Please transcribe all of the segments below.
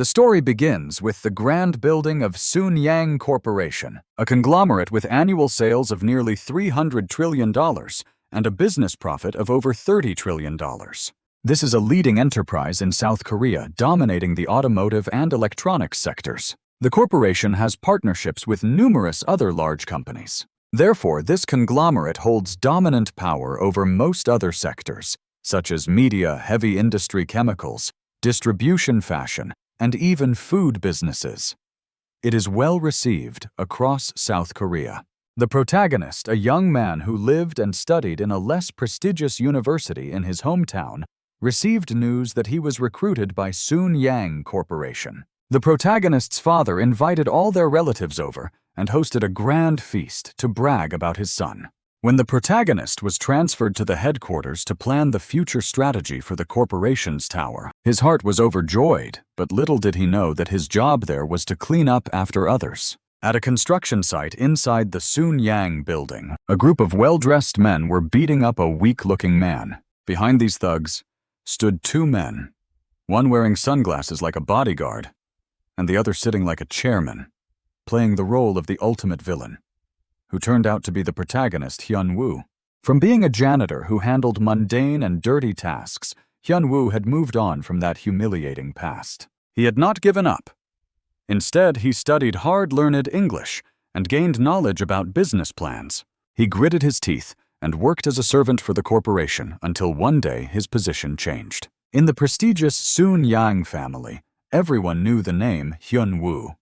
The story begins with the grand building of Sununyang Corporation, a conglomerate with annual sales of nearly $300 trillion and a business profit of over $30 trillion. This is a leading enterprise in South Korea, dominating the automotive and electronics sectors. The corporation has partnerships with numerous other large companies. Therefore, this conglomerate holds dominant power over most other sectors, such as media, heavy industry, chemicals, distribution, fashion, and even food businesses. It is well received across South Korea. The protagonist, a young man who lived and studied in a less prestigious university in his hometown, received news that he was recruited by Sununyang Corporation. The protagonist's father invited all their relatives over and hosted a grand feast to brag about his son. When the protagonist was transferred to the headquarters to plan the future strategy for the corporation's tower, his heart was overjoyed, but little did he know that his job there was to clean up after others. At a construction site inside the Sununyang building, a group of well-dressed men were beating up a weak-looking man. Behind these thugs stood two men, one wearing sunglasses like a bodyguard, and the other sitting like a chairman, playing the role of the ultimate villain, who turned out to be the protagonist, Hyun Wu. From being a janitor who handled mundane and dirty tasks, Hyun Wu had moved on from that humiliating past. He had not given up. Instead, he studied hard-learned English and gained knowledge about business plans. He gritted his teeth and worked as a servant for the corporation until one day his position changed. In the prestigious Sununyang family, everyone knew the name Hyun Wu.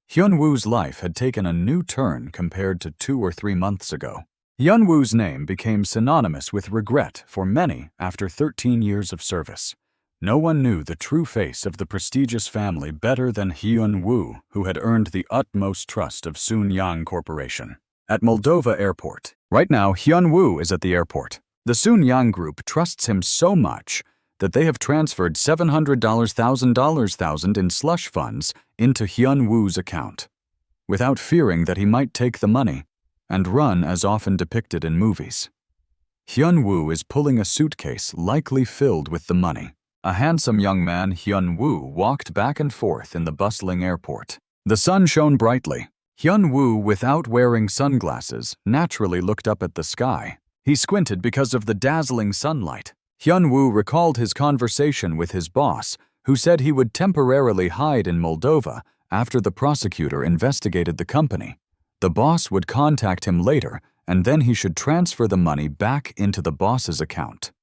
Hyun Wu's life had taken a new turn compared to 2 or 3 months ago. Hyun Wu's name became synonymous with regret for many after 13 years of service. No one knew the true face of the prestigious family better than Hyun Wu, who had earned the utmost trust of Sununyang Corporation. At Moldova Airport. Right now, Hyun Wu is at the airport. The Sununyang Group trusts him so much that they have transferred $700,000 in slush funds into Hyun Wu's account, without fearing that he might take the money and run as often depicted in movies. Hyun Wu is pulling a suitcase likely filled with the money. A handsome young man, Hyun Wu, walked back and forth in the bustling airport. The sun shone brightly. Hyun Wu, without wearing sunglasses, naturally looked up at the sky. He squinted because of the dazzling sunlight. Hyun Wu recalled his conversation with his boss, who said he would temporarily hide in Moldova after the prosecutor investigated the company. The boss would contact him later, and then he should transfer the money back into the boss's account.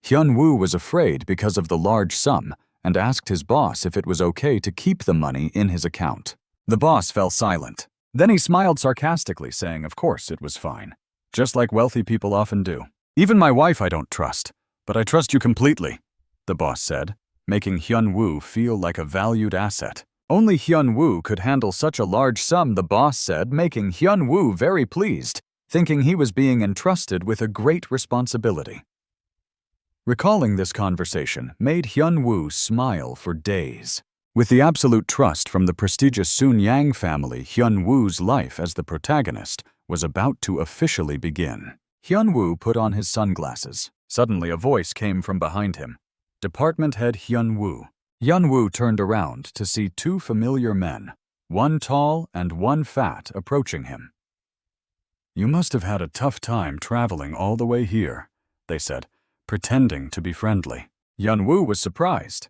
Hyun Wu was afraid because of the large sum and asked his boss if it was okay to keep the money in his account. The boss fell silent. Then he smiled sarcastically, saying, "Of course it was fine. Just like wealthy people often do. Even my wife I don't trust, but I trust you completely," the boss said, making Hyun Wu feel like a valued asset. Only Hyun Wu could handle such a large sum, the boss said, making Hyun Wu very pleased, thinking he was being entrusted with a great responsibility. Recalling this conversation made Hyun Wu smile for days. With the absolute trust from the prestigious Sununyang family, Hyun Wu's life as the protagonist was about to officially begin. Hyun Wu put on his sunglasses. Suddenly, a voice came from behind him. Department head Hyun Wu. Hyun Wu turned around to see 2 familiar men, one tall and one fat, approaching him. "You must have had a tough time traveling all the way here," they said, pretending to be friendly. Hyun Wu was surprised.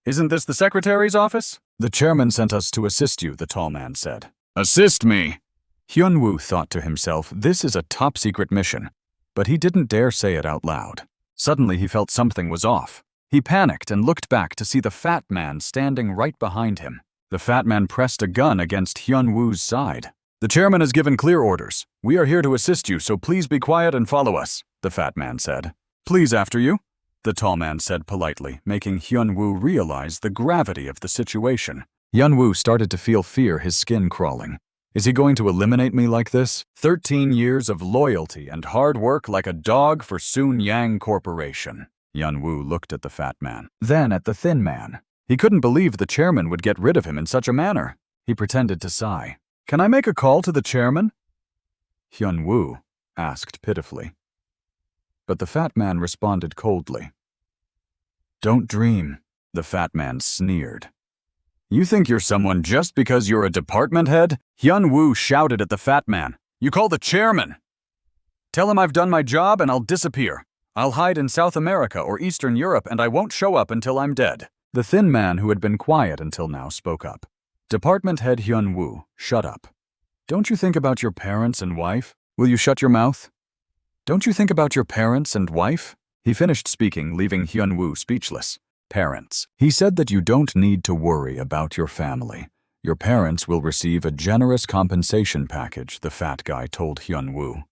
"Isn't this the secretary's office?" "The chairman sent us to assist you," the tall man said. "Assist me?" Hyun Wu thought to himself, this is a top-secret mission, but he didn't dare say it out loud. Suddenly he felt something was off. He panicked and looked back to see the fat man standing right behind him. The fat man pressed a gun against Hyun Wu's side. "The chairman has given clear orders. We are here to assist you, so please be quiet and follow us," the fat man said. "Please, after you," the tall man said politely, making Hyun Wu realize the gravity of the situation. Hyun Wu started to feel fear, his skin crawling. Is he going to eliminate me like this? 13 years of loyalty and hard work like a dog for Sununyang Corporation. Hyun Wu looked at the fat man, then at the thin man. He couldn't believe the chairman would get rid of him in such a manner. He pretended to sigh. "Can I make a call to the chairman?" Hyun Wu asked pitifully. But the fat man responded coldly. "Don't dream," the fat man sneered. You think you're someone just because you're a department head? Hyun Wu shouted at the fat man. You call the chairman! Tell him I've done my job and I'll disappear. I'll hide in South America or Eastern Europe and I won't show up until I'm dead. The thin man who had been quiet until now spoke up. Department head Hyun Wu, shut up. Don't you think about your parents and wife? Will you shut your mouth? Don't you think about your parents and wife? He finished speaking, leaving Hyun Wu speechless. Parents. He said that you don't need to worry about your family. Your parents will receive a generous compensation package, the fat guy told Hyun Wu.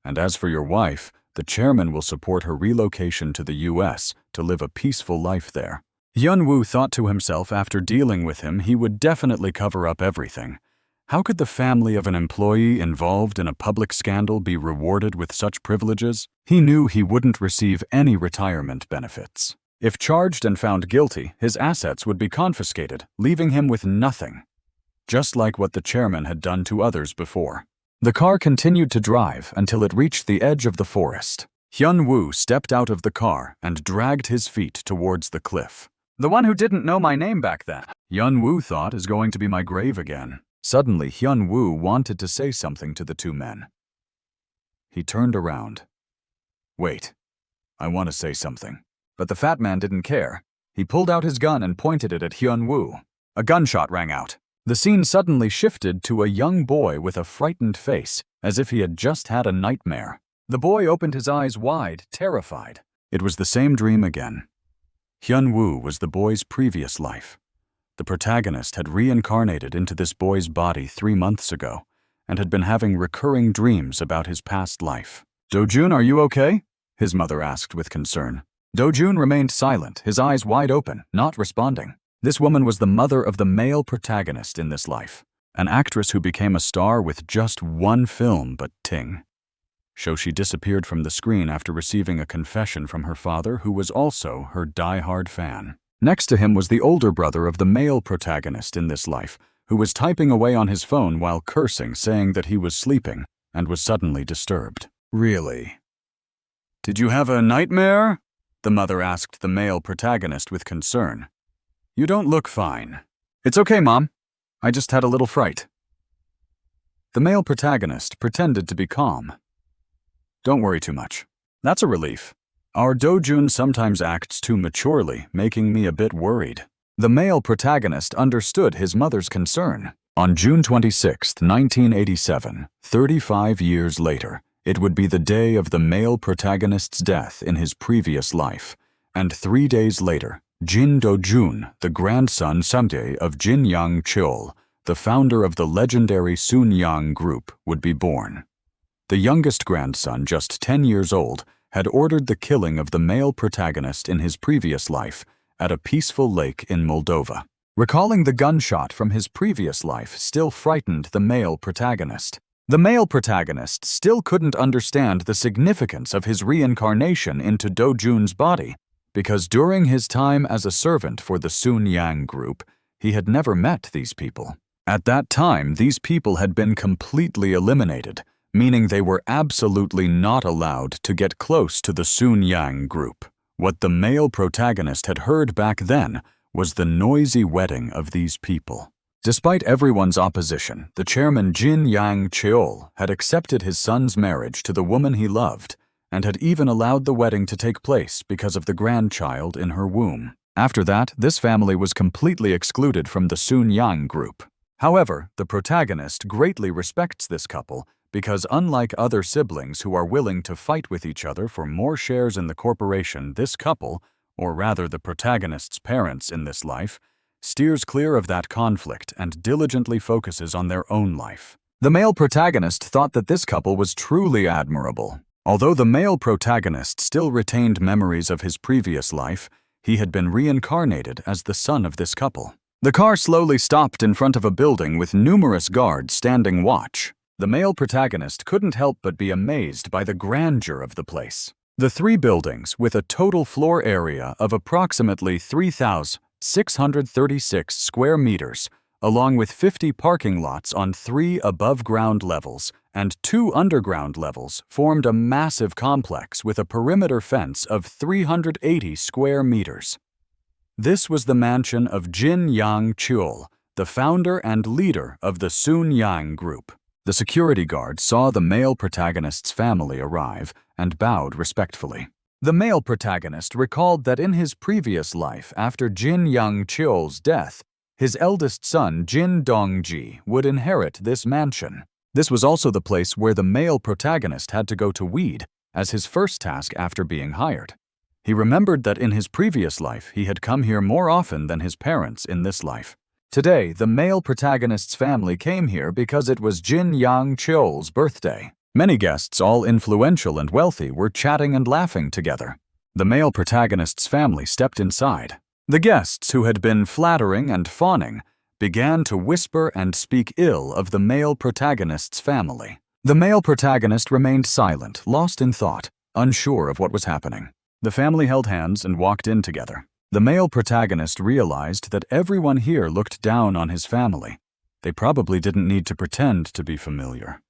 And as for your wife, the chairman will support her relocation to the U.S. to live a peaceful life there. Hyun Wu thought to himself after dealing with him he would definitely cover up everything. How could the family of an employee involved in a public scandal be rewarded with such privileges? He knew he wouldn't receive any retirement benefits. If charged and found guilty, his assets would be confiscated, leaving him with nothing. Just like what the chairman had done to others before. The car continued to drive until it reached the edge of the forest. Hyun Wu stepped out of the car and dragged his feet towards the cliff. The one who didn't know my name back then, Hyun Wu thought, is going to be my grave again. Suddenly, Hyun Wu wanted to say something to the two men. He turned around. Wait, I want to say something. But the fat man didn't care. He pulled out his gun and pointed it at Hyun Wu. A gunshot rang out. The scene suddenly shifted to a young boy with a frightened face, as if he had just had a nightmare. The boy opened his eyes wide, terrified. It was the same dream again. Hyun Wu was the boy's previous life. The protagonist had reincarnated into this boy's body 3 months ago and had been having recurring dreams about his past life. Dojun, are you okay? His mother asked with concern. Dojun remained silent, his eyes wide open, not responding. This woman was the mother of the male protagonist in this life, an actress who became a star with just one film, but ting. So she disappeared from the screen after receiving a confession from her father, who was also her die-hard fan. Next to him was the older brother of the male protagonist in this life, who was typing away on his phone while cursing, saying that he was sleeping and was suddenly disturbed. Really? Did you have a nightmare? The mother asked the male protagonist with concern. You don't look fine. It's okay, Mom. I just had a little fright. The male protagonist pretended to be calm. Don't worry too much. That's a relief. Our Dojun sometimes acts too maturely, making me a bit worried. The male protagonist understood his mother's concern. On June 26, 1987, 35 years later, it would be the day of the male protagonist's death in his previous life, and 3 days later, Jin Dojun, the grandson someday of Jin Yang Cheol, the founder of the legendary Sununyang group, would be born. The youngest grandson, just 10 years old, had ordered the killing of the male protagonist in his previous life at a peaceful lake in Moldova. Recalling the gunshot from his previous life still frightened the male protagonist. The male protagonist still couldn't understand the significance of his reincarnation into Dojun's body, because during his time as a servant for the Sununyang group, he had never met these people. At that time, these people had been completely eliminated, meaning they were absolutely not allowed to get close to the Sununyang group. What the male protagonist had heard back then was the noisy wedding of these people. Despite everyone's opposition, the chairman Jin Yang Cheol had accepted his son's marriage to the woman he loved and had even allowed the wedding to take place because of the grandchild in her womb. After that, this family was completely excluded from the Sununyang group. However, the protagonist greatly respects this couple because unlike other siblings who are willing to fight with each other for more shares in the corporation, this couple, or rather the protagonist's parents in this life, steers clear of that conflict and diligently focuses on their own life. The male protagonist thought that this couple was truly admirable. Although the male protagonist still retained memories of his previous life, he had been reincarnated as the son of this couple. The car slowly stopped in front of a building with numerous guards standing watch. The male protagonist couldn't help but be amazed by the grandeur of the place. The 3 buildings, with a total floor area of approximately 3,636 square meters, along with 50 parking lots on 3 above-ground levels and 2 underground levels, formed a massive complex with a perimeter fence of 380 square meters. This was the mansion of Jin Yang Chul, the founder and leader of the Sununyang group. The security guard saw the male protagonist's family arrive and bowed respectfully. The male protagonist recalled that in his previous life after Jin Yang Chul's death, his eldest son Jin Dongji would inherit this mansion. This was also the place where the male protagonist had to go to weed as his first task after being hired. He remembered that in his previous life he had come here more often than his parents in this life. Today, the male protagonist's family came here because it was Jin Yang Chul's birthday. Many guests, all influential and wealthy, were chatting and laughing together. The male protagonist's family stepped inside. The guests, who had been flattering and fawning, began to whisper and speak ill of the male protagonist's family. The male protagonist remained silent, lost in thought, unsure of what was happening. The family held hands and walked in together. The male protagonist realized that everyone here looked down on his family. They probably didn't need to pretend to be familiar.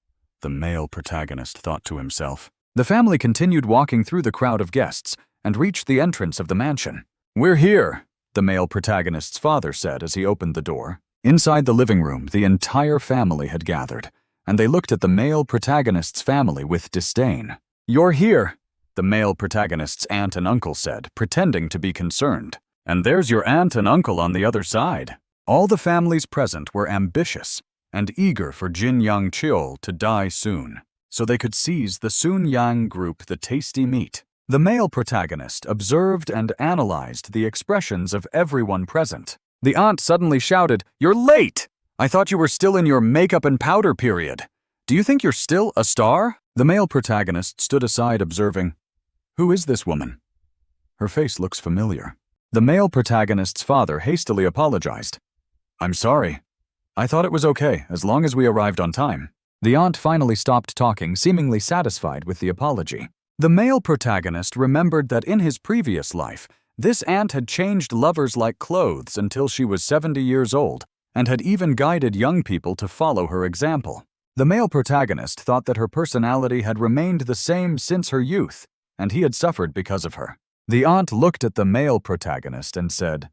The male protagonist thought to himself. The family continued walking through the crowd of guests and reached the entrance of the mansion. "We're here," the male protagonist's father said as he opened the door. Inside the living room, the entire family had gathered, and they looked at the male protagonist's family with disdain. "You're here," the male protagonist's aunt and uncle said, pretending to be concerned. "And there's your aunt and uncle on the other side." All the families present were ambitious and eager for Jin Yang Chul to die soon, so they could seize the Sununyang group the tasty meat. The male protagonist observed and analyzed the expressions of everyone present. The aunt suddenly shouted, "You're late! I thought you were still in your makeup and powder period. Do you think you're still a star?" The male protagonist stood aside observing, "Who is this woman? Her face looks familiar." The male protagonist's father hastily apologized. "I'm sorry. I thought it was okay as long as we arrived on time." The aunt finally stopped talking, seemingly satisfied with the apology. The male protagonist remembered that in his previous life, this aunt had changed lovers like clothes until she was 70 years old and had even guided young people to follow her example. The male protagonist thought that her personality had remained the same since her youth, and he had suffered because of her. The aunt looked at the male protagonist and said,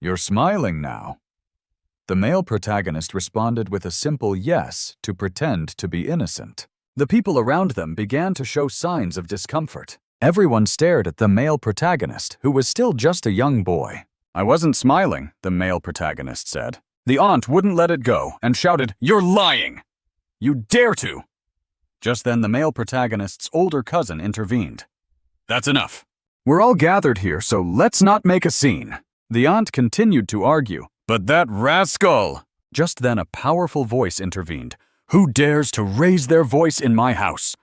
"You're smiling now." The male protagonist responded with a simple yes to pretend to be innocent. The people around them began to show signs of discomfort. Everyone stared at the male protagonist, who was still just a young boy. "I wasn't smiling," the male protagonist said. The aunt wouldn't let it go and shouted, "You're lying! You dare to!" Just then the male protagonist's older cousin intervened. "That's enough. We're all gathered here, so let's not make a scene." The aunt continued to argue, "But that rascal!" Just then a powerful voice intervened. "Who dares to raise their voice in my house?"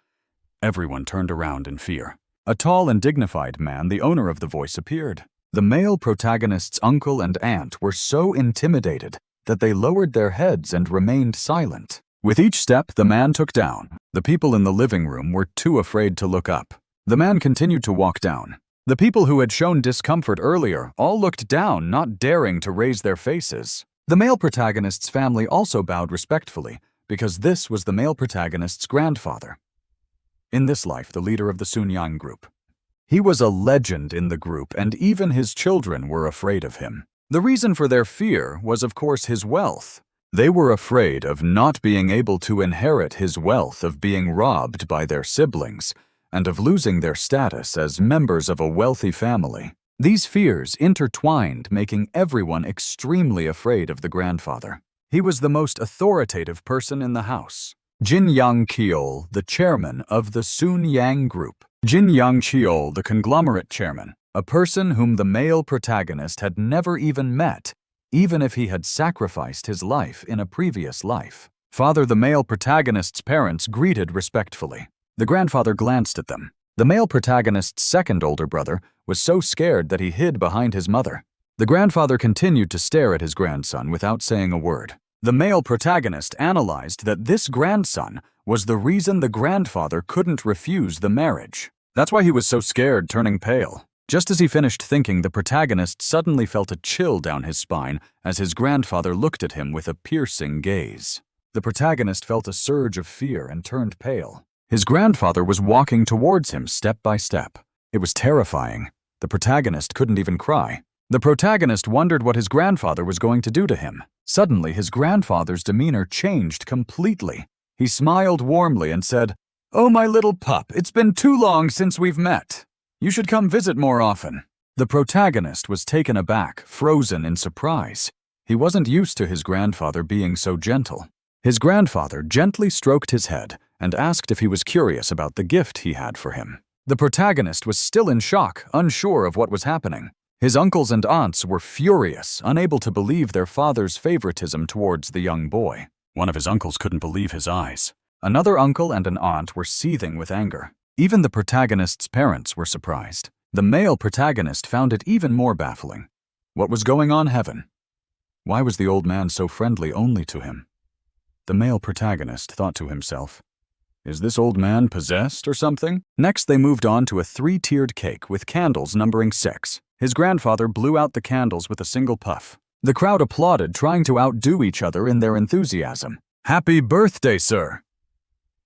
Everyone turned around in fear. A tall and dignified man, the owner of the voice, appeared. The male protagonist's uncle and aunt were so intimidated that they lowered their heads and remained silent. With each step the man took down, the people in the living room were too afraid to look up. The man continued to walk down. The people who had shown discomfort earlier all looked down, not daring to raise their faces. The male protagonist's family also bowed respectfully, because this was the male protagonist's grandfather. In this life, the leader of the Sununyang group. He was a legend in the group, and even his children were afraid of him. The reason for their fear was, of course, his wealth. They were afraid of not being able to inherit his wealth, of being robbed by their siblings, and of losing their status as members of a wealthy family. These fears intertwined, making everyone extremely afraid of the grandfather. He was the most authoritative person in the house. Jin Yang Chul, the chairman of the Sununyang group. Jin Yang Chul, the conglomerate chairman, a person whom the male protagonist had never even met, even if he had sacrificed his life in a previous life. Father, the male protagonist's parents, greeted respectfully. The grandfather glanced at them. The male protagonist's second older brother was so scared that he hid behind his mother. The grandfather continued to stare at his grandson without saying a word. The male protagonist analyzed that this grandson was the reason the grandfather couldn't refuse the marriage. That's why he was so scared, turning pale. Just as he finished thinking, the protagonist suddenly felt a chill down his spine as his grandfather looked at him with a piercing gaze. The protagonist felt a surge of fear and turned pale. His grandfather was walking towards him step by step. It was terrifying. The protagonist couldn't even cry. The protagonist wondered what his grandfather was going to do to him. Suddenly, his grandfather's demeanor changed completely. He smiled warmly and said, "Oh, my little pup, it's been too long since we've met. You should come visit more often." The protagonist was taken aback, frozen in surprise. He wasn't used to his grandfather being so gentle. His grandfather gently stroked his head and asked if he was curious about the gift he had for him. The protagonist was still in shock, unsure of what was happening. His uncles and aunts were furious, unable to believe their father's favoritism towards the young boy. One of his uncles couldn't believe his eyes. Another uncle and an aunt were seething with anger. Even the protagonist's parents were surprised. The male protagonist found it even more baffling. What was going on, heaven? Why was the old man so friendly only to him? The male protagonist thought to himself, "Is this old man possessed or something?" Next, they moved on to a 3-tiered cake with candles numbering 6. His grandfather blew out the candles with a single puff. The crowd applauded, trying to outdo each other in their enthusiasm. "Happy birthday, sir!"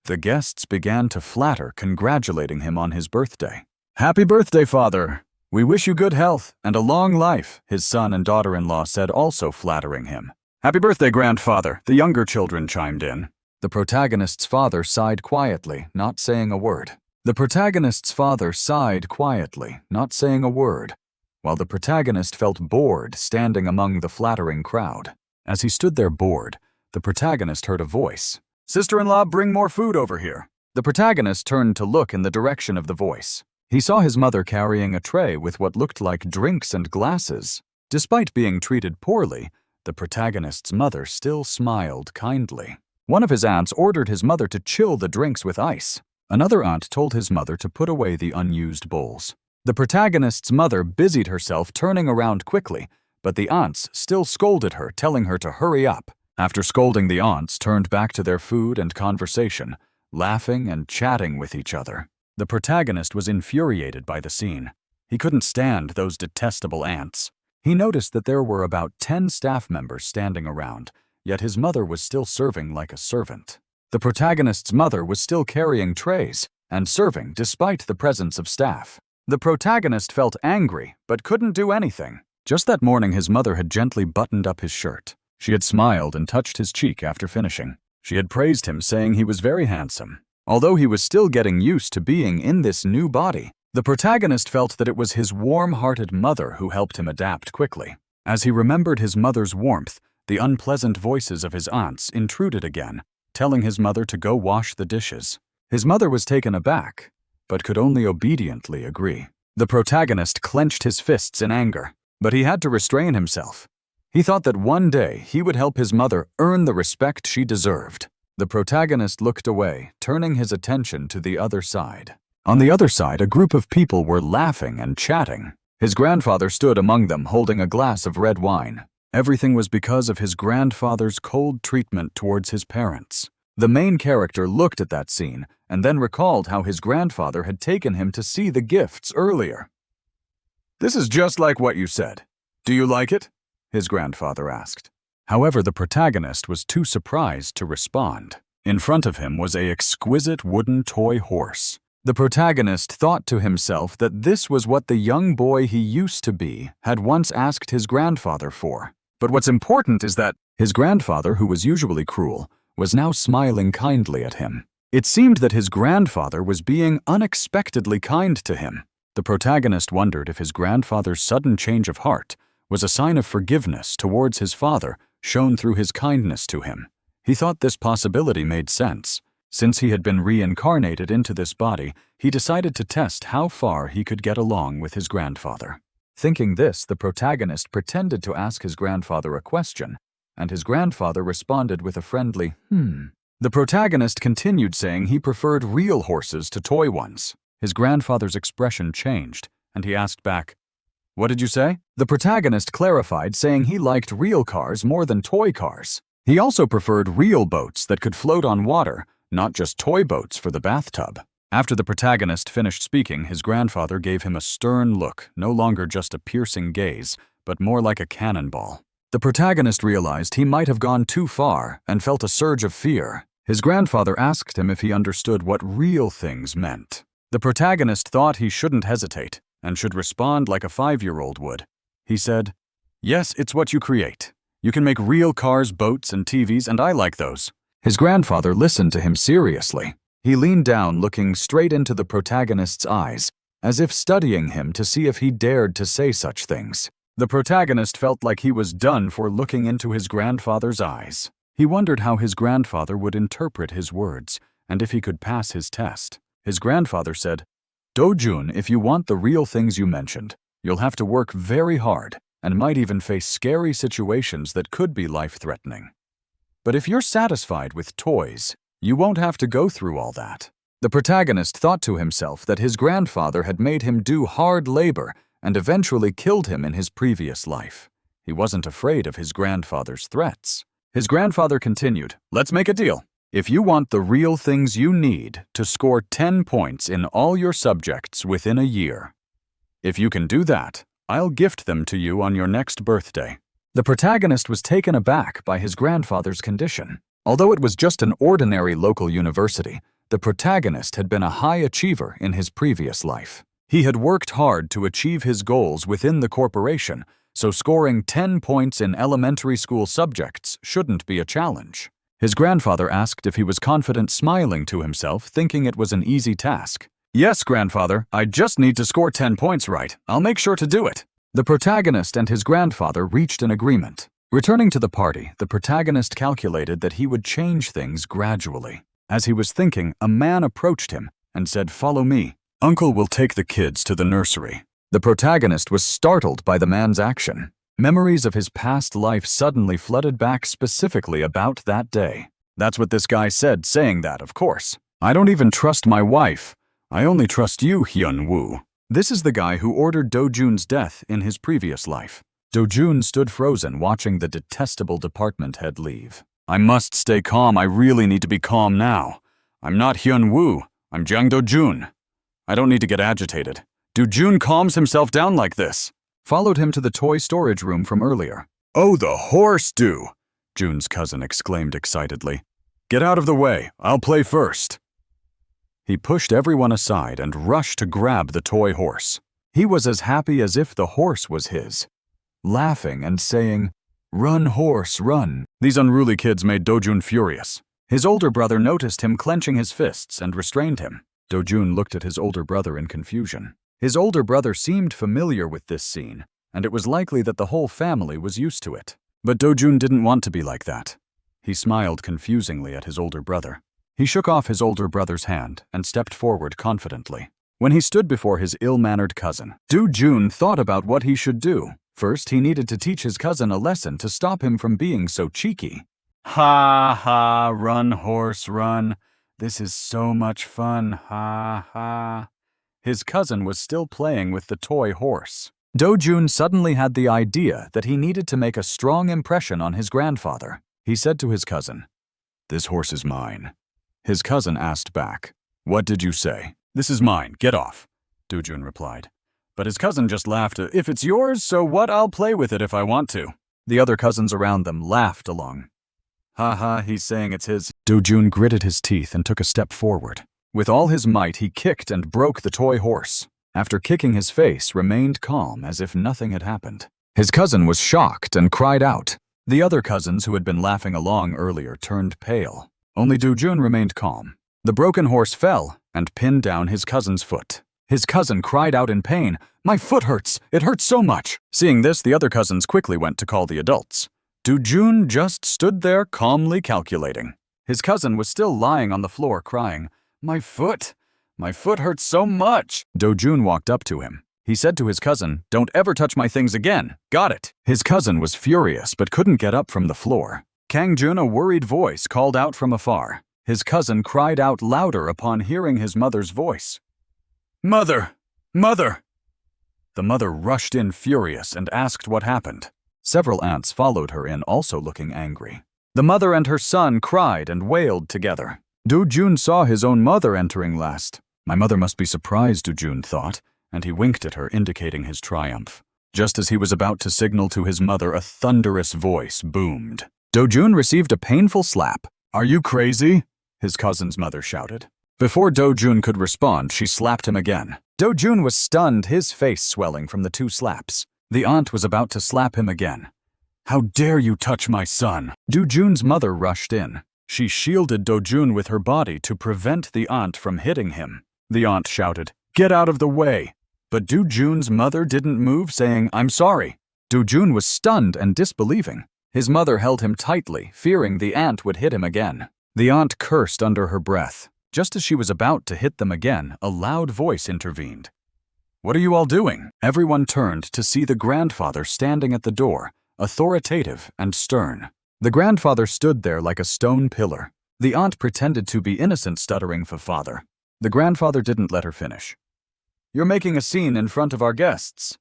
The guests began to flatter, congratulating him on his birthday. "Happy birthday, father! We wish you good health and a long life," his son and daughter-in-law said, also flattering him. "Happy birthday, grandfather!" the younger children chimed in. The protagonist's father sighed quietly, not saying a word. The protagonist's father sighed quietly, not saying a word, while the protagonist felt bored standing among the flattering crowd. As he stood there bored, the protagonist heard a voice. "Sister-in-law, bring more food over here." The protagonist turned to look in the direction of the voice. He saw his mother carrying a tray with what looked like drinks and glasses. Despite being treated poorly, the protagonist's mother still smiled kindly. One of his aunts ordered his mother to chill the drinks with ice. Another aunt told his mother to put away the unused bowls. The protagonist's mother busied herself turning around quickly, but the aunts still scolded her, telling her to hurry up. After scolding, the aunts turned back to their food and conversation, laughing and chatting with each other. The protagonist was infuriated by the scene. He couldn't stand those detestable aunts. He noticed that there were about 10 staff members standing around, yet his mother was still serving like a servant. The protagonist's mother was still carrying trays and serving despite the presence of staff. The protagonist felt angry, but couldn't do anything. Just that morning, his mother had gently buttoned up his shirt. She had smiled and touched his cheek after finishing. She had praised him, saying he was very handsome. Although he was still getting used to being in this new body, the protagonist felt that it was his warm-hearted mother who helped him adapt quickly. As he remembered his mother's warmth, the unpleasant voices of his aunts intruded again, telling his mother to go wash the dishes. His mother was taken aback, but could only obediently agree. The protagonist clenched his fists in anger, but he had to restrain himself. He thought that one day he would help his mother earn the respect she deserved. The protagonist looked away, turning his attention to the other side. On the other side, a group of people were laughing and chatting. His grandfather stood among them, holding a glass of red wine. Everything was because of his grandfather's cold treatment towards his parents. The main character looked at that scene and then recalled how his grandfather had taken him to see the gifts earlier. "This is just like what you said. Do you like it?" his grandfather asked. However, the protagonist was too surprised to respond. In front of him was an exquisite wooden toy horse. The protagonist thought to himself that this was what the young boy he used to be had once asked his grandfather for. But what's important is that his grandfather, who was usually cruel, was now smiling kindly at him. It seemed that his grandfather was being unexpectedly kind to him. The protagonist wondered if his grandfather's sudden change of heart was a sign of forgiveness towards his father shown through his kindness to him. He thought this possibility made sense. Since he had been reincarnated into this body, he decided to test how far he could get along with his grandfather. Thinking this, the protagonist pretended to ask his grandfather a question, and his grandfather responded with a friendly, The protagonist continued saying he preferred real horses to toy ones. His grandfather's expression changed, and he asked back, "What did you say?" The protagonist clarified, saying he liked real cars more than toy cars. He also preferred real boats that could float on water, not just toy boats for the bathtub. After the protagonist finished speaking, his grandfather gave him a stern look, no longer just a piercing gaze, but more like a cannonball. The protagonist realized he might have gone too far and felt a surge of fear. His grandfather asked him if he understood what real things meant. The protagonist thought he shouldn't hesitate and should respond like a 5-year-old would. He said, "Yes, it's what you create. You can make real cars, boats, and TVs, and I like those." His grandfather listened to him seriously. He leaned down, looking straight into the protagonist's eyes, as if studying him to see if he dared to say such things. The protagonist felt like he was done for looking into his grandfather's eyes. He wondered how his grandfather would interpret his words, and if he could pass his test. His grandfather said, "Dojun, if you want the real things you mentioned, you'll have to work very hard and might even face scary situations that could be life-threatening. But if you're satisfied with toys, you won't have to go through all that." The protagonist thought to himself that his grandfather had made him do hard labor and eventually killed him in his previous life. He wasn't afraid of his grandfather's threats. His grandfather continued, "Let's make a deal. If you want the real things you need to score 10 points in all your subjects within a year, if you can do that, I'll gift them to you on your next birthday." The protagonist was taken aback by his grandfather's condition. Although it was just an ordinary local university, the protagonist had been a high achiever in his previous life. He had worked hard to achieve his goals within the corporation, so scoring 10 points in elementary school subjects shouldn't be a challenge. His grandfather asked if he was confident, smiling to himself, thinking it was an easy task. "Yes, grandfather, I just need to score 10 points right. I'll make sure to do it." The protagonist and his grandfather reached an agreement. Returning to the party, the protagonist calculated that he would change things gradually. As he was thinking, a man approached him and said, "Follow me. Uncle will take the kids to the nursery." The protagonist was startled by the man's action. Memories of his past life suddenly flooded back, specifically about that day. "That's what this guy said, saying that, of course. I don't even trust my wife. I only trust you, Hyun Wu." This is the guy who ordered Dojun's death in his previous life. Dojun stood frozen, watching the detestable department head leave. "I must stay calm. I really need to be calm now. I'm not Hyun Wu. I'm Jang Dojun. I don't need to get agitated. Dojun calms himself down like this." Followed him to the toy storage room from earlier. "Oh, the horse do!" Jun's cousin exclaimed excitedly. "Get out of the way. I'll play first." He pushed everyone aside and rushed to grab the toy horse. He was as happy as if the horse was his, laughing and saying, "Run, horse, run." These unruly kids made Dojun furious. His older brother noticed him clenching his fists and restrained him. Dojun looked at his older brother in confusion. His older brother seemed familiar with this scene, and it was likely that the whole family was used to it. But Dojun didn't want to be like that. He smiled confusingly at his older brother. He shook off his older brother's hand and stepped forward confidently. When he stood before his ill-mannered cousin, Dojun thought about what he should do. First, he needed to teach his cousin a lesson to stop him from being so cheeky. "Ha ha, run horse, run. This is so much fun, ha ha." His cousin was still playing with the toy horse. Dojun suddenly had the idea that he needed to make a strong impression on his grandfather. He said to his cousin, "This horse is mine." His cousin asked back, "What did you say?" "This is mine, get off," Dojun replied. But his cousin just laughed. "If it's yours, so what? I'll play with it if I want to." The other cousins around them laughed along. "Ha ha, he's saying it's his." Dojun gritted his teeth and took a step forward. With all his might, he kicked and broke the toy horse. After kicking, his face remained calm as if nothing had happened. His cousin was shocked and cried out. The other cousins who had been laughing along earlier turned pale. Only Dojun remained calm. The broken horse fell and pinned down his cousin's foot. His cousin cried out in pain, "My foot hurts! It hurts so much!" Seeing this, the other cousins quickly went to call the adults. Dojun just stood there calmly calculating. His cousin was still lying on the floor crying, My foot hurts so much." Dojun walked up to him. He said to his cousin, "Don't ever touch my things again. Got it?" His cousin was furious but couldn't get up from the floor. Kangjun, a worried voice, called out from afar. His cousin cried out louder upon hearing his mother's voice. "Mother! Mother!" The mother rushed in furious and asked what happened. Several aunts followed her in, also looking angry. The mother and her son cried and wailed together. Dojun saw his own mother entering last. My mother must be surprised, Dojun thought, and he winked at her, indicating his triumph. Just as he was about to signal to his mother, a thunderous voice boomed. Dojun received a painful slap. "Are you crazy?" his cousin's mother shouted. Before Dojun could respond, she slapped him again. Dojun was stunned, his face swelling from the two slaps. The aunt was about to slap him again. "How dare you touch my son?" Dojun's mother rushed in. She shielded Dojun with her body to prevent the aunt from hitting him. The aunt shouted, "Get out of the way!" But Dojun's mother didn't move, saying, "I'm sorry." Dojun was stunned and disbelieving. His mother held him tightly, fearing the aunt would hit him again. The aunt cursed under her breath. Just as she was about to hit them again, a loud voice intervened. "What are you all doing?" Everyone turned to see the grandfather standing at the door, authoritative and stern. The grandfather stood there like a stone pillar. The aunt pretended to be innocent, stuttering for father. The grandfather didn't let her finish. "You're making a scene in front of our guests.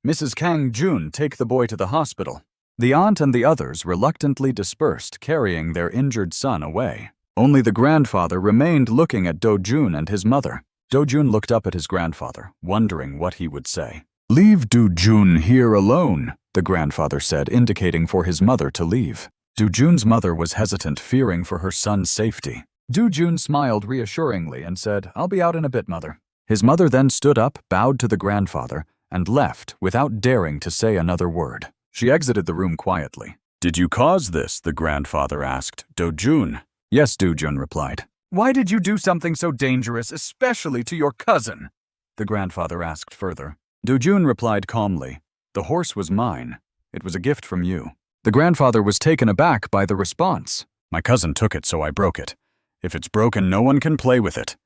Mrs. Kang Jun, take the boy to the hospital." The aunt and the others reluctantly dispersed, carrying their injured son away. Only the grandfather remained looking at Dojun and his mother. Dojun looked up at his grandfather, wondering what he would say. "Leave Dojun here alone," the grandfather said, indicating for his mother to leave. Dojun's mother was hesitant, fearing for her son's safety. Dojun smiled reassuringly and said, "I'll be out in a bit, mother." His mother then stood up, bowed to the grandfather, and left without daring to say another word. She exited the room quietly. "Did you cause this?" the grandfather asked Dojun. "Yes," Dojun replied. "Why did you do something so dangerous, especially to your cousin?" the grandfather asked further. Dojun replied calmly, "The horse was mine. It was a gift from you." The grandfather was taken aback by the response. "My cousin took it, so I broke it. If it's broken, no one can play with it,"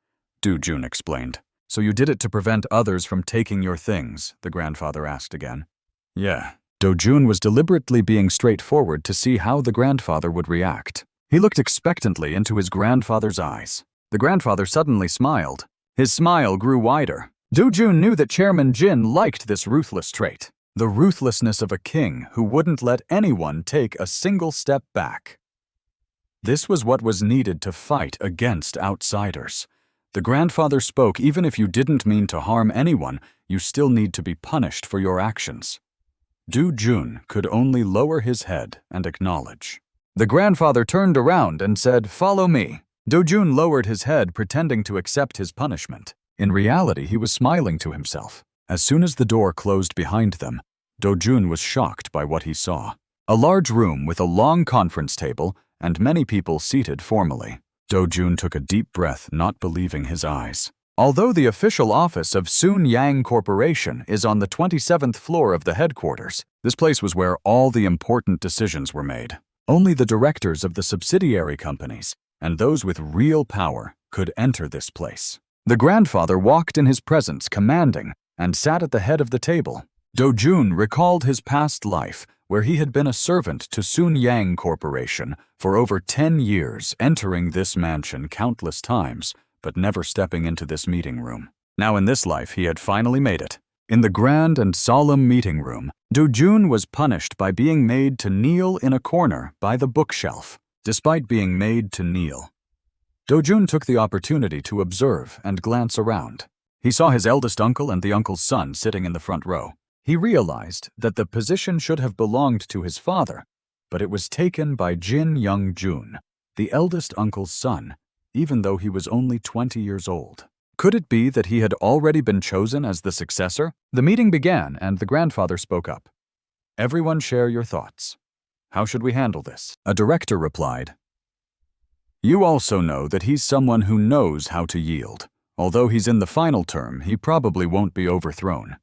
Dojun explained. "So you did it to prevent others from taking your things?" the grandfather asked again. "Yeah." Dojun was deliberately being straightforward to see how the grandfather would react. He looked expectantly into his grandfather's eyes. The grandfather suddenly smiled. His smile grew wider. Dojun knew that Chairman Jin liked this ruthless trait. The ruthlessness of a king who wouldn't let anyone take a single step back. This was what was needed to fight against outsiders. The grandfather spoke, "Even if you didn't mean to harm anyone, you still need to be punished for your actions." Dojun could only lower his head and acknowledge. The grandfather turned around and said, "Follow me." Dojun lowered his head, pretending to accept his punishment. In reality, he was smiling to himself. As soon as the door closed behind them, Dojun was shocked by what he saw. A large room with a long conference table and many people seated formally. Dojun took a deep breath, not believing his eyes. Although the official office of Sununyang Corporation is on the 27th floor of the headquarters, this place was where all the important decisions were made. Only the directors of the subsidiary companies and those with real power could enter this place. The grandfather walked in his presence, commanding, and sat at the head of the table. Dojun recalled his past life, where he had been a servant to Sununyang Corporation for over 10 years, entering this mansion countless times, but never stepping into this meeting room. Now in this life, he had finally made it. In the grand and solemn meeting room, Dojun was punished by being made to kneel in a corner by the bookshelf. Despite being made to kneel, Dojun took the opportunity to observe and glance around. He saw his eldest uncle and the uncle's son sitting in the front row. He realized that the position should have belonged to his father, but it was taken by Jin Young-jun, the eldest uncle's son, even though he was only 20 years old. Could it be that he had already been chosen as the successor? The meeting began and the grandfather spoke up. "Everyone share your thoughts. How should we handle this?" A director replied, "You also know that he's someone who knows how to yield. Although he's in the final term, he probably won't be overthrown.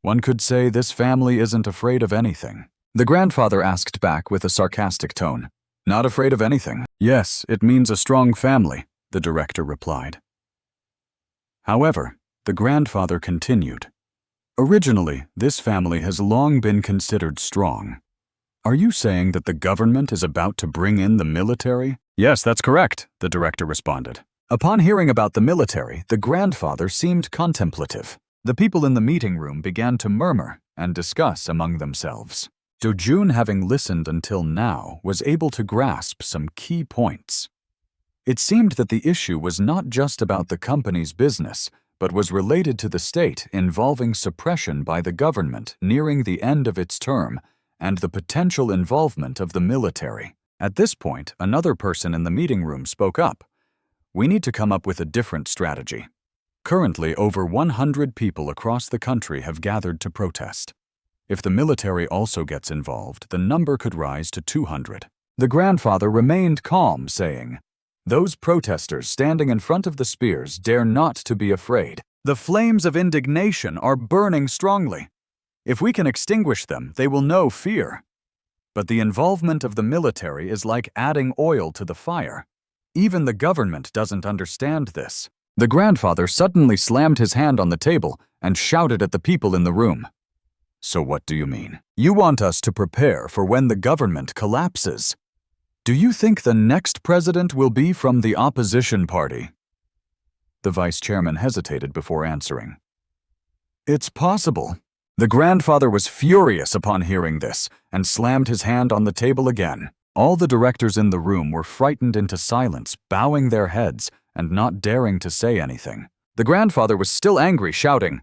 One could say this family isn't afraid of anything." The grandfather asked back with a sarcastic tone, "Not afraid of anything?" "Yes, it means a strong family," the director replied. However, the grandfather continued, "Originally, this family has long been considered strong. Are you saying that the government is about to bring in the military?" "Yes, that's correct," the director responded. Upon hearing about the military, the grandfather seemed contemplative. The people in the meeting room began to murmur and discuss among themselves. Dojun, having listened until now, was able to grasp some key points. It seemed that the issue was not just about the company's business, but was related to the state, involving suppression by the government nearing the end of its term and the potential involvement of the military. At this point, another person in the meeting room spoke up. "We need to come up with a different strategy. Currently, over 100 people across the country have gathered to protest. If the military also gets involved, the number could rise to 200. The grandfather remained calm, saying, "Those protesters standing in front of the spears dare not to be afraid. The flames of indignation are burning strongly. If we can extinguish them, they will know fear. But the involvement of the military is like adding oil to the fire. Even the government doesn't understand this." The grandfather suddenly slammed his hand on the table and shouted at the people in the room. "So what do you mean? You want us to prepare for when the government collapses? Do you think the next president will be from the opposition party?" The vice chairman hesitated before answering. "It's possible." The grandfather was furious upon hearing this and slammed his hand on the table again. All the directors in the room were frightened into silence, bowing their heads and not daring to say anything. The grandfather was still angry, shouting,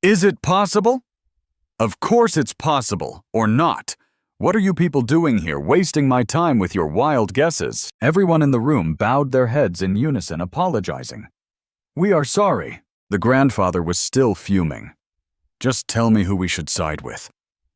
"Is it possible? Of course it's possible, or not. What are you people doing here, wasting my time with your wild guesses?" Everyone in the room bowed their heads in unison, apologizing. "We are sorry." The grandfather was still fuming. "Just tell me who we should side with."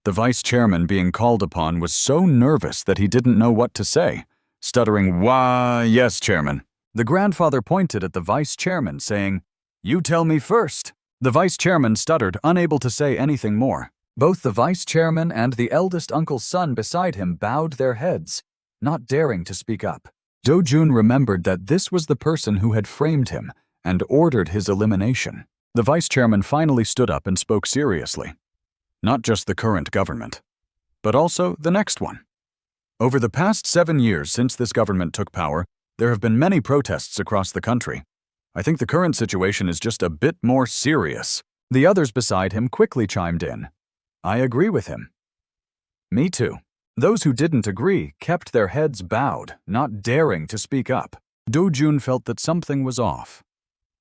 The vice chairman being called upon was so nervous that he didn't know what to say, stuttering, "Why, yes, chairman." The grandfather pointed at the vice chairman, saying, "You tell me first." The vice chairman stuttered, unable to say anything more. Both the vice chairman and the eldest uncle's son beside him bowed their heads, not daring to speak up. Dojun remembered that this was the person who had framed him and ordered his elimination. The vice chairman finally stood up and spoke seriously. Not just the current government, but also the next one. Over the past 7 years since this government took power, there have been many protests across the country. I think the current situation is just a bit more serious. The others beside him quickly chimed in. I agree with him. Me too. Those who didn't agree kept their heads bowed, not daring to speak up. Dojun felt that something was off.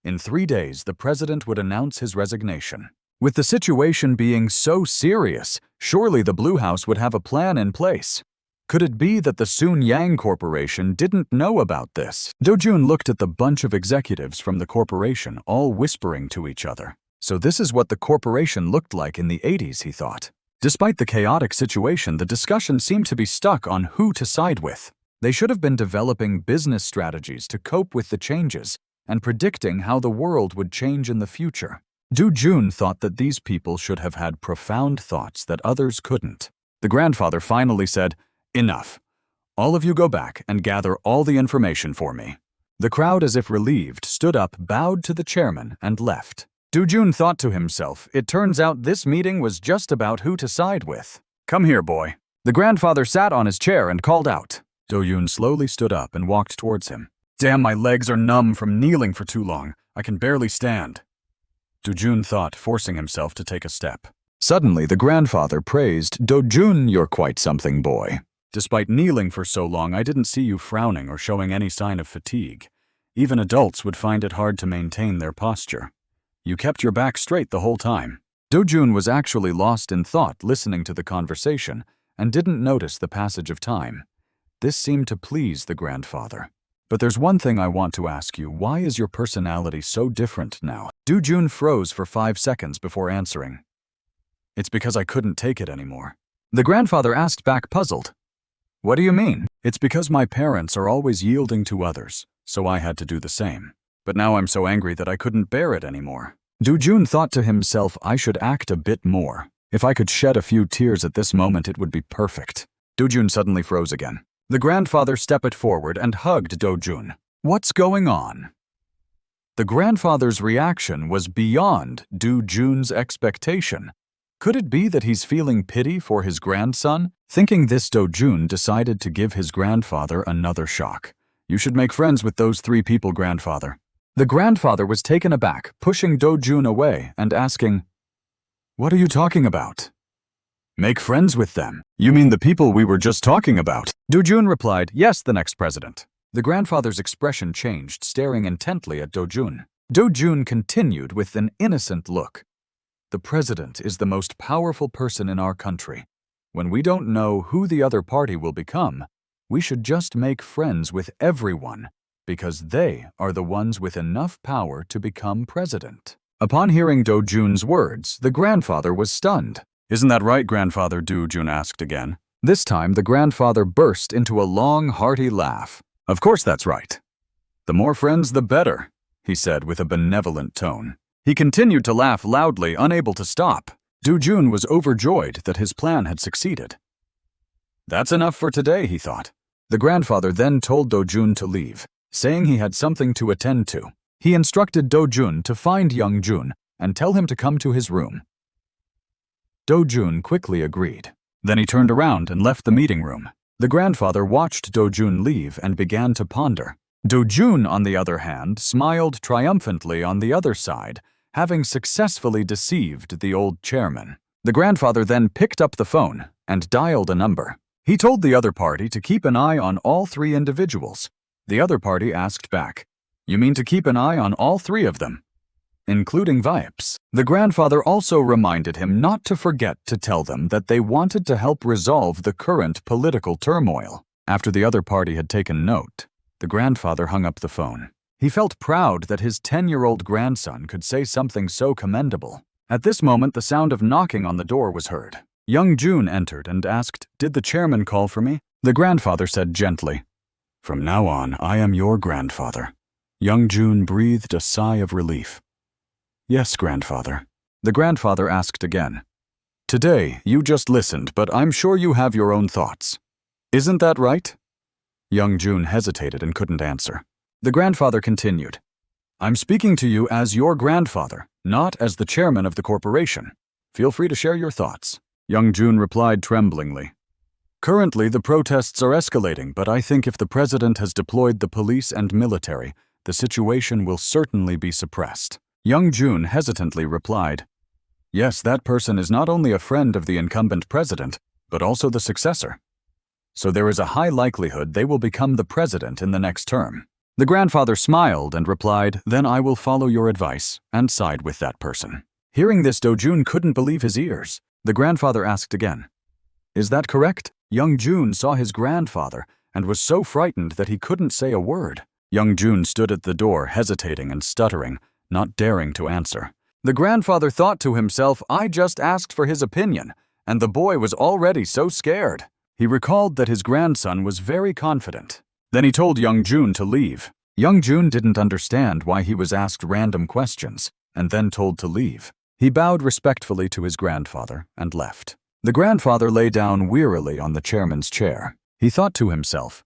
In 3 days, the president would announce his resignation. With the situation being so serious, surely the Blue House would have a plan in place. Could it be that the Sununyang Corporation didn't know about this? Dojun looked at the bunch of executives from the corporation, all whispering to each other. So this is what the corporation looked like in the 80s, he thought. Despite the chaotic situation, the discussion seemed to be stuck on who to side with. They should have been developing business strategies to cope with the changes and predicting how the world would change in the future. Dojun thought that these people should have had profound thoughts that others couldn't. The grandfather finally said, "Enough. All of you go back and gather all the information for me." The crowd, as if relieved, stood up, bowed to the chairman, and left. Dojun thought to himself, it turns out this meeting was just about who to side with. "Come here, boy." The grandfather sat on his chair and called out. Dojun slowly stood up and walked towards him. "Damn, my legs are numb from kneeling for too long. I can barely stand." Dojun thought, forcing himself to take a step. Suddenly, the grandfather praised, "Dojun, you're quite something, boy. Despite kneeling for so long, I didn't see you frowning or showing any sign of fatigue. Even adults would find it hard to maintain their posture. You kept your back straight the whole time." Dojun was actually lost in thought listening to the conversation and didn't notice the passage of time. This seemed to please the grandfather. "But there's one thing I want to ask you. Why is your personality so different now?" Dojun froze for 5 seconds before answering. "It's because I couldn't take it anymore." The grandfather asked back, puzzled. "What do you mean?" "It's because my parents are always yielding to others, so I had to do the same. But now I'm so angry that I couldn't bear it anymore." Dojun thought to himself, I should act a bit more. If I could shed a few tears at this moment, it would be perfect. Dojun suddenly froze again. The grandfather stepped forward and hugged Dojun. "What's going on?" The grandfather's reaction was beyond Dojun's expectation. Could it be that he's feeling pity for his grandson? Thinking this, Dojun decided to give his grandfather another shock. "You should make friends with those 3 people, grandfather." The grandfather was taken aback, pushing Dojun away and asking, "What are you talking about?" "Make friends with them? You mean the people we were just talking about?" Dojun replied, "Yes, the next president." The grandfather's expression changed, staring intently at Dojun. Dojun continued with an innocent look. "The president is the most powerful person in our country. When we don't know who the other party will become, we should just make friends with everyone, because they are the ones with enough power to become president." Upon hearing Dojun's words, the grandfather was stunned. Isn't that right, Grandfather? Dojun asked again. This time, the grandfather burst into a long, hearty laugh. Of course that's right. The more friends, the better, he said with a benevolent tone. He continued to laugh loudly, unable to stop. Dojun was overjoyed that his plan had succeeded. That's enough for today, he thought. The grandfather then told Dojun to leave, saying he had something to attend to. He instructed Dojun to find young Jun and tell him to come to his room. Dojun quickly agreed. Then he turned around and left the meeting room. The grandfather watched Dojun leave and began to ponder. Dojun, on the other hand, smiled triumphantly on the other side, having successfully deceived the old chairman. The grandfather then picked up the phone and dialed a number. He told the other party to keep an eye on all three individuals. The other party asked back, "You mean to keep an eye on all three of them?" Including Vipes. The grandfather also reminded him not to forget to tell them that they wanted to help resolve the current political turmoil. After the other party had taken note, the grandfather hung up the phone. He felt proud that his 10-year-old grandson could say something so commendable. At this moment, the sound of knocking on the door was heard. Young Jun entered and asked, "Did the chairman call for me?" The grandfather said gently, "From now on, I am your grandfather." Young Jun breathed a sigh of relief. "Yes, grandfather." The grandfather asked again, "Today, you just listened, but I'm sure you have your own thoughts. Isn't that right?" Young Jun hesitated and couldn't answer. The grandfather continued, "I'm speaking to you as your grandfather, not as the chairman of the corporation. Feel free to share your thoughts." Young Jun replied tremblingly, "Currently, the protests are escalating, but I think if the president has deployed the police and military, the situation will certainly be suppressed." Young Jun hesitantly replied, "Yes, that person is not only a friend of the incumbent president, but also the successor. So there is a high likelihood they will become the president in the next term." The grandfather smiled and replied, "Then I will follow your advice and side with that person." Hearing this, Dojun couldn't believe his ears. The grandfather asked again, "Is that correct?" Young Jun saw his grandfather and was so frightened that he couldn't say a word. Young Jun stood at the door, hesitating and stuttering, not daring to answer. The grandfather thought to himself, "I just asked for his opinion, and the boy was already so scared." He recalled that his grandson was very confident. Then he told young Jun to leave. Young Jun didn't understand why he was asked random questions and then told to leave. He bowed respectfully to his grandfather and left. The grandfather lay down wearily on the chairman's chair. He thought to himself,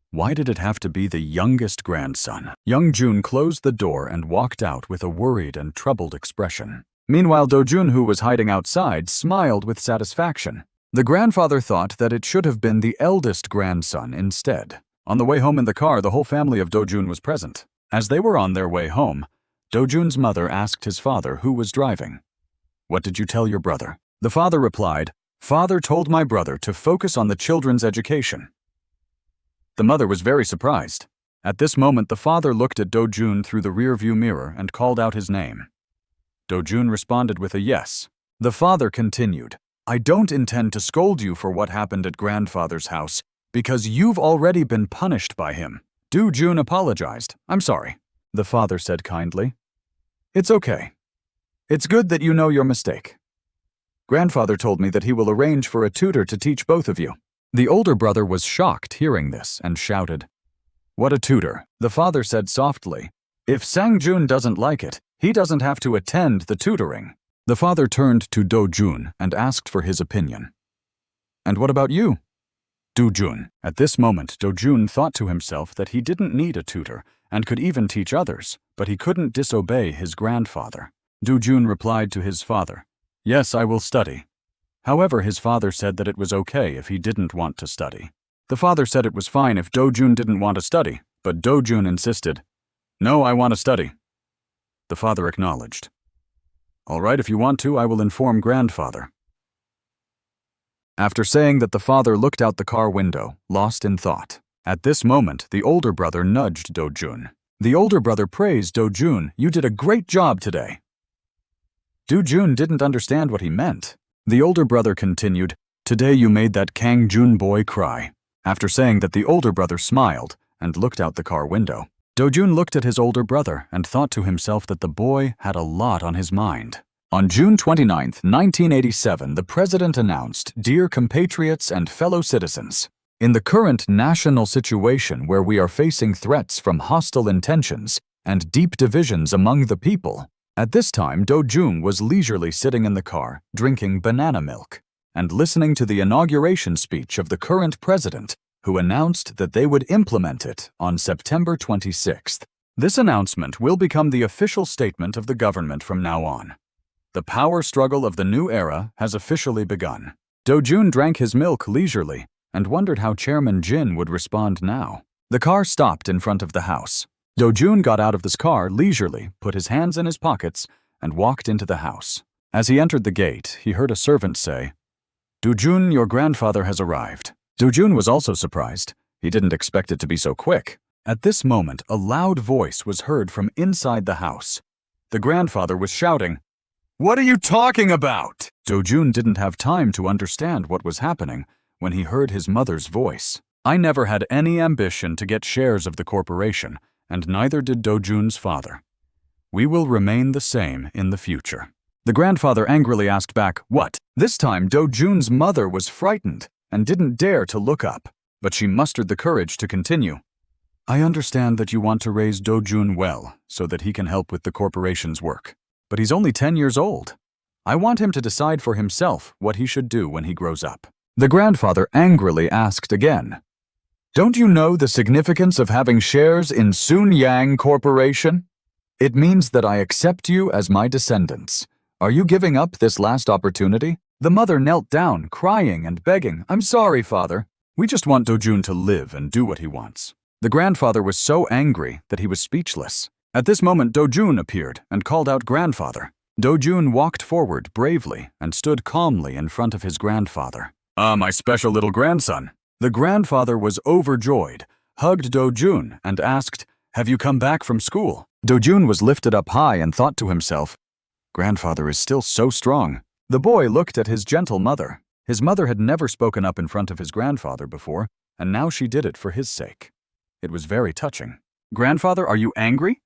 why did it have to be the youngest grandson? Young Jun closed the door and walked out with a worried and troubled expression. Meanwhile, Dojun, who was hiding outside, smiled with satisfaction. The grandfather thought that it should have been the eldest grandson instead. On the way home in the car, the whole family of Dojun was present. As they were on their way home, Dojun's mother asked his father who was driving. "What did you tell your brother?" The father replied, "Father told my brother to focus on the children's education." The mother was very surprised. At this moment, the father looked at Dojun through the rearview mirror and called out his name. Dojun responded with a yes. The father continued, "I don't intend to scold you for what happened at grandfather's house, because you've already been punished by him." Dojun apologized. "I'm sorry," the father said kindly. "It's okay. It's good that you know your mistake. Grandfather told me that he will arrange for a tutor to teach both of you." The older brother was shocked hearing this and shouted, "What a tutor?" The father said softly, "If Sang-jun doesn't like it, he doesn't have to attend the tutoring." The father turned to Dojun and asked for his opinion. "And what about you?" Dojun. At this moment, Dojun thought to himself that he didn't need a tutor and could even teach others, but he couldn't disobey his grandfather. Dojun replied to his father, "Yes, I will study." However, his father said that it was okay if he didn't want to study. The father said it was fine if Dojun didn't want to study, but Dojun insisted, "No, I want to study." The father acknowledged. "All right, if you want to, I will inform grandfather." After saying that, the father looked out the car window, lost in thought. At this moment, the older brother nudged Dojun. The older brother praised Dojun, "You did a great job today." Dojun didn't understand what he meant. The older brother continued, "Today you made that Kang-jun boy cry." After saying that, the older brother smiled and looked out the car window. Dojun looked at his older brother and thought to himself that the boy had a lot on his mind. On June 29, 1987, the president announced, "Dear compatriots and fellow citizens, in the current national situation where we are facing threats from hostile intentions and deep divisions among the people, at this time Dojun was leisurely sitting in the car, drinking banana milk, and listening to the inauguration speech of the current president, who announced that they would implement it on September 26th. This announcement will become the official statement of the government from now on. The power struggle of the new era has officially begun." Dojun drank his milk leisurely and wondered how Chairman Jin would respond now. The car stopped in front of the house. Dojun got out of his car leisurely, put his hands in his pockets, and walked into the house. As he entered the gate, he heard a servant say, "Dojun, your grandfather has arrived." Dojun was also surprised. He didn't expect it to be so quick. At this moment, a loud voice was heard from inside the house. The grandfather was shouting, "What are you talking about?" Dojun didn't have time to understand what was happening when he heard his mother's voice. "I never had any ambition to get shares of the corporation, and neither did Dojun's father. We will remain the same in the future." The grandfather angrily asked back, "What?" This time, Dojun's mother was frightened and didn't dare to look up, but she mustered the courage to continue. "I understand that you want to raise Dojun well so that he can help with the corporation's work. But he's only 10 years old. I want him to decide for himself what he should do when he grows up." The grandfather angrily asked again, "Don't you know the significance of having shares in Sununyang Corporation? It means that I accept you as my descendants. Are you giving up this last opportunity?" The mother knelt down, crying and begging, "I'm sorry, father. We just want Dojun to live and do what he wants." The grandfather was so angry that he was speechless. At this moment, Dojun appeared and called out, "Grandfather." Dojun walked forward bravely and stood calmly in front of his grandfather. "Ah, my special little grandson." The grandfather was overjoyed, hugged Dojun, and asked, "Have you come back from school?" Dojun was lifted up high and thought to himself, "Grandfather is still so strong." The boy looked at his gentle mother. His mother had never spoken up in front of his grandfather before, and now she did it for his sake. It was very touching. "Grandfather, are you angry?"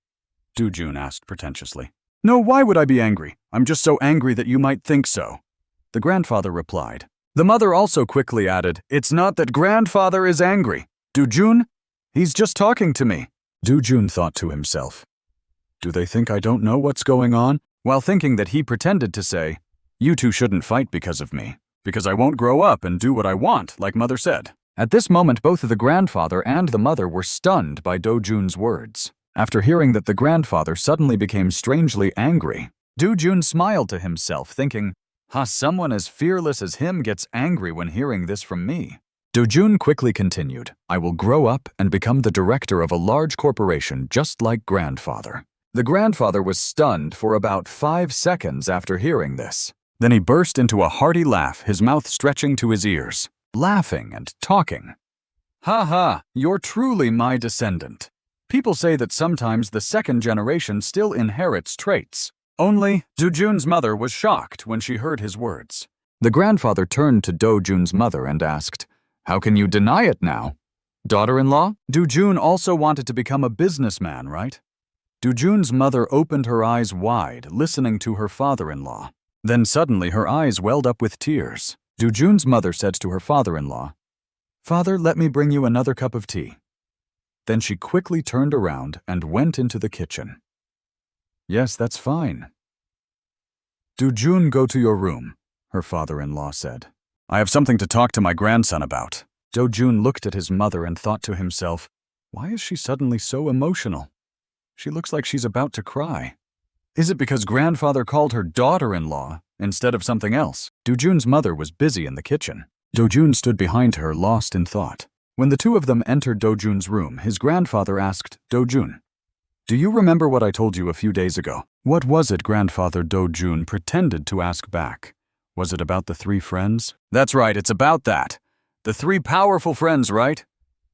Dojun asked pretentiously. "No, why would I be angry? I'm just so angry that you might think so." The grandfather replied. The mother also quickly added, "It's not that grandfather is angry. Dojun, he's just talking to me." Dojun thought to himself, "Do they think I don't know what's going on?" While thinking that, he pretended to say, "You two shouldn't fight because of me, because I won't grow up and do what I want, like mother said." At this moment, both the grandfather and the mother were stunned by Dojun's words. After hearing that the grandfather suddenly became strangely angry, Dojun smiled to himself, thinking, someone as fearless as him gets angry when hearing this from me." Dojun quickly continued, "I will grow up and become the director of a large corporation just like grandfather." The grandfather was stunned for about 5 seconds after hearing this. Then he burst into a hearty laugh, his mouth stretching to his ears, laughing and talking. "Ha ha, you're truly my descendant. People say that sometimes the second generation still inherits traits." Only, Dojun's mother was shocked when she heard his words. The grandfather turned to Dojun's mother and asked, "How can you deny it now? Daughter-in-law, Dojun also wanted to become a businessman, right?" Dojun's mother opened her eyes wide, listening to her father-in-law. Then suddenly her eyes welled up with tears. Dojun's mother said to her father-in-law, "Father, let me bring you another cup of tea." Then she quickly turned around and went into the kitchen. "Yes, that's fine." "Dojun, go to your room," her father-in-law said. "I have something to talk to my grandson about." Dojun looked at his mother and thought to himself, "Why is she suddenly so emotional? She looks like she's about to cry. Is it because grandfather called her daughter-in-law instead of something else?" Dojun's mother was busy in the kitchen. Dojun stood behind her, lost in thought. When the two of them entered Dojun's room, his grandfather asked, "Dojun, do you remember what I told you a few days ago?" "What was it?" grandfather Dojun pretended to ask back. "Was it about the 3 friends?" "That's right, it's about that. The 3 powerful friends, right?"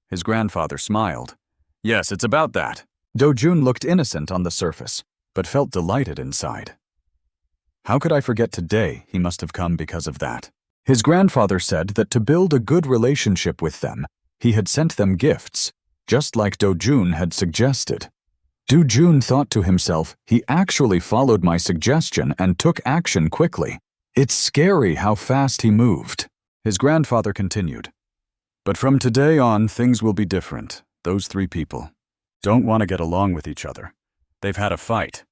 His grandfather smiled. "Yes, it's about that." Dojun looked innocent on the surface, but felt delighted inside. How could I forget today he must have come because of that? His grandfather said that to build a good relationship with them, he had sent them gifts, just like Dojun had suggested. Dojun thought to himself, he actually followed my suggestion and took action quickly. It's scary how fast he moved. His grandfather continued. But from today on, things will be different. Those three people don't want to get along with each other. They've had a fight,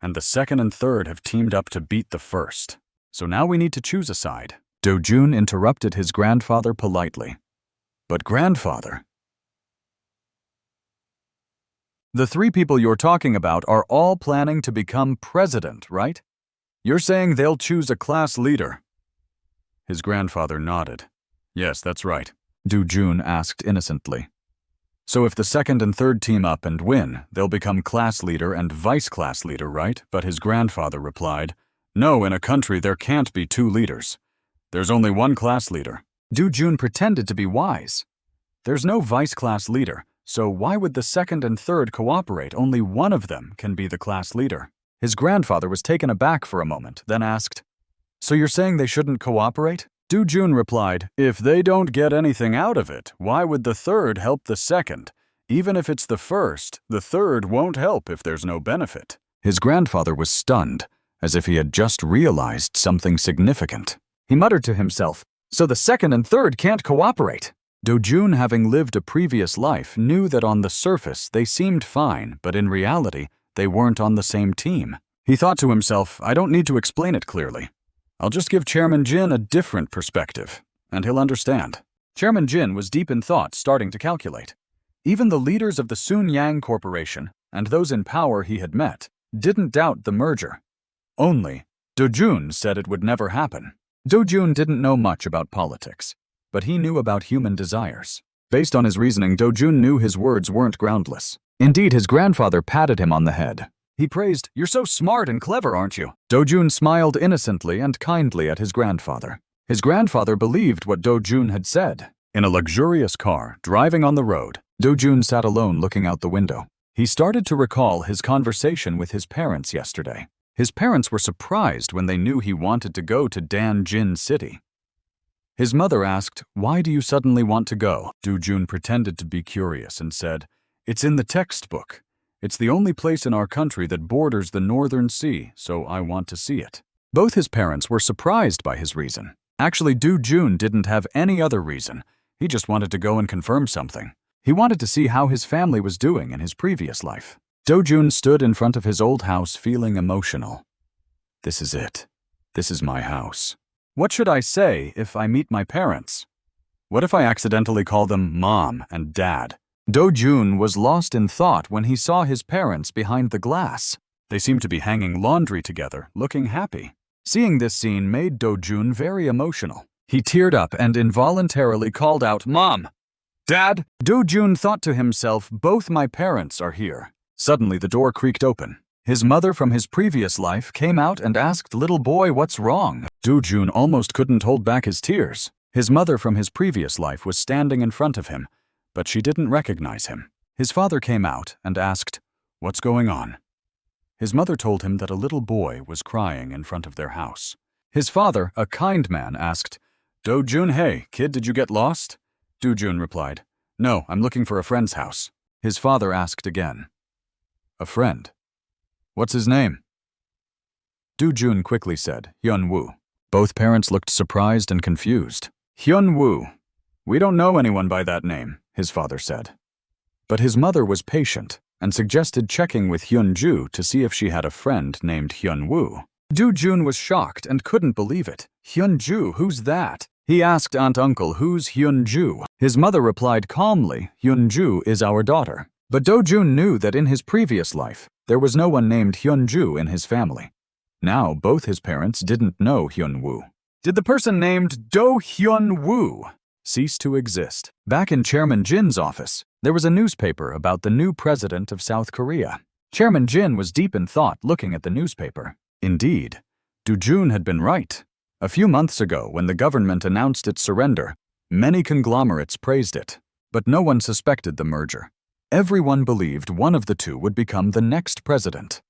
and the second and third have teamed up to beat the first. So now we need to choose a side. Dojun interrupted his grandfather politely. But grandfather, the three people you're talking about are all planning to become president, right? You're saying they'll choose a class leader. His grandfather nodded. Yes, that's right, Dojun asked innocently. So if the second and third team up and win, they'll become class leader and vice class leader, right? But his grandfather replied, no, in a country there can't be two leaders. There's only one class leader. Dojun pretended to be wise. There's no vice class leader, so why would the second and third cooperate? Only one of them can be the class leader. His grandfather was taken aback for a moment, then asked, so you're saying they shouldn't cooperate? Dojun replied, if they don't get anything out of it, why would the third help the second? Even if it's the first, the third won't help if there's no benefit. His grandfather was stunned, as if he had just realized something significant. He muttered to himself, so the second and third can't cooperate. Dojun, having lived a previous life, knew that on the surface they seemed fine, but in reality, they weren't on the same team. He thought to himself, I don't need to explain it clearly. I'll just give Chairman Jin a different perspective, and he'll understand. Chairman Jin was deep in thought, starting to calculate. Even the leaders of the Sununyang Corporation, and those in power he had met, didn't doubt the merger. Only, Dojun said it would never happen. Dojun didn't know much about politics, but he knew about human desires. Based on his reasoning, Dojun knew his words weren't groundless. Indeed, his grandfather patted him on the head. He praised, you're so smart and clever, aren't you? Dojun smiled innocently and kindly at his grandfather. His grandfather believed what Dojun had said. In a luxurious car, driving on the road, Dojun sat alone looking out the window. He started to recall his conversation with his parents yesterday. His parents were surprised when they knew he wanted to go to Danjin City. His mother asked, why do you suddenly want to go? Dojun pretended to be curious and said, it's in the textbook. It's the only place in our country that borders the Northern Sea, so I want to see it. Both his parents were surprised by his reason. Actually, Dojun didn't have any other reason. He just wanted to go and confirm something. He wanted to see how his family was doing in his previous life. Dojun stood in front of his old house feeling emotional. This is it. This is my house. What should I say if I meet my parents? What if I accidentally call them Mom and Dad? Dojun was lost in thought when he saw his parents behind the glass. They seemed to be hanging laundry together, looking happy. Seeing this scene made Dojun very emotional. He teared up and involuntarily called out, Mom! Dad! Dojun thought to himself, both my parents are here. Suddenly the door creaked open. His mother from his previous life came out and asked, little boy, what's wrong? Dojun almost couldn't hold back his tears. His mother from his previous life was standing in front of him, but she didn't recognize him. His father came out and asked, what's going on? His mother told him that a little boy was crying in front of their house. His father, a kind man, asked, Dojun, hey, kid, did you get lost? Dojun replied, no, I'm looking for a friend's house. His father asked again, a friend? What's his name? Dojun quickly said, Hyun Wu. Both parents looked surprised and confused. Hyun Wu. We don't know anyone by that name, his father said. But his mother was patient and suggested checking with Hyun Ju to see if she had a friend named Hyun Wu. Dojun was shocked and couldn't believe it. Hyun Ju, who's that? He asked aunt-uncle, who's Hyun Ju? His mother replied calmly, Hyun Ju is our daughter. But Dojun knew that in his previous life, there was no one named Hyun Ju in his family. Now, both his parents didn't know Hyun Wu. Did the person named Do Hyun Wu cease to exist? Back in Chairman Jin's office, there was a newspaper about the new president of South Korea. Chairman Jin was deep in thought looking at the newspaper. Indeed, Dojun had been right. A few months ago, when the government announced its surrender, many conglomerates praised it, but no one suspected the merger. Everyone believed one of the two would become the next president.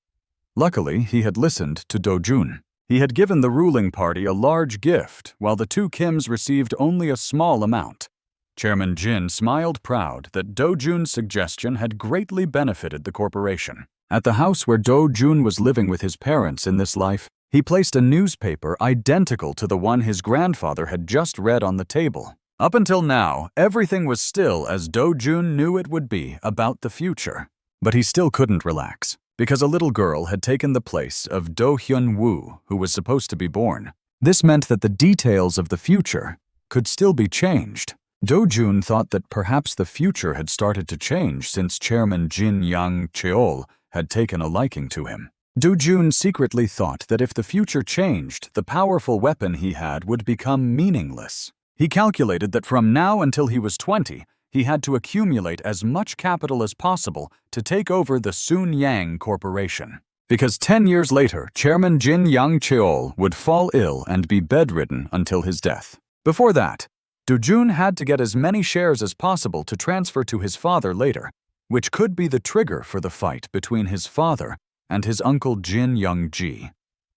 Luckily, he had listened to Dojun. He had given the ruling party a large gift, while the two Kims received only a small amount. Chairman Jin smiled proud that Dojun's suggestion had greatly benefited the corporation. At the house where Dojun was living with his parents in this life, he placed a newspaper identical to the one his grandfather had just read on the table. Up until now, everything was still as Dojun knew it would be about the future. But he still couldn't relax, because a little girl had taken the place of Hyun Wu, who was supposed to be born. This meant that the details of the future could still be changed. Dojun thought that perhaps the future had started to change since Chairman Jin Yang Chaebeol had taken a liking to him. Dojun secretly thought that if the future changed, the powerful weapon he had would become meaningless. He calculated that from now until he was 20, he had to accumulate as much capital as possible to take over the Sununyang corporation. Because 10 years later, Chairman Jin Yang Chaebeol would fall ill and be bedridden until his death. Before that, Dojun had to get as many shares as possible to transfer to his father later, which could be the trigger for the fight between his father and his uncle Jin Young-ji,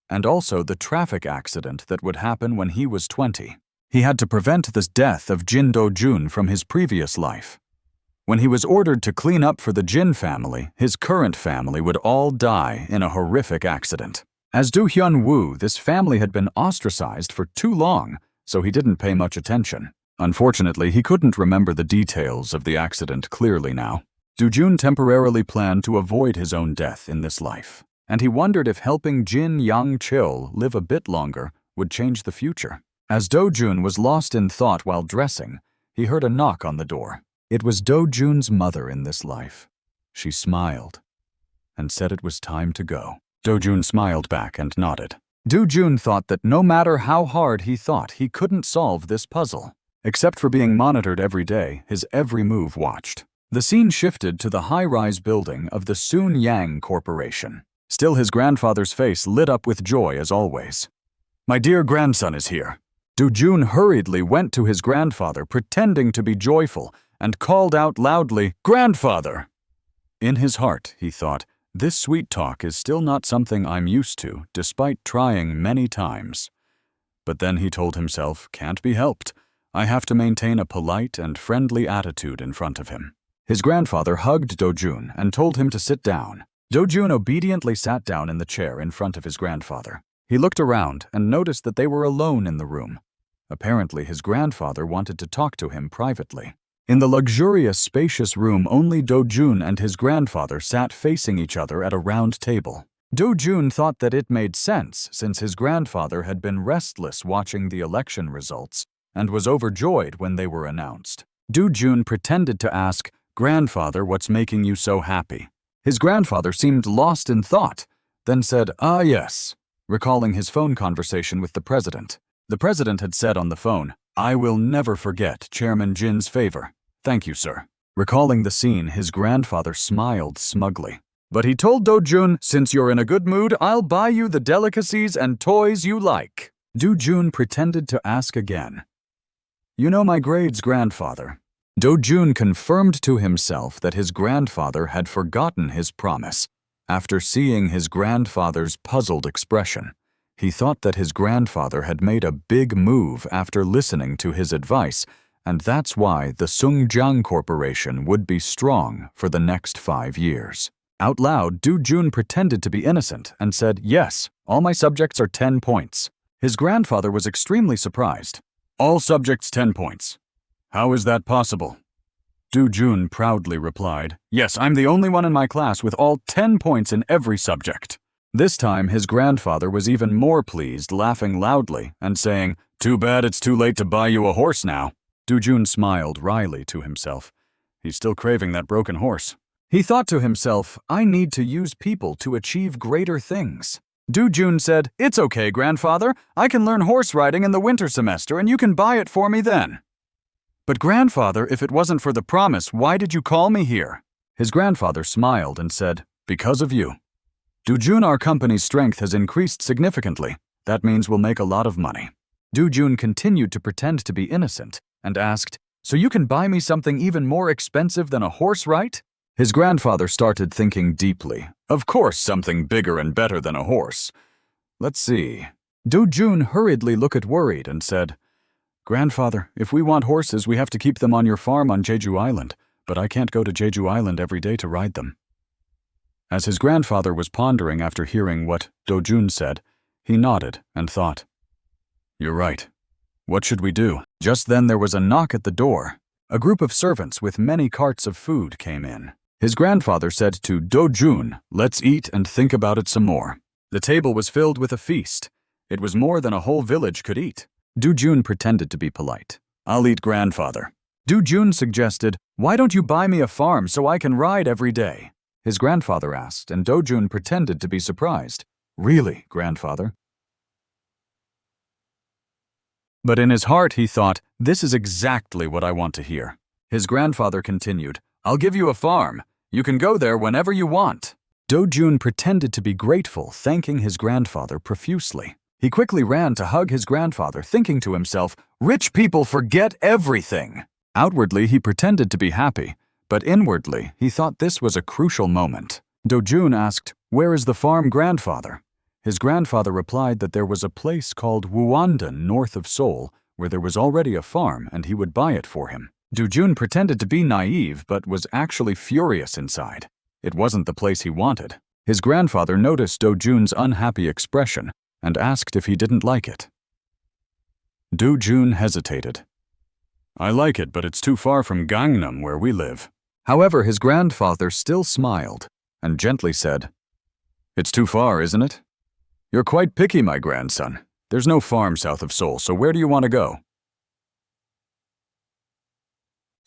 and also the traffic accident that would happen when he was 20. He had to prevent the death of Jin Dojun from his previous life. When he was ordered to clean up for the Jin family, his current family would all die in a horrific accident. As Hyun Wu, this family had been ostracized for too long, so he didn't pay much attention. Unfortunately, he couldn't remember the details of the accident clearly now. Dojun temporarily planned to avoid his own death in this life, and he wondered if helping Jin Yang Chaebeol live a bit longer would change the future. As Dojun was lost in thought while dressing, he heard a knock on the door. It was Dojun's mother in this life. She smiled and said it was time to go. Dojun smiled back and nodded. Dojun thought that no matter how hard he thought, he couldn't solve this puzzle. Except for being monitored every day, his every move watched. The scene shifted to the high-rise building of the Sununyang Corporation. Still, his grandfather's face lit up with joy as always. "My dear grandson is here." Dojun hurriedly went to his grandfather, pretending to be joyful, and called out loudly, "Grandfather!" In his heart, he thought, this sweet talk is still not something I'm used to, despite trying many times. But then he told himself, can't be helped. I have to maintain a polite and friendly attitude in front of him. His grandfather hugged Dojun and told him to sit down. Dojun obediently sat down in the chair in front of his grandfather. He looked around and noticed that they were alone in the room. Apparently, his grandfather wanted to talk to him privately. In the luxurious, spacious room, only Dojun and his grandfather sat facing each other at a round table. Dojun thought that it made sense since his grandfather had been restless watching the election results and was overjoyed when they were announced. Dojun pretended to ask, "Grandfather, what's making you so happy?" His grandfather seemed lost in thought, then said, "Ah, yes," recalling his phone conversation with the president. The president had said on the phone, "I will never forget Chairman Jin's favor. Thank you, sir." Recalling the scene, his grandfather smiled smugly. But he told Dojun, "Since you're in a good mood, I'll buy you the delicacies and toys you like." Dojun pretended to ask again, "You know my grades, grandfather." Dojun confirmed to himself that his grandfather had forgotten his promise. After seeing his grandfather's puzzled expression, he thought that his grandfather had made a big move after listening to his advice, and that's why the Sununyang Corporation would be strong for the next 5 years. Out loud, Dojun pretended to be innocent and said, "Yes, all my subjects are 10 points." His grandfather was extremely surprised. "All subjects 10 points. How is that possible?" Dojun proudly replied, "Yes, I'm the only one in my class with all 10 points in every subject." This time, his grandfather was even more pleased, laughing loudly and saying, "Too bad it's too late to buy you a horse now." Dojun smiled wryly to himself. He's still craving that broken horse. He thought to himself, I need to use people to achieve greater things. Dojun said, "It's okay, grandfather. I can learn horse riding in the winter semester and you can buy it for me then." "But grandfather, if it wasn't for the promise, why did you call me here?" His grandfather smiled and said, "Because of you. Dojun, our company's strength has increased significantly. That means we'll make a lot of money." Dojun continued to pretend to be innocent and asked, "So you can buy me something even more expensive than a horse, right?" His grandfather started thinking deeply. Of course, something bigger and better than a horse. Let's see. Dojun hurriedly looked worried and said, "Grandfather, if we want horses, we have to keep them on your farm on Jeju Island, but I can't go to Jeju Island every day to ride them." As his grandfather was pondering after hearing what Dojun said, he nodded and thought, "You're right. What should we do?" Just then there was a knock at the door. A group of servants with many carts of food came in. His grandfather said to Dojun, "Let's eat and think about it some more." The table was filled with a feast. It was more than a whole village could eat. Dojun pretended to be polite. "I'll eat, grandfather." Dojun suggested, "Why don't you buy me a farm so I can ride every day?" His grandfather asked, and Dojun pretended to be surprised. "Really, grandfather?" But in his heart he thought, "This is exactly what I want to hear." His grandfather continued, "I'll give you a farm. You can go there whenever you want." Dojun pretended to be grateful, thanking his grandfather profusely. He quickly ran to hug his grandfather, thinking to himself, "Rich people forget everything." Outwardly, he pretended to be happy, but inwardly, he thought this was a crucial moment. Dojun asked, "Where is the farm, grandfather?" His grandfather replied that there was a place called Wuandan north of Seoul, where there was already a farm and he would buy it for him. Dojun pretended to be naive, but was actually furious inside. It wasn't the place he wanted. His grandfather noticed Dojun's unhappy expression and asked if he didn't like it. Dojun hesitated. "I like it, but it's too far from Gangnam, where we live." However, his grandfather still smiled and gently said, "It's too far, isn't it? You're quite picky, my grandson. There's no farm south of Seoul, so where do you want to go?"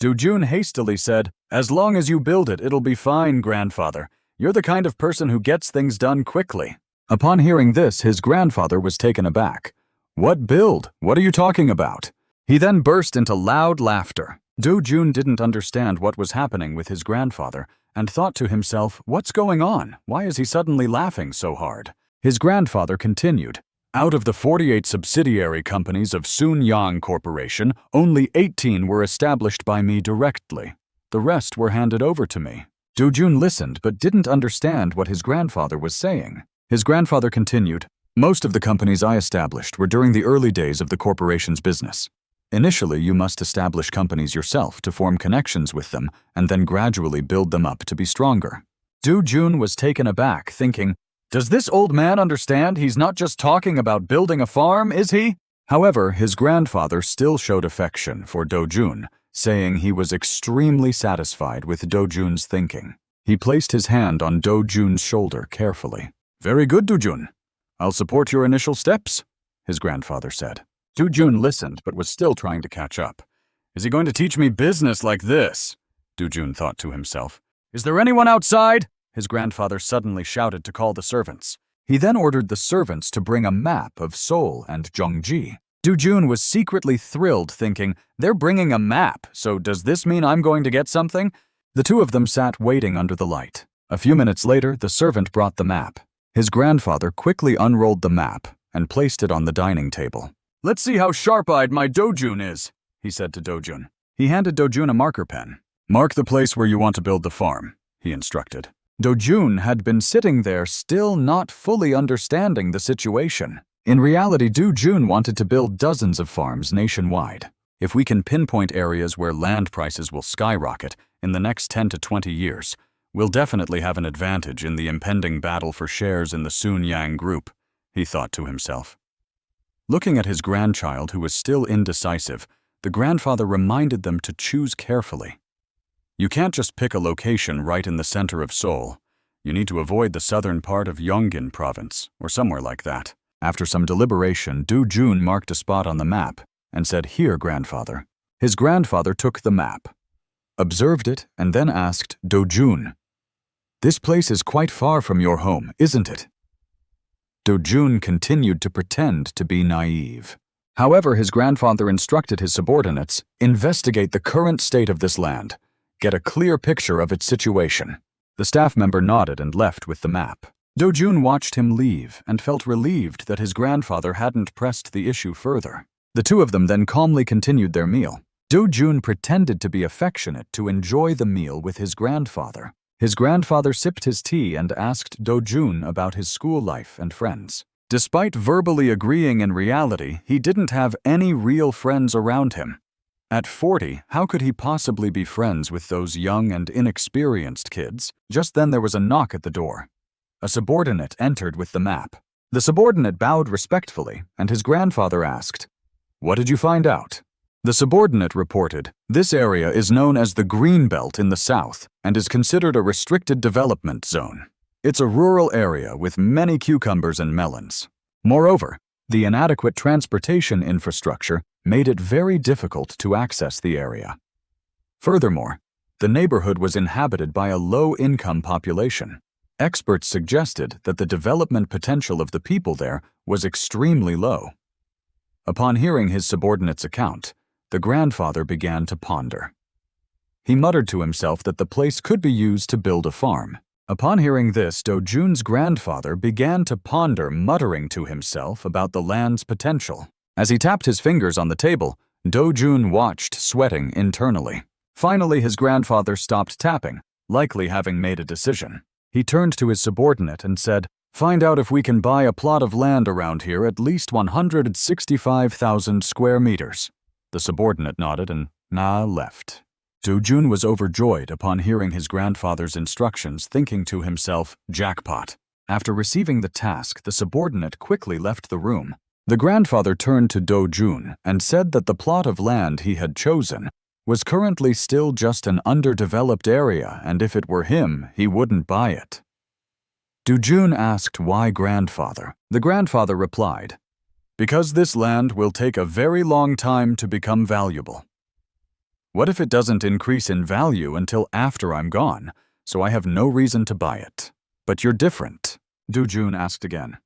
Dojun hastily said, "As long as you build it, it'll be fine, grandfather. You're the kind of person who gets things done quickly." Upon hearing this, his grandfather was taken aback. "What build? What are you talking about?" He then burst into loud laughter. Dojun didn't understand what was happening with his grandfather and thought to himself, "What's going on? Why is he suddenly laughing so hard?" His grandfather continued, "Out of the 48 subsidiary companies of Sununyang Corporation, only 18 were established by me directly. The rest were handed over to me." Dojun listened but didn't understand what his grandfather was saying. His grandfather continued, "Most of the companies I established were during the early days of the corporation's business. Initially, you must establish companies yourself to form connections with them and then gradually build them up to be stronger." Dojun was taken aback, thinking, "Does this old man understand he's not just talking about building a farm, is he?" However, his grandfather still showed affection for Dojun, saying he was extremely satisfied with Dojun's thinking. He placed his hand on Dojun's shoulder carefully. "Very good, Dojun. I'll support your initial steps," his grandfather said. Dojun listened but was still trying to catch up. "Is he going to teach me business like this?" Dojun thought to himself. "Is there anyone outside?" His grandfather suddenly shouted to call the servants. He then ordered the servants to bring a map of Seoul and Gyeonggi. Dojun was secretly thrilled, thinking, "They're bringing a map, so does this mean I'm going to get something?" The two of them sat waiting under the light. A few minutes later, the servant brought the map. His grandfather quickly unrolled the map and placed it on the dining table. "Let's see how sharp-eyed my Dojun is," he said to Dojun. He handed Dojun a marker pen. "Mark the place where you want to build the farm," he instructed. Dojun had been sitting there still not fully understanding the situation. In reality, Dojun wanted to build dozens of farms nationwide. If we can pinpoint areas where land prices will skyrocket in the next 10 to 20 years, we'll definitely have an advantage in the impending battle for shares in the Sununyang group, he thought to himself. Looking at his grandchild, who was still indecisive, the grandfather reminded them to choose carefully. You can't just pick a location right in the center of Seoul. You need to avoid the southern part of Yongin province, or somewhere like that. After some deliberation, Dojun marked a spot on the map and said, "Here, grandfather." His grandfather took the map, observed it, and then asked Dojun, "This place is quite far from your home, isn't it?" Dojun continued to pretend to be naive. However, his grandfather instructed his subordinates, "Investigate the current state of this land. Get a clear picture of its situation." The staff member nodded and left with the map. Dojun watched him leave and felt relieved that his grandfather hadn't pressed the issue further. The two of them then calmly continued their meal. Dojun pretended to be affectionate to enjoy the meal with his grandfather. His grandfather sipped his tea and asked Dojun about his school life and friends. Despite verbally agreeing, in reality, he didn't have any real friends around him. At 40, how could he possibly be friends with those young and inexperienced kids? Just then there was a knock at the door. A subordinate entered with the map. The subordinate bowed respectfully, and his grandfather asked, "What did you find out?" The subordinate reported, "This area is known as the Green Belt in the south and is considered a restricted development zone. It's a rural area with many cucumbers and melons. Moreover, the inadequate transportation infrastructure made it very difficult to access the area. Furthermore, the neighborhood was inhabited by a low-income population. Experts suggested that the development potential of the people there was extremely low." Upon hearing his subordinate's account, the grandfather began to ponder. He muttered to himself that the place could be used to build a farm. Upon hearing this, Dojun's grandfather began to ponder, muttering to himself about the land's potential. As he tapped his fingers on the table, Dojun watched, sweating internally. Finally, his grandfather stopped tapping, likely having made a decision. He turned to his subordinate and said, "Find out if we can buy a plot of land around here at least 165,000 square meters." The subordinate nodded and left. Dojun was overjoyed upon hearing his grandfather's instructions, thinking to himself, "Jackpot." After receiving the task, the subordinate quickly left the room. The grandfather turned to Dojun and said that the plot of land he had chosen was currently still just an underdeveloped area, and if it were him, he wouldn't buy it. Dojun asked, "Why, grandfather?" The grandfather replied, "Because this land will take a very long time to become valuable. What if it doesn't increase in value until after I'm gone, so I have no reason to buy it?" "But you're different," Dojun asked again.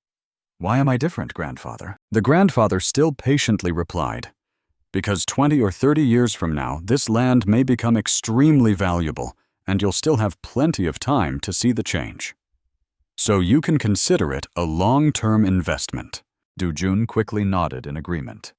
"Why am I different, grandfather?" The grandfather still patiently replied, "Because 20 or 30 years from now, this land may become extremely valuable, and you'll still have plenty of time to see the change. So you can consider it a long-term investment." Dojun quickly nodded in agreement.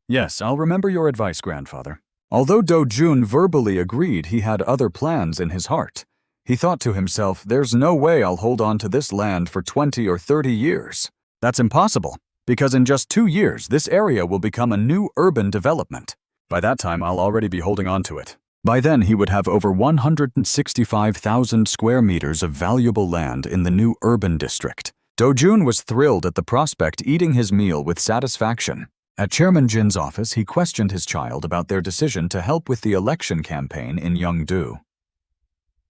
"Yes, I'll remember your advice, grandfather." Although Dojun verbally agreed, he had other plans in his heart. He thought to himself, "There's no way I'll hold on to this land for 20 or 30 years. That's impossible, because in just 2 years, this area will become a new urban development. By that time, I'll already be holding on to it." By then, he would have over 165,000 square meters of valuable land in the new urban district. Dojun was thrilled at the prospect, eating his meal with satisfaction. At Chairman Jin's office, he questioned his child about their decision to help with the election campaign in Yeongdo.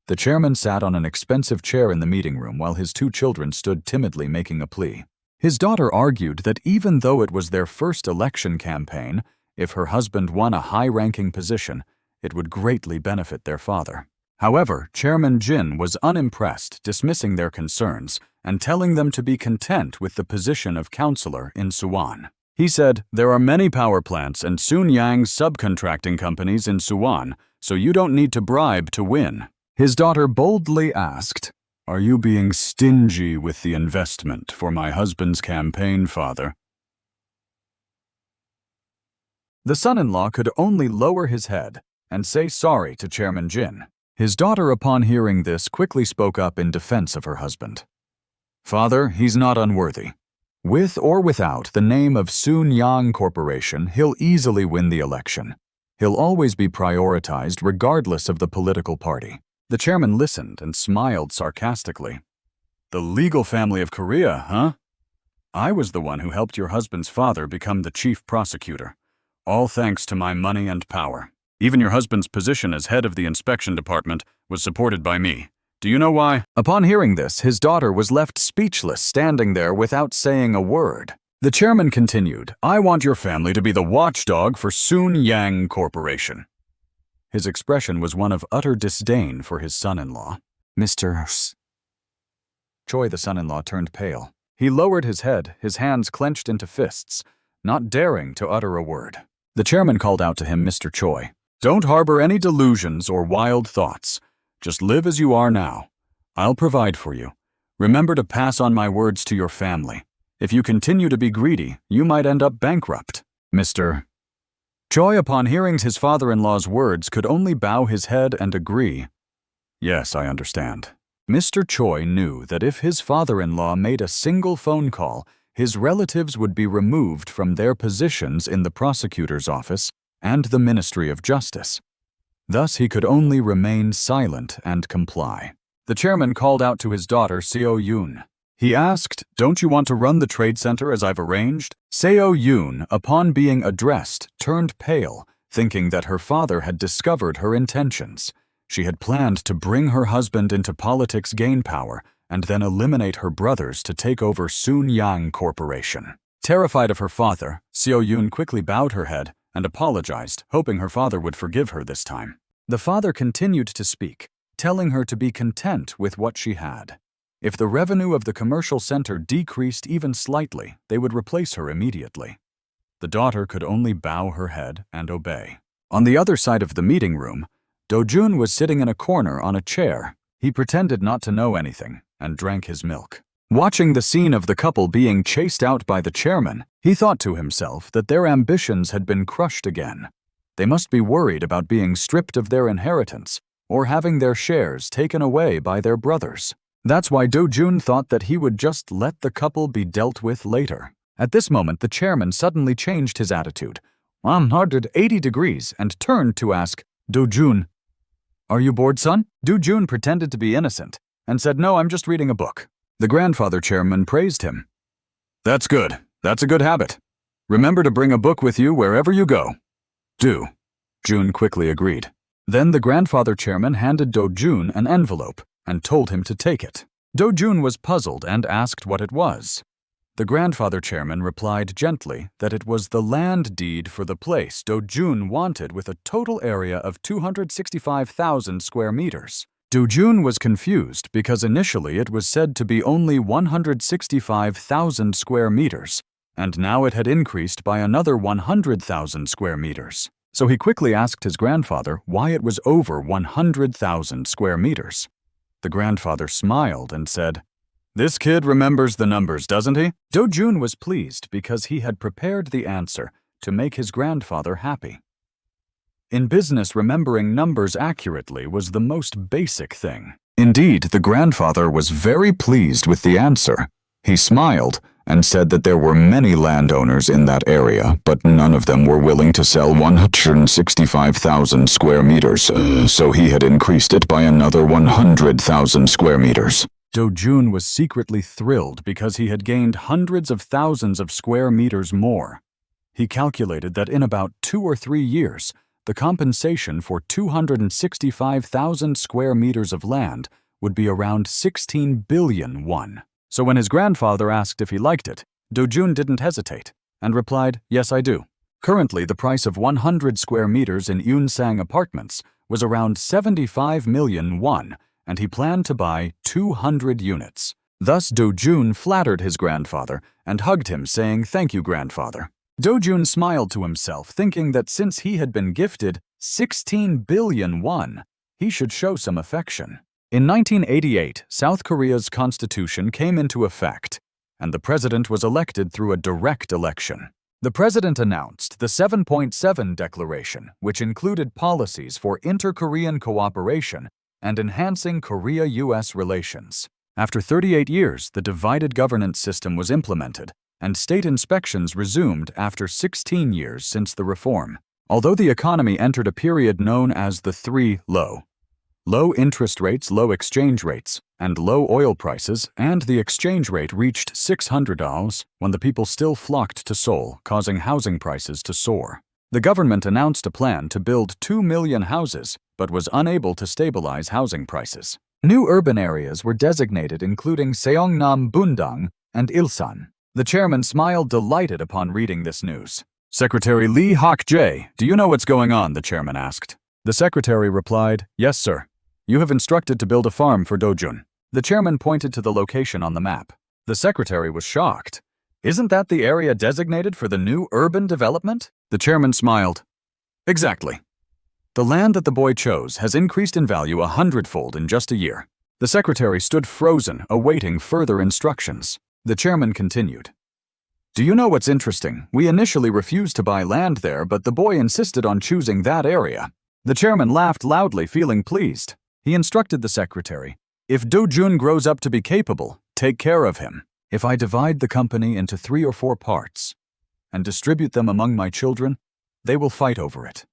The chairman sat on an expensive chair in the meeting room while his 2 children stood timidly making a plea. His daughter argued that even though it was their first election campaign, if her husband won a high-ranking position, it would greatly benefit their father. However, Chairman Jin was unimpressed, dismissing their concerns and telling them to be content with the position of counselor in Suwon. He said, "There are many power plants and Sununyang subcontracting companies in Suwon, so you don't need to bribe to win." His daughter boldly asked, "Are you being stingy with the investment for my husband's campaign, father?" The son-in-law could only lower his head and say sorry to Chairman Jin. His daughter, upon hearing this, quickly spoke up in defense of her husband. "Father, he's not unworthy. With or without the name of Sununyang Corporation, he'll easily win the election. He'll always be prioritized regardless of the political party." The chairman listened and smiled sarcastically. "The legal family of Korea, huh? I was the one who helped your husband's father become the chief prosecutor, all thanks to my money and power. Even your husband's position as head of the inspection department was supported by me. Do you know why?" Upon hearing this, his daughter was left speechless, standing there without saying a word. The chairman continued, "I want your family to be the watchdog for Sununyang Corporation." His expression was one of utter disdain for his son-in-law. "Mr. Choi," the son-in-law turned pale. He lowered his head, his hands clenched into fists, not daring to utter a word. The chairman called out to him, "Mr. Choi, don't harbor any delusions or wild thoughts. Just live as you are now. I'll provide for you. Remember to pass on my words to your family. If you continue to be greedy, you might end up bankrupt." Mr. Choi, upon hearing his father-in-law's words, could only bow his head and agree. "Yes, I understand." Mr. Choi knew that if his father-in-law made a single phone call, his relatives would be removed from their positions in the prosecutor's office and the Ministry of Justice. Thus, he could only remain silent and comply. The chairman called out to his daughter, Seo-yoon. He asked, "Don't you want to run the trade center as I've arranged?" Seo-yoon, upon being addressed, turned pale, thinking that her father had discovered her intentions. She had planned to bring her husband into politics, gain power, and then eliminate her brothers to take over Sununyang Corporation. Terrified of her father, Seo-yoon quickly bowed her head and apologized, hoping her father would forgive her this time. The father continued to speak, telling her to be content with what she had. If the revenue of the commercial center decreased even slightly, they would replace her immediately. The daughter could only bow her head and obey. On the other side of the meeting room, Dojun was sitting in a corner on a chair. He pretended not to know anything and drank his milk. Watching the scene of the couple being chased out by the chairman, he thought to himself that their ambitions had been crushed again. They must be worried about being stripped of their inheritance or having their shares taken away by their brothers. That's why Dojun thought that he would just let the couple be dealt with later. At this moment, the chairman suddenly changed his attitude, 180 degrees, and turned to ask, "Dojun, are you bored, son?" Dojun pretended to be innocent and said, "No, I'm just reading a book." The grandfather chairman praised him. "That's good. That's a good habit. Remember to bring a book with you wherever you go." "Do." Jun quickly agreed. Then the grandfather chairman handed Dojun an envelope and told him to take it. Dojun was puzzled and asked what it was. The grandfather chairman replied gently that it was the land deed for the place Dojun wanted, with a total area of 265,000 square meters. Dojun was confused because initially it was said to be only 165,000 square meters, and now it had increased by another 100,000 square meters. So he quickly asked his grandfather why it was over 100,000 square meters. The grandfather smiled and said, "This kid remembers the numbers, doesn't he?" Dojun was pleased because he had prepared the answer to make his grandfather happy. In business, remembering numbers accurately was the most basic thing. Indeed, the grandfather was very pleased with the answer. He smiled and said that there were many landowners in that area, but none of them were willing to sell 165,000 square meters, so he had increased it by another 100,000 square meters. Dojun was secretly thrilled because he had gained hundreds of thousands of square meters more. He calculated that in about 2 or 3 years, the compensation for 265,000 square meters of land would be around 16 billion won. So when his grandfather asked if he liked it, Dojun didn't hesitate and replied, "Yes, I do." Currently, the price of 100 square meters in Yunsang apartments was around 75 million won, and he planned to buy 200 units. Thus, Dojun flattered his grandfather and hugged him, saying, "Thank you, grandfather." Dojun smiled to himself, thinking that since he had been gifted 16 billion won, he should show some affection. In 1988, South Korea's constitution came into effect, and the president was elected through a direct election. The president announced the 7.7 Declaration, which included policies for inter-Korean cooperation and enhancing Korea-US relations. After 38 years, the divided governance system was implemented, and state inspections resumed after 16 years since the reform. Although the economy entered a period known as the three low interest rates, low exchange rates, and low oil prices, and the exchange rate reached $600 when the people still flocked to Seoul, causing housing prices to soar. The government announced a plan to build 2 million houses, but was unable to stabilize housing prices. New urban areas were designated, including Seongnam, Bundang, and Ilsan. The chairman smiled, delighted upon reading this news. "Secretary Lee Hak-jae, do you know what's going on?" the chairman asked. The secretary replied, "Yes, sir. You have instructed to build a farm for Dojun." The chairman pointed to the location on the map. The secretary was shocked. "Isn't that the area designated for the new urban development?" The chairman smiled. "Exactly. The land that the boy chose has increased in value 100-fold in just a year." The secretary stood frozen, awaiting further instructions. The chairman continued. "Do you know what's interesting? We initially refused to buy land there, but the boy insisted on choosing that area." The chairman laughed loudly, feeling pleased. He instructed the secretary, "If Dojun grows up to be capable, take care of him. If I divide the company into 3 or 4 parts and distribute them among my children, they will fight over it.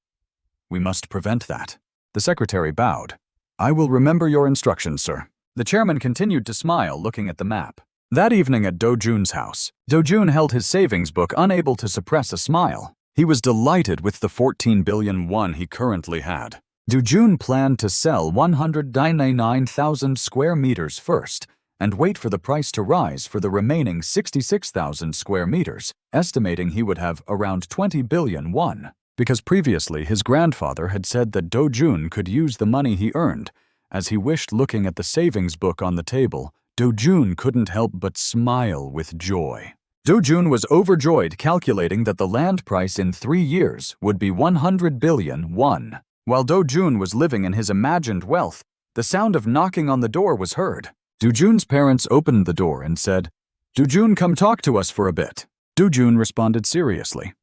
We must prevent that." The secretary bowed. "I will remember your instructions, sir." The chairman continued to smile, looking at the map. That evening at Dojun's house, Dojun held his savings book, unable to suppress a smile. He was delighted with the 14 billion won he currently had. Dojun planned to sell 199,000 square meters first and wait for the price to rise for the remaining 66,000 square meters, estimating he would have around 20 billion won. Because previously his grandfather had said that Dojun could use the money he earned. As he wished, looking at the savings book on the table, Dojun couldn't help but smile with joy. Dojun was overjoyed, calculating that the land price in 3 years would be 100 billion won. While Dojun was living in his imagined wealth, the sound of knocking on the door was heard. Dojun's parents opened the door and said, "Dojun, come talk to us for a bit." Dojun responded seriously.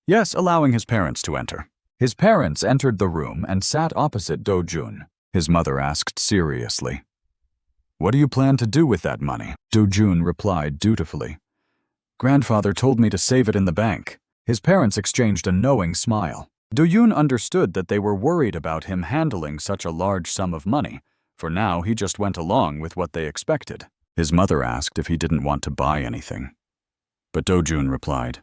Yes, allowing his parents to enter. His parents entered the room and sat opposite Dojun. His mother asked seriously, "What do you plan to do with that money?" Dojun replied dutifully, "Grandfather told me to save it in the bank." His parents exchanged a knowing smile. Dojun understood that they were worried about him handling such a large sum of money. For now, he just went along with what they expected. His mother asked if he didn't want to buy anything. But Dojun replied,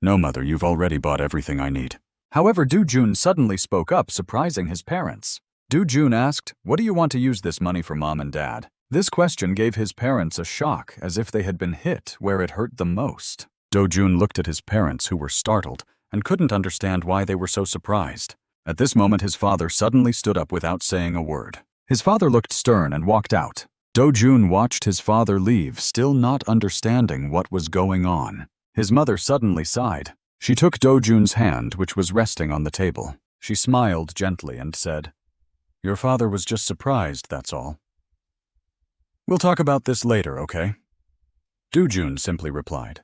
"No, mother, you've already bought everything I need." However, Dojun suddenly spoke up, surprising his parents. Dojun asked, "What do you want to use this money for, Mom and Dad?" This question gave his parents a shock, as if they had been hit where it hurt the most. Dojun looked at his parents, who were startled and couldn't understand why they were so surprised. At this moment, his father suddenly stood up without saying a word. His father looked stern and walked out. Dojun watched his father leave, still not understanding what was going on. His mother suddenly sighed. She took Dojun's hand, which was resting on the table. She smiled gently and said, "Your father was just surprised, that's all. We'll talk about this later, okay?" Dojun simply replied,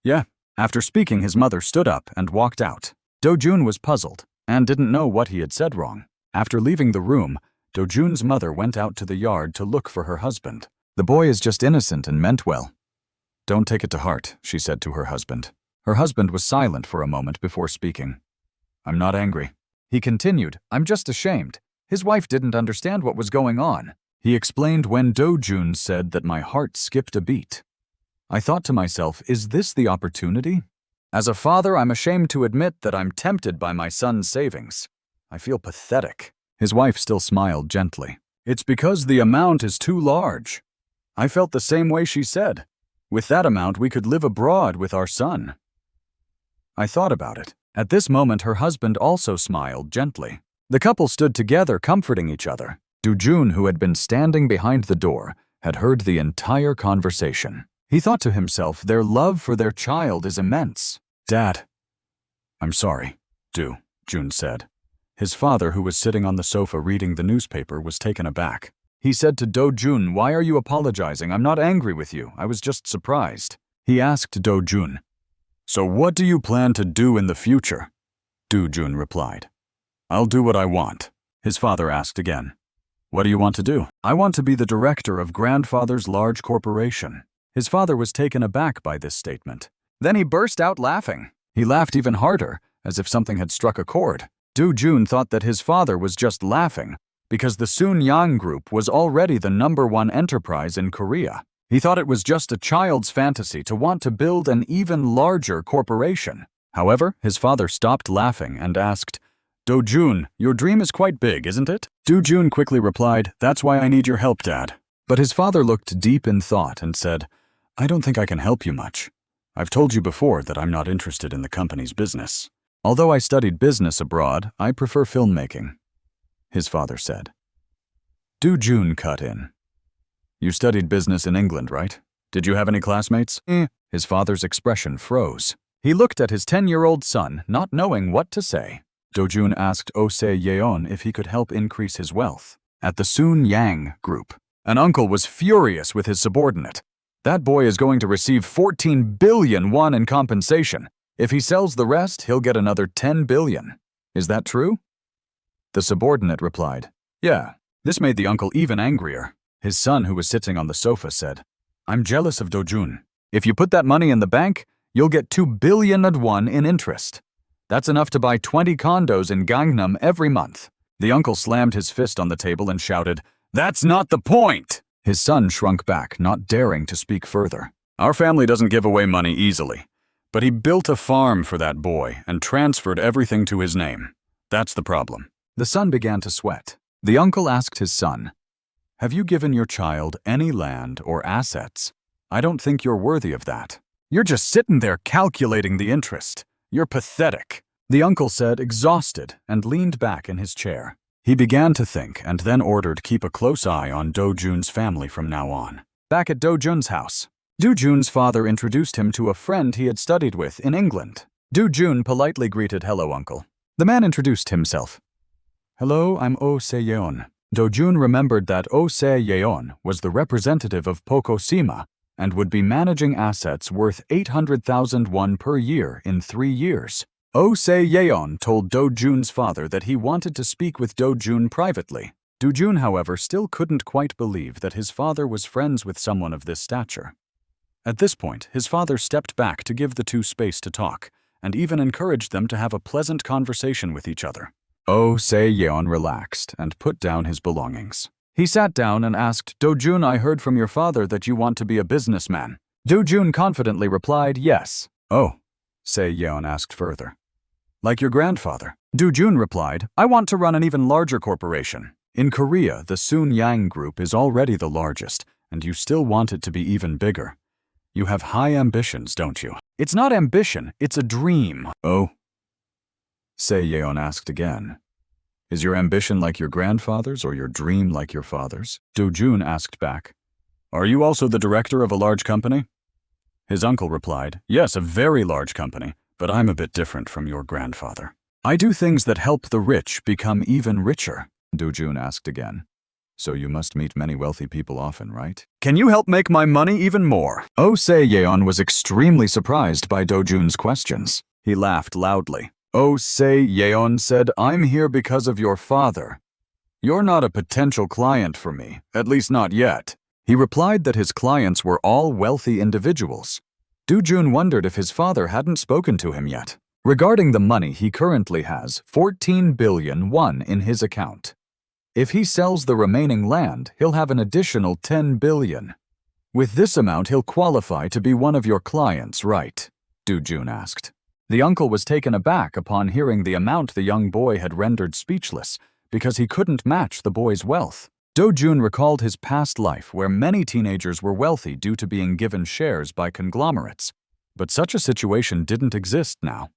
"Yeah." After speaking, his mother stood up and walked out. Dojun was puzzled and didn't know what he had said wrong. After leaving the room, Dojun's mother went out to the yard to look for her husband. "The boy is just innocent and meant well. Don't take it to heart," she said to her husband. Her husband was silent for a moment before speaking. "I'm not angry." He continued, "I'm just ashamed. His wife didn't understand what was going on." He explained when Dojun said that my heart skipped a beat. I thought to myself, is this the opportunity? As a father, I'm ashamed to admit that I'm tempted by my son's savings. I feel pathetic. His wife still smiled gently. "It's because the amount is too large." I felt the same way she said. With that amount, we could live abroad with our son. I thought about it. At this moment, her husband also smiled gently. The couple stood together, comforting each other. Dojun, who had been standing behind the door, had heard the entire conversation. He thought to himself, their love for their child is immense. "Dad, I'm sorry," Dojun said. His father, who was sitting on the sofa reading the newspaper, was taken aback. He said to Dojun, "Why are you apologizing? I'm not angry with you. I was just surprised." He asked Dojun, "So what do you plan to do in the future?" Dojun replied, "I'll do what I want." His father asked again, "What do you want to do?" "I want to be the director of grandfather's large corporation." His father was taken aback by this statement. Then he burst out laughing. He laughed even harder, as if something had struck a chord. Dojun thought that his father was just laughing because the Sununyang group was already the #1 enterprise in Korea. He thought it was just a child's fantasy to want to build an even larger corporation. However, his father stopped laughing and asked, "Dojun, your dream is quite big, isn't it?" Dojun quickly replied, "That's why I need your help, Dad." But his father looked deep in thought and said, "I don't think I can help you much. I've told you before that I'm not interested in the company's business. Although I studied business abroad, I prefer filmmaking," his father said. Dojun cut in. "You studied business in England, right? Did you have any classmates?" His father's expression froze. He looked at his 10-year-old son, not knowing what to say. Dojun asked Ose Yeon if he could help increase his wealth. At the Sununyang group, an uncle was furious with his subordinate. "That boy is going to receive 14 billion won in compensation. If he sells the rest, he'll get another 10 billion. Is that true?" The subordinate replied, "Yeah." This made the uncle even angrier. His son, who was sitting on the sofa, said, I'm jealous of Dojun. If you put that money in the bank, you'll get 2 billion and won in interest. That's enough to buy 20 condos in Gangnam every month. The uncle slammed his fist on the table and shouted, "That's not the point!" His son shrunk back, not daring to speak further. Our family doesn't give away money easily. But he built a farm for that boy and transferred everything to his name. That's the problem. The son began to sweat. The uncle asked his son, "Have you given your child any land or assets? I don't think you're worthy of that. You're just sitting there calculating the interest. You're pathetic," the uncle said, exhausted, and leaned back in his chair. He began to think and then ordered keep a close eye on Dojun's family from now on. Back at Dojun's house, Dojun's father introduced him to a friend he had studied with in England. Dojun politely greeted, "Hello, uncle." The man introduced himself. "Hello, I'm Oh Se-yeon." Dojun remembered that Oh Se-yeon was the representative of Pokosima and would be managing assets worth 800,000 won per year in 3 years. Oh Se-yeon told Dojun's father that he wanted to speak with Dojun privately. Dojun, however, still couldn't quite believe that his father was friends with someone of this stature. At this point, his father stepped back to give the two space to talk, and even encouraged them to have a pleasant conversation with each other. Oh Se-yeon relaxed and put down his belongings. He sat down and asked, "Dojun, I heard from your father that you want to be a businessman." Dojun confidently replied, "Yes." "Oh," Se-yeon asked further. "Like your grandfather?" Dojun replied, "I want to run an even larger corporation. In Korea, the Sununyang group is already the largest, and you still want it to be even bigger. You have high ambitions, don't you?" "It's not ambition, it's a dream." "Oh?" Se-yeon asked again. "Is your ambition like your grandfather's or your dream like your father's?" Dojun asked back. "Are you also the director of a large company?" His uncle replied, "Yes, a very large company, but I'm a bit different from your grandfather. I do things that help the rich become even richer." Dojun asked again. "So you must meet many wealthy people often, right?" "Can you help make my money even more?" Oh Se-yeon was extremely surprised by Dojun's questions. He laughed loudly. Oh Se-yeon said, "I'm here because of your father. You're not a potential client for me, at least not yet." He replied that his clients were all wealthy individuals. Dojun wondered if his father hadn't spoken to him yet. Regarding the money, he currently has 14 billion won in his account. If he sells the remaining land, he'll have an additional 10 billion. With this amount, he'll qualify to be one of your clients, right? Dojun asked. The uncle was taken aback upon hearing the amount the young boy had rendered speechless, because he couldn't match the boy's wealth. Dojun recalled his past life where many teenagers were wealthy due to being given shares by conglomerates. But such a situation didn't exist now.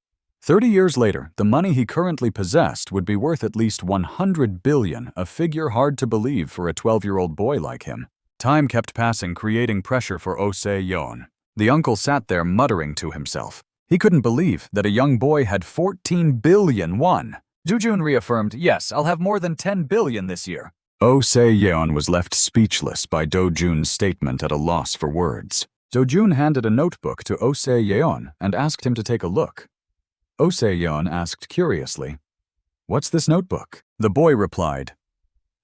30 years later, the money he currently possessed would be worth at least 100 billion, a figure hard to believe for a 12-year-old boy like him. Time kept passing, creating pressure for Oh Se-yeon. The uncle sat there muttering to himself. He couldn't believe that a young boy had 14 billion won. Dojun reaffirmed, "Yes, I'll have more than 10 billion this year." Oh Se-yeon was left speechless by Dojun's statement, at a loss for words. Dojun handed a notebook to Oh Se-yeon and asked him to take a look. Oh Se-yeon asked curiously, "What's this notebook?" The boy replied,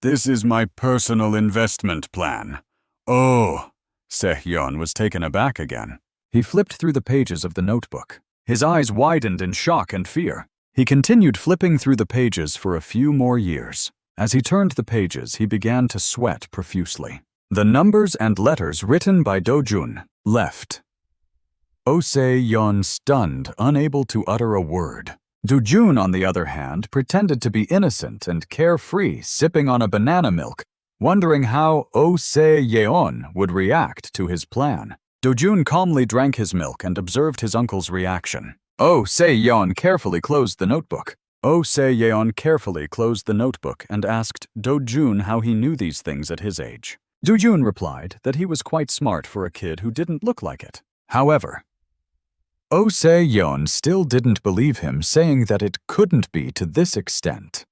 "This is my personal investment plan." Oh, Se-yeon was taken aback again. He flipped through the pages of the notebook. His eyes widened in shock and fear. He continued flipping through the pages for a few more years. As he turned the pages, he began to sweat profusely. The numbers and letters written by Dojun left. Oh Se-yeon stunned, unable to utter a word. Dojun, on the other hand, pretended to be innocent and carefree, sipping on a banana milk, wondering how Oh Se-yeon would react to his plan. Dojun calmly drank his milk and observed his uncle's reaction. Oh Se-yeon carefully closed the notebook. Oh Se-yeon carefully closed the notebook and asked Dojun how he knew these things at his age. Dojun replied that he was quite smart for a kid who didn't look like it. However, Oh Se-yeon still didn't believe him, saying that it couldn't be to this extent.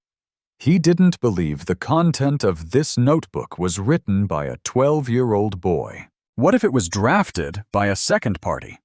He didn't believe the content of this notebook was written by a 12-year-old boy. What if it was drafted by a second party?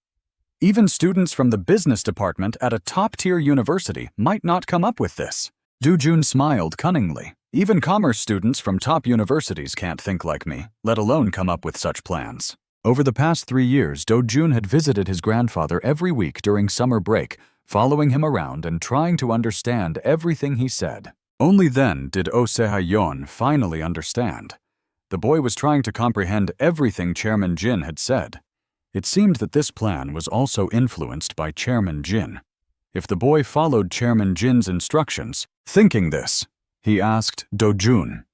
Even students from the business department at a top-tier university might not come up with this. Dojun smiled cunningly. Even commerce students from top universities can't think like me, let alone come up with such plans. Over the past 3 years, Dojun had visited his grandfather every week during summer break, following him around and trying to understand everything he said. Only then did Oh Se-yeon finally understand. The boy was trying to comprehend everything Chairman Jin had said. It seemed that this plan was also influenced by Chairman Jin. If the boy followed Chairman Jin's instructions, thinking this, he asked Dojun,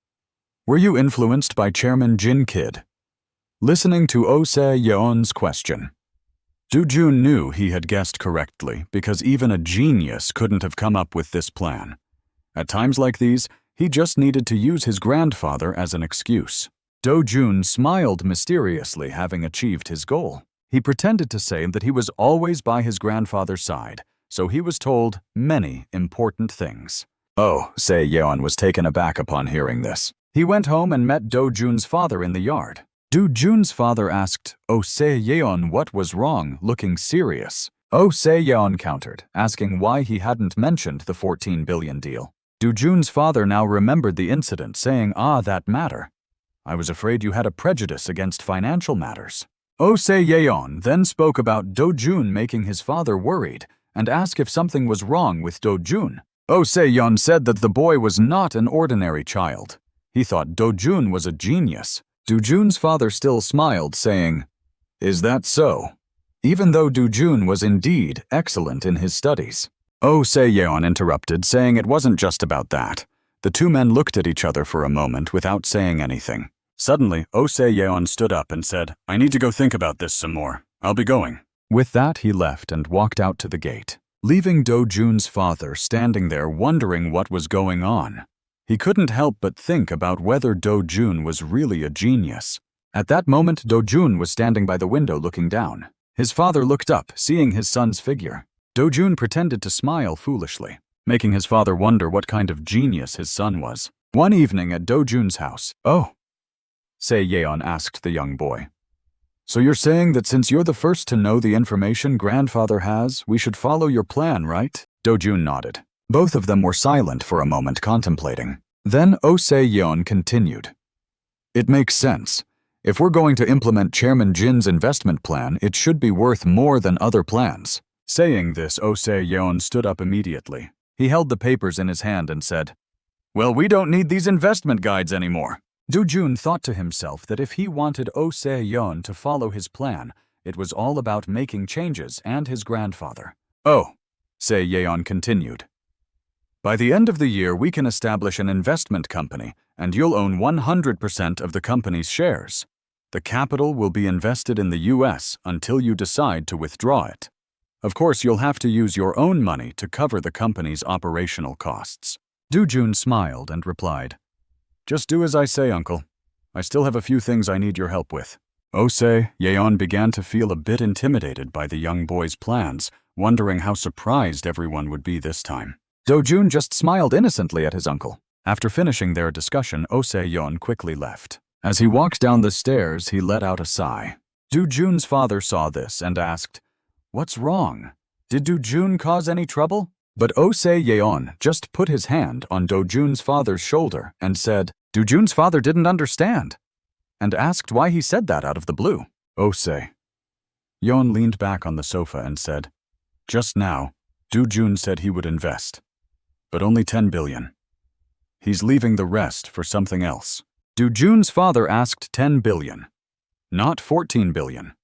"Were you influenced by Chairman Jin, kid?" Listening to Oh Se-yeon's question, Dojun knew he had guessed correctly because even a genius couldn't have come up with this plan. At times like these, he just needed to use his grandfather as an excuse. Dojun smiled mysteriously, having achieved his goal. He pretended to say that he was always by his grandfather's side, so he was told many important things. Oh, Se-yeon was taken aback upon hearing this. He went home and met Dojun's father in the yard. Dojun's father asked Oh Se-yeon what was wrong, looking serious. Oh Se-yeon countered, asking why he hadn't mentioned the 14 billion deal. Dojun's father now remembered the incident, saying, that matter. I was afraid you had a prejudice against financial matters. Oh Se-yeon then spoke about Dojun making his father worried and asked if something was wrong with Dojun. Oh Se-yeon said that the boy was not an ordinary child. He thought Dojun was a genius. Dojun's father still smiled, saying, "Is that so?" Even though Dojun was indeed excellent in his studies. Oh Se-yeon interrupted, saying it wasn't just about that. The two men looked at each other for a moment without saying anything. Suddenly, Oh Se-yeon stood up and said, "I need to go think about this some more. I'll be going." With that, he left and walked out to the gate, leaving Dojun's father standing there wondering what was going on. He couldn't help but think about whether Dojun was really a genius. At that moment, Dojun was standing by the window looking down. His father looked up, seeing his son's figure. Dojun pretended to smile foolishly, making his father wonder what kind of genius his son was. One evening at Dojun's house, "Oh," Se-yeon asked the young boy, "So you're saying that since you're the first to know the information grandfather has, we should follow your plan, right?" Dojun nodded. Both of them were silent for a moment, contemplating. Then Oh Se-yeon continued, "It makes sense. If we're going to implement Chairman Jin's investment plan, it should be worth more than other plans." Saying this, Oh Se-yeon stood up immediately. He held the papers in his hand and said, "Well, we don't need these investment guides anymore." Dojun thought to himself that if he wanted Oh Se-yeon to follow his plan, it was all about making changes and his grandfather. "Oh," Se-yeon continued, "by the end of the year, we can establish an investment company, and you'll own 100% of the company's shares. The capital will be invested in the US until you decide to withdraw it. Of course, you'll have to use your own money to cover the company's operational costs." Dojun smiled and replied, "Just do as I say, uncle. I still have a few things I need your help with." Oh Se-yeon began to feel a bit intimidated by the young boy's plans, wondering how surprised everyone would be this time. Dojun just smiled innocently at his uncle. After finishing their discussion, Oh Se-yeon quickly left. As he walked down the stairs, he let out a sigh. Dojun's father saw this and asked, "What's wrong? Did Dojun cause any trouble?" But Oh Se-yeon just put his hand on Dojun's father's shoulder and said, Dojun's father didn't understand, and asked why he said that out of the blue. Oh Se-yeon leaned back on the sofa and said, "Just now, Dojun said he would invest, but only 10 billion. He's leaving the rest for something else." Dojun's father asked 10 billion, not 14 billion.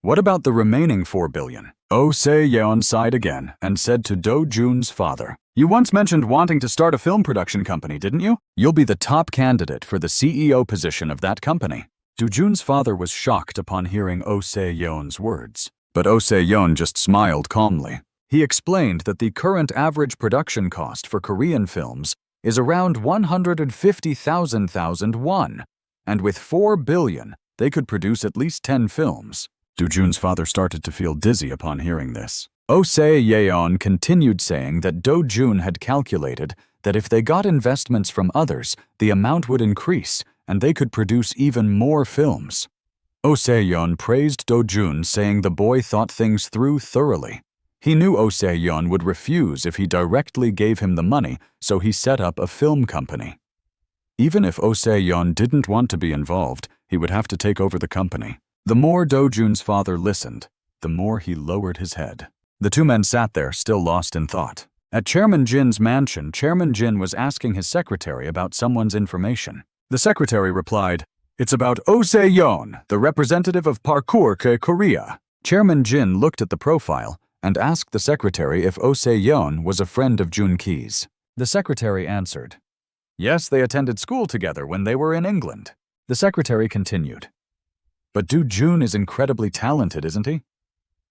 "What about the remaining 4 billion? Oh Se-yeon sighed again and said to Dojun's father, "You once mentioned wanting to start a film production company, didn't you? You'll be the top candidate for the CEO position of that company." Dojun's father was shocked upon hearing Oh Se-yeon's words, but Oh Se-yeon just smiled calmly. He explained that the current average production cost for Korean films is around 150,000 won, and with 4 billion, they could produce at least 10 films. Dojun's father started to feel dizzy upon hearing this. Oh Se-yeon continued saying that Dojun had calculated that if they got investments from others, the amount would increase and they could produce even more films. Oh Se-yeon praised Dojun, saying the boy thought things through thoroughly. He knew Oh Se-yeon would refuse if he directly gave him the money, so he set up a film company. Even if Oh Se-yeon didn't want to be involved, he would have to take over the company. The more Dojun's father listened, the more he lowered his head. The two men sat there, still lost in thought. At Chairman Jin's mansion, Chairman Jin was asking his secretary about someone's information. The secretary replied, "It's about Oh Se-yeon, the representative of Parkour Korea." Chairman Jin looked at the profile and asked the secretary if Oh Se-yeon was a friend of Jun Ki's. The secretary answered, "Yes, they attended school together when they were in England." The secretary continued, "But Dojun is incredibly talented, isn't he?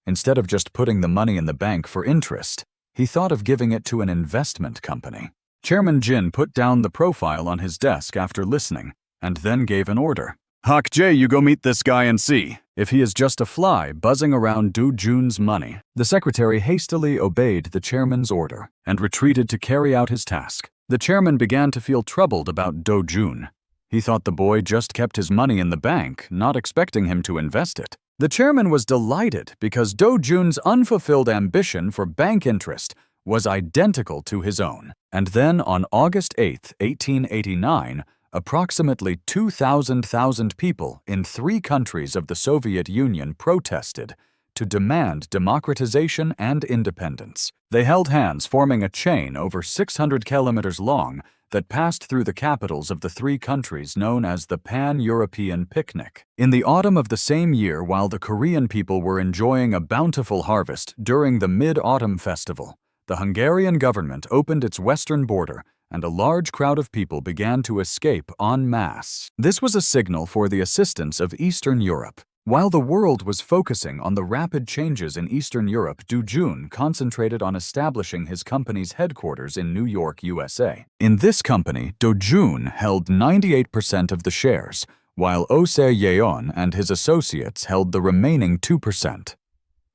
Instead of just putting the money in the bank for interest, he thought of giving it to an investment company." Chairman Jin put down the profile on his desk after listening, and then gave an order. "Hak Jae, you go meet this guy and see if he is just a fly buzzing around Dojun's money." The secretary hastily obeyed the chairman's order and retreated to carry out his task. The chairman began to feel troubled about Dojun. He thought the boy just kept his money in the bank, not expecting him to invest it. The chairman was delighted because Dojun's unfulfilled ambition for bank interest was identical to his own. And then on August 8, 1889, approximately 2,000 people in 3 countries of the Soviet Union protested to demand democratization and independence. They held hands, forming a chain over 600 kilometers long that passed through the capitals of the 3 countries, known as the Pan-European Picnic. In the autumn of the same year, while the Korean people were enjoying a bountiful harvest during the Mid-Autumn Festival, the Hungarian government opened its western border and a large crowd of people began to escape en masse. This was a signal for the assistance of Eastern Europe. While the world was focusing on the rapid changes in Eastern Europe, Dojun concentrated on establishing his company's headquarters in New York, USA. In this company, Dojun held 98% of the shares, while Oh Se-yeon and his associates held the remaining 2%.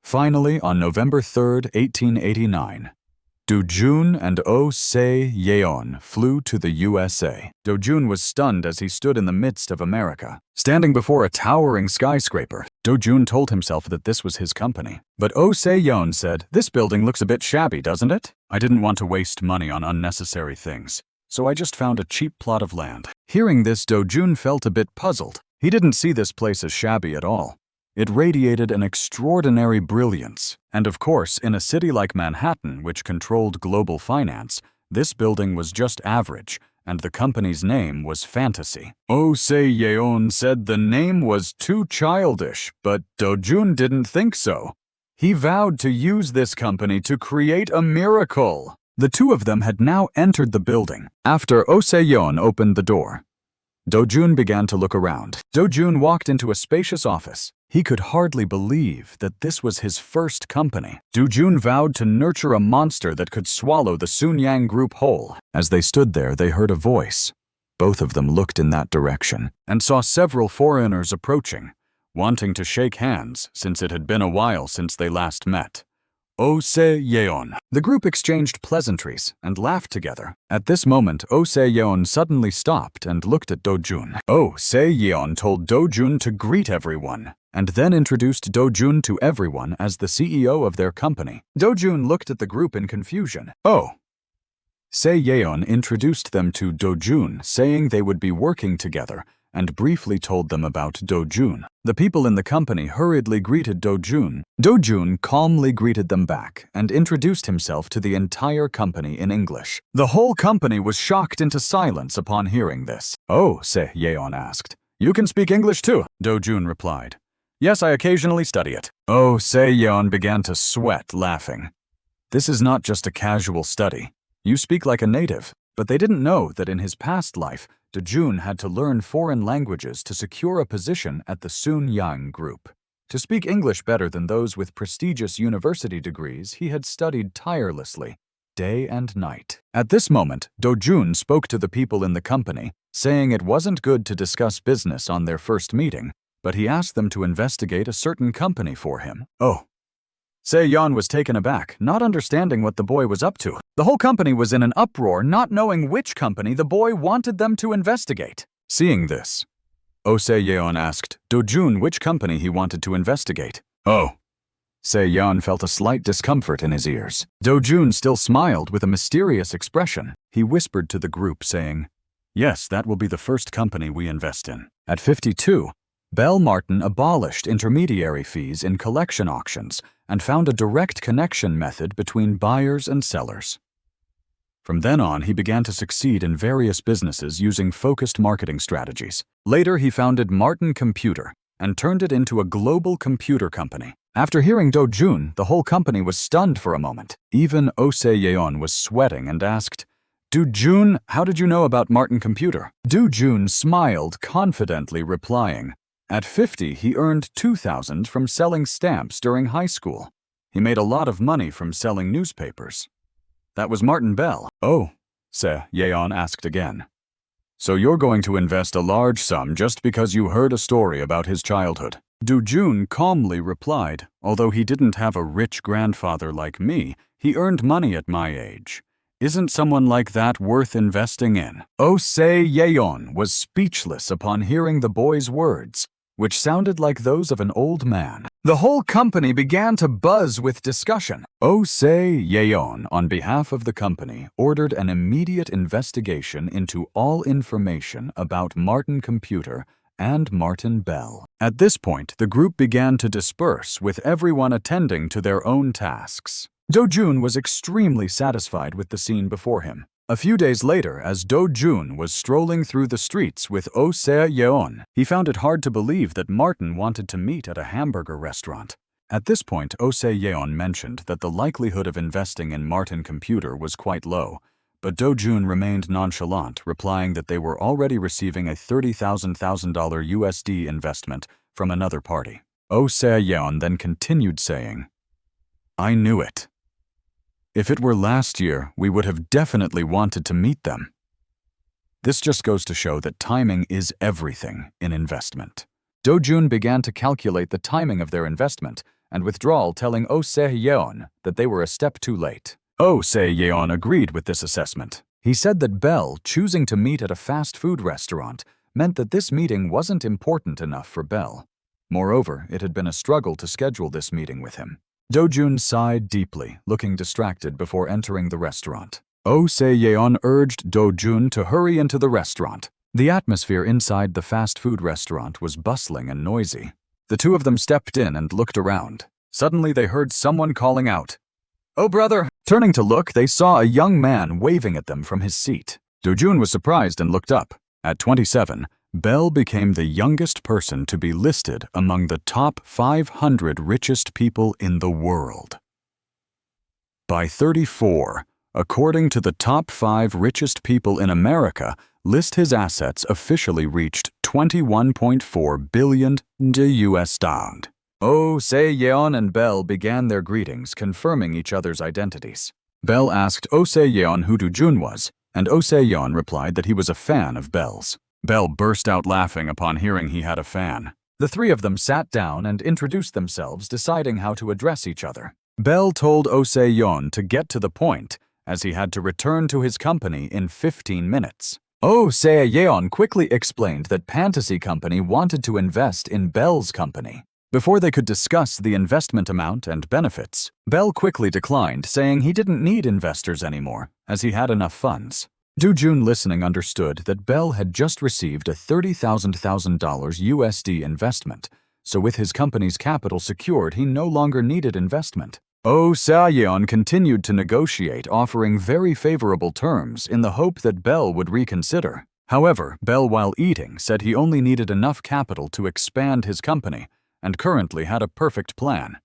Finally, on November 3, 1889, Dojun and Oh Se-yeon flew to the USA. Dojun was stunned as he stood in the midst of America. Standing before a towering skyscraper, Dojun told himself that this was his company. But Oh Se-yeon said, "This building looks a bit shabby, doesn't it? I didn't want to waste money on unnecessary things, so I just found a cheap plot of land." Hearing this, Dojun felt a bit puzzled. He didn't see this place as shabby at all. It radiated an extraordinary brilliance, and of course, in a city like Manhattan, which controlled global finance, this building was just average, and the company's name was Fantasy. Oh Se-yeon said the name was too childish, but Dojun didn't think so. He vowed to use this company to create a miracle. The two of them had now entered the building. After Oh Se-yeon opened the door, Dojun began to look around. Dojun walked into a spacious office. He could hardly believe that this was his first company. Dojun vowed to nurture a monster that could swallow the Sununyang group whole. As they stood there, they heard a voice. Both of them looked in that direction and saw several foreigners approaching, wanting to shake hands since it had been a while since they last met. Oh Se-yeon. The group exchanged pleasantries and laughed together. At this moment, Oh Se-yeon suddenly stopped and looked at Dojun. Oh Se-yeon told Dojun to greet everyone, and then introduced Dojun to everyone as the CEO of their company. Dojun looked at the group in confusion. Oh Se-yeon introduced them to Dojun, saying they would be working together, and briefly told them about Dojun. The people in the company hurriedly greeted Dojun. Dojun calmly greeted them back and introduced himself to the entire company in English. The whole company was shocked into silence upon hearing this. Oh, Se-yeon asked. "You can speak English too?" Dojun replied. "Yes, I occasionally study it." Oh, Se-yeon began to sweat, laughing. "This is not just a casual study. You speak like a native." But they didn't know that in his past life, Dojun had to learn foreign languages to secure a position at the Sununyang group. To speak English better than those with prestigious university degrees, he had studied tirelessly, day and night. At this moment, Dojun spoke to the people in the company, saying it wasn't good to discuss business on their first meeting, but he asked them to investigate a certain company for him. Oh. Se-yeon was taken aback, not understanding what the boy was up to. The whole company was in an uproar, not knowing which company the boy wanted them to investigate. Seeing this, Oh Se-yeon asked Dojun which company he wanted to investigate. Oh. Se-yeon felt a slight discomfort in his ears. Dojun still smiled with a mysterious expression. He whispered to the group, saying, "Yes, that will be the first company we invest in." At 52, Bell Martin abolished intermediary fees in collection auctions and found a direct connection method between buyers and sellers. From then on, he began to succeed in various businesses using focused marketing strategies. Later, he founded Martin Computer and turned it into a global computer company. After hearing Dojun, the whole company was stunned for a moment. Even Yeon was sweating and asked, "Dojun, how did you know about Martin Computer?" Dojun smiled confidently, replying, "At 50, he earned 2,000 from selling stamps during high school. He made a lot of money from selling newspapers." "That was Martin Bell." "Oh," Yeon asked again. "So you're going to invest a large sum just because you heard a story about his childhood?" Dojun calmly replied, "Although he didn't have a rich grandfather like me, he earned money at my age. Isn't someone like that worth investing in?" Yeon was speechless upon hearing the boy's words, which sounded like those of an old man. The whole company began to buzz with discussion. Yeon, on behalf of the company, ordered an immediate investigation into all information about Martin Computer and Martin Bell. At this point, the group began to disperse, with everyone attending to their own tasks. Dojun was extremely satisfied with the scene before him. A few days later, as Dojun was strolling through the streets with Yeon, he found it hard to believe that Martin wanted to meet at a hamburger restaurant. At this point, Yeon mentioned that the likelihood of investing in Martin Computer was quite low, but Dojun remained nonchalant, replying that they were already receiving a $30,000 USD investment from another party. Yeon then continued saying, "I knew it. If it were last year, we would have definitely wanted to meet them." This just goes to show that timing is everything in investment. Dojun began to calculate the timing of their investment and withdrawal, telling Yeon that they were a step too late. Yeon agreed with this assessment. He said that Bell choosing to meet at a fast food restaurant meant that this meeting wasn't important enough for Bell. Moreover, it had been a struggle to schedule this meeting with him. Dojun sighed deeply, looking distracted before entering the restaurant. Yeon urged Dojun to hurry into the restaurant. The atmosphere inside the fast food restaurant was bustling and noisy. The two of them stepped in and looked around. Suddenly they heard someone calling out, "Oh, brother!" Turning to look, they saw a young man waving at them from his seat. Dojun was surprised and looked up. At 27, Bell became the youngest person to be listed among the top 500 richest people in the world. By 34, according to the top 5 richest people in America, his assets officially reached $21.4 billion US dollars. Yeon and Bell began their greetings, confirming each other's identities. Bell asked Yeon who Dojun was, and Yeon replied that he was a fan of Bell's. Bell burst out laughing upon hearing he had a fan. The three of them sat down and introduced themselves, deciding how to address each other. Bell told Yeon to get to the point, as he had to return to his company in 15 minutes. Yeon quickly explained that Fantasy Company wanted to invest in Bell's company. Before they could discuss the investment amount and benefits, Bell quickly declined, saying he didn't need investors anymore, as he had enough funds. Dojun, listening, understood that Bell had just received a $30,000 USD investment, so with his company's capital secured, he no longer needed investment. Yeon continued to negotiate, offering very favorable terms in the hope that Bell would reconsider. However, Bell, while eating, said he only needed enough capital to expand his company and currently had a perfect plan.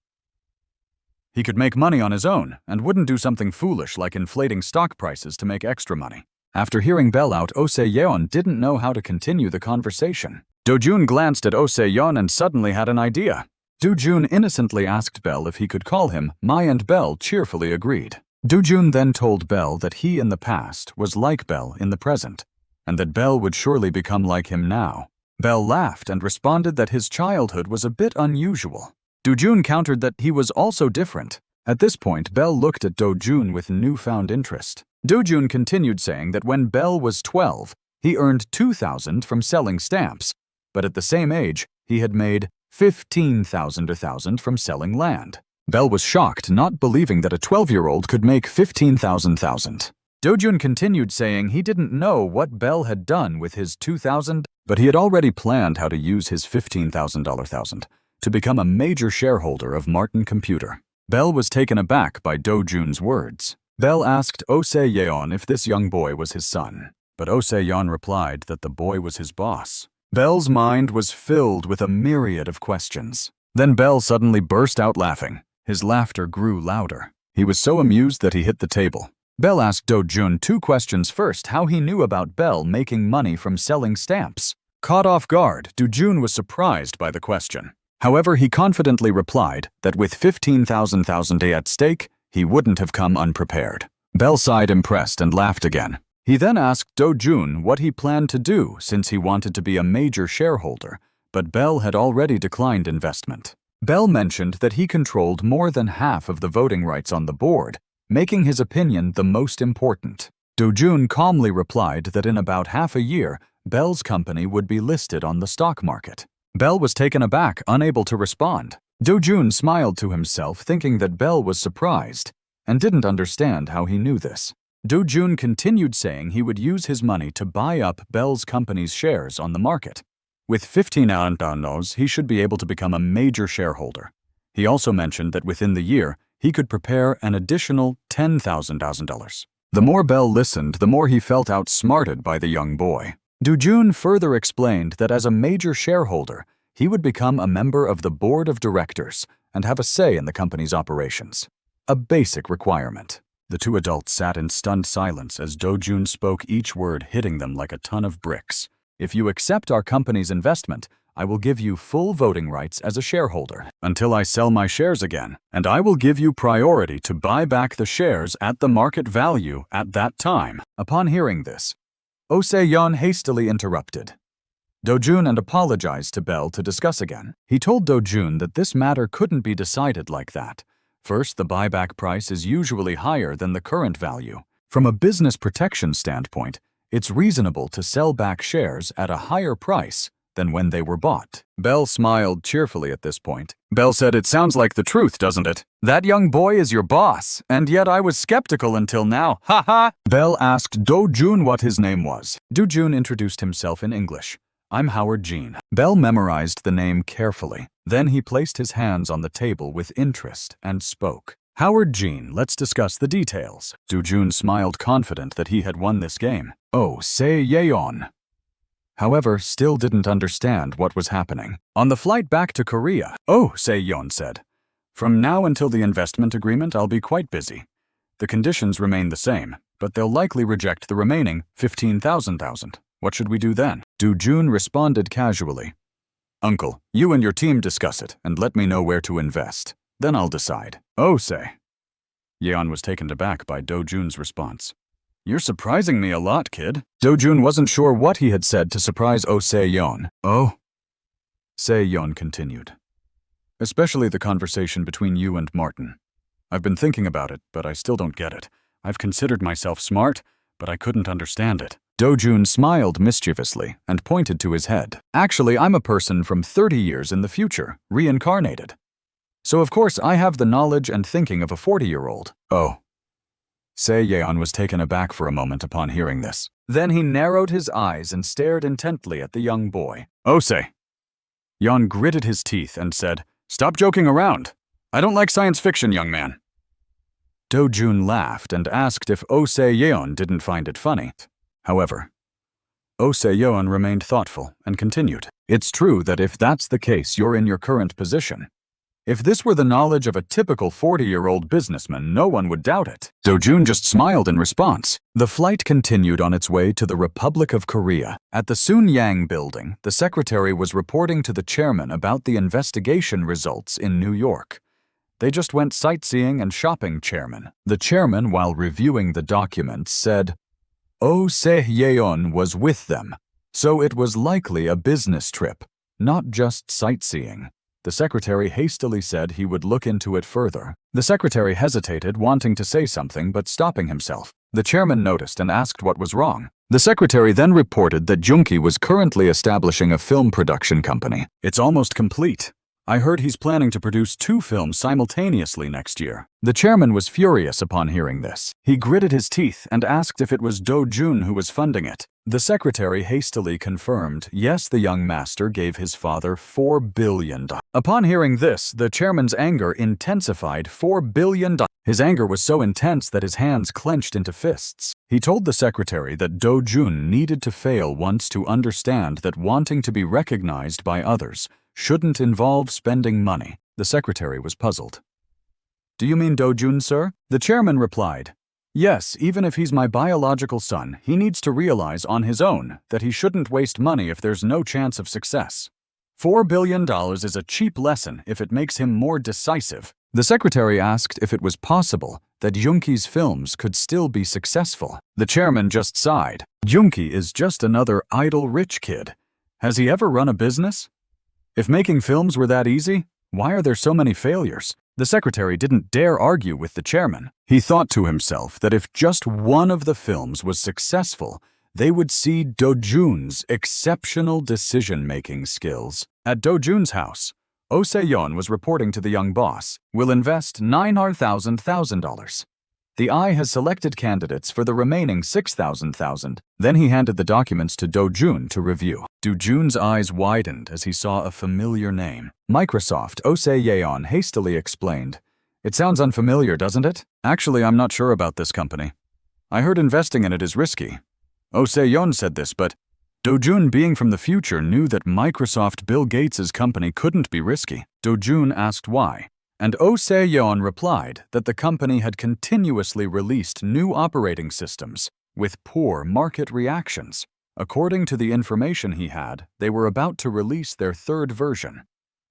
He could make money on his own and wouldn't do something foolish like inflating stock prices to make extra money. After hearing Bell out, Yeon didn't know how to continue the conversation. Dojun glanced at Yeon and suddenly had an idea. Dojun innocently asked Bell if he could call him Mai, and Bell cheerfully agreed. Dojun then told Bell that he in the past was like Bell in the present, and that Bell would surely become like him now. Bell laughed and responded that his childhood was a bit unusual. Dojun countered that he was also different. At this point, Bell looked at Dojun with newfound interest. Dojun continued, saying that when Bell was 12, he earned 2,000 from selling stamps, but at the same age, he had made 15,000 from selling land. Bell was shocked, not believing that a 12-year-old could make 15,000. Dojun continued, saying he didn't know what Bell had done with his 2,000. but he had already planned how to use his $15,000 to become a major shareholder of Martin Computer. Bell was taken aback by Dojun's words. Bell asked Oh Se-yeon if this young boy was his son, but Oh Se-yeon replied that the boy was his boss. Bell's mind was filled with a myriad of questions. Then Bell suddenly burst out laughing. His laughter grew louder. He was so amused that he hit the table. Bell asked Dojun 2 questions. First, how he knew about Bell making money from selling stamps. Caught off guard, Dojun was surprised by the question. However, he confidently replied that with 15,000 at stake, he wouldn't have come unprepared. Bell sighed impressed and laughed again. He then asked Dojun what he planned to do since he wanted to be a major shareholder, but Bell had already declined investment. Bell mentioned that he controlled more than half of the voting rights on the board, making his opinion the most important. Dojun calmly replied that in about half a year, Bell's company would be listed on the stock market. Bell was taken aback, unable to respond. Dojun smiled to himself, thinking that Bell was surprised, and didn't understand how he knew this. Dojun continued saying he would use his money to buy up Bell's company's shares on the market. With 15 antanos, he should be able to become a major shareholder. He also mentioned that within the year, he could prepare an additional $10,000. The more Bell listened, the more he felt outsmarted by the young boy. Dojun further explained that as a major shareholder, he would become a member of the board of directors and have a say in the company's operations. A basic requirement. The 2 adults sat in stunned silence as Dojun spoke, each word hitting them like a ton of bricks. If you accept our company's investment, I will give you full voting rights as a shareholder until I sell my shares again, and I will give you priority to buy back the shares at the market value at that time. Upon hearing this, Oh Se-yeon hastily interrupted Dojun and apologized to Bell to discuss again. He told Dojun that this matter couldn't be decided like that. First, the buyback price is usually higher than the current value. From a business protection standpoint, it's reasonable to sell back shares at a higher price than when they were bought. Bell smiled cheerfully at this point. Bell said, "It sounds like the truth, doesn't it? That young boy is your boss, and yet I was skeptical until now. Ha ha!" Bell asked Dojun what his name was. Dojun introduced himself in English. "I'm Howard Jean." Bell memorized the name carefully. Then he placed his hands on the table with interest and spoke. "Howard Jean, let's discuss the details." Dojun smiled, confident that he had won this game. Oh Se-yeon, however, still didn't understand what was happening. On the flight back to Korea, Oh Se-yeon said, "From now until the investment agreement, I'll be quite busy. The conditions remain the same, but they'll likely reject the remaining 15,000. What should we do then?" Dojun responded casually, "Uncle, you and your team discuss it and let me know where to invest. Then I'll decide." Oh Se-yeon was taken aback by Dojun's response. "You're surprising me a lot, kid." Dojun wasn't sure what he had said to surprise Oh Se-yeon. Oh Se-yeon continued, "Especially the conversation between you and Martin. I've been thinking about it, but I still don't get it. I've considered myself smart, but I couldn't understand it." Dojun smiled mischievously and pointed to his head. "Actually, I'm a person from 30 years in the future, reincarnated. So of course I have the knowledge and thinking of a 40-year-old. Oh. Se-yeon was taken aback for a moment upon hearing this. Then he narrowed his eyes and stared intently at the young boy. Oh Se-yeon gritted his teeth and said, "Stop joking around. I don't like science fiction, young man." Dojun laughed and asked if Oh Se-yeon didn't find it funny. However, Oh Se-yeon remained thoughtful and continued, "It's true that if that's the case, you're in your current position. If this were the knowledge of a typical 40-year-old businessman, no one would doubt it." Dojun just smiled in response. The flight continued on its way to the Republic of Korea. At the Sununyang building, the secretary was reporting to the chairman about the investigation results in New York. "They just went sightseeing and shopping, Chairman." The chairman, while reviewing the documents, said, Oh Se-yeon was with them, so it was likely a business trip, not just sightseeing. The secretary hastily said he would look into it further. The secretary hesitated, wanting to say something but stopping himself. The chairman noticed and asked what was wrong. The secretary then reported that Junki was currently establishing a film production company. "It's almost complete. I heard he's planning to produce 2 films simultaneously next year. The chairman was furious upon hearing this. He gritted his teeth and asked if it was Dojun who was funding it. The secretary hastily confirmed, yes, the young master gave his father $4 billion. Upon hearing this, the chairman's anger intensified. $4 billion. His anger was so intense that his hands clenched into fists. He told the secretary that Dojun needed to fail once to understand that wanting to be recognized by others shouldn't involve spending money. The secretary was puzzled. Do you mean Dojun, sir? The chairman replied, yes, even if he's my biological son, he needs to realize on his own that he shouldn't waste money if there's no chance of success. $4 billion is a cheap lesson if it makes him more decisive. The secretary asked if it was possible that Junki's films could still be successful. The chairman just sighed. Junki is just another idle rich kid. Has he ever run a business? If making films were that easy, why are there so many failures? The secretary didn't dare argue with the chairman. He thought to himself that if just one of the films was successful, they would see Dojun's exceptional decision-making skills. At Dojun's house, Oh Se-yeon was reporting to the young boss, "We'll invest $900,000. The I has selected candidates for the remaining $6,000. Then he handed the documents to Dojun to review. Dojun's eyes widened as he saw a familiar name. Microsoft. Oh Se-yeon hastily explained, "It sounds unfamiliar, doesn't it? Actually, I'm not sure about this company. I heard investing in it is risky." Oh Se-yeon said this, but Dojun, being from the future, knew that Microsoft, Bill Gates' company, couldn't be risky. Dojun asked why, and Oh Se-yeon replied that the company had continuously released new operating systems with poor market reactions. According to the information he had, they were about to release their 3rd version.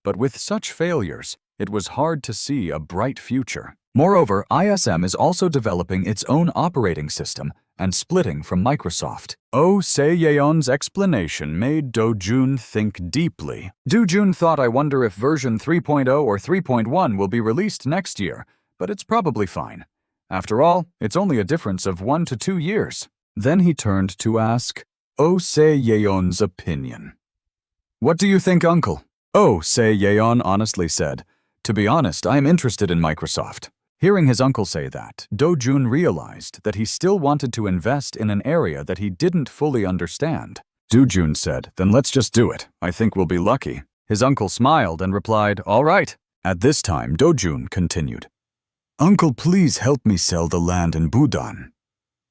But with such failures, it was hard to see a bright future. Moreover, ISM is also developing its own operating system and splitting from Microsoft. Oh Se-yeon's explanation made Dojun think deeply. Dojun thought, I wonder if version 3.0 or 3.1 will be released next year, but it's probably fine. After all, it's only a difference of 1 to 2 years. Then he turned to ask Oh Se-yeon's opinion. What do you think, uncle? Oh Se-yeon honestly said, to be honest, I am interested in Microsoft. Hearing his uncle say that, Dojun realized that he still wanted to invest in an area that he didn't fully understand. Dojun said, then let's just do it. I think we'll be lucky. His uncle smiled and replied, all right. At this time, Dojun continued, Uncle, please help me sell the land in Budan.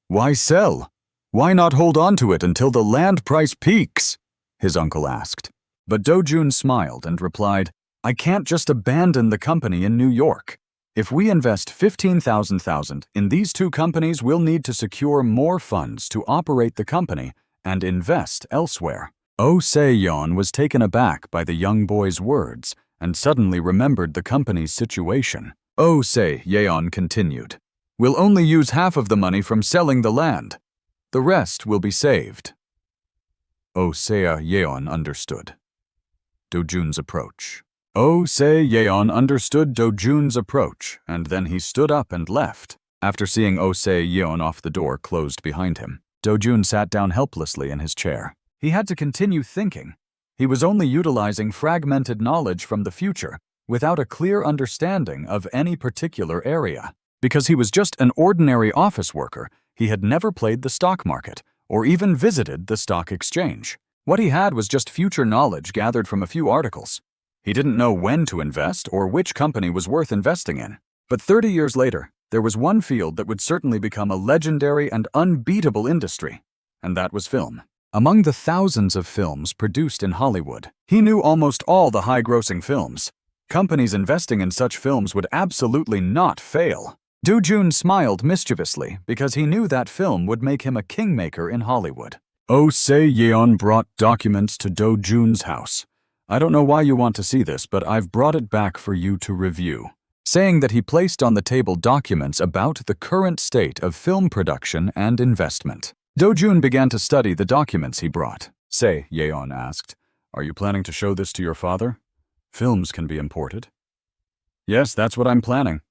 Why sell? Why not hold on to it until the land price peaks? His uncle asked. But Dojun smiled and replied, I can't just abandon the company in New York. If we invest $15,000 in these 2 companies, we'll need to secure more funds to operate the company and invest elsewhere. Oh Se-yeon was taken aback by the young boy's words and suddenly remembered the company's situation. Oh Se-yeon continued, we'll only use half of the money from selling the land. The rest will be saved. Oh Se-yeon understood Dojun's approach. Oh Se-yeon understood Dojun's approach, and then he stood up and left. After seeing Oh Se-yeon off, the door closed behind him. Dojun sat down helplessly in his chair. He had to continue thinking. He was only utilizing fragmented knowledge from the future, without a clear understanding of any particular area. Because he was just an ordinary office worker, he had never played the stock market, or even visited the stock exchange. What he had was just future knowledge gathered from a few articles. He didn't know when to invest or which company was worth investing in. But 30 years later, there was one field that would certainly become a legendary and unbeatable industry, and that was film. Among the thousands of films produced in Hollywood, he knew almost all the high-grossing films. Companies investing in such films would absolutely not fail. Dojun smiled mischievously because he knew that film would make him a kingmaker in Hollywood. Oh Se-yeon brought documents to Dojun's house. I don't know why you want to see this, but I've brought it back for you to review. Saying that, he placed on the table documents about the current state of film production and investment. Dojun began to study the documents he brought. Se-yeon asked, Are you planning to show this to your father? Films can be imported. Yes, that's what I'm planning,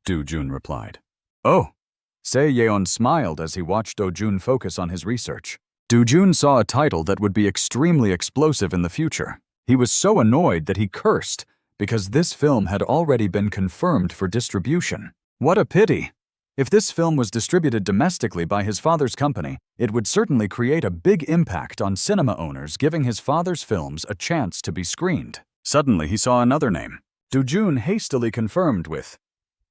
Dojun replied. Oh. Se-yeon smiled as he watched Dojun focus on his research. Dojun saw a title that would be extremely explosive in the future. He was so annoyed that he cursed, because this film had already been confirmed for distribution. What a pity! If this film was distributed domestically by his father's company, it would certainly create a big impact on cinema owners, giving his father's films a chance to be screened. Suddenly, he saw another name. Dojun hastily confirmed with,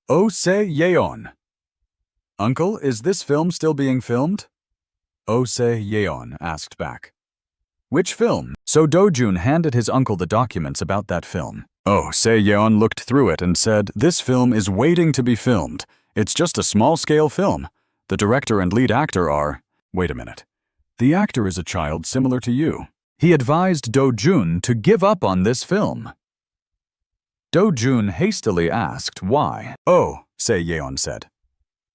"Oh Se Yeon." "Uncle, is this film still being filmed?" Oh Se Yeon asked back. "Which film?" So Dojun handed his uncle the documents about that film. Oh Se Yeon looked through it and said, "This film is waiting to be filmed. It's just a small-scale film. The director and lead actor are—" Wait a minute. "The actor is a child similar to you." He advised Dojun to give up on this film. Dojun hastily asked why. "Oh," Se Yeon said.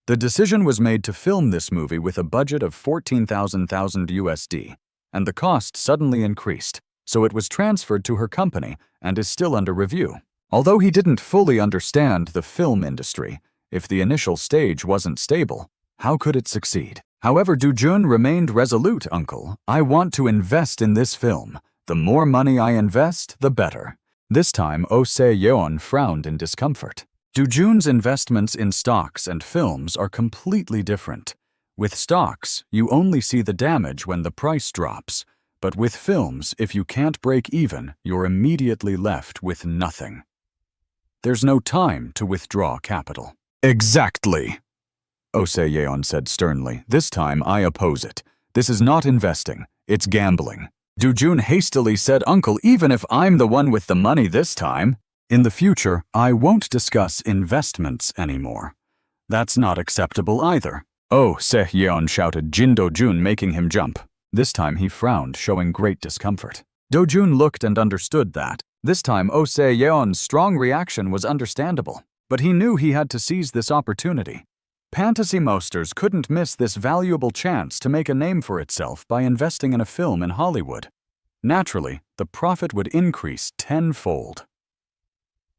"The decision was made to film this movie with a budget of 14,000 USD, and the cost suddenly increased, so it was transferred to her company and is still under review." Although he didn't fully understand the film industry, if the initial stage wasn't stable, how could it succeed? However, Dojun remained resolute. "Uncle, I want to invest in this film. The more money I invest, the better." This time, Oh Se Yeon frowned in discomfort. Dojun's investments in stocks and films are completely different. With stocks, you only see the damage when the price drops. But with films, if you can't break even, you're immediately left with nothing. There's no time to withdraw capital. "Exactly," Oh Se Yeon said sternly. "This time I oppose it. This is not investing, it's gambling." Dojun hastily said, "Uncle, even if I'm the one with the money this time, in the future, I won't discuss investments anymore. That's not acceptable either." "Oh," Se Yeon shouted, Jin Dojun making him jump. This time he frowned, showing great discomfort. Dojun looked and understood that. This time Oh Se Yeon's strong reaction was understandable, but he knew he had to seize this opportunity. Fantasy Mosters couldn't miss this valuable chance to make a name for itself by investing in a film in Hollywood. Naturally, the profit would increase tenfold.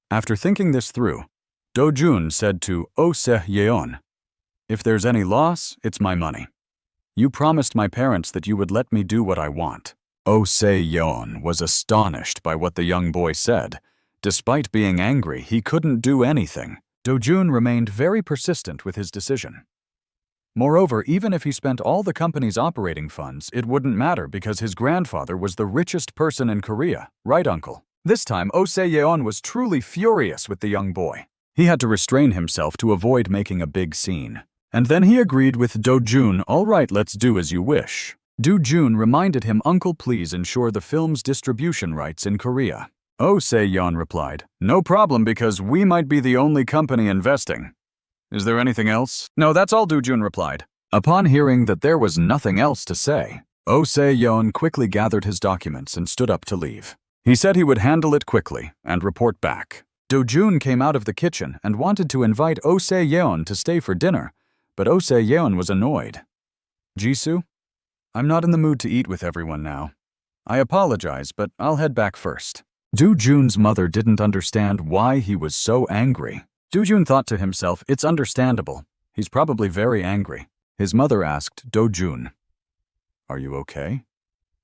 After thinking this through, Dojun said to Oh Se Yeon, "If there's any loss, it's my money. You promised my parents that you would let me do what I want." Oh Se Yeon was astonished by what the young boy said. Despite being angry, he couldn't do anything. Dojun remained very persistent with his decision. Moreover, even if he spent all the company's operating funds, it wouldn't matter because his grandfather was the richest person in Korea, right, Uncle? This time, Oh Se Yeon was truly furious with the young boy. He had to restrain himself to avoid making a big scene. And then he agreed with Dojun, "All right, let's do as you wish." Dojun reminded him, "Uncle, please ensure the film's distribution rights in Korea." Oh Se Yeon replied, "No problem, because we might be the only company investing. Is there anything else?" "No, that's all," Dojun replied. Upon hearing that there was nothing else to say, Oh Se Yeon quickly gathered his documents and stood up to leave. He said he would handle it quickly and report back. Dojun came out of the kitchen and wanted to invite Oh Se Yeon to stay for dinner, but Oh Se Yeon was annoyed. "Jisoo, I'm not in the mood to eat with everyone now. I apologize, but I'll head back first." Dojun's mother didn't understand why he was so angry. Dojun thought to himself, it's understandable. He's probably very angry. His mother asked Dojun, "Are you okay?"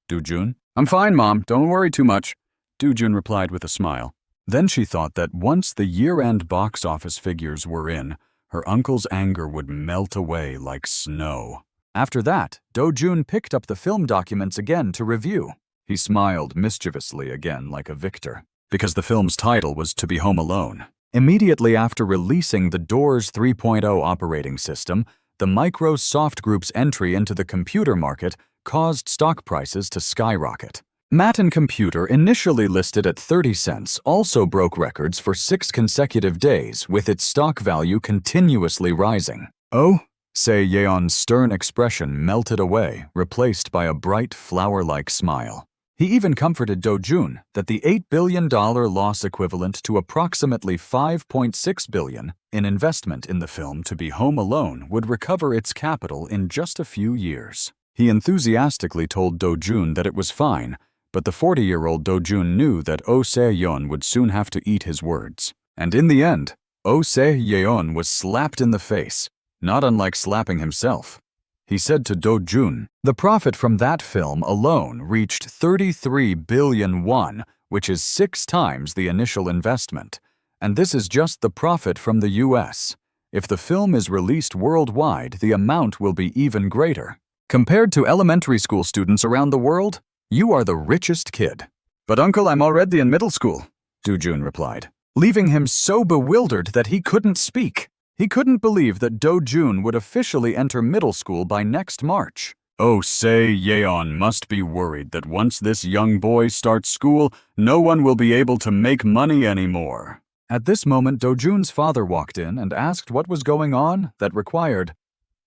Dojun, "I'm fine, Mom. Don't worry too much." Dojun replied with a smile. Then she thought that once the year-end box office figures were in, her uncle's anger would melt away like snow. After that, Dojun picked up the film documents again to review. He smiled mischievously again like a victor, because the film's title was To Be Home Alone. Immediately after releasing the Doors 3.0 operating system, the Microsoft Group's entry into the computer market caused stock prices to skyrocket. Matin Computer, initially listed at 30 cents, also broke records for 6 consecutive days, with its stock value continuously rising. Oh Se Yeon's stern expression melted away, replaced by a bright, flower-like smile. He even comforted Dojun that the $8 billion loss equivalent to approximately $5.6 billion in investment in the film To Be Home Alone would recover its capital in just a few years. He enthusiastically told Dojun that it was fine, but the 40-year-old Dojun knew that Oh Se Yeon would soon have to eat his words. And in the end, Oh Se Yeon was slapped in the face, not unlike slapping himself. He said to Dojun, "The profit from that film alone reached 33 billion won, which is 6 times the initial investment. And this is just the profit from the US. If the film is released worldwide, the amount will be even greater. Compared to elementary school students around the world, you are the richest kid. But uncle, I'm already in middle school, Dojun replied, leaving him so bewildered that he couldn't speak. He couldn't believe that Dojun would officially enter middle school by next March. Oh, say Yeon must be worried that once this young boy starts school, no one will be able to make money anymore. At this moment, Dojun's father walked in and asked what was going on that required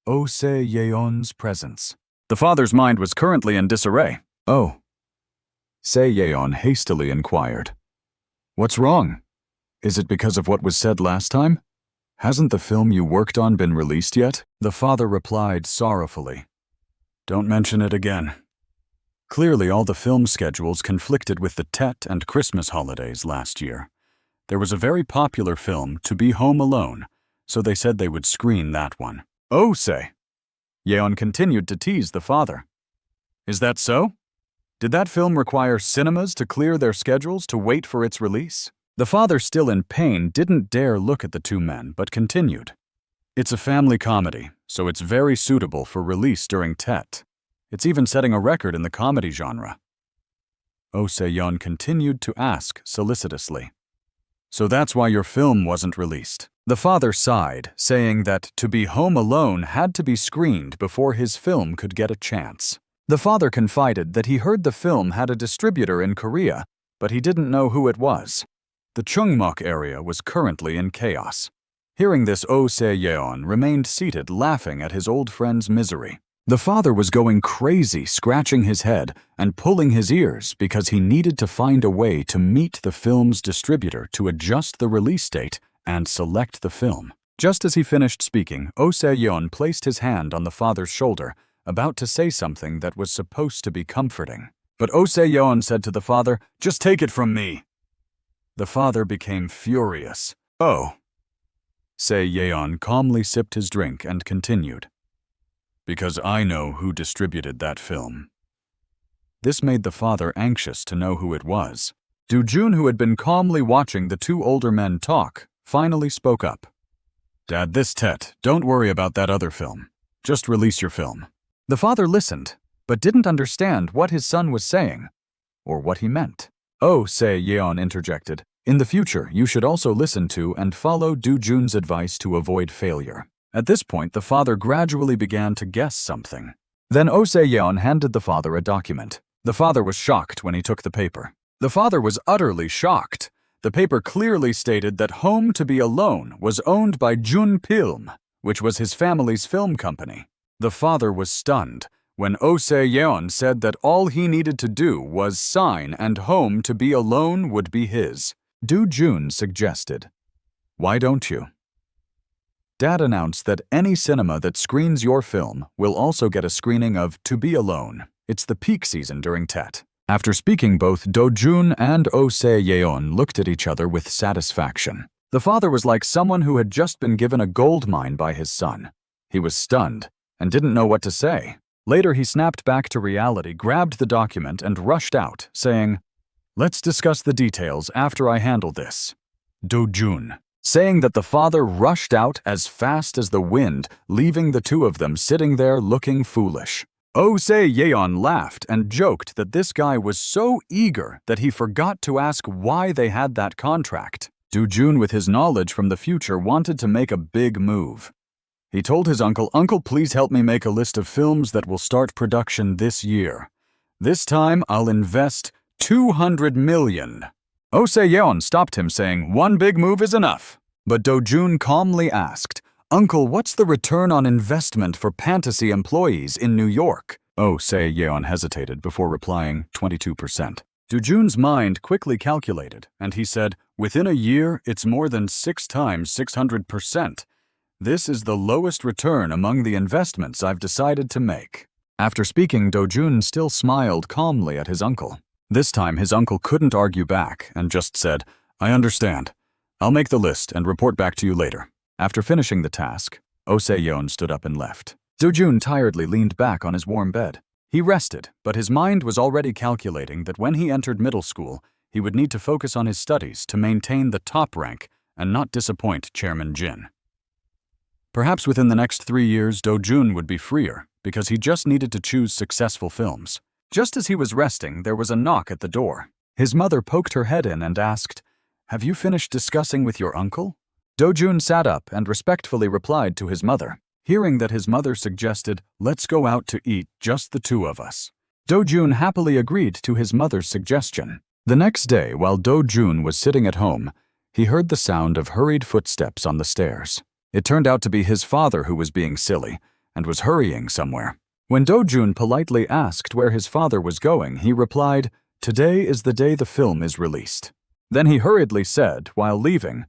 Oh Se Yeon's presence. The father's mind was currently in disarray. Oh. Se Yeon hastily inquired. What's wrong? Is it because of what was said last time? Hasn't the film you worked on been released yet? The father replied sorrowfully. Don't mention it again. Clearly, all the film schedules conflicted with the Tet and Christmas holidays last year. There was a very popular film, To Be Home Alone, so they said they would screen that one. Oh, say. Yeon continued to tease the father. Is that so? Did that film require cinemas to clear their schedules to wait for its release? The father, still in pain, didn't dare look at the two men, but continued. It's a family comedy, so it's very suitable for release during Tet. It's even setting a record in the comedy genre. Oh Se-yeon continued to ask solicitously. So that's why your film wasn't released. The father sighed, saying that To Be Home Alone had to be screened before his film could get a chance. The father confided that he heard the film had a distributor in Korea, but he didn't know who it was. The Chungmok area was currently in chaos. Hearing this, Oh Se-yeon remained seated, laughing at his old friend's misery. The father was going crazy, scratching his head and pulling his ears because he needed to find a way to meet the film's distributor to adjust the release date and select the film. Just as he finished speaking, Oh Se-yeon placed his hand on the father's shoulder, about to say something that was supposed to be comforting. But Oh Se-yeon said to the father, "Just take it from me." The father became furious. Oh. Se-yeon calmly sipped his drink and continued. Because I know who distributed that film. This made the father anxious to know who it was. Dojun, who had been calmly watching the two older men talk, finally spoke up. Dad, this Tet, don't worry about that other film. Just release your film. The father listened, but didn't understand what his son was saying, or what he meant. Oh, Se-yeon interjected. In the future, you should also listen to and follow Dojun's advice to avoid failure. At this point, the father gradually began to guess something. Then Oh Se-yeon handed the father a document. The father was shocked when he took the paper. The father was utterly shocked. The paper clearly stated that Home to Be Alone was owned by Jun Film, which was his family's film company. The father was stunned when Oh Se-yeon said that all he needed to do was sign and Home to Be Alone would be his. Dojun suggested, "Why don't you?" Dad announced that any cinema that screens your film will also get a screening of To Be Alone. It's the peak season during Tet. After speaking, both Dojun and Oh Se-yeon looked at each other with satisfaction. The father was like someone who had just been given a gold mine by his son. He was stunned and didn't know what to say. Later, he snapped back to reality, grabbed the document, and rushed out, saying, "Let's discuss the details after I handle this." Dojun, saying that the father rushed out as fast as the wind, leaving the two of them sitting there looking foolish. Oh Se-yeon laughed and joked that this guy was so eager that he forgot to ask why they had that contract. Dojun, with his knowledge from the future, wanted to make a big move. He told his uncle, "Uncle, please help me make a list of films that will start production this year. This time, I'll invest 200 million. Oh Se-yeon stopped him, saying, "One big move is enough." But Dojun calmly asked, "Uncle, what's the return on investment for Fantasy employees in New York?" Oh Se-yeon hesitated before replying, 22%. Dojun's mind quickly calculated, and he said, "Within a year, it's more than 6 times 600%. This is the lowest return among the investments I've decided to make." After speaking, Dojun still smiled calmly at his uncle. This time, his uncle couldn't argue back and just said, "I understand. I'll make the list and report back to you later." After finishing the task, Oh Se-yeon stood up and left. Dojun tiredly leaned back on his warm bed. He rested, but his mind was already calculating that when he entered middle school, he would need to focus on his studies to maintain the top rank and not disappoint Chairman Jin. Perhaps within the next 3 years, Dojun would be freer because he just needed to choose successful films. Just as he was resting, there was a knock at the door. His mother poked her head in and asked, "Have you finished discussing with your uncle?" Dojun sat up and respectfully replied to his mother. Hearing that his mother suggested, "Let's go out to eat, just the two of us," Dojun happily agreed to his mother's suggestion. The next day, while Dojun was sitting at home, he heard the sound of hurried footsteps on the stairs. It turned out to be his father who was being silly and was hurrying somewhere. When Dojun politely asked where his father was going, he replied, "Today is the day the film is released." Then he hurriedly said, while leaving,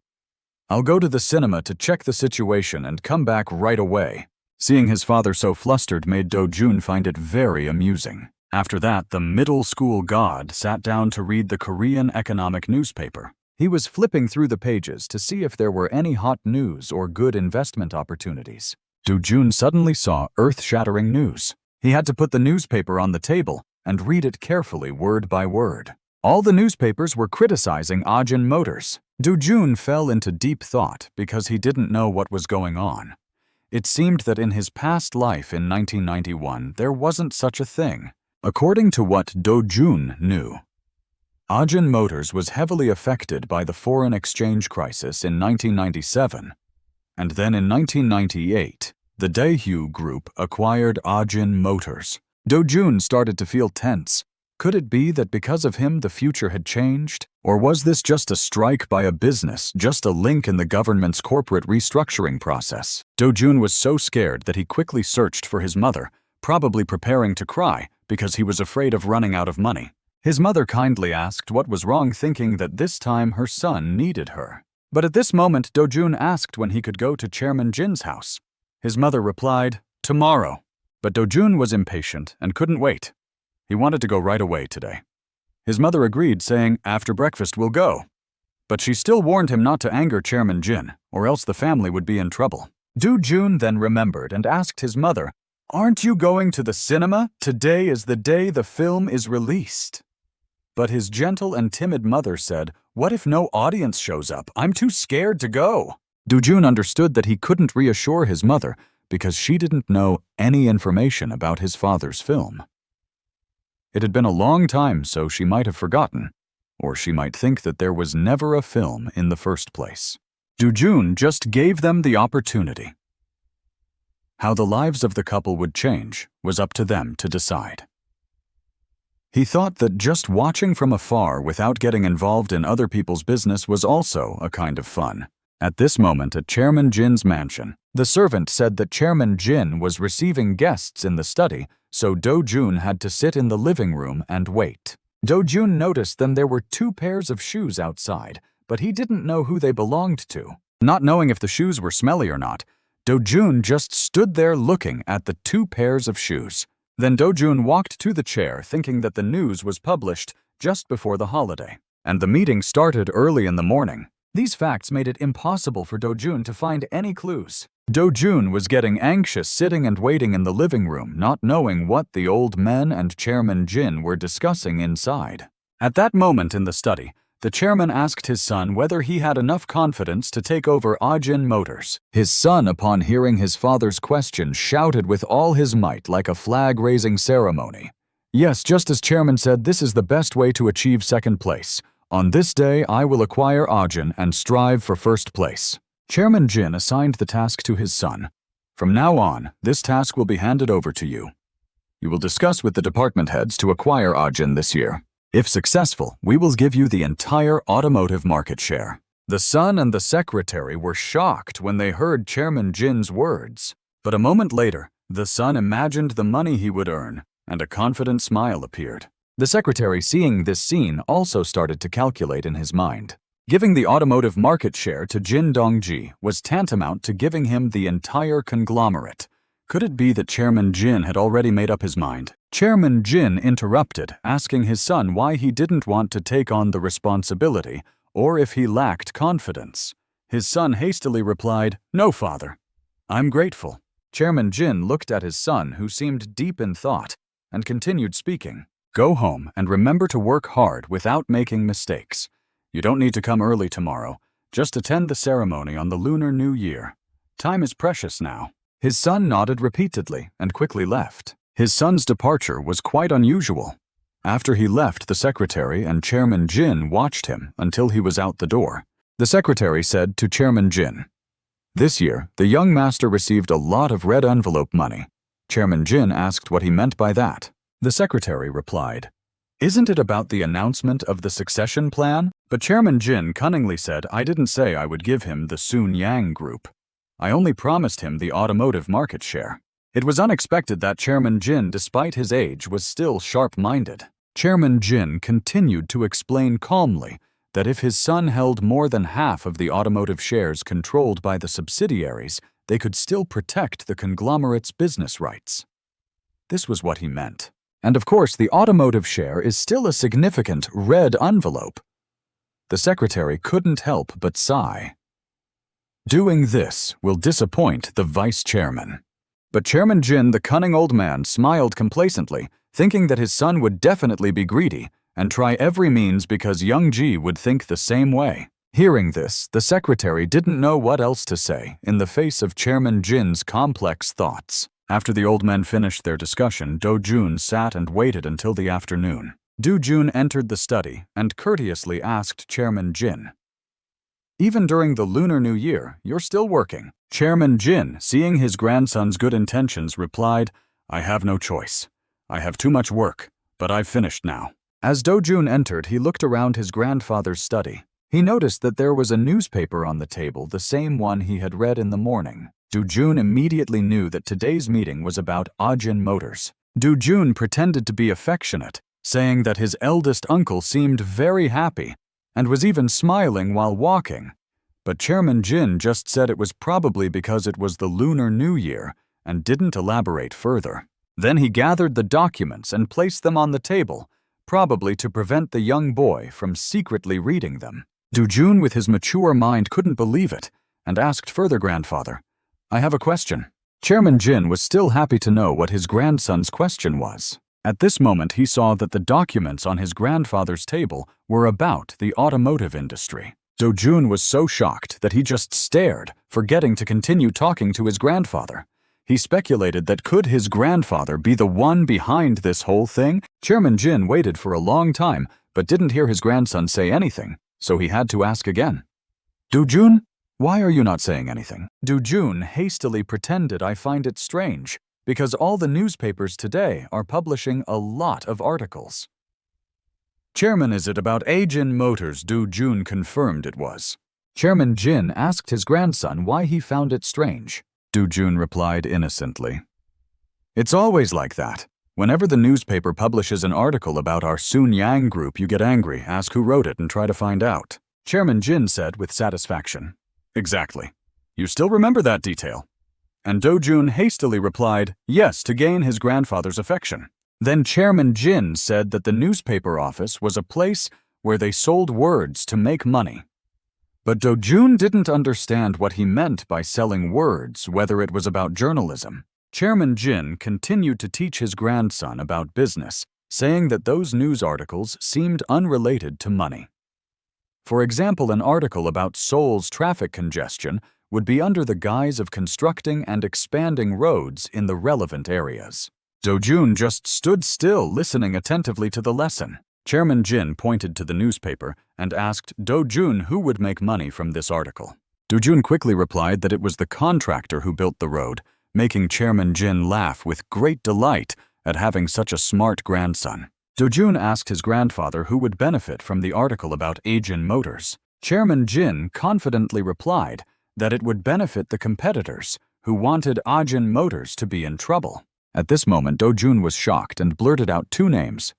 "I'll go to the cinema to check the situation and come back right away." Seeing his father so flustered made Dojun find it very amusing. After that, the middle school god sat down to read the Korean economic newspaper. He was flipping through the pages to see if there were any hot news or good investment opportunities. Dojun suddenly saw earth-shattering news. He had to put the newspaper on the table and read it carefully word by word. All the newspapers were criticizing Ajin Motors. Dojun fell into deep thought because he didn't know what was going on. It seemed that in his past life in 1991, there wasn't such a thing. According to what Dojun knew, Ajin Motors was heavily affected by the foreign exchange crisis in 1997, and then in 1998, the Daewoo Group acquired Ajin Motors. Dojun started to feel tense. Could it be that because of him the future had changed? Or was this just a strike by a business, just a link in the government's corporate restructuring process? Dojun was so scared that he quickly searched for his mother, probably preparing to cry because he was afraid of running out of money. His mother kindly asked what was wrong, thinking that this time her son needed her. But at this moment, Dojun asked when he could go to Chairman Jin's house. His mother replied, "Tomorrow." But Dojun was impatient and couldn't wait. He wanted to go right away today. His mother agreed, saying, "After breakfast we'll go." But she still warned him not to anger Chairman Jin, or else the family would be in trouble. Dojun then remembered and asked his mother, "Aren't you going to the cinema? Today is the day the film is released." But his gentle and timid mother said, "What if no audience shows up? I'm too scared to go." Dojun understood that he couldn't reassure his mother because she didn't know any information about his father's film. It had been a long time, so she might have forgotten, or she might think that there was never a film in the first place. Dojun just gave them the opportunity. How the lives of the couple would change was up to them to decide. He thought that just watching from afar without getting involved in other people's business was also a kind of fun. At this moment at Chairman Jin's mansion, the servant said that Chairman Jin was receiving guests in the study, so Dojun had to sit in the living room and wait. Dojun noticed then there were 2 pairs of shoes outside, but he didn't know who they belonged to. Not knowing if the shoes were smelly or not, Dojun just stood there looking at the 2 pairs of shoes. Then Dojun walked to the chair thinking that the news was published just before the holiday, and the meeting started early in the morning. These facts made it impossible for Dojun to find any clues. Dojun was getting anxious sitting and waiting in the living room, not knowing what the old men and Chairman Jin were discussing inside. At that moment in the study, the chairman asked his son whether he had enough confidence to take over Ajin Motors. His son, upon hearing his father's question, shouted with all his might like a flag-raising ceremony. "Yes, just as chairman said, this is the best way to achieve second place. On this day, I will acquire Ajin and strive for first place." Chairman Jin assigned the task to his son. "From now on, this task will be handed over to you. You will discuss with the department heads to acquire Ajin this year. If successful, we will give you the entire automotive market share." The son and the secretary were shocked when they heard Chairman Jin's words. But a moment later, the son imagined the money he would earn, and a confident smile appeared. The secretary, seeing this scene, also started to calculate in his mind. Giving the automotive market share to Jin Dongji was tantamount to giving him the entire conglomerate. Could it be that Chairman Jin had already made up his mind? Chairman Jin interrupted, asking his son why he didn't want to take on the responsibility, or if he lacked confidence. His son hastily replied, "No, father. I'm grateful." Chairman Jin looked at his son, who seemed deep in thought, and continued speaking. Go home and remember to work hard without making mistakes. You don't need to come early tomorrow. Just attend the ceremony on the Lunar New Year. Time is precious now." His son nodded repeatedly and quickly left. His son's departure was quite unusual. After he left, the secretary and Chairman Jin watched him until he was out the door. The secretary said to Chairman Jin, "This year, the young master received a lot of red envelope money." Chairman Jin asked what he meant by that. The secretary replied, "Isn't it about the announcement of the succession plan?" But Chairman Jin cunningly said, "I didn't say I would give him the Sununyang group. I only promised him the automotive market share." It was unexpected that Chairman Jin, despite his age, was still sharp-minded. Chairman Jin continued to explain calmly that if his son held more than half of the automotive shares controlled by the subsidiaries, they could still protect the conglomerate's business rights. This was what he meant. And of course, the automotive share is still a significant red envelope. The secretary couldn't help but sigh. Doing this will disappoint the vice chairman. But Chairman Jin, the cunning old man, smiled complacently, thinking that his son would definitely be greedy and try every means because young Ji would think the same way. Hearing this, the secretary didn't know what else to say in the face of Chairman Jin's complex thoughts. After the old men finished their discussion, Dojun sat and waited until the afternoon. Dojun entered the study and courteously asked Chairman Jin, "Even during the Lunar New Year, you're still working?" Chairman Jin, seeing his grandson's good intentions, replied, "I have no choice. I have too much work, but I've finished now." As Dojun entered, he looked around his grandfather's study. He noticed that there was a newspaper on the table, the same one he had read in the morning. Dojun immediately knew that today's meeting was about Ajin Motors. Dojun pretended to be affectionate, saying that his eldest uncle seemed very happy and was even smiling while walking. But Chairman Jin just said it was probably because it was the Lunar New Year and didn't elaborate further. Then he gathered the documents and placed them on the table, probably to prevent the young boy from secretly reading them. Dojun, with his mature mind, couldn't believe it and asked further, "Grandfather, I have a question." Chairman Jin was still happy to know what his grandson's question was. At this moment, he saw that the documents on his grandfather's table were about the automotive industry. Dojun was so shocked that he just stared, forgetting to continue talking to his grandfather. He speculated that could his grandfather be the one behind this whole thing? Chairman Jin waited for a long time, but didn't hear his grandson say anything, so he had to ask again. "Dojun, why are you not saying anything?" Dojun hastily pretended, "I find it strange, because all the newspapers today are publishing a lot of articles." "Chairman, is it about Ajin Motors?" Dojun confirmed it was. Chairman Jin asked his grandson why he found it strange. Dojun replied innocently, "It's always like that. Whenever the newspaper publishes an article about our Sununyang group, you get angry, ask who wrote it, and try to find out." Chairman Jin said with satisfaction, "Exactly. You still remember that detail?" And Dojun hastily replied, "Yes," to gain his grandfather's affection. Then Chairman Jin said that the newspaper office was a place where they sold words to make money. But Dojun didn't understand what he meant by selling words, whether it was about journalism. Chairman Jin continued to teach his grandson about business, saying that those news articles seemed unrelated to money. For example, an article about Seoul's traffic congestion would be under the guise of constructing and expanding roads in the relevant areas. Dojun just stood still, listening attentively to the lesson. Chairman Jin pointed to the newspaper and asked Dojun who would make money from this article. Dojun quickly replied that it was the contractor who built the road, making Chairman Jin laugh with great delight at having such a smart grandson. Dojun asked his grandfather who would benefit from the article about Ajin Motors. Chairman Jin confidently replied that it would benefit the competitors who wanted Ajin Motors to be in trouble. At this moment, Dojun was shocked and blurted out two names,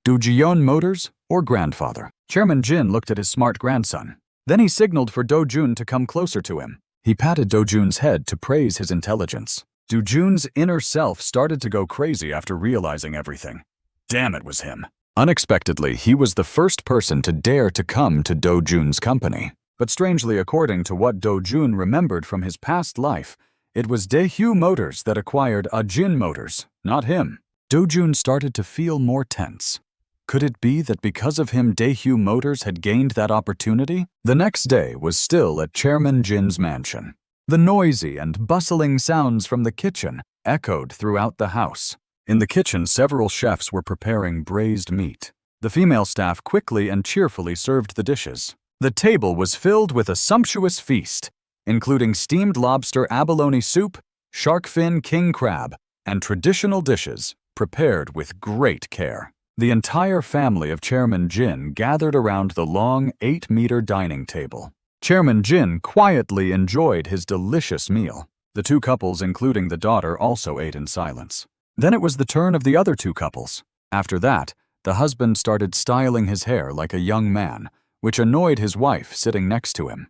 Dojun Motors or grandfather. Chairman Jin looked at his smart grandson. Then he signaled for Dojun to come closer to him. He patted Dojun's head to praise his intelligence. Dojun's inner self started to go crazy after realizing everything. Damn, it was him. Unexpectedly, he was the first person to dare to come to Dojun's company. But strangely, according to what Dojun remembered from his past life, it was Hyun Motors that acquired Ajin Motors, not him. Dojun started to feel more tense. Could it be that because of him Daehyu Motors had gained that opportunity? The next day was still at Chairman Jin's mansion. The noisy and bustling sounds from the kitchen echoed throughout the house. In the kitchen, several chefs were preparing braised meat. The female staff quickly and cheerfully served the dishes. The table was filled with a sumptuous feast, including steamed lobster abalone soup, shark fin king crab, and traditional dishes prepared with great care. The entire family of Chairman Jin gathered around the long 8-meter dining table. Chairman Jin quietly enjoyed his delicious meal. The two couples, including the daughter, also ate in silence. Then it was the turn of the other two couples. After that, the husband started styling his hair like a young man, which annoyed his wife sitting next to him.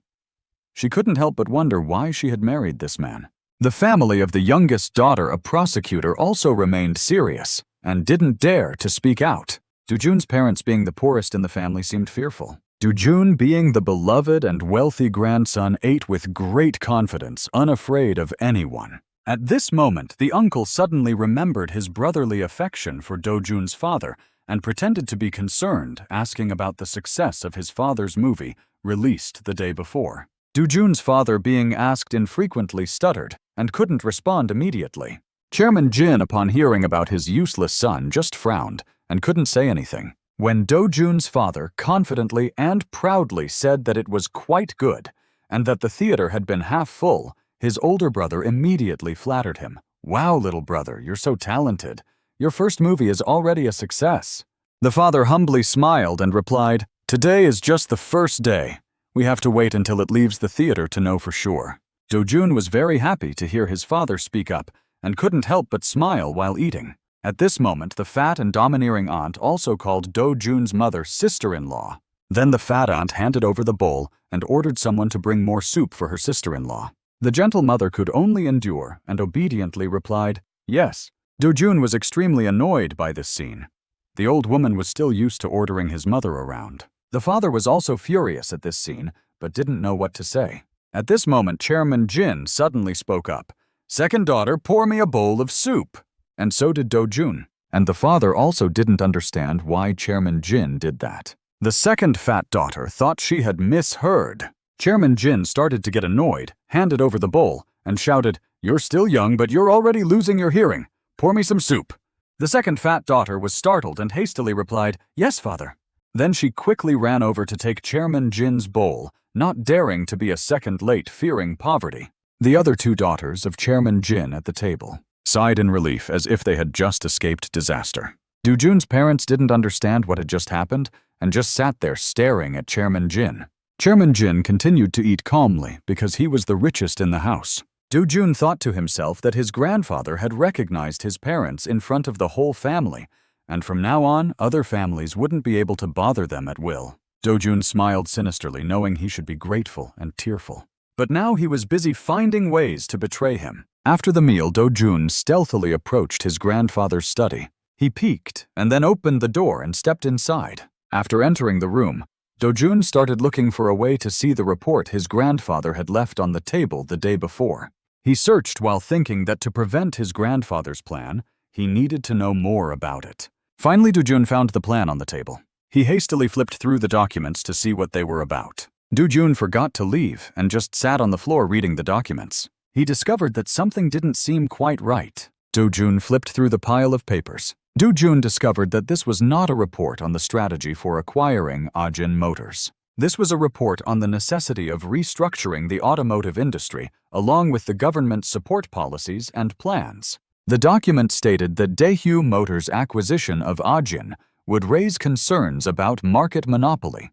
She couldn't help but wonder why she had married this man. The family of the youngest daughter, a prosecutor, also remained serious and didn't dare to speak out. Dojun's parents, being the poorest in the family, seemed fearful. Dojun, being the beloved and wealthy grandson, ate with great confidence, unafraid of anyone. At this moment, the uncle suddenly remembered his brotherly affection for Dojun's father and pretended to be concerned, asking about the success of his father's movie, released the day before. Dojun's father, being asked infrequently, stuttered and couldn't respond immediately. Chairman Jin, upon hearing about his useless son, just frowned and couldn't say anything. When Dojun's father confidently and proudly said that it was quite good and that the theater had been half full, his older brother immediately flattered him. "Wow, little brother, you're so talented. Your first movie is already a success." The father humbly smiled and replied, "Today is just the first day. We have to wait until it leaves the theater to know for sure." Dojun was very happy to hear his father speak up and couldn't help but smile while eating. At this moment, the fat and domineering aunt also called Dojun's mother sister-in-law. Then the fat aunt handed over the bowl and ordered someone to bring more soup for her sister-in-law. The gentle mother could only endure and obediently replied, "Yes." Dojun was extremely annoyed by this scene. The old woman was still used to ordering his mother around. The father was also furious at this scene, but didn't know what to say. At this moment, Chairman Jin suddenly spoke up. "Second daughter, pour me a bowl of soup." And so did Dojun. And the father also didn't understand why Chairman Jin did that. The second fat daughter thought she had misheard. Chairman Jin started to get annoyed, handed over the bowl, and shouted, "You're still young, but you're already losing your hearing. Pour me some soup." The second fat daughter was startled and hastily replied, "Yes, father." Then she quickly ran over to take Chairman Jin's bowl, not daring to be a second late, fearing poverty. The other two daughters of Chairman Jin at the table sighed in relief as if they had just escaped disaster. Dojun's parents didn't understand what had just happened and just sat there staring at Chairman Jin. Chairman Jin continued to eat calmly because he was the richest in the house. Dojun thought to himself that his grandfather had recognized his parents in front of the whole family, and from now on, other families wouldn't be able to bother them at will. Dojun smiled sinisterly, knowing he should be grateful and tearful. But now he was busy finding ways to betray him. After the meal, Dojun stealthily approached his grandfather's study. He peeked and then opened the door and stepped inside. After entering the room, Dojun started looking for a way to see the report his grandfather had left on the table the day before. He searched while thinking that to prevent his grandfather's plan, he needed to know more about it. Finally, Dojun found the plan on the table. He hastily flipped through the documents to see what they were about. Dojun forgot to leave and just sat on the floor reading the documents. He discovered that something didn't seem quite right. Dojun flipped through the pile of papers. Dojun discovered that this was not a report on the strategy for acquiring Ajin Motors. This was a report on the necessity of restructuring the automotive industry, along with the government's support policies and plans. The document stated that Daehyu Motors' acquisition of Ajin would raise concerns about market monopoly.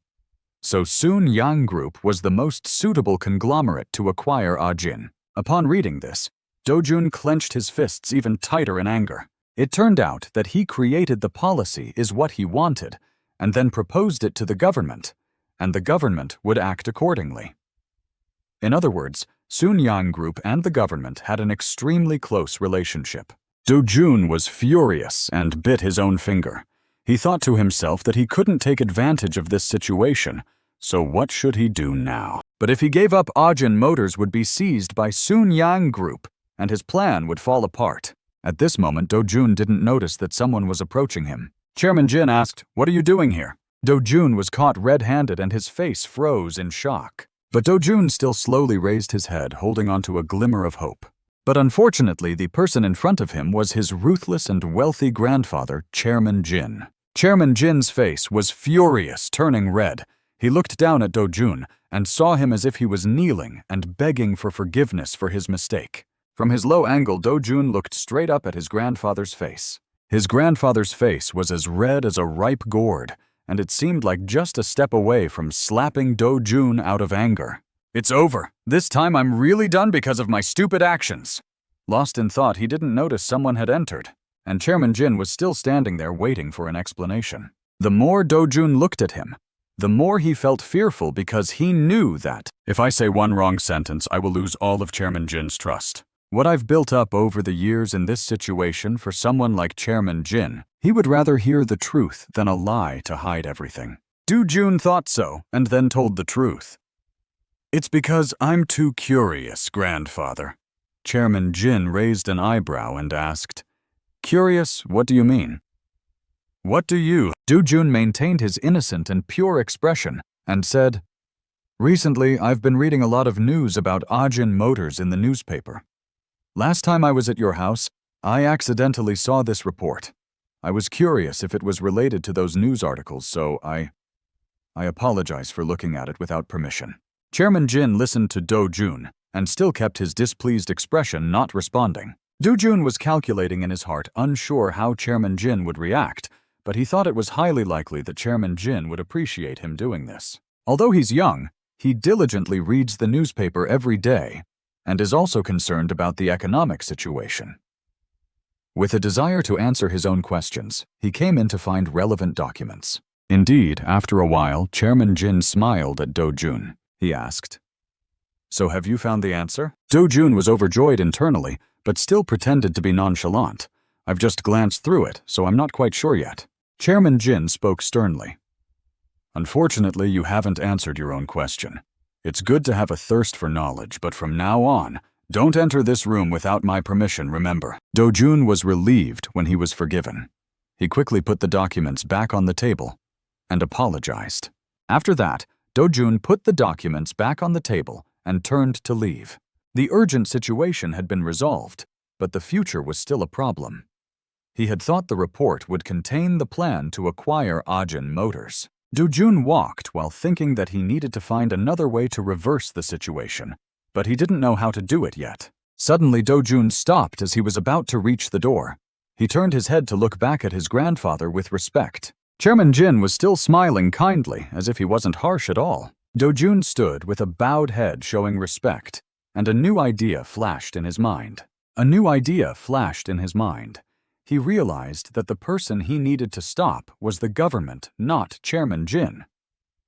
So Sununyang Group was the most suitable conglomerate to acquire Ajin. Upon reading this, Dojun clenched his fists even tighter in anger. It turned out that he created the policy is what he wanted, and then proposed it to the government, and the government would act accordingly. In other words, Sununyang Group and the government had an extremely close relationship. Dojun was furious and bit his own finger. He thought to himself that he couldn't take advantage of this situation, so what should he do now? But if he gave up, Ajin Motors would be seized by Sununyang Group, and his plan would fall apart. At this moment, Dojun didn't notice that someone was approaching him. Chairman Jin asked, "What are you doing here?" Dojun was caught red-handed and his face froze in shock. But Dojun still slowly raised his head, holding onto a glimmer of hope. But unfortunately, the person in front of him was his ruthless and wealthy grandfather, Chairman Jin. Chairman Jin's face was furious, turning red. He looked down at Dojun and saw him as if he was kneeling and begging for forgiveness for his mistake. From his low angle, Dojun looked straight up at his grandfather's face. His grandfather's face was as red as a ripe gourd, and it seemed like just a step away from slapping Dojun out of anger. "It's over. This time I'm really done because of my stupid actions." Lost in thought, he didn't notice someone had entered, and Chairman Jin was still standing there waiting for an explanation. The more Dojun looked at him, the more he felt fearful because he knew that, "If I say one wrong sentence, I will lose all of Chairman Jin's trust. What I've built up over the years in this situation for someone like Chairman Jin, he would rather hear the truth than a lie to hide everything." Dojun thought so, and then told the truth. "It's because I'm too curious, grandfather." Chairman Jin raised an eyebrow and asked, "Curious, what do you mean?" "What do you?" Dojun maintained his innocent and pure expression and said, "Recently, I've been reading a lot of news about Ajin Motors in the newspaper. Last time I was at your house, I accidentally saw this report. I was curious if it was related to those news articles, so I apologize for looking at it without permission." Chairman Jin listened to Dojun and still kept his displeased expression, not responding. Dojun was calculating in his heart, unsure how Chairman Jin would react, but he thought it was highly likely that Chairman Jin would appreciate him doing this. Although he's young, he diligently reads the newspaper every day and is also concerned about the economic situation. With a desire to answer his own questions, he came in to find relevant documents. Indeed, after a while, Chairman Jin smiled at Dojun. He asked, "So have you found the answer?" Dojun was overjoyed internally, but still pretended to be nonchalant. "I've just glanced through it, so I'm not quite sure yet." Chairman Jin spoke sternly. "Unfortunately, you haven't answered your own question. It's good to have a thirst for knowledge, but from now on, don't enter this room without my permission, remember." Dojun was relieved when he was forgiven. He quickly put the documents back on the table and apologized. After that, Dojun put the documents back on the table and turned to leave. The urgent situation had been resolved, but the future was still a problem. He had thought the report would contain the plan to acquire Ajin Motors. Dojun walked while thinking that he needed to find another way to reverse the situation, but he didn't know how to do it yet. Suddenly, Dojun stopped as he was about to reach the door. He turned his head to look back at his grandfather with respect. Chairman Jin was still smiling kindly, as if he wasn't harsh at all. Dojun stood with a bowed head showing respect, and a new idea flashed in his mind. He realized that the person he needed to stop was the government, not Chairman Jin.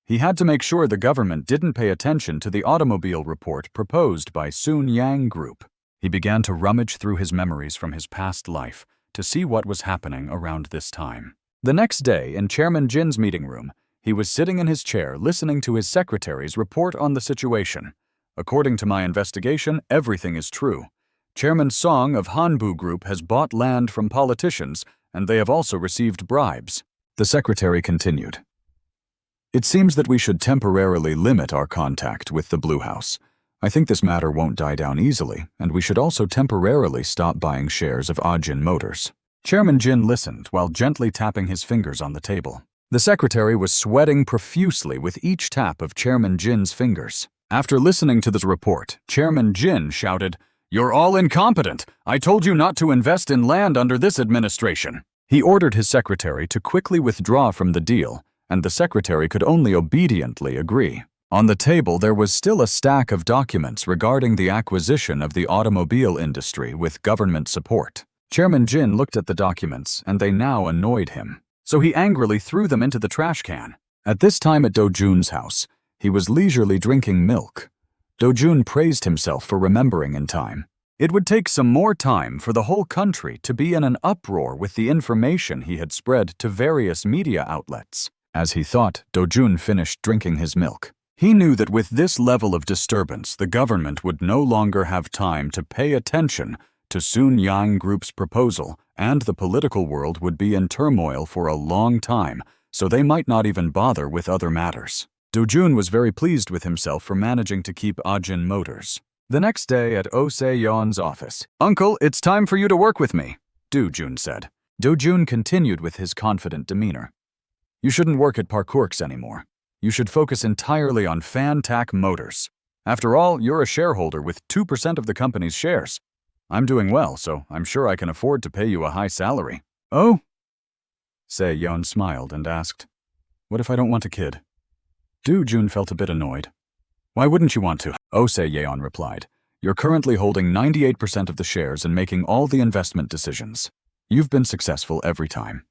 He had to make sure the government didn't pay attention to the automobile report proposed by Sununyang Group. He began to rummage through his memories from his past life to see what was happening around this time. The next day, in Chairman Jin's meeting room, he was sitting in his chair listening to his secretary's report on the situation. "According to my investigation, everything is true. Chairman Song of Hanbu Group has bought land from politicians, and they have also received bribes." The secretary continued. "It seems that we should temporarily limit our contact with the Blue House. I think this matter won't die down easily, and we should also temporarily stop buying shares of Ajin Motors." Chairman Jin listened while gently tapping his fingers on the table. The secretary was sweating profusely with each tap of Chairman Jin's fingers. After listening to this report, Chairman Jin shouted, "You're all incompetent! I told you not to invest in land under this administration." He ordered his secretary to quickly withdraw from the deal, and the secretary could only obediently agree. On the table, there was still a stack of documents regarding the acquisition of the automobile industry with government support. Chairman Jin looked at the documents, and they now annoyed him. So he angrily threw them into the trash can. At this time at Dojun's house, he was leisurely drinking milk. Dojun praised himself for remembering in time. It would take some more time for the whole country to be in an uproar with the information he had spread to various media outlets. As he thought, Dojun finished drinking his milk. He knew that with this level of disturbance, the government would no longer have time to pay attention to Sununyang Group's proposal, and the political world would be in turmoil for a long time, so they might not even bother with other matters. Dojun was very pleased with himself for managing to keep Ajin Motors. The next day at Oh Se-yeon's office, "Uncle, it's time for you to work with me," Dojun said. Dojun continued with his confident demeanor. "You shouldn't work at Parkourks anymore. You should focus entirely on Fan-Tak Motors. After all, you're a shareholder with 2% of the company's shares. I'm doing well, so I'm sure I can afford to pay you a high salary." "Oh?" Se-yeon smiled and asked, "What if I don't want a kid?" Dojun felt a bit annoyed. "Why wouldn't you want to?" Oh Se-yeon replied, "You're currently holding 98% of the shares and making all the investment decisions. You've been successful every time.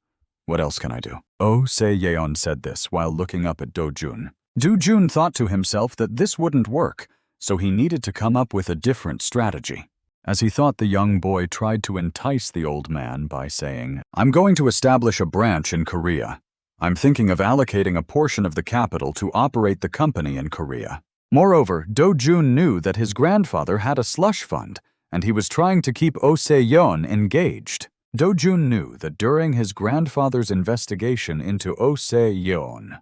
What else can I do?" Oh Se-yeon said this while looking up at Dojun. Dojun thought to himself that this wouldn't work, so he needed to come up with a different strategy. As he thought, the young boy tried to entice the old man by saying, "I'm going to establish a branch in Korea. I'm thinking of allocating a portion of the capital to operate the company in Korea." Moreover, Dojun knew that his grandfather had a slush fund, and he was trying to keep Oh Se-yeon engaged. Dojun knew that during his grandfather's investigation into Oh Se-yeon,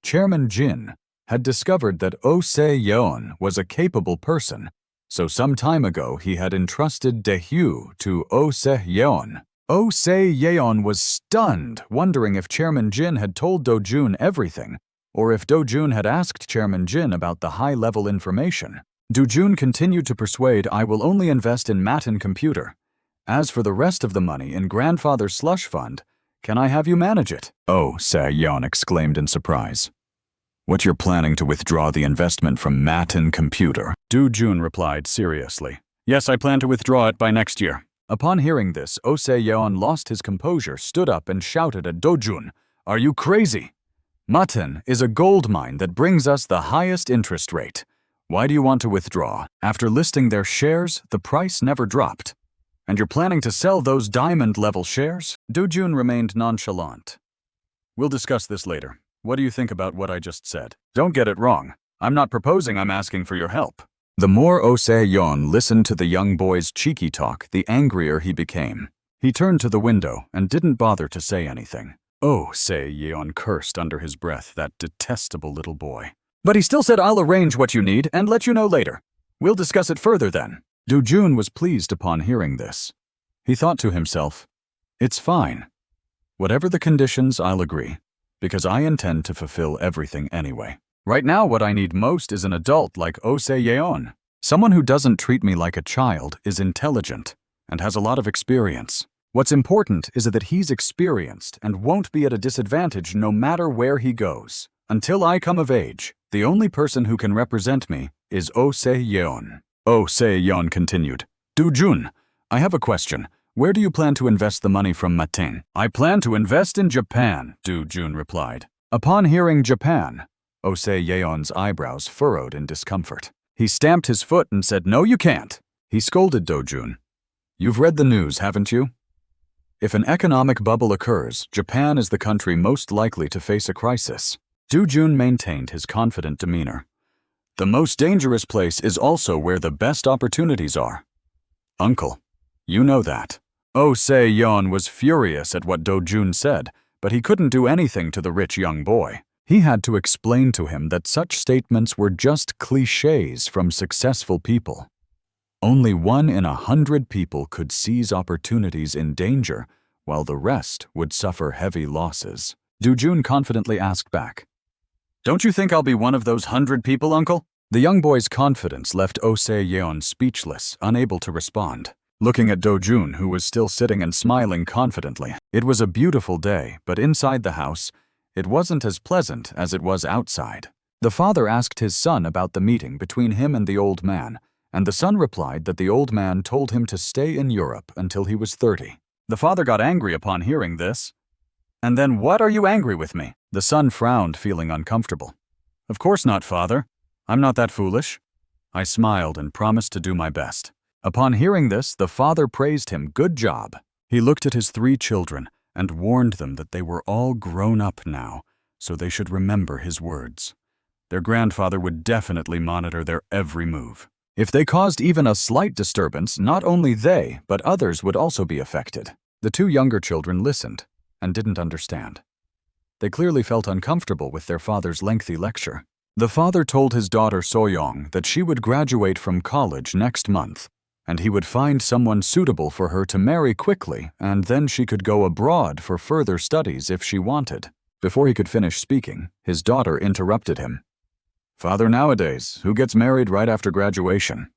Chairman Jin had discovered that Oh Se-yeon was a capable person, so some time ago he had entrusted Daehyu to Oh Se-yeon. Oh Se-yeon was stunned, wondering if Chairman Jin had told Dojun everything, or if Dojun had asked Chairman Jin about the high-level information. Dojun continued to persuade, "I will only invest in Matin Computer. As for the rest of the money in grandfather's slush fund, can I have you manage it?" Oh Se-yeon exclaimed in surprise. "What, you're planning to withdraw the investment from Matin Computer?" Dojun replied seriously. "Yes, I plan to withdraw it by next year." Upon hearing this, Oh Se-yeon lost his composure, stood up and shouted at Dojun, "Are you crazy? Matin is a gold mine that brings us the highest interest rate. Why do you want to withdraw? After listing their shares, the price never dropped. And you're planning to sell those diamond-level shares?" Dojun remained nonchalant. "We'll discuss this later. What do you think about what I just said? Don't get it wrong. I'm not proposing, I'm asking for your help." The more Oh Se-yeon listened to the young boy's cheeky talk, the angrier he became. He turned to the window and didn't bother to say anything. Oh Se-yeon cursed under his breath, that detestable little boy. "But he still said, 'I'll arrange what you need and let you know later. We'll discuss it further then.'" Dojun was pleased upon hearing this. He thought to himself, "It's fine. Whatever the conditions, I'll agree, because I intend to fulfill everything anyway. Right now, what I need most is an adult like Oh Se-yeon. Someone who doesn't treat me like a child, is intelligent, and has a lot of experience. What's important is that he's experienced and won't be at a disadvantage no matter where he goes. Until I come of age, the only person who can represent me is Oh Se-yeon." Oh Se-yeon continued, "Dojun, I have a question. Where do you plan to invest the money from Matin?" "I plan to invest in Japan," Dojun replied. Upon hearing Japan, Oh Se-yeon's eyebrows furrowed in discomfort. He stamped his foot and said, "No, you can't." He scolded Dojun. "You've read the news, haven't you? If an economic bubble occurs, Japan is the country most likely to face a crisis." Dojun maintained his confident demeanor. "The most dangerous place is also where the best opportunities are. Uncle, you know that." Oh Se-yeon was furious at what Dojun said, but he couldn't do anything to the rich young boy. He had to explain to him that such statements were just cliches from successful people. Only 1 in 100 people could seize opportunities in danger, while the rest would suffer heavy losses. Dojun confidently asked back, "Don't you think I'll be one of those 100 people, Uncle?" The young boy's confidence left Oh Se-yeon speechless, unable to respond. Looking at Dojun, who was still sitting and smiling confidently, it was a beautiful day, but inside the house, it wasn't as pleasant as it was outside. The father asked his son about the meeting between him and the old man, and the son replied that the old man told him to stay in Europe until he was 30. The father got angry upon hearing this. "And then what are you angry with me?" The son frowned, feeling uncomfortable. "Of course not, father. I'm not that foolish." I smiled and promised to do my best. Upon hearing this, the father praised him. Good job. He looked at his 3 children and warned them that they were all grown up now, so they should remember his words. Their grandfather would definitely monitor their every move. If they caused even a slight disturbance, not only they, but others would also be affected. The two younger children listened and didn't understand. They clearly felt uncomfortable with their father's lengthy lecture. The father told his daughter Soyoung that she would graduate from college next month, and he would find someone suitable for her to marry quickly, and then she could go abroad for further studies if she wanted. Before he could finish speaking, his daughter interrupted him. "Father, nowadays, who gets married right after graduation?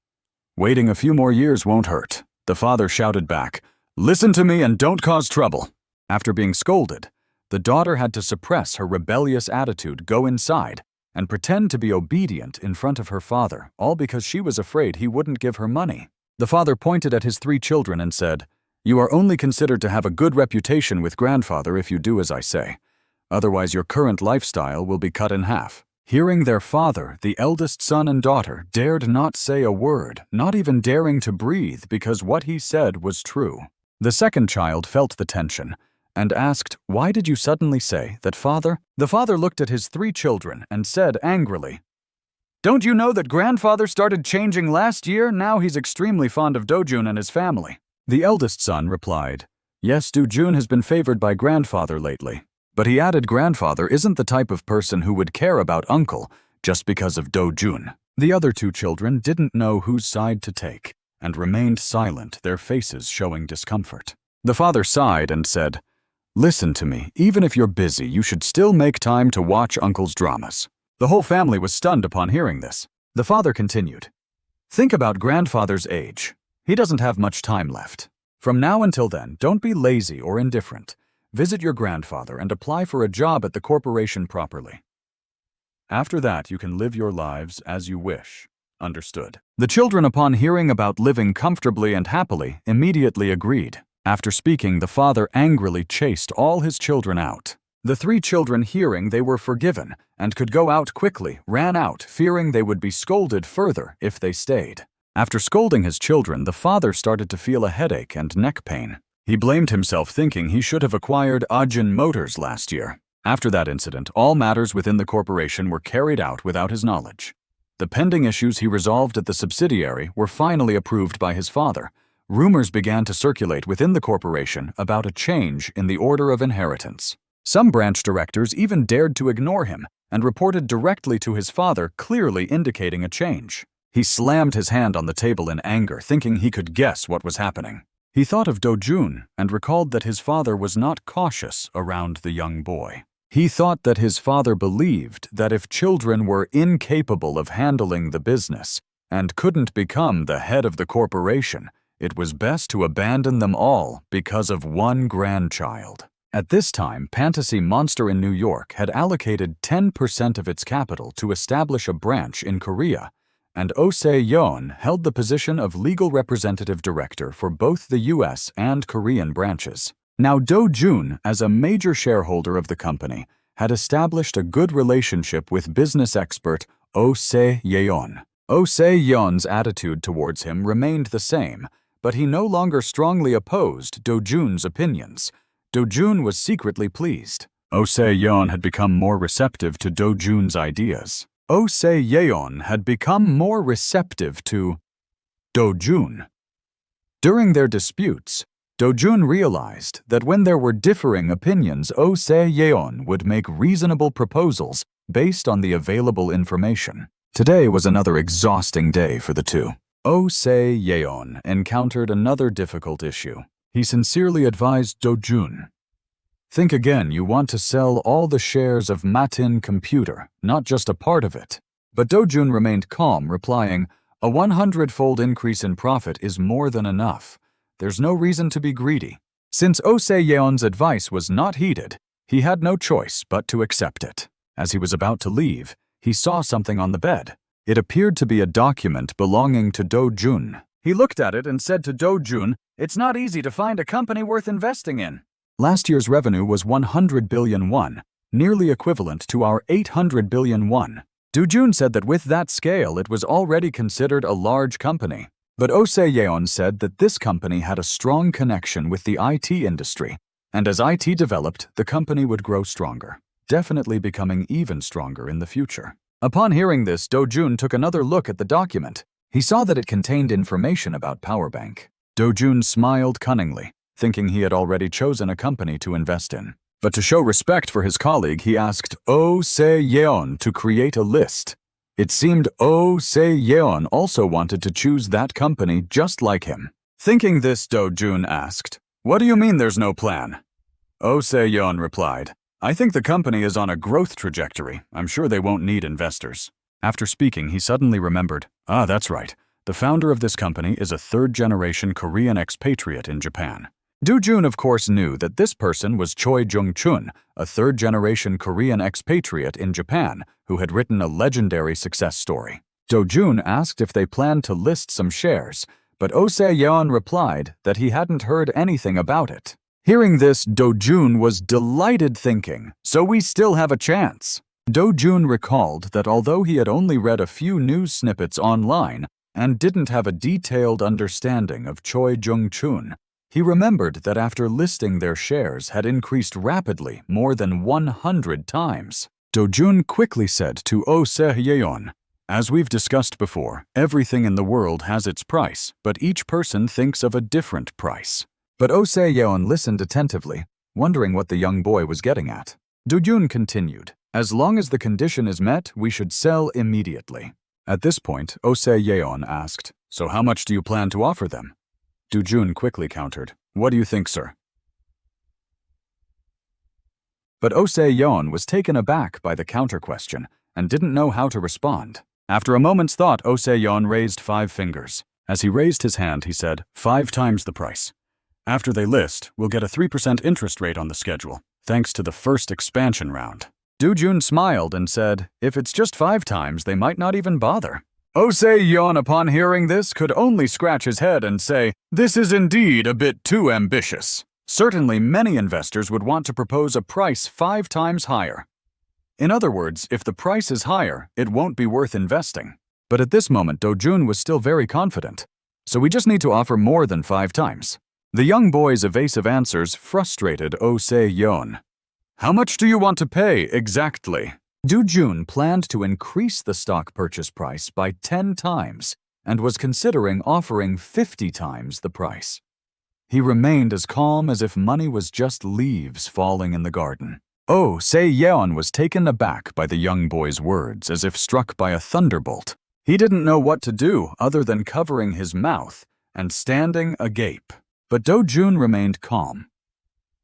Waiting a few more years won't hurt." The father shouted back, "Listen to me and don't cause trouble." After being scolded, the daughter had to suppress her rebellious attitude, go inside, and pretend to be obedient in front of her father, all because she was afraid he wouldn't give her money. The father pointed at his 3 children and said, "You are only considered to have a good reputation with grandfather if you do as I say. Otherwise, your current lifestyle will be cut in half." Hearing their father, the eldest son and daughter dared not say a word, not even daring to breathe, because what he said was true. The second child felt the tension and asked, "Why did you suddenly say that, father?" The father looked at his 3 children and said angrily, "Don't you know that grandfather started changing last year? Now he's extremely fond of Dojun and his family." The eldest son replied, "Yes, Dojun has been favored by grandfather lately." But he added grandfather isn't the type of person who would care about uncle just because of Dojun. The other 2 children didn't know whose side to take and remained silent, their faces showing discomfort. The father sighed and said, "Listen to me, even if you're busy, you should still make time to watch uncle's dramas." The whole family was stunned upon hearing this. The father continued, "Think about grandfather's age. He doesn't have much time left. From now until then, don't be lazy or indifferent. Visit your grandfather and apply for a job at the corporation properly. After that, you can live your lives as you wish. Understood?" The children, upon hearing about living comfortably and happily, immediately agreed. After speaking, the father angrily chased all his children out. The 3 children, hearing they were forgiven and could go out quickly, ran out, fearing they would be scolded further if they stayed. After scolding his children, the father started to feel a headache and neck pain. He blamed himself, thinking he should have acquired Ajin Motors last year. After that incident, all matters within the corporation were carried out without his knowledge. The pending issues he resolved at the subsidiary were finally approved by his father. Rumors began to circulate within the corporation about a change in the order of inheritance. Some branch directors even dared to ignore him and reported directly to his father, clearly indicating a change. He slammed his hand on the table in anger, thinking he could guess what was happening. He thought of Dojun and recalled that his father was not cautious around the young boy. He thought that his father believed that if children were incapable of handling the business and couldn't become the head of the corporation, it was best to abandon them all because of one grandchild. At this time, Fantasy Monster in New York had allocated 10% of its capital to establish a branch in Korea, and Oh Se-yeon held the position of legal representative director for both the U.S. and Korean branches. Now, Dojun, as a major shareholder of the company, had established a good relationship with business expert Oh Se-yeon. Oh Se-yeon's attitude towards him remained the same, but he no longer strongly opposed Dojun's opinions. Dojun was secretly pleased. Oh Se-yeon had become more receptive to Dojun's ideas. Oh Se-yeon had become more receptive to Dojun. During their disputes, Dojun realized that when there were differing opinions, Oh Se-yeon would make reasonable proposals based on the available information. Today was another exhausting day for the two. Oh Se-yeon encountered another difficult issue. He sincerely advised Dojun, "Think again, you want to sell all the shares of Matin Computer, not just a part of it." But Dojun remained calm, replying, "A 100-fold increase in profit is more than enough. There's no reason to be greedy." Since Oh Se-yeon's advice was not heeded, he had no choice but to accept it. As he was about to leave, he saw something on the bed. It appeared to be a document belonging to Dojun. He looked at it and said to Dojun, "It's not easy to find a company worth investing in." Last year's revenue was 100 billion won, nearly equivalent to our 800 billion won. Dojun said that with that scale, it was already considered a large company. But Oh Se-yeon said that this company had a strong connection with the IT industry, and as IT developed, the company would grow stronger, definitely becoming even stronger in the future. Upon hearing this, Dojun took another look at the document. He saw that it contained information about power bank. Dojun smiled cunningly, thinking he had already chosen a company to invest in. But to show respect for his colleague, he asked Oh Se-yeon to create a list. It seemed Oh Se-yeon also wanted to choose that company just like him. Thinking this, Dojun asked, "What do you mean there's no plan?" Oh Se-yeon replied, "I think the company is on a growth trajectory. I'm sure they won't need investors." After speaking, he suddenly remembered, that's right. The founder of this company is a third-generation Korean expatriate in Japan. Dojun, of course, knew that this person was Choi Jung-chun, a third-generation Korean expatriate in Japan who had written a legendary success story. Dojun asked if they planned to list some shares, but Oh Se-yeon replied that he hadn't heard anything about it. Hearing this, Dojun was delighted, thinking, so we still have a chance. Dojun recalled that although he had only read a few news snippets online and didn't have a detailed understanding of Choi Jung-chun, he remembered that after listing their shares had increased rapidly more than 100 times. Dojun quickly said to Oh Se-yeon, "As we've discussed before, everything in the world has its price, but each person thinks of a different price." But Oh Se-yeon listened attentively, wondering what the young boy was getting at. Dojun continued, "As long as the condition is met, we should sell immediately." At this point, Oh Se-yeon asked, "So how much do you plan to offer them?" Dojun quickly countered, "What do you think, sir?" But Oh Se-yeon was taken aback by the counter-question and didn't know how to respond. After a moment's thought, Oh Se-yeon raised 5 fingers. As he raised his hand, he said, 5 times the price. After they list, we'll get a 3% interest rate on the schedule, thanks to the first expansion round. Dojun smiled and said, if it's just 5 times, they might not even bother. Oh Se-yeon, upon hearing this, could only scratch his head and say, this is indeed a bit too ambitious. Certainly, many investors would want to propose a price 5 times higher. In other words, if the price is higher, it won't be worth investing. But at this moment, Dojun was still very confident. So we just need to offer more than 5 times. The young boy's evasive answers frustrated Oh Se-yeon. How much do you want to pay exactly? Dojun planned to increase the stock purchase price by 10 times and was considering offering 50 times the price. He remained as calm as if money was just leaves falling in the garden. Oh Se-yeon was taken aback by the young boy's words, as if struck by a thunderbolt. He didn't know what to do other than covering his mouth and standing agape. But Dojun remained calm.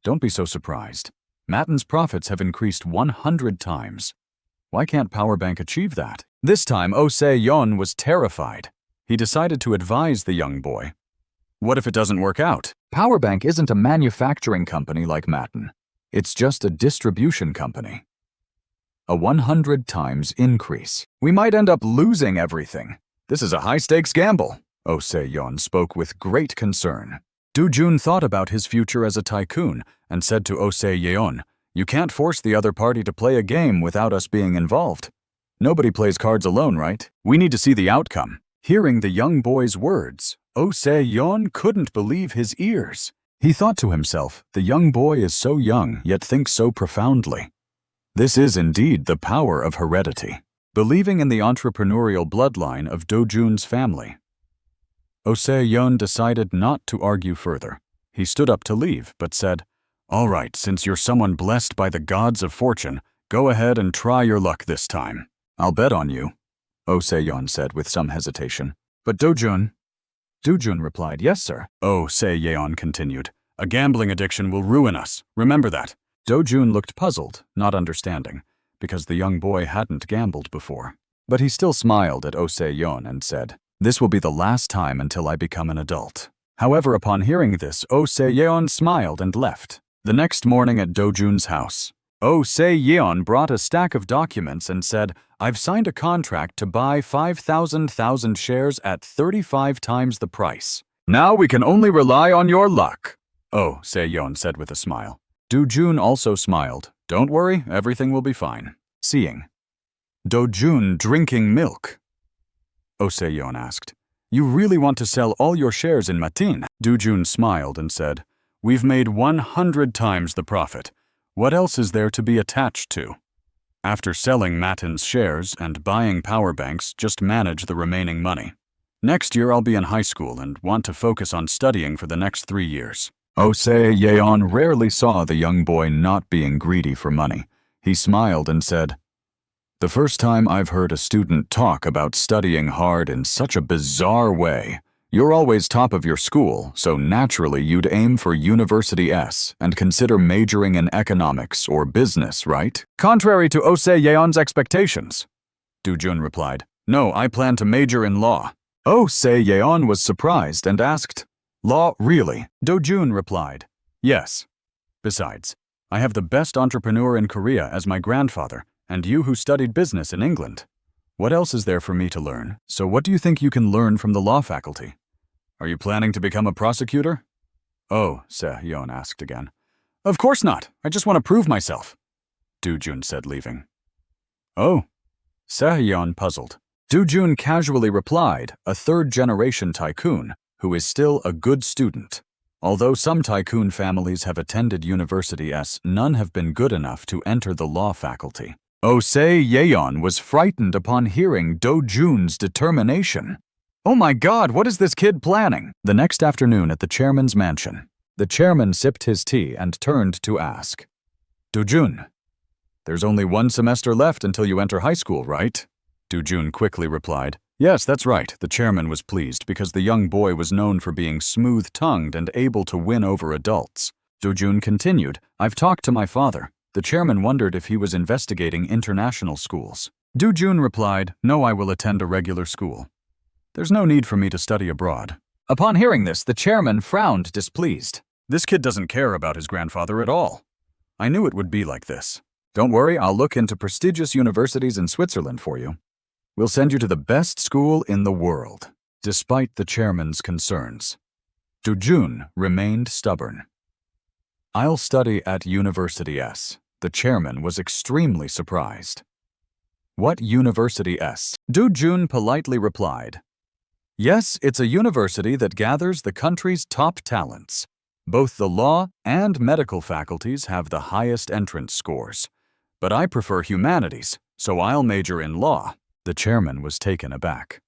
Don't be so surprised. Matten's profits have increased 100 times. Why can't Powerbank achieve that? This time, Oh Se-yeon was terrified. He decided to advise the young boy. What if it doesn't work out? Powerbank isn't a manufacturing company like Matten. It's just a distribution company. A 100 times increase. We might end up losing everything. This is a high-stakes gamble. Oh Se-yeon spoke with great concern. Dojun thought about his future as a tycoon and said to Oh Se-yeon, you can't force the other party to play a game without us being involved. Nobody plays cards alone, right? We need to see the outcome. Hearing the young boy's words, Oh Se-yeon couldn't believe his ears. He thought to himself, the young boy is so young, yet thinks so profoundly. This is indeed the power of heredity, believing in the entrepreneurial bloodline of Dojun's family. Oh Se-yeon decided not to argue further. He stood up to leave, but said, all right, since you're someone blessed by the gods of fortune, go ahead and try your luck this time. I'll bet on you, Oh Se-yeon said with some hesitation. But Dojun replied, yes, sir. Oh Se-yeon continued, a gambling addiction will ruin us. Remember that. Dojun looked puzzled, not understanding, because the young boy hadn't gambled before. But he still smiled at Oh Se-yeon and said, this will be the last time until I become an adult. However, upon hearing this, Oh Se-yeon smiled and left. The next morning at Dojun's house, Oh Se-yeon brought a stack of documents and said, I've signed a contract to buy 5,000 shares at 35 times the price. Now we can only rely on your luck, Oh Se-yeon said with a smile. Dojun also smiled. Don't worry, everything will be fine. Seeing Dojun drinking milk, Oh Se-yeon asked, you really want to sell all your shares in Matin? Dojun smiled and said, we've made 100 times the profit. What else is there to be attached to? After selling Matten's shares and buying power banks, just manage the remaining money. Next year I'll be in high school and want to focus on studying for the next 3 years. Osei Yeon rarely saw the young boy not being greedy for money. He smiled and said, "The first time I've heard a student talk about studying hard in such a bizarre way. You're always top of your school, so naturally you'd aim for University S and consider majoring in economics or business, right?" "Contrary to Osei Yeon's expectations," Dojun replied. "No, I plan to major in law." Osei Yeon was surprised and asked, "Law, really?" Dojun replied, "Yes. Besides, I have the best entrepreneur in Korea as my grandfather, and you who studied business in England. What else is there for me to learn? So what do you think you can learn from the law faculty? Are you planning to become a prosecutor?" "Oh," Se-hyun asked again. "Of course not. I just want to prove myself," Dojun said, leaving. "Oh," Se-hyun puzzled. Dojun casually replied, a third-generation tycoon who is still a good student. Although some tycoon families have attended University S, none have been good enough to enter the law faculty. Osei Yeon was frightened upon hearing Dojun's determination. "Oh my God, what is this kid planning?" The next afternoon at the chairman's mansion, the chairman sipped his tea and turned to ask, "Dojun, there's only 1 semester left until you enter high school, right?" Dojun quickly replied, "Yes, that's right." The chairman was pleased because the young boy was known for being smooth-tongued and able to win over adults. Dojun continued, "I've talked to my father." The chairman wondered if he was investigating international schools. Dojun replied, "No, I will attend a regular school. There's no need for me to study abroad." Upon hearing this, the chairman frowned displeased. "This kid doesn't care about his grandfather at all. I knew it would be like this. Don't worry, I'll look into prestigious universities in Switzerland for you. We'll send you to the best school in the world." Despite the chairman's concerns, Dojun remained stubborn. "I'll study at University S." The chairman was extremely surprised. "What University S?" Dojun politely replied, "Yes, it's a university that gathers the country's top talents. Both the law and medical faculties have the highest entrance scores. But I prefer humanities, so I'll major in law." The chairman was taken aback.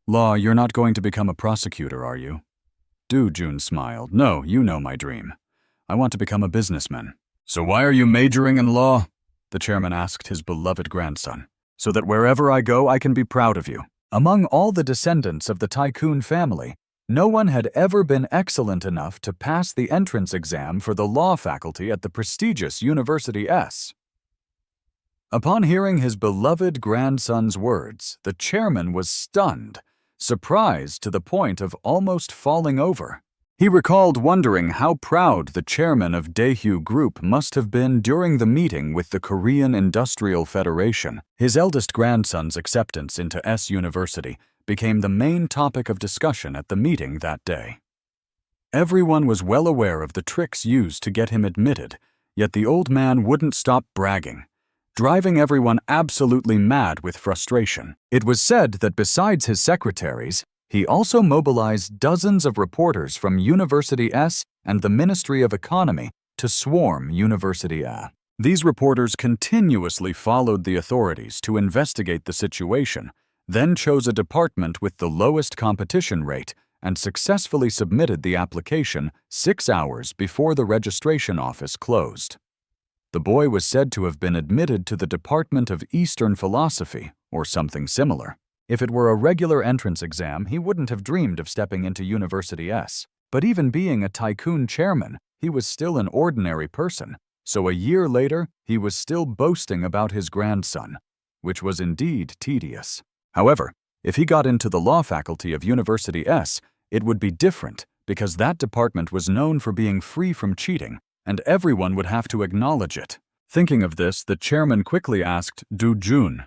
"Law, you're not going to become a prosecutor, are you?" Dojun smiled. "No, you know my dream. I want to become a businessman." "So why are you majoring in law?" the chairman asked his beloved grandson. "So that wherever I go, I can be proud of you." Among all the descendants of the tycoon family, no one had ever been excellent enough to pass the entrance exam for the law faculty at the prestigious University S. Upon hearing his beloved grandson's words, the chairman was stunned, surprised to the point of almost falling over. He recalled wondering how proud the chairman of Daehyu Group must have been during the meeting with the Korean Industrial Federation. His eldest grandson's acceptance into S University became the main topic of discussion at the meeting that day. Everyone was well aware of the tricks used to get him admitted, yet the old man wouldn't stop bragging, driving everyone absolutely mad with frustration. It was said that besides his secretaries, he also mobilized dozens of reporters from University S and the Ministry of Economy to swarm University A. These reporters continuously followed the authorities to investigate the situation, then chose a department with the lowest competition rate and successfully submitted the application 6 hours before the registration office closed. The boy was said to have been admitted to the Department of Eastern Philosophy or something similar. If it were a regular entrance exam, he wouldn't have dreamed of stepping into University S. But even being a tycoon chairman, he was still an ordinary person. So a year later, he was still boasting about his grandson, which was indeed tedious. However, if he got into the law faculty of University S, it would be different because that department was known for being free from cheating, and everyone would have to acknowledge it. Thinking of this, the chairman quickly asked Dojun,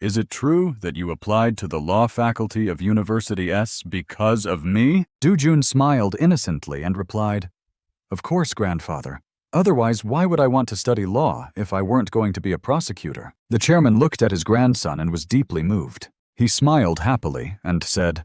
"Is it true that you applied to the law faculty of University S because of me?" Dojun smiled innocently and replied, "Of course, grandfather. Otherwise, why would I want to study law if I weren't going to be a prosecutor?" The chairman looked at his grandson and was deeply moved. He smiled happily and said,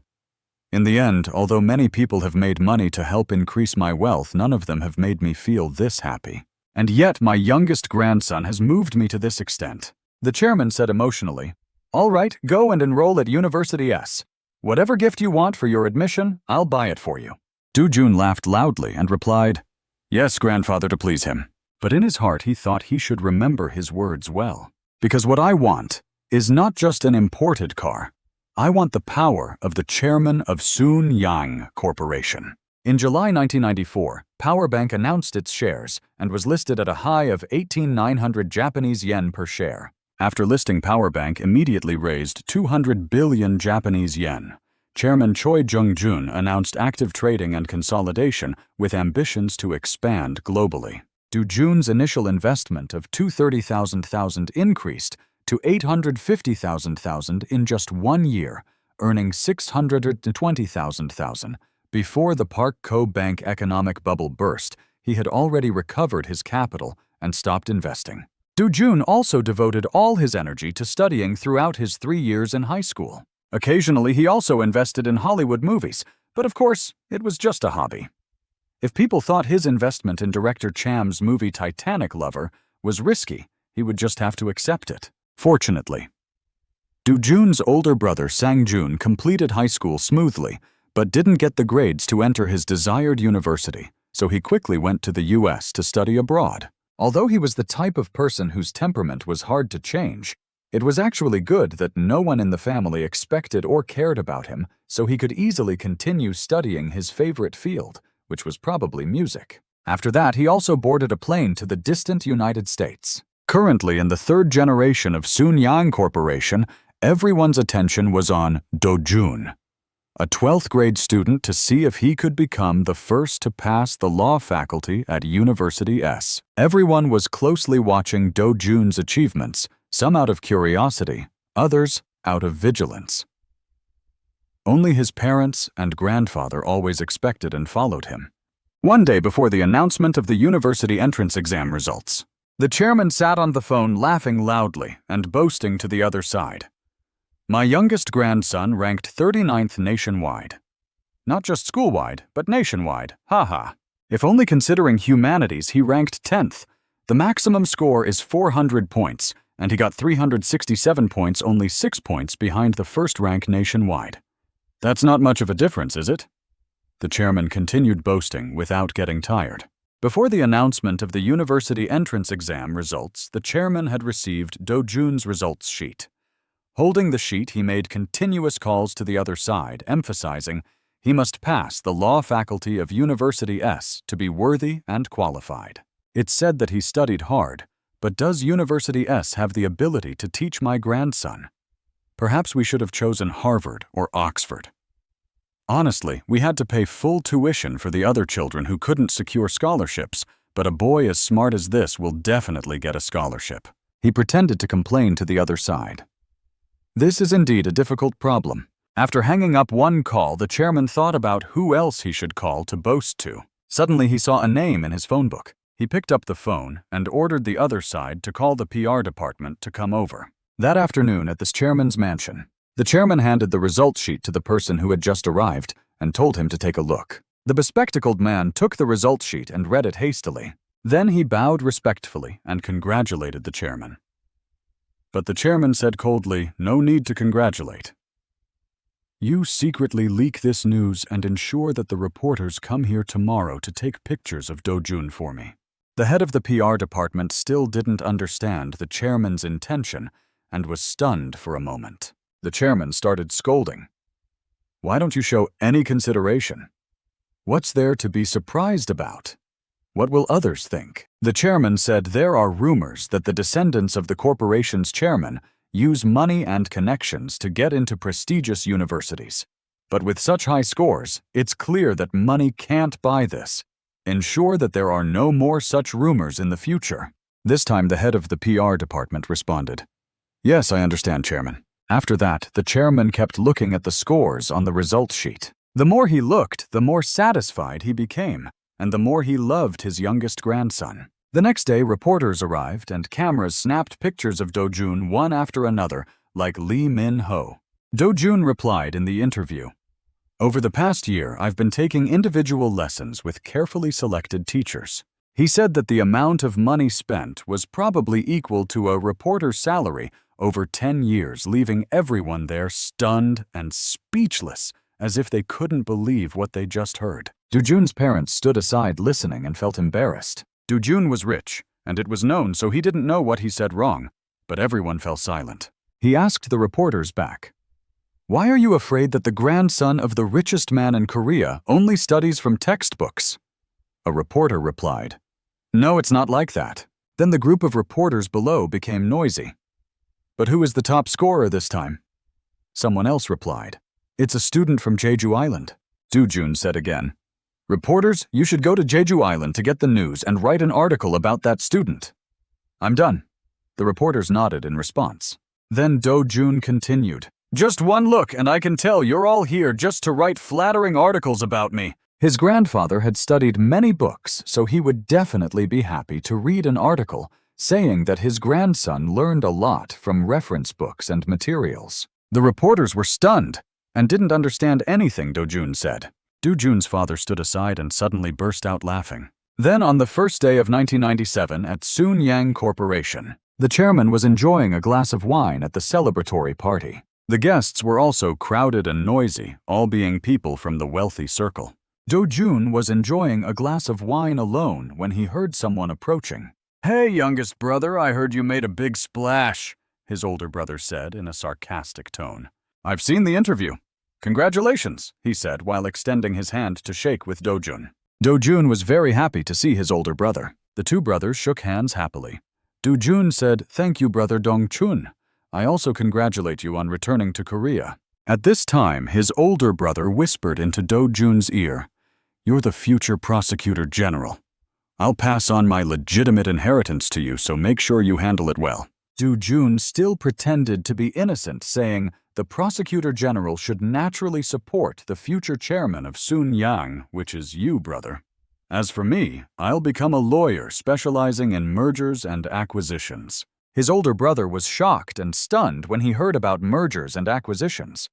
"In the end, although many people have made money to help increase my wealth, none of them have made me feel this happy. And yet my youngest grandson has moved me to this extent." The chairman said emotionally, "All right, go and enroll at University S. Whatever gift you want for your admission, I'll buy it for you. Dojun laughed loudly and replied, "Yes, grandfather," to please him. But in his heart he thought he should remember his words well. Because what I want is not just an imported car. I want the power of the chairman of Sununyang Corporation. In July 1994, Powerbank announced its shares and was listed at a high of 18,900 Japanese yen per share. After listing, Powerbank immediately raised 200 billion Japanese yen. Chairman Choi Jung-jun announced active trading and consolidation with ambitions to expand globally. Dojun's initial investment of 230,000 increased to 850,000 in just 1 year, earning 620,000. Before the Park Co Bank economic bubble burst, he had already recovered his capital and stopped investing. Dojun also devoted all his energy to studying throughout his 3 years in high school. Occasionally, he also invested in Hollywood movies, but of course, it was just a hobby. If people thought his investment in director Cham's movie Titanic Lover was risky, he would just have to accept it. Fortunately, Dojun's older brother Sang-jun completed high school smoothly, but didn't get the grades to enter his desired university, so he quickly went to the US to study abroad. Although he was the type of person whose temperament was hard to change, it was actually good that no one in the family expected or cared about him, so he could easily continue studying his favorite field, which was probably music. After that, he also boarded a plane to the distant United States. Currently in the 3rd generation of Sununyang Corporation, everyone's attention was on Dojun, a 12th grade student, to see if he could become the first to pass the law faculty at University S. Everyone was closely watching Dojun's achievements, some out of curiosity, others out of vigilance. Only his parents and grandfather always expected and followed him. One day before the announcement of the university entrance exam results, the chairman sat on the phone laughing loudly and boasting to the other side. "My youngest grandson ranked 39th nationwide. Not just schoolwide, but nationwide, haha. If only considering humanities, he ranked 10th. The maximum score is 400 points, and he got 367 points, only 6 points behind the first rank nationwide. That's not much of a difference, is it?" The chairman continued boasting without getting tired. Before the announcement of the university entrance exam results, the chairman had received Dojun's results sheet. Holding the sheet, he made continuous calls to the other side, emphasizing he must pass the law faculty of University S to be worthy and qualified. It said that he studied hard, but does University S have the ability to teach my grandson? Perhaps we should have chosen Harvard or Oxford. Honestly, we had to pay full tuition for the other children who couldn't secure scholarships, but a boy as smart as this will definitely get a scholarship. He pretended to complain to the other side. This is indeed a difficult problem. After hanging up one call, the chairman thought about who else he should call to boast to. Suddenly, he saw a name in his phone book. He picked up the phone and ordered the other side to call the PR department to come over. That afternoon at this chairman's mansion, the chairman handed the results sheet to the person who had just arrived and told him to take a look. The bespectacled man took the results sheet and read it hastily. Then he bowed respectfully and congratulated the chairman. But the chairman said coldly, "No need to congratulate. You secretly leak this news and ensure that the reporters come here tomorrow to take pictures of Dojun for me." The head of the PR department still didn't understand the chairman's intention and was stunned for a moment. The chairman started scolding. "Why don't you show any consideration? What's there to be surprised about? What will others think?" The chairman said there are rumors that the descendants of the corporation's chairman use money and connections to get into prestigious universities. But with such high scores, it's clear that money can't buy this. Ensure that there are no more such rumors in the future. This time the head of the PR department responded, "Yes, I understand, Chairman." After that, the chairman kept looking at the scores on the results sheet. The more he looked, the more satisfied he became, and the more he loved his youngest grandson. The next day, reporters arrived and cameras snapped pictures of Dojun one after another, like Lee Min-ho. Dojun replied in the interview, "Over the past year, I've been taking individual lessons with carefully selected teachers. He said that the amount of money spent was probably equal to a reporter's salary over 10 years, leaving everyone there stunned and speechless, as if they couldn't believe what they just heard. Dojun's parents stood aside listening and felt embarrassed. Dojun was rich, and it was known, so he didn't know what he said wrong, but everyone fell silent. He asked the reporters back, "Why are you afraid that the grandson of the richest man in Korea only studies from textbooks?" A reporter replied, "No, it's not like that." Then the group of reporters below became noisy. "But who is the top scorer this time?" Someone else replied, "It's a student from Jeju Island." Dojun said again, "Reporters, you should go to Jeju Island to get the news and write an article about that student." "I'm done." The reporters nodded in response. Then Dojun continued, "Just one look and I can tell you're all here just to write flattering articles about me." His grandfather had studied many books, so he would definitely be happy to read an article saying that his grandson learned a lot from reference books and materials. The reporters were stunned and didn't understand anything Dojun said. Dojun's father stood aside and suddenly burst out laughing. Then on the first day of 1997 at Sununyang Corporation, the chairman was enjoying a glass of wine at the celebratory party. The guests were also crowded and noisy, all being people from the wealthy circle. Dojun was enjoying a glass of wine alone when he heard someone approaching. "Hey, youngest brother, I heard you made a big splash," his older brother said in a sarcastic tone. "I've seen the interview. Congratulations," he said while extending his hand to shake with Dojun. Dojun was very happy to see his older brother. The two brothers shook hands happily. Dojun said, "Thank you, brother Dongchun. I also congratulate you on returning to Korea." At this time, his older brother whispered into Dojun's ear, "You're the future prosecutor general. I'll pass on my legitimate inheritance to you, so make sure you handle it well." Dojun still pretended to be innocent, saying, "The prosecutor general should naturally support the future chairman of Sununyang, which is you, brother. As for me, I'll become a lawyer specializing in mergers and acquisitions." His older brother was shocked and stunned when he heard about mergers and acquisitions.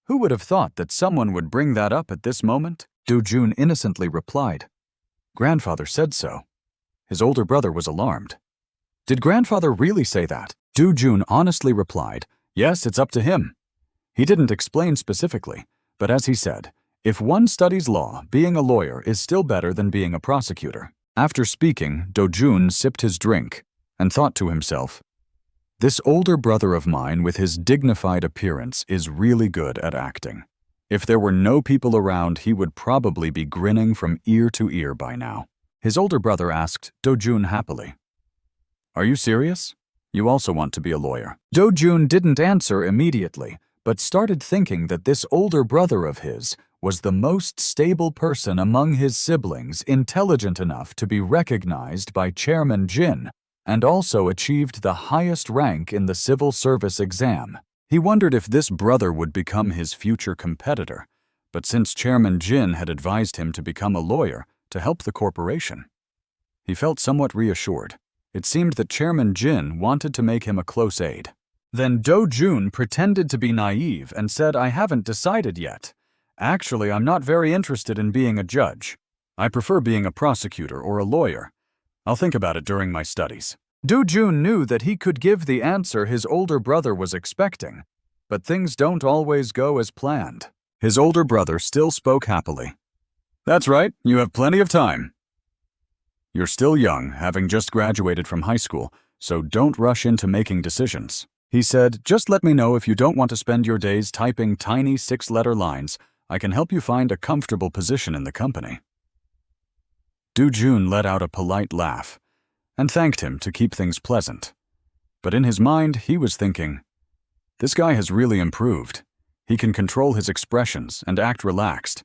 Who would have thought that someone would bring that up at this moment? Dojun innocently replied, "Grandfather said so." His older brother was alarmed. "Did grandfather really say that?" Dojun honestly replied, "Yes, it's up to him." He didn't explain specifically, but as he said, if one studies law, being a lawyer is still better than being a prosecutor. After speaking, Dojun sipped his drink and thought to himself, "This older brother of mine with his dignified appearance is really good at acting. If there were no people around, he would probably be grinning from ear to ear by now." His older brother asked Dojun happily, "Are you serious? You also want to be a lawyer?" Dojun didn't answer immediately, but started thinking that this older brother of his was the most stable person among his siblings, intelligent enough to be recognized by Chairman Jin, and also achieved the highest rank in the civil service exam. He wondered if this brother would become his future competitor, but since Chairman Jin had advised him to become a lawyer to help the corporation, he felt somewhat reassured. It seemed that Chairman Jin wanted to make him a close aide. Then Dojun pretended to be naive and said, "I haven't decided yet. Actually, I'm not very interested in being a judge. I prefer being a prosecutor or a lawyer. I'll think about it during my studies." Dojun knew that he could give the answer his older brother was expecting, but things don't always go as planned. His older brother still spoke happily. "That's right, you have plenty of time. You're still young, having just graduated from high school, so don't rush into making decisions." He said, "Just let me know if you don't want to spend your days typing tiny 6-letter lines. I can help you find a comfortable position in the company." Dojun let out a polite laugh and thanked him to keep things pleasant. But in his mind, he was thinking, "This guy has really improved. He can control his expressions and act relaxed.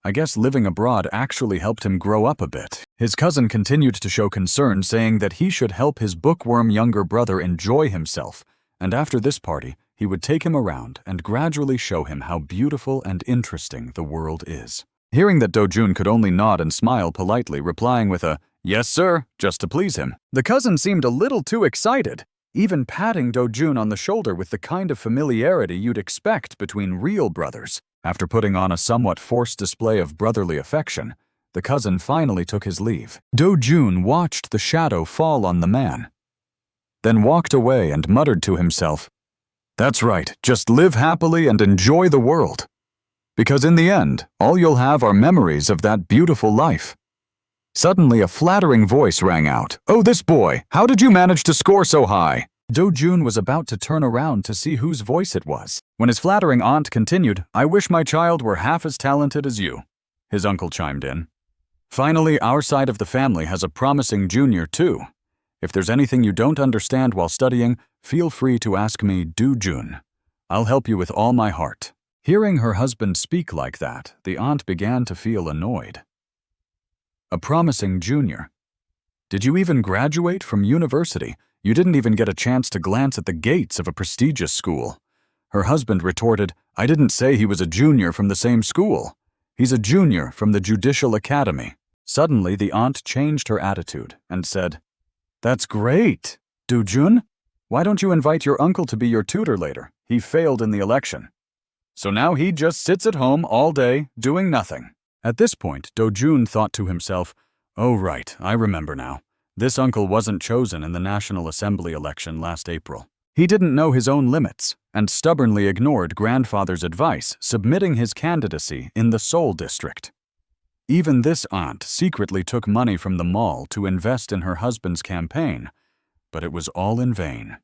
I guess living abroad actually helped him grow up a bit." His cousin continued to show concern, saying that he should help his bookworm younger brother enjoy himself, and after this party, he would take him around and gradually show him how beautiful and interesting the world is. Hearing that Dojun could only nod and smile politely, replying with a "Yes, sir," just to please him, the cousin seemed a little too excited, even patting Dojun on the shoulder with the kind of familiarity you'd expect between real brothers. After putting on a somewhat forced display of brotherly affection, the cousin finally took his leave. Dojun watched the shadow fall on the man, then walked away and muttered to himself, "That's right, just live happily and enjoy the world. Because in the end, all you'll have are memories of that beautiful life." Suddenly, a flattering voice rang out. "Oh, this boy, how did you manage to score so high?" Dojun was about to turn around to see whose voice it was, when his flattering aunt continued, "I wish my child were half as talented as you," his uncle chimed in. "Finally, our side of the family has a promising junior, too. If there's anything you don't understand while studying, feel free to ask me, Dojun. I'll help you with all my heart." Hearing her husband speak like that, the aunt began to feel annoyed. A promising junior. Did you even graduate from university? You didn't even get a chance to glance at the gates of a prestigious school. Her husband retorted, "I didn't say he was a junior from the same school. He's a junior from the Judicial Academy." Suddenly, the aunt changed her attitude and said, "That's great. Dojun, why don't you invite your uncle to be your tutor later? He failed in the election. So now he just sits at home all day, doing nothing." At this point, Dojun thought to himself, "Oh right, I remember now. This uncle wasn't chosen in the National Assembly election last April. He didn't know his own limits and stubbornly ignored grandfather's advice, submitting his candidacy in the Seoul district." Even this aunt secretly took money from the mall to invest in her husband's campaign, but it was all in vain.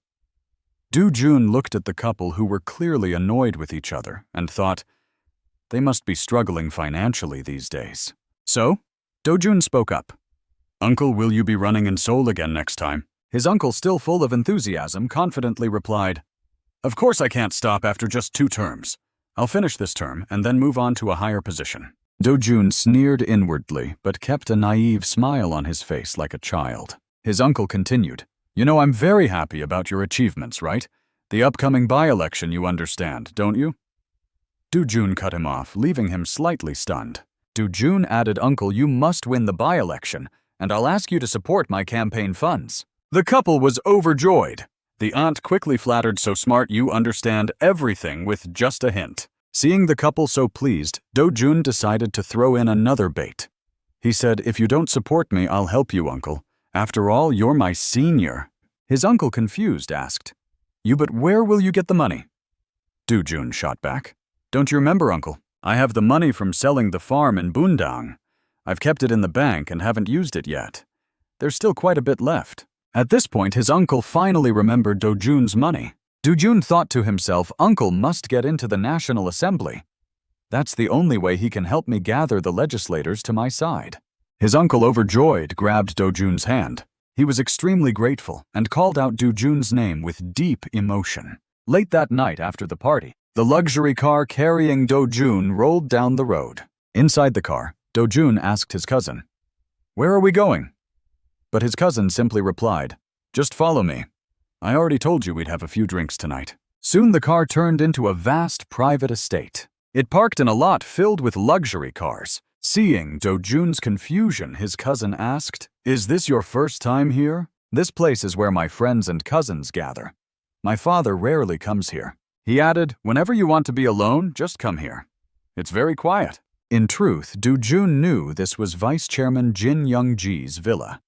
Dojun looked at the couple who were clearly annoyed with each other and thought, they must be struggling financially these days. So, Dojun spoke up. "Uncle, will you be running in Seoul again next time?" His uncle, still full of enthusiasm, confidently replied, "Of course I can't stop after just 2 terms. I'll finish this term and then move on to a higher position." Dojun sneered inwardly, but kept a naive smile on his face like a child. His uncle continued, "You know, I'm very happy about your achievements, right? The upcoming by-election, you understand, don't you?" Dojun cut him off, leaving him slightly stunned. Dojun added, "Uncle, you must win the by-election, and I'll ask you to support my campaign funds." The couple was overjoyed. The aunt quickly flattered, "So smart you understand everything with just a hint." Seeing the couple so pleased, Dojun decided to throw in another bait. He said, "If you don't support me, I'll help you, uncle. After all, you're my senior." His uncle, confused, asked, But where will you get the money?" Dojun shot back, "Don't you remember, uncle? I have the money from selling the farm in Bundang. I've kept it in the bank and haven't used it yet. There's still quite a bit left." At this point, his uncle finally remembered Dojun's money. Dojun thought to himself, "Uncle must get into the National Assembly. That's the only way he can help me gather the legislators to my side." His uncle, overjoyed, grabbed Dojun's hand. He was extremely grateful and called out Dojun's name with deep emotion. Late that night after the party, the luxury car carrying Dojun rolled down the road. Inside the car, Dojun asked his cousin, "Where are we going?" But his cousin simply replied, "Just follow me. I already told you we'd have a few drinks tonight." Soon the car turned into a vast private estate. It parked in a lot filled with luxury cars. Seeing Dojun's confusion, his cousin asked, "Is this your first time here? This place is where my friends and cousins gather. My father rarely comes here." He added, "Whenever you want to be alone, just come here. It's very quiet." In truth, Dojun knew this was Vice Chairman Jin Young-ji's villa.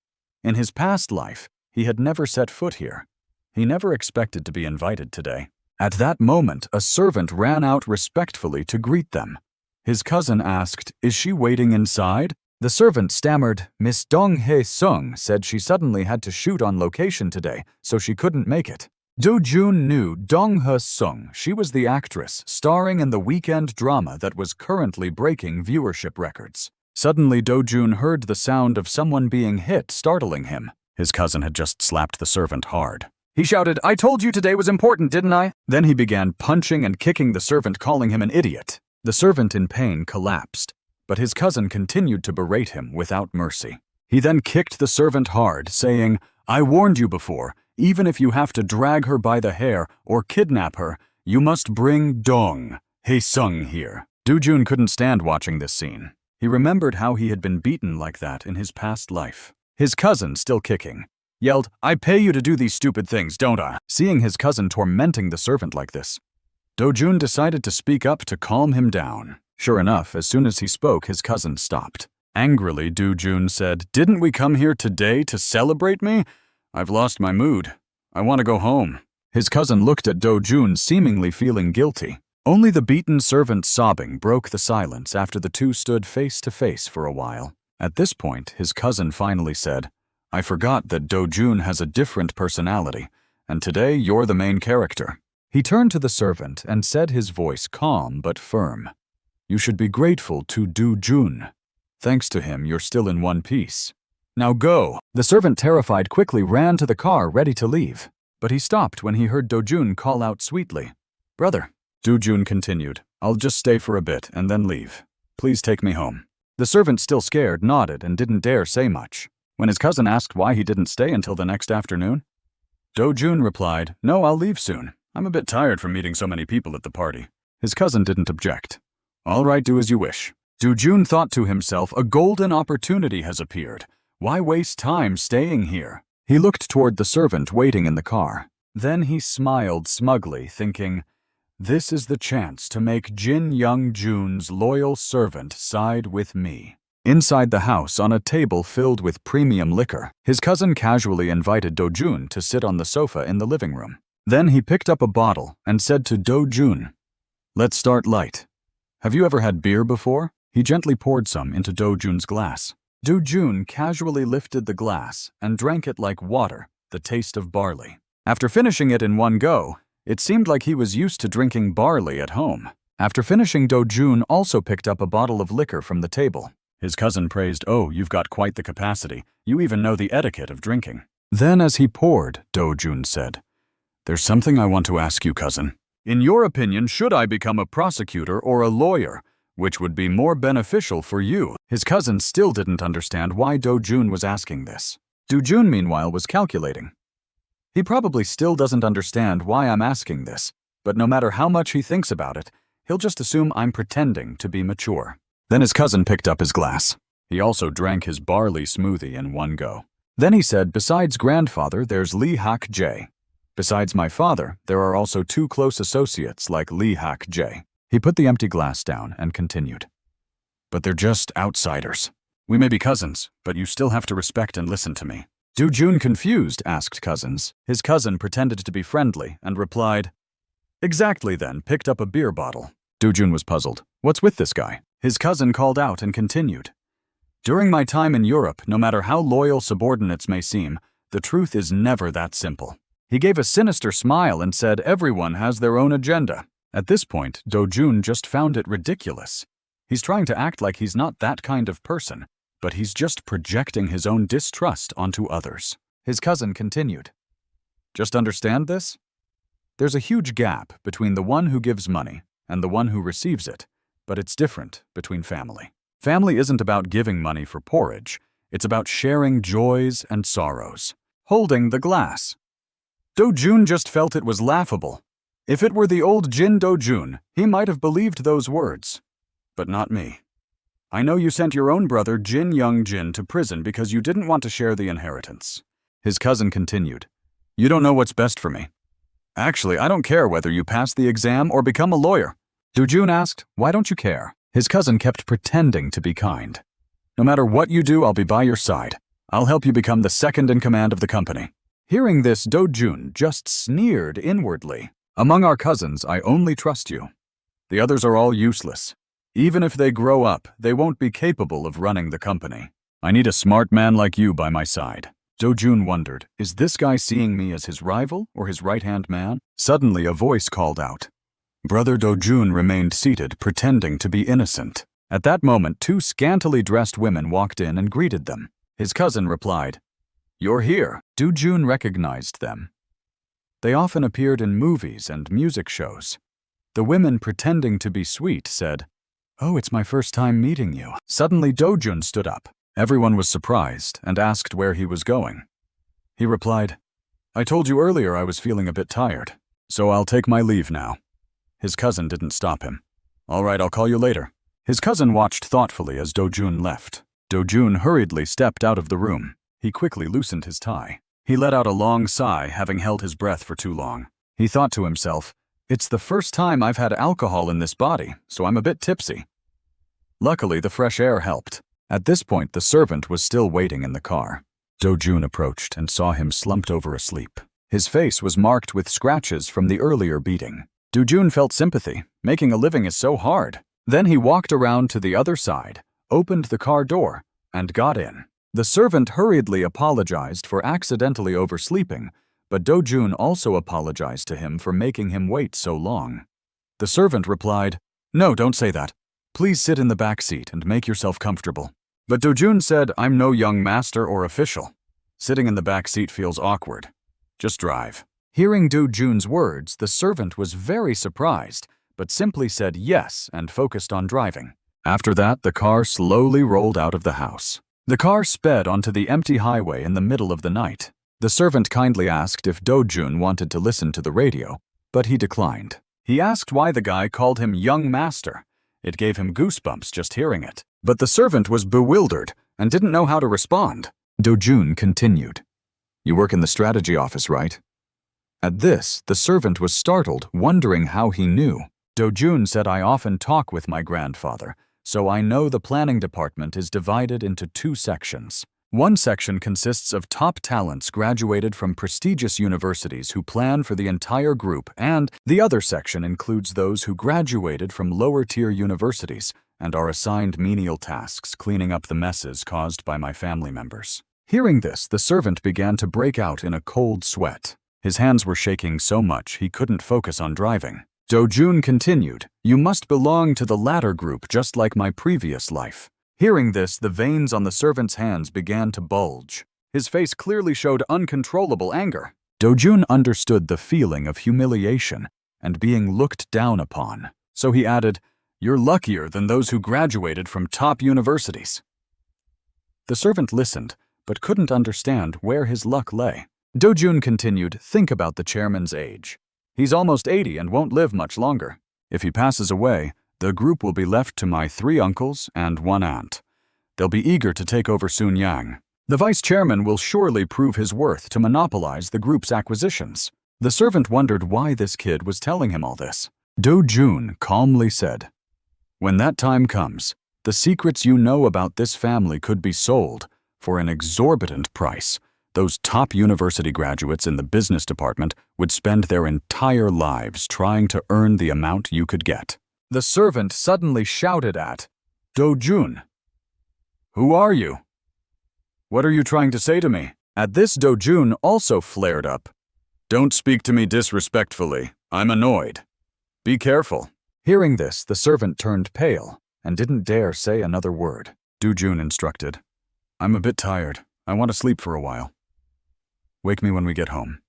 In his past life, he had never set foot here. He never expected to be invited today. At that moment, a servant ran out respectfully to greet them. His cousin asked, "Is she waiting inside?" The servant stammered, "Miss Dong Hae-sung said she suddenly had to shoot on location today, so she couldn't make it." Dojun knew Dong Hae-sung. She was the actress starring in the weekend drama that was currently breaking viewership records. Suddenly, Dojun heard the sound of someone being hit, startling him. His cousin had just slapped the servant hard. He shouted, "I told you today was important, didn't I?" Then he began punching and kicking the servant, calling him an idiot. The servant in pain collapsed, but his cousin continued to berate him without mercy. He then kicked the servant hard, saying, "I warned you before, even if you have to drag her by the hair or kidnap her, you must bring Dong Hae-sung here." Dojun couldn't stand watching this scene. He remembered how he had been beaten like that in his past life. His cousin, still kicking, yelled, "I pay you to do these stupid things, don't I?" Seeing his cousin tormenting the servant like this, Dojun decided to speak up to calm him down. Sure enough, as soon as he spoke, his cousin stopped. Angrily, Dojun said, "Didn't we come here today to celebrate me? I've lost my mood. I want to go home." His cousin looked at Dojun, seemingly feeling guilty. Only the beaten servant's sobbing broke the silence after the two stood face to face for a while. At this point, his cousin finally said, "I forgot that Dojun has a different personality, and today you're the main character." He turned to the servant and said, his voice calm but firm, "You should be grateful to Dojun. Thanks to him, you're still in one piece. Now go." The servant, terrified, quickly ran to the car, ready to leave. But he stopped when he heard Dojun call out sweetly, "Brother." Dojun continued, "I'll just stay for a bit and then leave. Please take me home." The servant, still scared, nodded and didn't dare say much. When his cousin asked why he didn't stay until the next afternoon, Dojun replied, "No, I'll leave soon. I'm a bit tired from meeting so many people at the party." His cousin didn't object. "All right, do as you wish." Dojun thought to himself, a golden opportunity has appeared. Why waste time staying here? He looked toward the servant waiting in the car. Then he smiled smugly, thinking, "This is the chance to make Jin Young-jun's loyal servant side with me." Inside the house, on a table filled with premium liquor, his cousin casually invited Dojun to sit on the sofa in the living room. Then he picked up a bottle and said to Dojun, "Let's start light. Have you ever had beer before?" He gently poured some into Dojun's glass. Dojun casually lifted the glass and drank it like water, the taste of barley. After finishing it in one go, it seemed like he was used to drinking barley at home. After finishing, Dojun also picked up a bottle of liquor from the table. His cousin praised, "Oh, you've got quite the capacity. You even know the etiquette of drinking." Then as he poured, Dojun said, "There's something I want to ask you, cousin. In your opinion, should I become a prosecutor or a lawyer? Which would be more beneficial for you?" His cousin still didn't understand why Dojun was asking this. Dojun, meanwhile, was calculating. He probably still doesn't understand why I'm asking this, but no matter how much he thinks about it, he'll just assume I'm pretending to be mature. Then his cousin picked up his glass. He also drank his barley smoothie in one go. Then he said, "Besides grandfather, there's Lee Hak-jae. Besides my father, there are also two close associates like Lee Hak-jae." He put the empty glass down and continued, "But they're just outsiders. We may be cousins, but you still have to respect and listen to me." Dojun, confused, asked cousins. His cousin pretended to be friendly and replied, "Exactly," then picked up a beer bottle. Dojun was puzzled. What's with this guy? His cousin called out and continued, "During my time in Europe, no matter how loyal subordinates may seem, the truth is never that simple." He gave a sinister smile and said, "Everyone has their own agenda." At this point, Dojun just found it ridiculous. He's trying to act like he's not that kind of person, but he's just projecting his own distrust onto others. His cousin continued, "Just understand this? There's a huge gap between the one who gives money and the one who receives it, but it's different between family. Family isn't about giving money for porridge. It's about sharing joys and sorrows." Holding the glass, Dojun just felt it was laughable. If it were the old Jin Dojun, he might have believed those words. But not me. "I know you sent your own brother Jin Young-jin to prison because you didn't want to share the inheritance." His cousin continued, "You don't know what's best for me. Actually, I don't care whether you pass the exam or become a lawyer." Dojun asked, "Why don't you care?" His cousin kept pretending to be kind. "No matter what you do, I'll be by your side. I'll help you become the second in command of the company." Hearing this, Dojun just sneered inwardly. "Among our cousins, I only trust you. The others are all useless. Even if they grow up, they won't be capable of running the company. I need a smart man like you by my side." Dojun wondered, is this guy seeing me as his rival or his right-hand man? Suddenly, a voice called out. Brother Dojun remained seated, pretending to be innocent. At that moment, two scantily dressed women walked in and greeted them. His cousin replied, "You're here." Dojun recognized them. They often appeared in movies and music shows. The women, pretending to be sweet, said, "Oh, it's my first time meeting you." Suddenly, Dojun stood up. Everyone was surprised and asked where he was going. He replied, "I told you earlier I was feeling a bit tired, so I'll take my leave now." His cousin didn't stop him. "All right, I'll call you later." His cousin watched thoughtfully as Dojun left. Dojun hurriedly stepped out of the room. He quickly loosened his tie. He let out a long sigh, having held his breath for too long. He thought to himself, "It's the first time I've had alcohol in this body, so I'm a bit tipsy." Luckily, the fresh air helped. At this point, the servant was still waiting in the car. Dojun approached and saw him slumped over asleep. His face was marked with scratches from the earlier beating. Dojun felt sympathy. Making a living is so hard. Then he walked around to the other side, opened the car door, and got in. The servant hurriedly apologized for accidentally oversleeping, but Dojun also apologized to him for making him wait so long. The servant replied, "No, don't say that. Please sit in the back seat and make yourself comfortable." But Dojun said, "I'm no young master or official. Sitting in the back seat feels awkward. Just drive." Hearing Dojun's words, the servant was very surprised, but simply said yes and focused on driving. After that, the car slowly rolled out of the house. The car sped onto the empty highway in the middle of the night. The servant kindly asked if Dojun wanted to listen to the radio, but he declined. He asked why the guy called him young master. It gave him goosebumps just hearing it. But the servant was bewildered and didn't know how to respond. Dojun continued, "You work in the strategy office, right?" At this, the servant was startled, wondering how he knew. Dojun said, "I often talk with my grandfather, so I know the planning department is divided into two sections. One section consists of top talents graduated from prestigious universities who plan for the entire group, and the other section includes those who graduated from lower-tier universities and are assigned menial tasks cleaning up the messes caused by my family members." Hearing this, the servant began to break out in a cold sweat. His hands were shaking so much he couldn't focus on driving. Dojun continued, "You must belong to the latter group just like my previous life." Hearing this, the veins on the servant's hands began to bulge. His face clearly showed uncontrollable anger. Dojun understood the feeling of humiliation and being looked down upon. So he added, "You're luckier than those who graduated from top universities." The servant listened, but couldn't understand where his luck lay. Dojun continued, "Think about the chairman's age. He's almost 80 and won't live much longer. If he passes away, the group will be left to my 3 uncles and 1 aunt. They'll be eager to take over Sununyang. The vice chairman will surely prove his worth to monopolize the group's acquisitions." The servant wondered why this kid was telling him all this. Dojun calmly said, "When that time comes, the secrets you know about this family could be sold for an exorbitant price. Those top university graduates in the business department would spend their entire lives trying to earn the amount you could get." The servant suddenly shouted at Dojun, "Who are you? What are you trying to say to me?" At this, Dojun also flared up. "Don't speak to me disrespectfully. I'm annoyed. Be careful." Hearing this, the servant turned pale and didn't dare say another word. Dojun instructed, "I'm a bit tired. I want to sleep for a while. Wake me when we get home."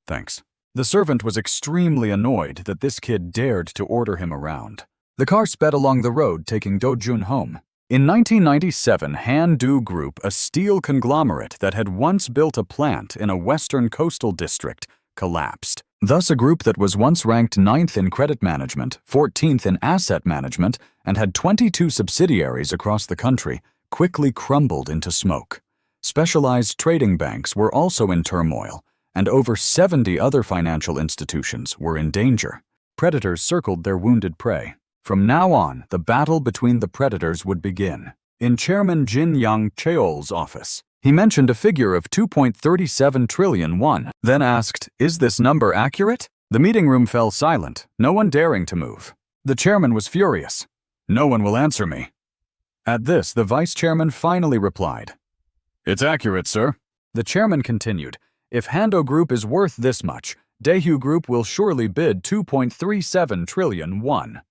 "Thanks." The servant was extremely annoyed that this kid dared to order him around. The car sped along the road, taking Dojun home. In 1997, Han-do Group, a steel conglomerate that had once built a plant in a western coastal district, collapsed. Thus, a group that was once ranked 9th in credit management, 14th in asset management, and had 22 subsidiaries across the country, quickly crumbled into smoke. Specialized trading banks were also in turmoil, and over 70 other financial institutions were in danger. Predators circled their wounded prey. From now on, the battle between the predators would begin. In Chairman Jin Yang Chaeol's office, he mentioned a figure of 2.37 trillion won, then asked, "Is this number accurate?" The meeting room fell silent, no one daring to move. The chairman was furious. "No one will answer me." At this, the vice chairman finally replied, "It's accurate, sir." The chairman continued, "If Hando Group is worth this much, Daewoo Group will surely bid 2.37 trillion won.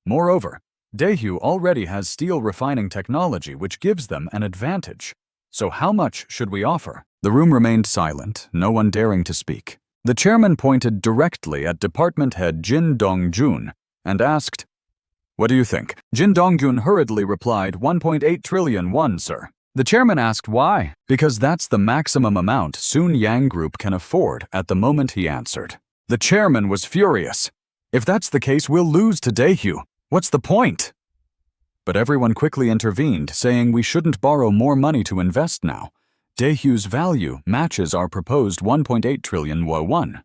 Moreover, Daewoo already has steel refining technology which gives them an advantage. So how much should we offer?" The room remained silent, no one daring to speak. The chairman pointed directly at department head Jin Dong-jun and asked, "What do you think?" Jin Dong-jun hurriedly replied, 1.8 trillion won, sir." The chairman asked why. "Because that's the maximum amount Sununyang Group can afford," at the moment he answered. The chairman was furious. "If that's the case, we'll lose to Daewoo. What's the point?" But everyone quickly intervened, saying we shouldn't borrow more money to invest now. Daewoo's value matches our proposed 1.8 trillion won.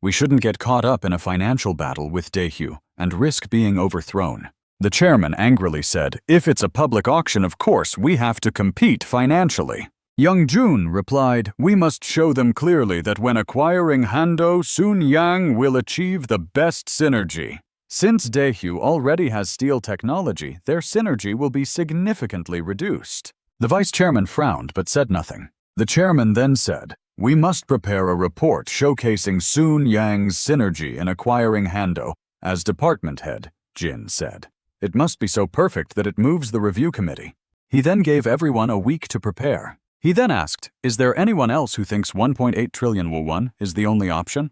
We shouldn't get caught up in a financial battle with Daewoo and risk being overthrown. The chairman angrily said, "If it's a public auction, of course, we have to compete financially." Young Jun replied, "We must show them clearly that when acquiring Hando, Sununyang will achieve the best synergy. Since Daehyu already has steel technology, their synergy will be significantly reduced." The vice chairman frowned but said nothing. The chairman then said, "We must prepare a report showcasing Sununyang's synergy in acquiring Hando." As department head, Jin said, "It must be so perfect that it moves the review committee." He then gave everyone a week to prepare. He then asked, "Is there anyone else who thinks 1.8 trillion won is the only option?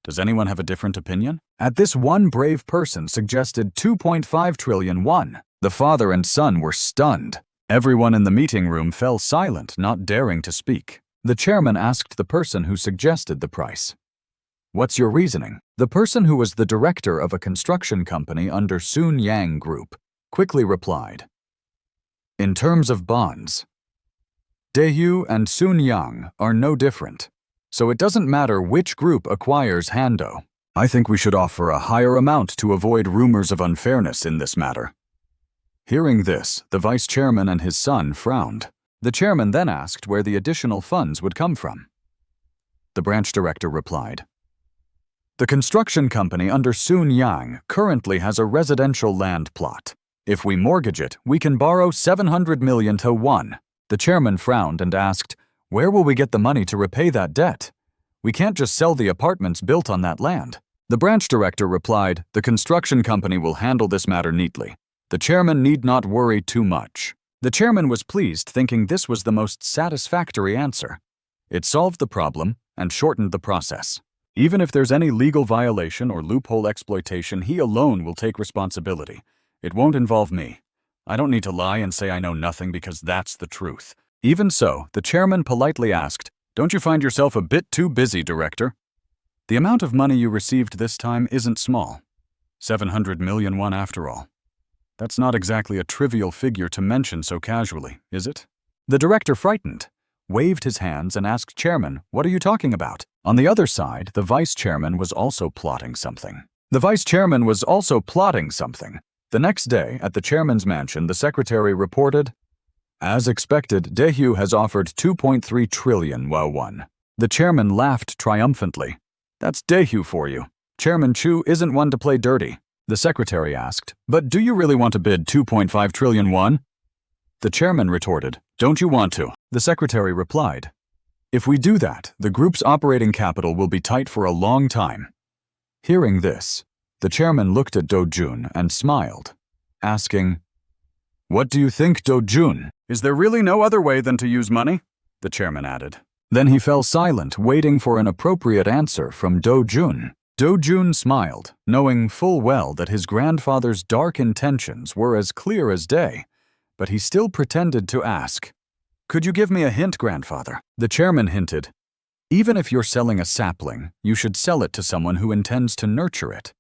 Does anyone have a different opinion?" At this, one brave person suggested 2.5 trillion won. The father and son were stunned. Everyone in the meeting room fell silent, not daring to speak. The chairman asked the person who suggested the price, "What's your reasoning?" The person, who was the director of a construction company under Sununyang Group, quickly replied, "In terms of bonds, Daehyu and Sununyang are no different, so it doesn't matter which group acquires Hando. I think we should offer a higher amount to avoid rumors of unfairness in this matter." Hearing this, the vice chairman and his son frowned. The chairman then asked where the additional funds would come from. The branch director replied, "The construction company under Sununyang currently has a residential land plot. If we mortgage it, we can borrow 700 million to 1. The chairman frowned and asked, "Where will we get the money to repay that debt? We can't just sell the apartments built on that land." The branch director replied, "The construction company will handle this matter neatly. The chairman need not worry too much." The chairman was pleased, thinking this was the most satisfactory answer. It solved the problem and shortened the process. Even if there's any legal violation or loophole exploitation, he alone will take responsibility. It won't involve me. I don't need to lie and say I know nothing, because that's the truth. Even so, the chairman politely asked, "Don't you find yourself a bit too busy, director? The amount of money you received this time isn't small. 700 million won after all. That's not exactly a trivial figure to mention so casually, is it?" The director, frightened, waved his hands and asked chairman, "What are you talking about?" On the other side, the vice chairman was also plotting something. The next day, at the chairman's mansion, the secretary reported, "As expected, Daehyu has offered 2.3 trillion won." The chairman laughed triumphantly. "That's Daehyu for you. Chairman Chu isn't one to play dirty." The secretary asked, "But do you really want to bid 2.5 trillion won?" The chairman retorted, "Don't you want to?" The secretary replied, "If we do that, the group's operating capital will be tight for a long time." Hearing this, the chairman looked at Dojun and smiled, asking, "What do you think, Dojun? Is there really no other way than to use money?" The chairman added. Then he fell silent, waiting for an appropriate answer from Dojun. Dojun smiled, knowing full well that his grandfather's dark intentions were as clear as day, but he still pretended to ask, "Could you give me a hint, grandfather?" The chairman hinted, "Even if you're selling a sapling, you should sell it to someone who intends to nurture it.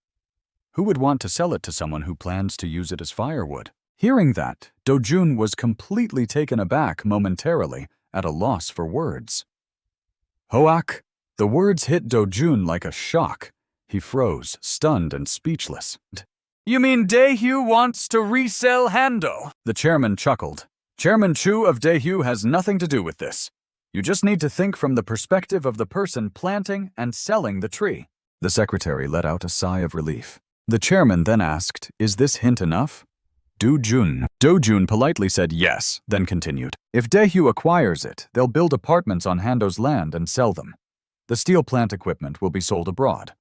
Who would want to sell it to someone who plans to use it as firewood?" Hearing that, Dojun was completely taken aback, momentarily at a loss for words. "Hoak!" The words hit Dojun like a shock. He froze, stunned and speechless. "You mean Daehyu wants to resell Hando?" The chairman chuckled. "Chairman Chu of Daehyu has nothing to do with this. You just need to think from the perspective of the person planting and selling the tree." The secretary let out a sigh of relief. The chairman then asked, "Is this hint enough?" Dojun politely said yes, then continued, "If Daehyu acquires it, they'll build apartments on Hando's land and sell them. The steel plant equipment will be sold abroad.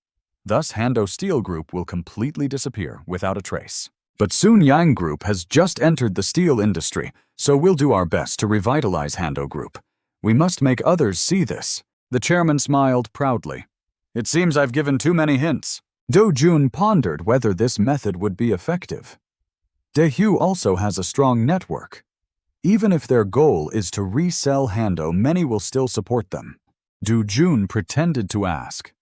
Thus, Hando Steel Group will completely disappear without a trace. But Sununyang Group has just entered the steel industry, so we'll do our best to revitalize Hando Group. We must make others see this." The chairman smiled proudly. "It seems I've given too many hints." Dojun pondered whether this method would be effective. Daehyu also has a strong network. Even if their goal is to resell Hando, many will still support them. Dojun pretended to ask,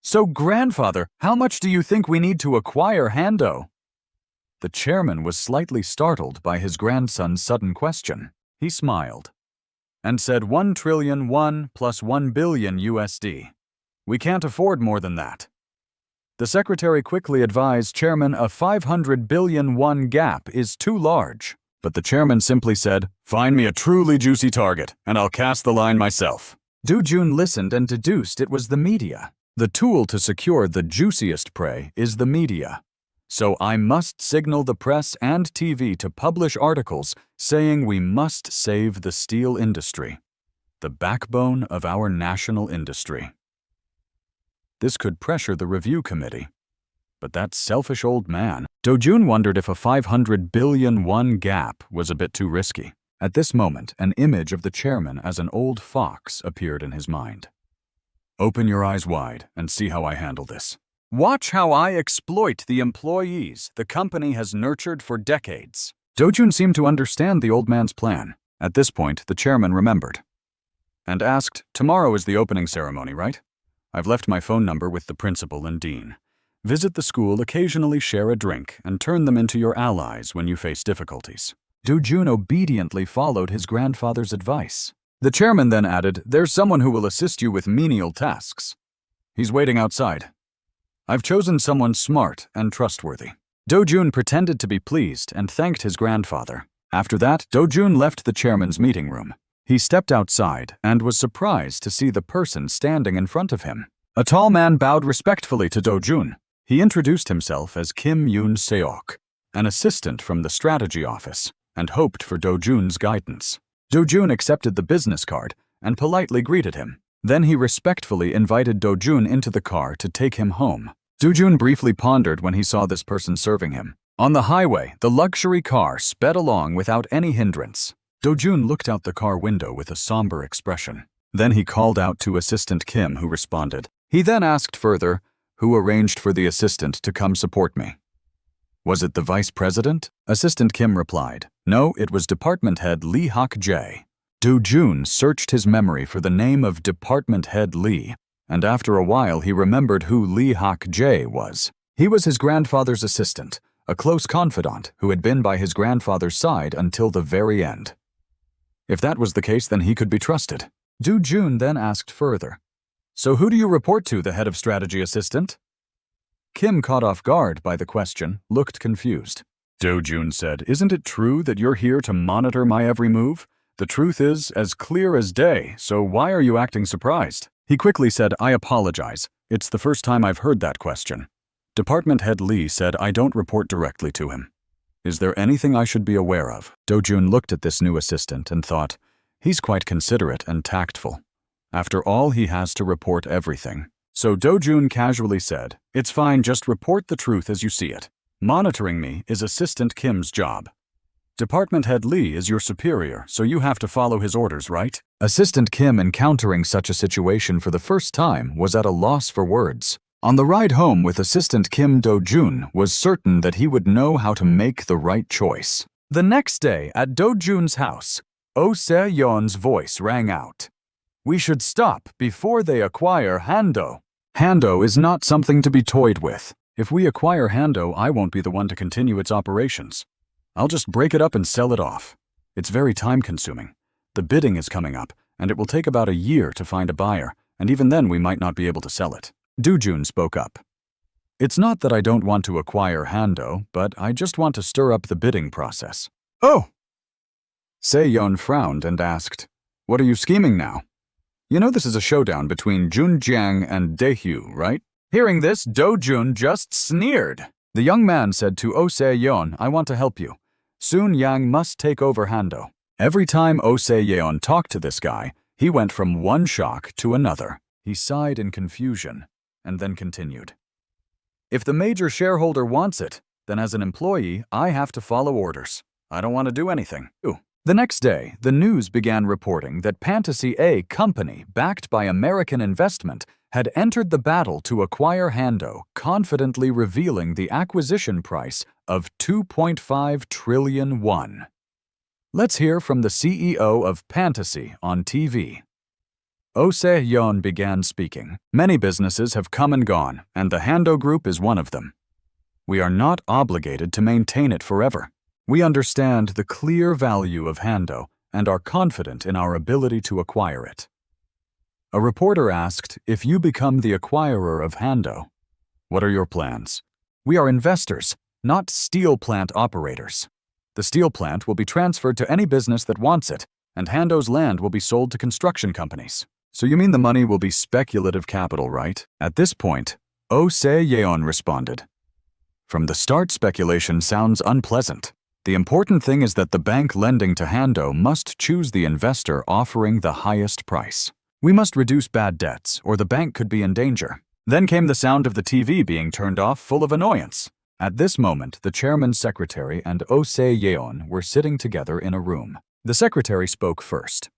"So, grandfather, how much do you think we need to acquire Hando?" The chairman was slightly startled by his grandson's sudden question. He smiled and said 1 trillion won plus 1 billion USD. "We can't afford more than that." The secretary quickly advised Chairman a 500 billion won gap is too large. But the chairman simply said, "Find me a truly juicy target, and I'll cast the line myself." Dojun listened and deduced it was the media. The tool to secure the juiciest prey is the media. So I must signal the press and TV to publish articles saying we must save the steel industry, the backbone of our national industry. This could pressure the review committee. But that selfish old man. Dojun wondered if a 500 billion won gap was a bit too risky. At this moment, an image of the chairman as an old fox appeared in his mind. Open your eyes wide and see how I handle this. Watch how I exploit the employees the company has nurtured for decades. Dojun seemed to understand the old man's plan. At this point, the chairman remembered and asked, "Tomorrow is the opening ceremony, right? I've left my phone number with the principal and dean. Visit the school, occasionally share a drink, and turn them into your allies when you face difficulties." Dojun obediently followed his grandfather's advice. The chairman then added, "There's someone who will assist you with menial tasks. He's waiting outside. I've chosen someone smart and trustworthy." Dojun pretended to be pleased and thanked his grandfather. After that, Dojun left the chairman's meeting room. He stepped outside and was surprised to see the person standing in front of him. A tall man bowed respectfully to Dojun. He introduced himself as Kim Yoon-seok, an assistant from the strategy office, and hoped for Dojun's guidance. Dojun accepted the business card and politely greeted him. Then he respectfully invited Dojun into the car to take him home. Dojun briefly pondered when he saw this person serving him. On the highway, the luxury car sped along without any hindrance. Dojun looked out the car window with a somber expression. Then he called out to Assistant Kim, who responded. He then asked further, "Who arranged for the assistant to come support me?" "Was it the vice president?" Assistant Kim replied. "No, it was department head Lee Hak-jae." Dojun searched his memory for the name of department head Lee, and after a while he remembered who Lee Hak-jae was. He was his grandfather's assistant, a close confidant who had been by his grandfather's side until the very end. If that was the case, then he could be trusted. Dojun then asked further, "So who do you report to, the head of strategy assistant?" Kim, caught off guard by the question, looked confused. Dojun said, "Isn't it true that you're here to monitor my every move? The truth is as clear as day, so why are you acting surprised?" He quickly said, "I apologize. It's the first time I've heard that question. Department head Lee said I don't report directly to him. Is there anything I should be aware of?" Dojun looked at this new assistant and thought, he's quite considerate and tactful. After all, he has to report everything. So Dojun casually said, "It's fine, just report the truth as you see it. Monitoring me is Assistant Kim's job. Department head Lee is your superior, so you have to follow his orders, right?" Assistant Kim, encountering such a situation for the first time, was at a loss for words. On the ride home with Assistant Kim, Dojun was certain that he would know how to make the right choice. The next day, at Dojun's house, Oh Se-yeon's voice rang out. "We should stop before they acquire Hando. Hando is not something to be toyed with. If we acquire Hando, I won't be the one to continue its operations. I'll just break it up and sell it off. It's very time-consuming. The bidding is coming up, and it will take about a year to find a buyer, and even then we might not be able to sell it." Dojun spoke up. "It's not that I don't want to acquire Hando, but I just want to stir up the bidding process." "Oh!" Se-yeon frowned and asked, "What are you scheming now? You know this is a showdown between Junjiang and Daehyu, right?" Hearing this, Dojun just sneered. The young man said to Oh Se-yeon, "I want to help you. Sununyang must take over Hando." Every time Oh Se-yeon talked to this guy, he went from one shock to another. He sighed in confusion and then continued. "If the major shareholder wants it, then as an employee, I have to follow orders. I don't want to do anything." Ooh. The next day, the news began reporting that Fantasy A company, backed by American investment, had entered the battle to acquire Hando, confidently revealing the acquisition price of 2.5 trillion won. Let's hear from the CEO of Fantasy on TV. Oh Se-yeon began speaking. "Many businesses have come and gone, and the Hando Group is one of them. We are not obligated to maintain it forever. We understand the clear value of Hando and are confident in our ability to acquire it." A reporter asked, "If you become the acquirer of Hando, What are your plans? We are investors, not steel plant operators. The steel plant will be transferred to any business that wants it, and Hando's land will be sold to construction companies. So you mean the money will be speculative capital, right? At this point, Oh Se-yeon responded. From the start, speculation sounds unpleasant. The important thing is that the bank lending to Hando must choose the investor offering the highest price. We must reduce bad debts, or the bank could be in danger. Then came the sound of the TV being turned off, full of annoyance. At this moment, the chairman's secretary and Oh Se-yeon were sitting together in a room. The secretary spoke first.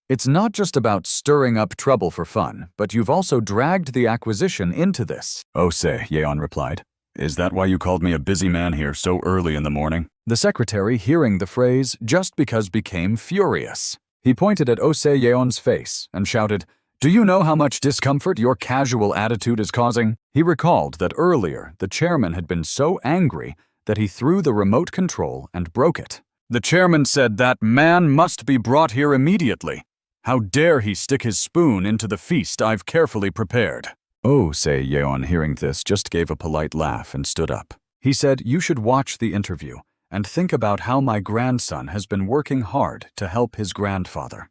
It's not just about stirring up trouble for fun, but you've also dragged the acquisition into this. Oh Se-yeon replied. Is that why you called me a busy man here so early in the morning? The secretary, hearing the phrase just because, became furious. He pointed at Oh Se-yeon's face and shouted, Do you know how much discomfort your casual attitude is causing? He recalled that earlier the chairman had been so angry that he threw the remote control and broke it. The chairman said that man must be brought here immediately. How dare he stick his spoon into the feast I've carefully prepared? Oh Se-yeon, hearing this, just gave a polite laugh and stood up. He said, You should watch the interview and think about how my grandson has been working hard to help his grandfather.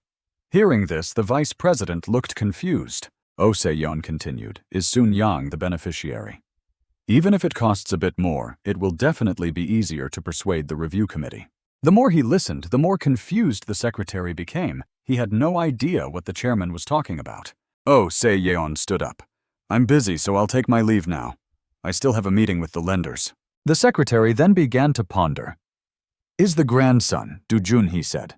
Hearing this, the vice president looked confused. Oh Se-yeon continued, Is Sununyang the beneficiary? Even if it costs a bit more, it will definitely be easier to persuade the review committee. The more he listened, the more confused the secretary became. He had no idea what the chairman was talking about. Oh Se-yeon stood up. I'm busy, so I'll take my leave now. I still have a meeting with the lenders. The secretary then began to ponder. Is the grandson, Dojun, he said.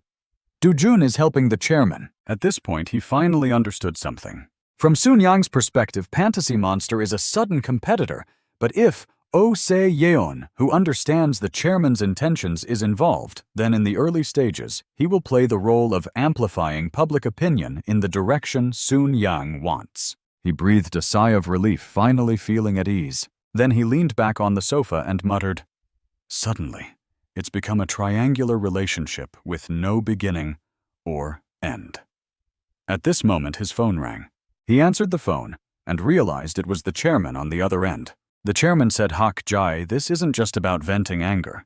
Dojun is helping the chairman. At this point, he finally understood something. From Sununyang's perspective, Fantasy Monster is a sudden competitor, but if Oh Se-yeon, who understands the chairman's intentions, is involved, then in the early stages, he will play the role of amplifying public opinion in the direction Sununyang wants. He breathed a sigh of relief, finally feeling at ease. Then he leaned back on the sofa and muttered, Suddenly, it's become a triangular relationship with no beginning or end. At this moment, his phone rang. He answered the phone and realized it was the chairman on the other end. The chairman said, Hak Jai, this isn't just about venting anger.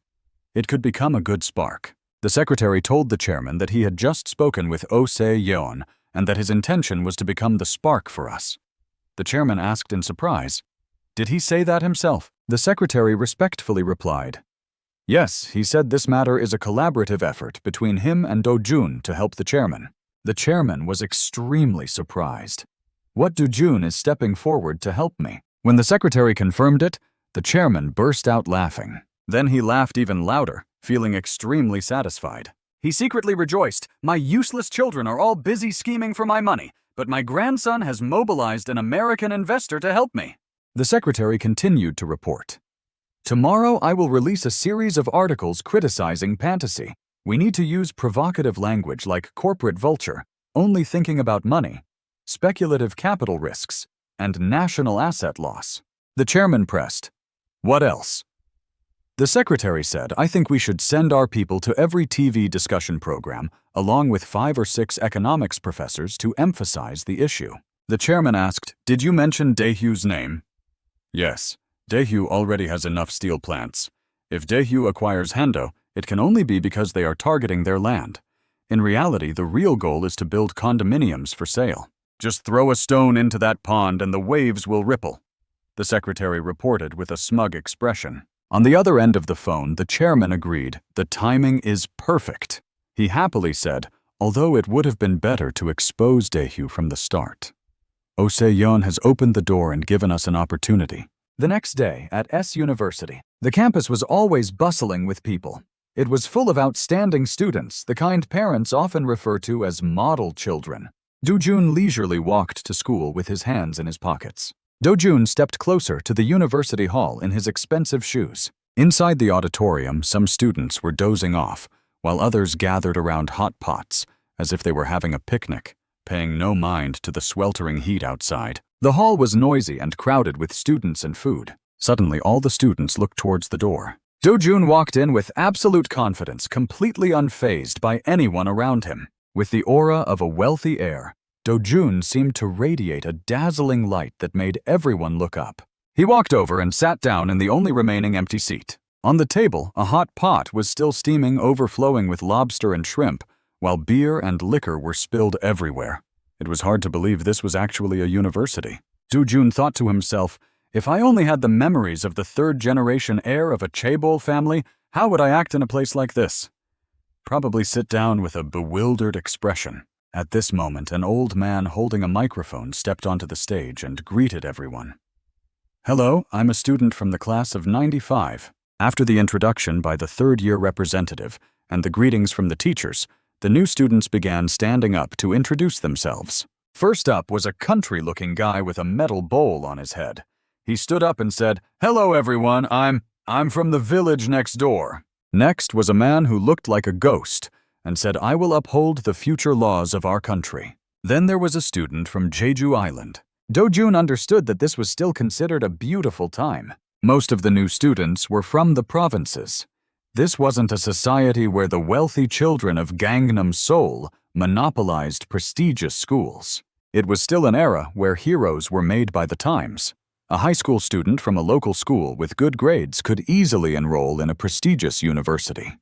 It could become a good spark. The secretary told the chairman that he had just spoken with Oh Se-yeon and that his intention was to become the spark for us. The chairman asked in surprise, Did he say that himself? The secretary respectfully replied, Yes, he said this matter is a collaborative effort between him and Dojun to help the chairman. The chairman was extremely surprised. What Dojun is stepping forward to help me? When the secretary confirmed it, the chairman burst out laughing. Then he laughed even louder, feeling extremely satisfied. He secretly rejoiced, My useless children are all busy scheming for my money, but my grandson has mobilized an American investor to help me. The secretary continued to report. Tomorrow I will release a series of articles criticizing fantasy. We need to use provocative language like corporate vulture, only thinking about money, speculative capital risks, and national asset loss. The chairman pressed, What else? The secretary said, I think we should send our people to every TV discussion program, along with 5 or 6 economics professors to emphasize the issue. The chairman asked, Did you mention Daehyu's name? Yes, Daehyu already has enough steel plants. If Daehyu acquires Hando, it can only be because they are targeting their land. In reality, the real goal is to build condominiums for sale. Just throw a stone into that pond and the waves will ripple, the secretary reported with a smug expression. On the other end of the phone, the chairman agreed, The timing is perfect. He happily said, although it would have been better to expose Daehyu from the start. Oh Se-yeon has opened the door and given us an opportunity. The next day, at S University, the campus was always bustling with people. It was full of outstanding students, the kind parents often refer to as model children. Dojun leisurely walked to school with his hands in his pockets. Dojun stepped closer to the university hall in his expensive shoes. Inside the auditorium, some students were dozing off, while others gathered around hot pots, as if they were having a picnic, paying no mind to the sweltering heat outside. The hall was noisy and crowded with students and food. Suddenly, all the students looked towards the door. Dojun walked in with absolute confidence, completely unfazed by anyone around him. With the aura of a wealthy heir, Dojun seemed to radiate a dazzling light that made everyone look up. He walked over and sat down in the only remaining empty seat. On the table, a hot pot was still steaming, overflowing with lobster and shrimp, while beer and liquor were spilled everywhere. It was hard to believe this was actually a university. Dojun thought to himself, if I only had the memories of the third-generation heir of a Chaebol family, how would I act in a place like this? Probably sit down with a bewildered expression. At this moment, an old man holding a microphone stepped onto the stage and greeted everyone. Hello, I'm a student from the class of 95. After the introduction by the third-year representative and the greetings from the teachers, the new students began standing up to introduce themselves. First up was a country-looking guy with a metal bowl on his head. He stood up and said, "Hello everyone, I'm from the village next door." Next was a man who looked like a ghost and said, "I will uphold the future laws of our country." Then there was a student from Jeju Island. Dojun understood that this was still considered a beautiful time. Most of the new students were from the provinces. This wasn't a society where the wealthy children of Gangnam Seoul monopolized prestigious schools. It was still an era where heroes were made by the times. A high school student from a local school with good grades could easily enroll in a prestigious university.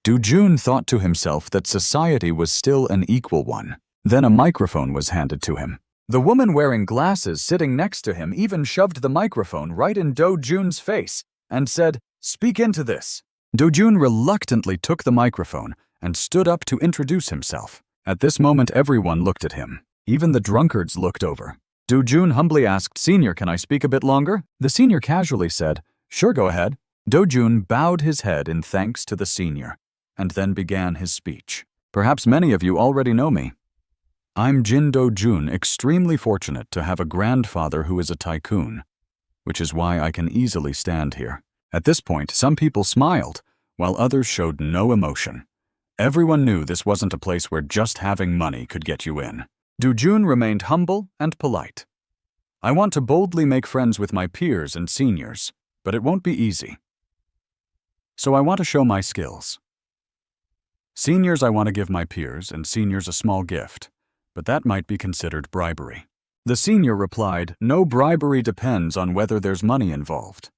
Dojun thought to himself that society was still an equal one. Then a microphone was handed to him. The woman wearing glasses sitting next to him even shoved the microphone right in Dojun's face and said, "Speak into this." Dojun reluctantly took the microphone and stood up to introduce himself. At this moment, everyone looked at him. Even the drunkards looked over. Dojun humbly asked, "Senior, can I speak a bit longer?" The senior casually said, "Sure, go ahead." Dojun bowed his head in thanks to the senior and then began his speech. Perhaps many of you already know me. I'm Jin Dojun, extremely fortunate to have a grandfather who is a tycoon, which is why I can easily stand here. At this point, some people smiled, while others showed no emotion. Everyone knew this wasn't a place where just having money could get you in. Dojun remained humble and polite. I want to boldly make friends with my peers and seniors, but it won't be easy. So I want to show my skills. Seniors, I want to give my peers and seniors a small gift, but that might be considered bribery. The senior replied, "No bribery depends on whether there's money involved.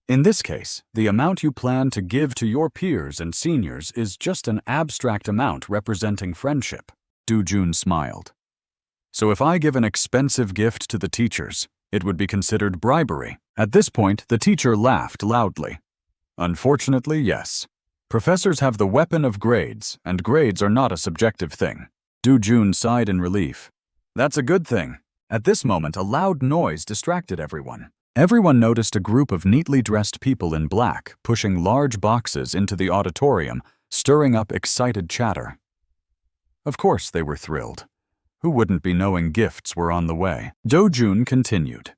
In this case, the amount you plan to give to your peers and seniors is just an abstract amount representing friendship." Dojun smiled. So if I give an expensive gift to the teachers, it would be considered bribery. At this point, the teacher laughed loudly. Unfortunately, yes. Professors have the weapon of grades, and grades are not a subjective thing. Dojun sighed in relief. That's a good thing. At this moment, a loud noise distracted everyone. Everyone noticed a group of neatly dressed people in black pushing large boxes into the auditorium, stirring up excited chatter. Of course they were thrilled. Who wouldn't be knowing gifts were on the way? Dojun continued.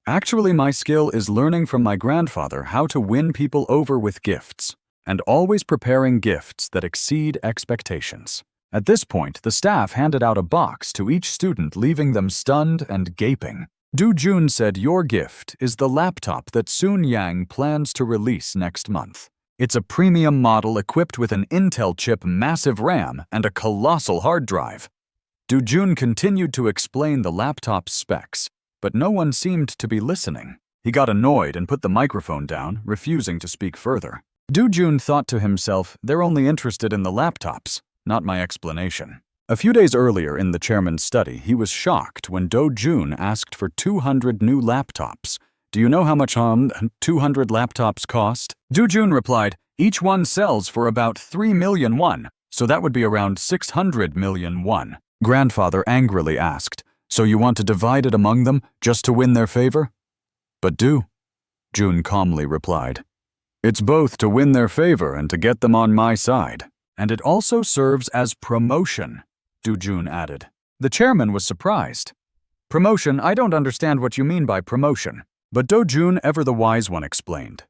Actually, my skill is learning from my grandfather how to win people over with gifts, and always preparing gifts that exceed expectations. At this point, the staff handed out a box to each student, leaving them stunned and gaping. Dojun said, "Your gift is the laptop that Sununyang plans to release next month. It's a premium model equipped with an Intel chip, massive RAM, and a colossal hard drive." Dojun continued to explain the laptop's specs, but no one seemed to be listening. He got annoyed and put the microphone down, refusing to speak further. Dojun thought to himself, they're only interested in the laptops, not my explanation. A few days earlier in the chairman's study, he was shocked when Dojun asked for 200 new laptops. "Do you know how much 200 laptops cost?" Dojun replied, "Each one sells for about 3 million won, so that would be around 600 million won. Grandfather angrily asked, "So you want to divide it among them just to win their favor?" "But Jun calmly replied, "It's both to win their favor and to get them on my side. And it also serves as promotion," Dojun added. The chairman was surprised. "Promotion? I don't understand what you mean by promotion." But Dojun, ever the wise one, explained.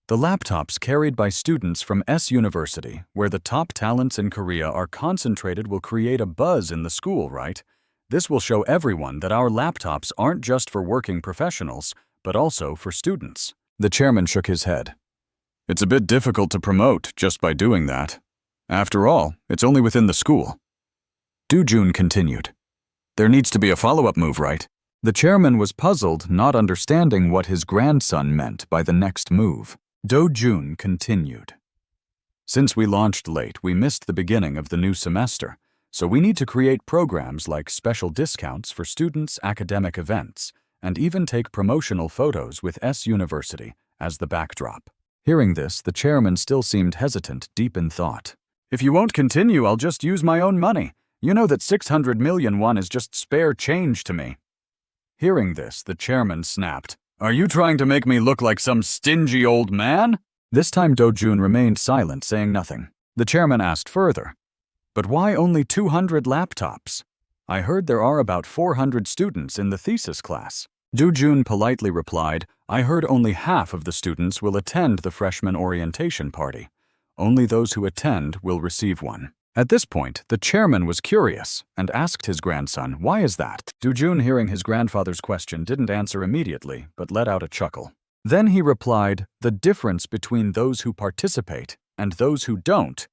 The laptops carried by students from S University, where the top talents in Korea are concentrated, will create a buzz in the school, right? This will show everyone that our laptops aren't just for working professionals, but also for students. The chairman shook his head. "It's a bit difficult to promote just by doing that. After all, it's only within the school." Dojun continued. "There needs to be a follow-up move, right? The chairman was puzzled, not understanding what his grandson meant by the next move. Dojun continued. Since we launched late, we missed the beginning of the new semester, so we need to create programs like special discounts for students' academic events, and even take promotional photos with S University as the backdrop. Hearing this, the chairman still seemed hesitant, deep in thought. If you won't continue, I'll just use my own money. You know that 600 million won is just spare change to me. Hearing this, the chairman snapped. Are you trying to make me look like some stingy old man? This time Dojun remained silent, saying nothing. The chairman asked further, but why only 200 laptops? I heard there are about 400 students in the thesis class. Dojun politely replied, I heard only half of the students will attend the freshman orientation party. Only those who attend will receive one. At this point, the chairman was curious and asked his grandson, why is that? Dojun, hearing his grandfather's question, didn't answer immediately, but let out a chuckle. Then he replied, the difference between those who participate and those who don't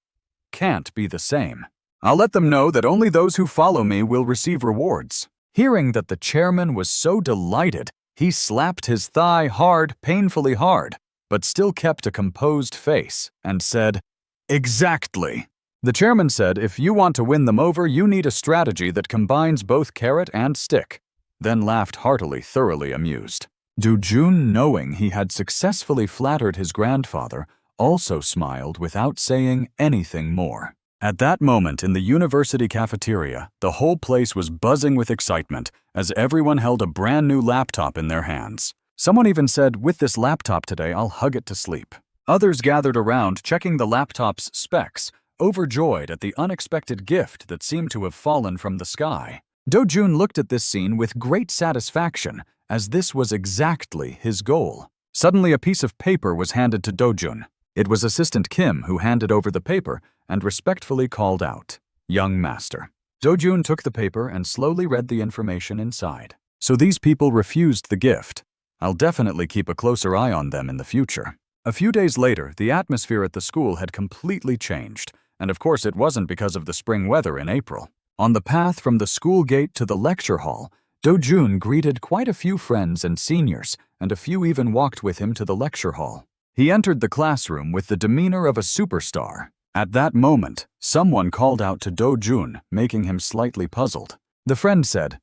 can't be the same. I'll let them know that only those who follow me will receive rewards. Hearing that the chairman was so delighted, he slapped his thigh hard, painfully hard, but still kept a composed face and said, exactly. The chairman said, if you want to win them over, you need a strategy that combines both carrot and stick, then laughed heartily, thoroughly amused. Dojun, knowing he had successfully flattered his grandfather, also smiled without saying anything more. At that moment in the university cafeteria, the whole place was buzzing with excitement as everyone held a brand new laptop in their hands. Someone even said, with this laptop today, I'll hug it to sleep. Others gathered around, checking the laptop's specs, overjoyed at the unexpected gift that seemed to have fallen from the sky. Dojun looked at this scene with great satisfaction, as this was exactly his goal. Suddenly a piece of paper was handed to Dojun. It was Assistant Kim who handed over the paper and respectfully called out, young master. Dojun took the paper and slowly read the information inside. So these people refused the gift. I'll definitely keep a closer eye on them in the future. A few days later, the atmosphere at the school had completely changed. And of course it wasn't because of the spring weather in April. On the path from the school gate to the lecture hall, Dojun greeted quite a few friends and seniors, and a few even walked with him to the lecture hall. He entered the classroom with the demeanor of a superstar. At that moment, someone called out to Dojun, making him slightly puzzled. The friend said,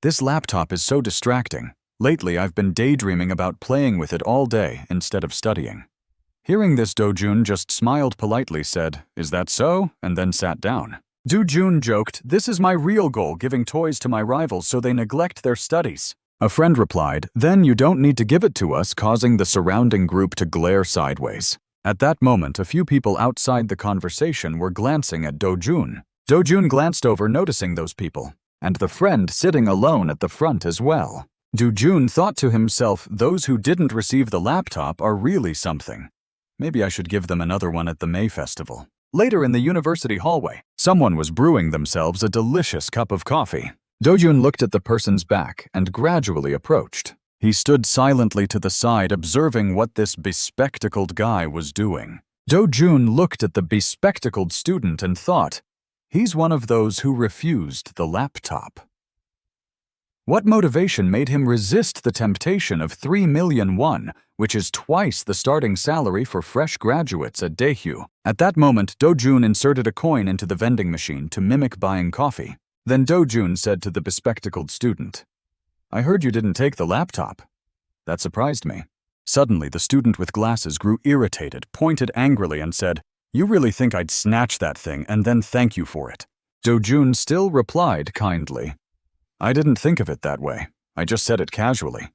this laptop is so distracting. Lately I've been daydreaming about playing with it all day instead of studying. Hearing this, Dojun just smiled politely, said, is that so? And then sat down. Dojun joked, this is my real goal, giving toys to my rivals so they neglect their studies. A friend replied, then you don't need to give it to us, causing the surrounding group to glare sideways. At that moment, a few people outside the conversation were glancing at Dojun. Dojun glanced over, noticing those people, and the friend sitting alone at the front as well. Dojun thought to himself, those who didn't receive the laptop are really something. Maybe I should give them another one at the May Festival. Later in the university hallway, someone was brewing themselves a delicious cup of coffee. Dojun looked at the person's back and gradually approached. He stood silently to the side, observing what this bespectacled guy was doing. Dojun looked at the bespectacled student and thought, he's one of those who refused the laptop. What motivation made him resist the temptation of 3 million won, which is twice the starting salary for fresh graduates at Daehyu? At that moment, Dojun inserted a coin into the vending machine to mimic buying coffee. Then Dojun said to the bespectacled student, I heard you didn't take the laptop. That surprised me. Suddenly, the student with glasses grew irritated, pointed angrily, and said, you really think I'd snatch that thing and then thank you for it? Dojun still replied kindly, I didn't think of it that way. I just said it casually.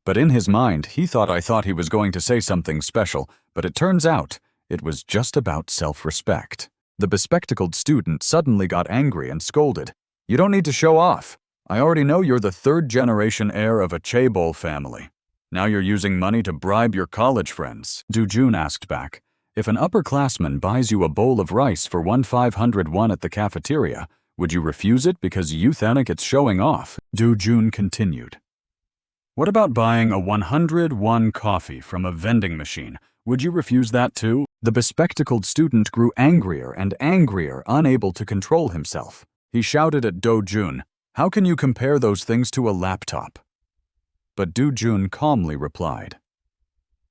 But in his mind, he thought I thought he was going to say something special, but it turns out it was just about self-respect. The bespectacled student suddenly got angry and scolded. You don't need to show off. I already know you're the third-generation heir of a Chaebol family. Now you're using money to bribe your college friends. Dojun asked back, if an upperclassman buys you a bowl of rice for 1,500 won at the cafeteria, would you refuse it because you think it's showing off? Dojun continued. What about buying a 100 won coffee from a vending machine? Would you refuse that too? The bespectacled student grew angrier and angrier, unable to control himself. He shouted at Dojun, How can you compare those things to a laptop? But Dojun calmly replied,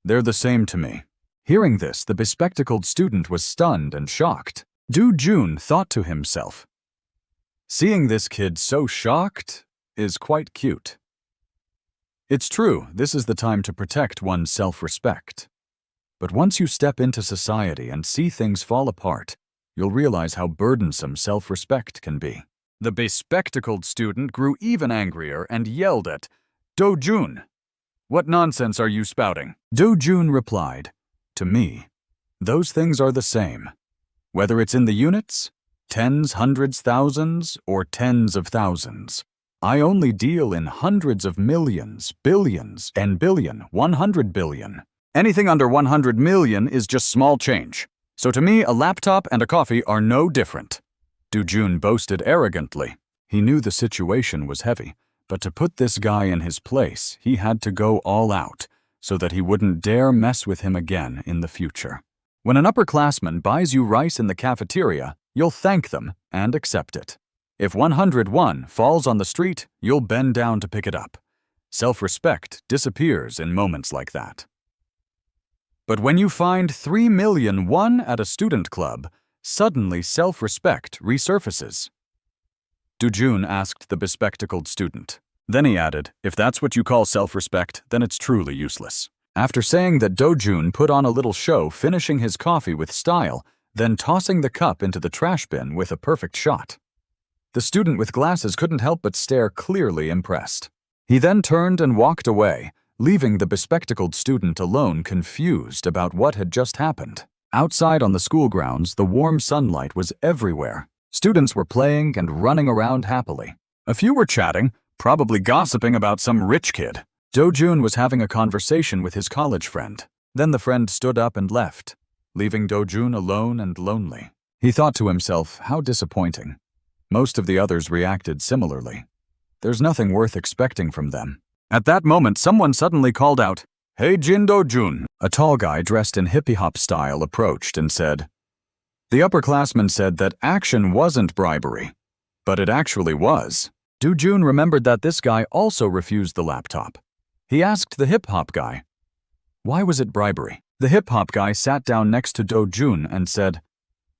They're the same to me. Hearing this, the bespectacled student was stunned and shocked. Dojun thought to himself, Seeing this kid so shocked is quite cute. It's true, this is the time to protect one's self-respect. But once you step into society and see things fall apart, you'll realize how burdensome self-respect can be. The bespectacled student grew even angrier and yelled at Dojun. What nonsense are you spouting? Dojun replied, To me, those things are the same. Whether it's in the units, tens, hundreds, thousands, or tens of thousands. I only deal in hundreds of millions, billions, and billion, 100 billion. Anything under 100 million is just small change. So to me, a laptop and a coffee are no different. Dojun boasted arrogantly. He knew the situation was heavy, but to put this guy in his place, he had to go all out so that he wouldn't dare mess with him again in the future. When an upperclassman buys you rice in the cafeteria, you'll thank them and accept it. If 101 falls on the street, you'll bend down to pick it up. Self-respect disappears in moments like that. But when you find 3,000,001 at a student club, suddenly self-respect resurfaces. Dojun asked the bespectacled student. Then he added, If that's what you call self-respect, then it's truly useless. After saying that, Dojun put on a little show, finishing his coffee with style, then tossing the cup into the trash bin with a perfect shot. The student with glasses couldn't help but stare, clearly impressed. He then turned and walked away, leaving the bespectacled student alone, confused about what had just happened. Outside on the school grounds, the warm sunlight was everywhere. Students were playing and running around happily. A few were chatting, probably gossiping about some rich kid. Dojun was having a conversation with his college friend. Then the friend stood up and left, leaving Dojun alone and lonely. He thought to himself, how disappointing. Most of the others reacted similarly. There's nothing worth expecting from them. At that moment, someone suddenly called out, Hey Jin Dojun. A tall guy dressed in hippie-hop style approached and said, The upperclassman said that action wasn't bribery, but it actually was. Dojun remembered that this guy also refused the laptop. He asked the hip-hop guy, Why was it bribery? The hip-hop guy sat down next to Dojun and said,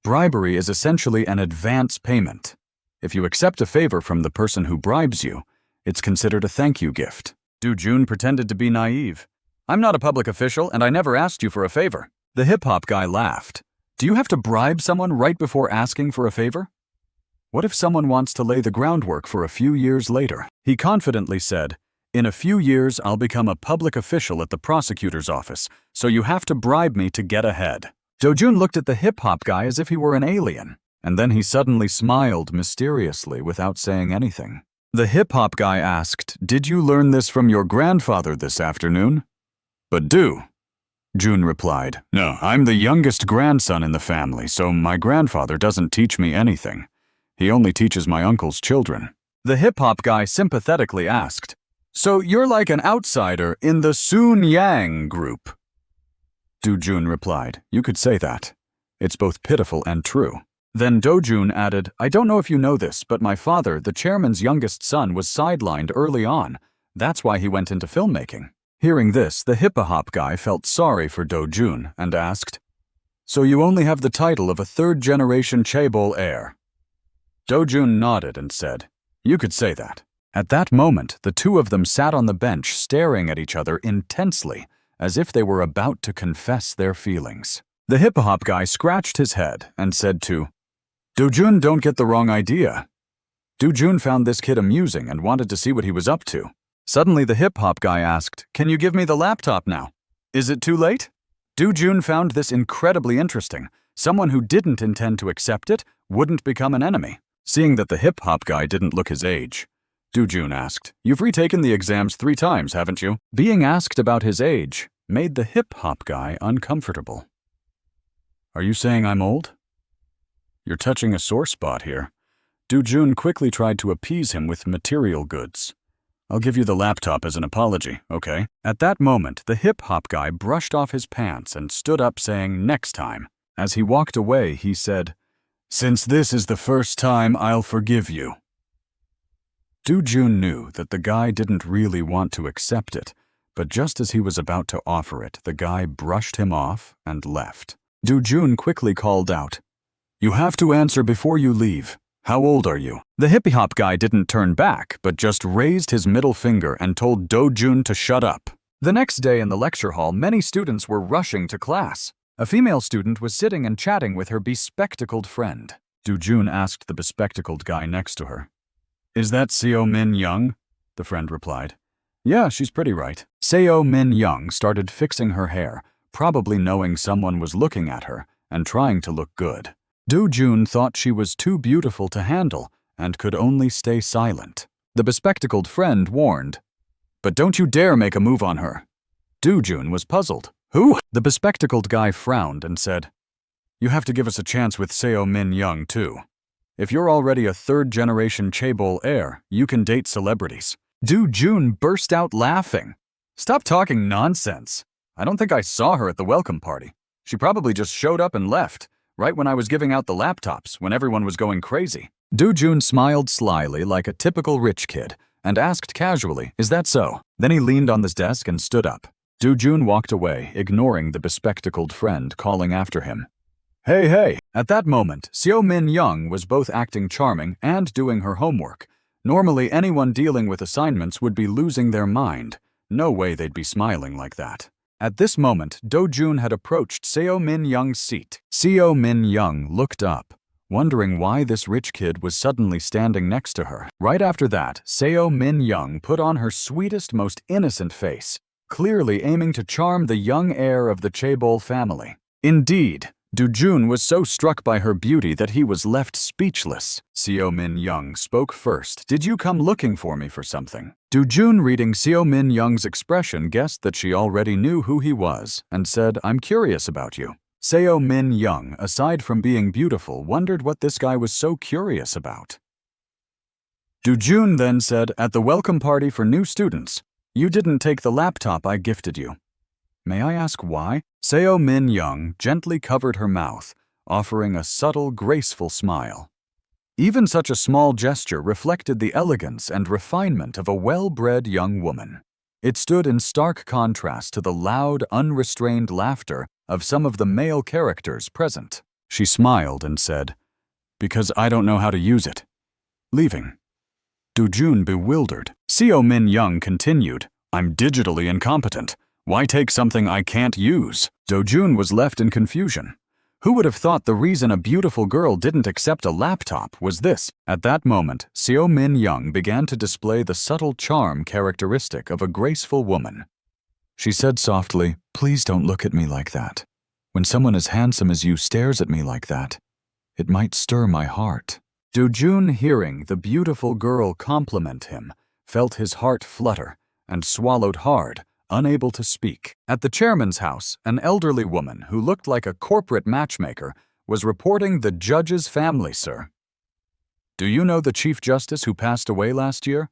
Bribery is essentially an advance payment. If you accept a favor from the person who bribes you, it's considered a thank you gift. Dojun pretended to be naive. I'm not a public official and I never asked you for a favor. The hip-hop guy laughed. Do you have to bribe someone right before asking for a favor? What if someone wants to lay the groundwork for a few years later? He confidently said, In a few years I'll become a public official at the prosecutor's office, so you have to bribe me to get ahead. Dojun looked at the hip-hop guy as if he were an alien, and then he suddenly smiled mysteriously without saying anything. The hip-hop guy asked, Did you learn this from your grandfather this afternoon? But Jun replied, No, I'm the youngest grandson in the family, so my grandfather doesn't teach me anything. He only teaches my uncle's children. The hip-hop guy sympathetically asked, So you're like an outsider in the Sununyang group? Dojun replied, You could say that. It's both pitiful and true. Then Dojun added, I don't know if you know this, but my father, the chairman's youngest son, was sidelined early on. That's why he went into filmmaking. Hearing this, the hip-hop guy felt sorry for Dojun and asked, So you only have the title of a third-generation Chaebol heir? Dojun nodded and said, You could say that. At that moment, the two of them sat on the bench staring at each other intensely, as if they were about to confess their feelings. The hip-hop guy scratched his head and said to Dojun, don't get the wrong idea. Dojun found this kid amusing and wanted to see what he was up to. Suddenly, the hip-hop guy asked, Can you give me the laptop now? Is it too late? Dojun found this incredibly interesting. Someone who didn't intend to accept it wouldn't become an enemy. Seeing that the hip-hop guy didn't look his age, Dojun asked, You've retaken the exams 3 times, haven't you? Being asked about his age made the hip-hop guy uncomfortable. Are you saying I'm old? You're touching a sore spot here. Dojun quickly tried to appease him with material goods. I'll give you the laptop as an apology, okay? At that moment, the hip-hop guy brushed off his pants and stood up saying, Next time. As he walked away, he said, Since this is the first time, I'll forgive you. Dojun knew that the guy didn't really want to accept it, but just as he was about to offer it, the guy brushed him off and left. Dojun quickly called out, "You have to answer before you leave. How old are you?" The hippie-hop guy didn't turn back, but just raised his middle finger and told Dojun to shut up. The next day in the lecture hall, many students were rushing to class. A female student was sitting and chatting with her bespectacled friend. Dojun asked the bespectacled guy next to her, "Is that Seo Min Young?" The friend replied, "Yeah, she's pretty right." Seo Min Young started fixing her hair, probably knowing someone was looking at her and trying to look good. Dojun thought she was too beautiful to handle and could only stay silent. The bespectacled friend warned, "But don't you dare make a move on her." Dojun was puzzled. "Who?" The bespectacled guy frowned and said, "You have to give us a chance with Seo Min Young, too. If you're already a third-generation Chaebol heir, you can date celebrities." Dojun burst out laughing. "Stop talking nonsense. I don't think I saw her at the welcome party. She probably just showed up and left, right when I was giving out the laptops, when everyone was going crazy." Dojun smiled slyly like a typical rich kid and asked casually, "Is that so?" Then he leaned on his desk and stood up. Dojun walked away, ignoring the bespectacled friend calling after him, "Hey, hey!" At that moment, Seo Min Young was both acting charming and doing her homework. Normally, anyone dealing with assignments would be losing their mind. No way they'd be smiling like that. At this moment, Dojun had approached Seo Min Young's seat. Seo Min Young looked up, wondering why this rich kid was suddenly standing next to her. Right after that, Seo Min Young put on her sweetest, most innocent face, clearly aiming to charm the young heir of the Chaebol family. Indeed, Dojun was so struck by her beauty that he was left speechless. Seo Min Young spoke first. "Did you come looking for me for something?" Dojun, reading Seo Min Young's expression, guessed that she already knew who he was and said, "I'm curious about you." Seo Min Young, aside from being beautiful, wondered what this guy was so curious about. Dojun then said, "At the welcome party for new students, you didn't take the laptop I gifted you. May I ask why?" Seo Min Young gently covered her mouth, offering a subtle, graceful smile. Even such a small gesture reflected the elegance and refinement of a well-bred young woman. It stood in stark contrast to the loud, unrestrained laughter of some of the male characters present. She smiled and said, "Because I don't know how to use it. Leaving." Dojun bewildered. Seo Min Young continued, "I'm digitally incompetent. Why take something I can't use?" Dojun was left in confusion. Who would have thought the reason a beautiful girl didn't accept a laptop was this? At that moment, Seo Min Young began to display the subtle charm characteristic of a graceful woman. She said softly, "Please don't look at me like that. When someone as handsome as you stares at me like that, it might stir my heart." Dojun, hearing the beautiful girl compliment him, felt his heart flutter and swallowed hard, unable to speak. At the chairman's house, an elderly woman who looked like a corporate matchmaker was reporting the judge's family, sir. "Do you know the Chief Justice who passed away last year?"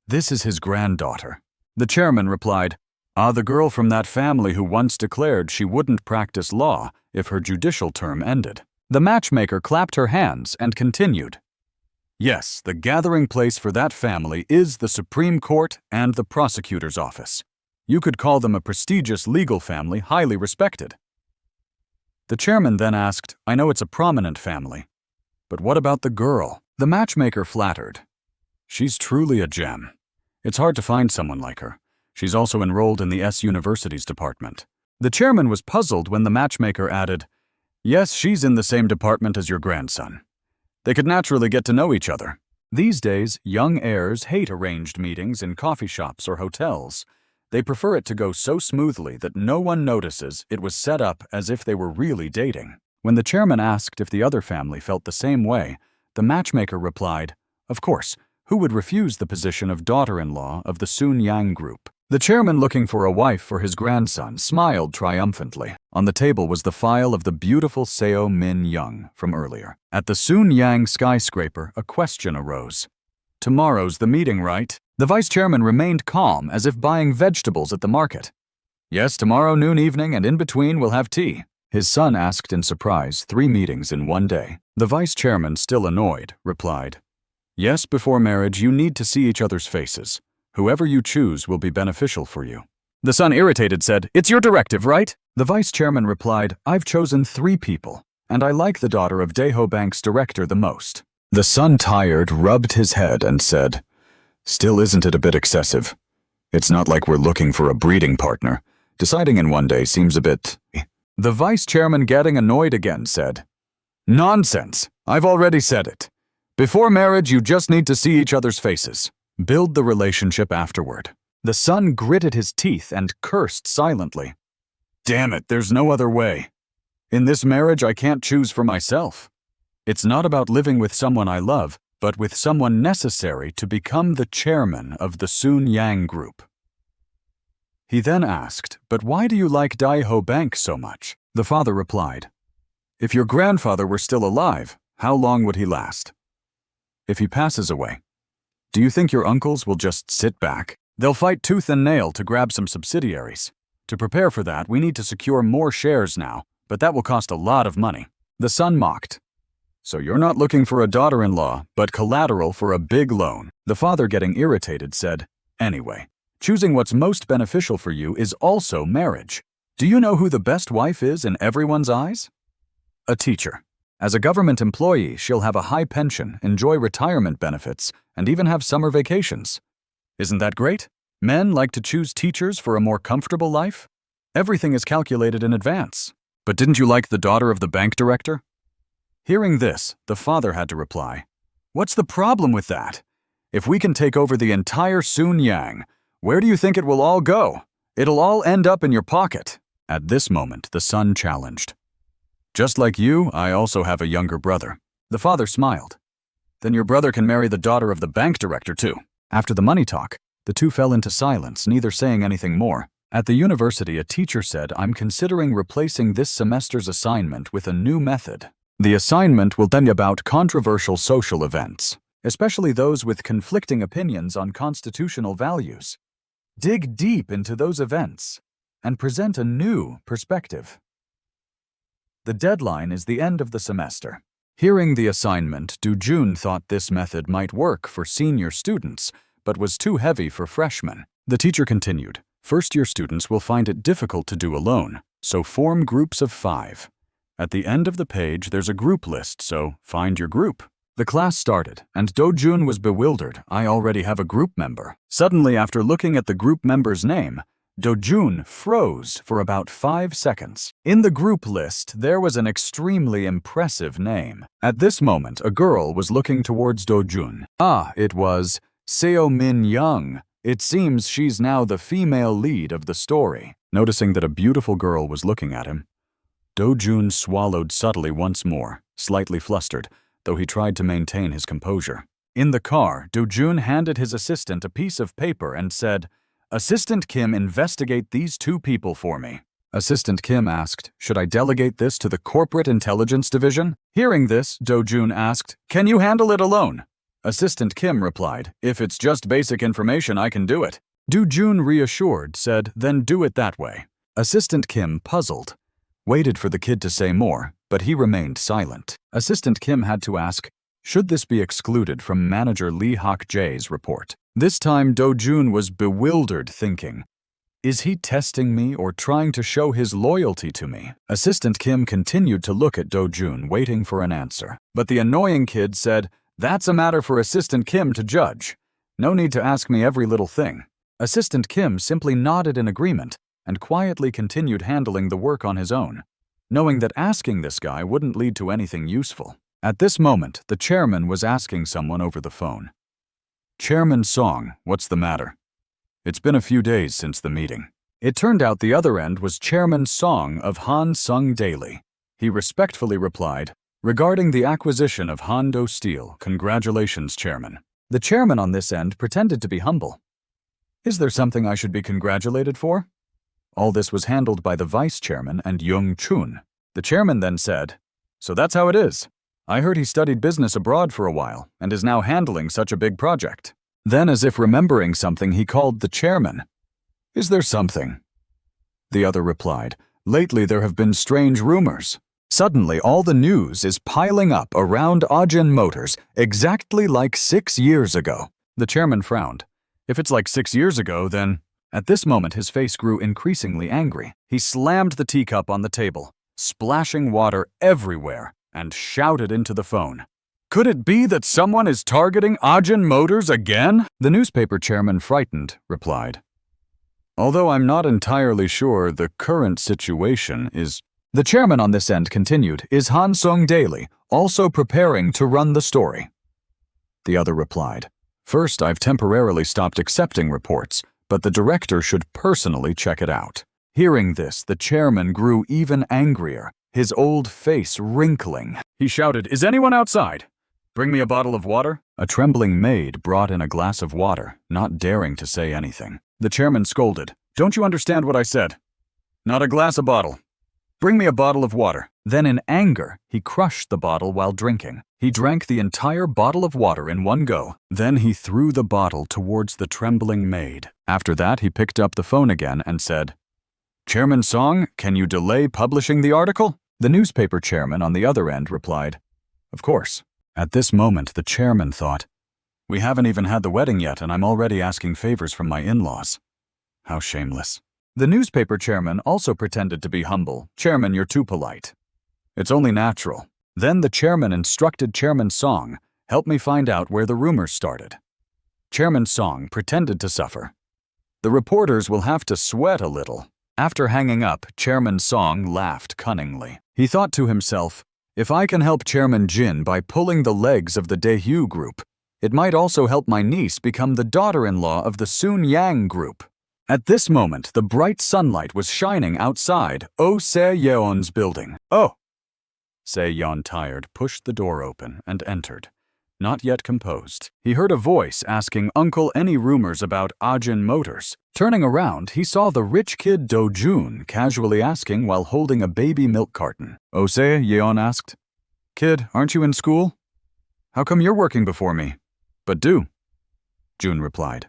"This is his granddaughter." The chairman replied, "Ah, the girl from that family who once declared she wouldn't practice law if her judicial term ended." The matchmaker clapped her hands and continued, "Yes, the gathering place for that family is the Supreme Court and the prosecutor's office. You could call them a prestigious legal family, highly respected." The chairman then asked, "I know it's a prominent family, but what about the girl?" The matchmaker flattered, "She's truly a gem. It's hard to find someone like her. She's also enrolled in the S University's department." The chairman was puzzled when the matchmaker added, "Yes, she's in the same department as your grandson. They could naturally get to know each other." These days, young heirs hate arranged meetings in coffee shops or hotels. They prefer it to go so smoothly that no one notices it was set up as if they were really dating. When the chairman asked if the other family felt the same way, the matchmaker replied, "Of course, who would refuse the position of daughter-in-law of the Sununyang group?" The chairman, looking for a wife for his grandson, smiled triumphantly. On the table was the file of the beautiful Seo Min Young from earlier. At the Sununyang skyscraper, a question arose. "Tomorrow's the meeting, right?" The vice chairman remained calm, as if buying vegetables at the market. "Yes, tomorrow noon, evening, and in between we'll have tea." His son asked in surprise, 3 meetings in one day. The vice chairman, still annoyed, replied, Yes, before marriage, you need to see each other's faces. Whoever you choose will be beneficial for you. The son, irritated, said, "It's your directive, right?" The vice chairman replied, "I've chosen 3 people, and I like the daughter of Daeho Bank's director the most." The son, tired, rubbed his head and said, "Still, isn't it a bit excessive? It's not like we're looking for a breeding partner. Deciding in one day seems a bit..." The vice chairman, getting annoyed again, said, "Nonsense! I've already said it. Before marriage, you just need to see each other's faces. Build the relationship afterward." The son gritted his teeth and cursed silently. "Damn it, there's no other way. In this marriage, I can't choose for myself. It's not about living with someone I love, but with someone necessary to become the chairman of the Sununyang group." He then asked, "But why do you like Daeho Bank so much?" The father replied, "If your grandfather were still alive, how long would he last? If he passes away, do you think your uncles will just sit back? They'll fight tooth and nail to grab some subsidiaries. To prepare for that, we need to secure more shares now, but that will cost a lot of money." The son mocked, "So you're not looking for a daughter-in-law, but collateral for a big loan." The father, getting irritated, said, "Anyway, choosing what's most beneficial for you is also marriage. Do you know who the best wife is in everyone's eyes? A teacher. As a government employee, she'll have a high pension, enjoy retirement benefits, and even have summer vacations. Isn't that great? Men like to choose teachers for a more comfortable life. Everything is calculated in advance. But didn't you like the daughter of the bank director?" Hearing this, the father had to reply, "What's the problem with that? If we can take over the entire Sununyang, where do you think it will all go? It'll all end up in your pocket." At this moment, the son challenged, "Just like you, I also have a younger brother." The father smiled. "Then your brother can marry the daughter of the bank director too." After the money talk, the two fell into silence, neither saying anything more. At the university, a teacher said, "I'm considering replacing this semester's assignment with a new method. The assignment will then be about controversial social events, especially those with conflicting opinions on constitutional values. Dig deep into those events and present a new perspective. The deadline is the end of the semester." Hearing the assignment, Dojun thought this method might work for senior students, but was too heavy for freshmen. The teacher continued, "First-year students will find it difficult to do alone, so form groups of 5. At the end of the page, there's a group list, so find your group." The class started, and Dojun was bewildered. "I already have a group member." Suddenly, after looking at the group member's name, Dojun froze for about 5 seconds. In the group list, there was an extremely impressive name. At this moment, a girl was looking towards Dojun. It was Seo Min Young. It seems she's now the female lead of the story. Noticing that a beautiful girl was looking at him, Dojun swallowed subtly once more, slightly flustered, though he tried to maintain his composure. In the car, Dojun handed his assistant a piece of paper and said, "Assistant Kim, investigate these 2 people for me." Assistant Kim asked, "Should I delegate this to the Corporate Intelligence Division?" Hearing this, Dojun asked, "Can you handle it alone?" Assistant Kim replied, "If it's just basic information, I can do it." Dojun, reassured, said, "Then do it that way." Assistant Kim, puzzled, waited for the kid to say more, but he remained silent. Assistant Kim had to ask, "Should this be excluded from Manager Lee Hak-jae's report?" This time, Dojun was bewildered, thinking, "Is he testing me or trying to show his loyalty to me?" Assistant Kim continued to look at Dojun, waiting for an answer. But the annoying kid said, "That's a matter for Assistant Kim to judge. No need to ask me every little thing." Assistant Kim simply nodded in agreement and quietly continued handling the work on his own, knowing that asking this guy wouldn't lead to anything useful. At this moment, the chairman was asking someone over the phone, "Chairman Song, what's the matter? It's been a few days since the meeting." It turned out the other end was Chairman Song of Han Sung Daily. He respectfully replied, "Regarding the acquisition of Hondo Steel, congratulations, Chairman." The chairman on this end pretended to be humble. "Is there something I should be congratulated for?" All this was handled by the vice chairman and Young Chun. The chairman then said, "So that's how it is. I heard he studied business abroad for a while and is now handling such a big project." Then, as if remembering something, he called the chairman. "Is there something?" The other replied, "Lately there have been strange rumors. Suddenly, all the news is piling up around Ajin Motors, exactly like 6 years ago. The chairman frowned. If it's like 6 years ago, then... At this moment, his face grew increasingly angry. He slammed the teacup on the table, splashing water everywhere, and shouted into the phone. Could it be that someone is targeting Ajin Motors again? The newspaper chairman, frightened, replied. Although I'm not entirely sure the current situation is... The chairman on this end continued, is Hansung Daily also preparing to run the story? The other replied, first, I've temporarily stopped accepting reports, but the director should personally check it out. Hearing this, the chairman grew even angrier, his old face wrinkling. He shouted, is anyone outside? Bring me a bottle of water. A trembling maid brought in a glass of water, not daring to say anything. The chairman scolded, don't you understand what I said? Not a glass, a bottle. Bring me a bottle of water. Then in anger, he crushed the bottle while drinking. He drank the entire bottle of water in one go. Then he threw the bottle towards the trembling maid. After that, he picked up the phone again and said, Chairman Song, can you delay publishing the article? The newspaper chairman on the other end replied, of course. At this moment, the chairman thought, we haven't even had the wedding yet and I'm already asking favors from my in-laws. How shameless. The newspaper chairman also pretended to be humble. Chairman, you're too polite. It's only natural. Then the chairman instructed Chairman Song, help me find out where the rumors started. Chairman Song pretended to suffer. The reporters will have to sweat a little. After hanging up, Chairman Song laughed cunningly. He thought to himself, if I can help Chairman Jin by pulling the legs of the Daehyu group, it might also help my niece become the daughter-in-law of the Sununyang group. At this moment, the bright sunlight was shining outside Oh Se-yeon's building. Oh! Se-yeon, tired, pushed the door open and entered. Not yet composed. He heard a voice asking Uncle any rumors about Ajin Motors. Turning around, he saw the rich kid Dojun casually asking while holding a baby milk carton. Oh Se-yeon asked, Kid, aren't you in school? How come you're working before me? But do. Jun replied.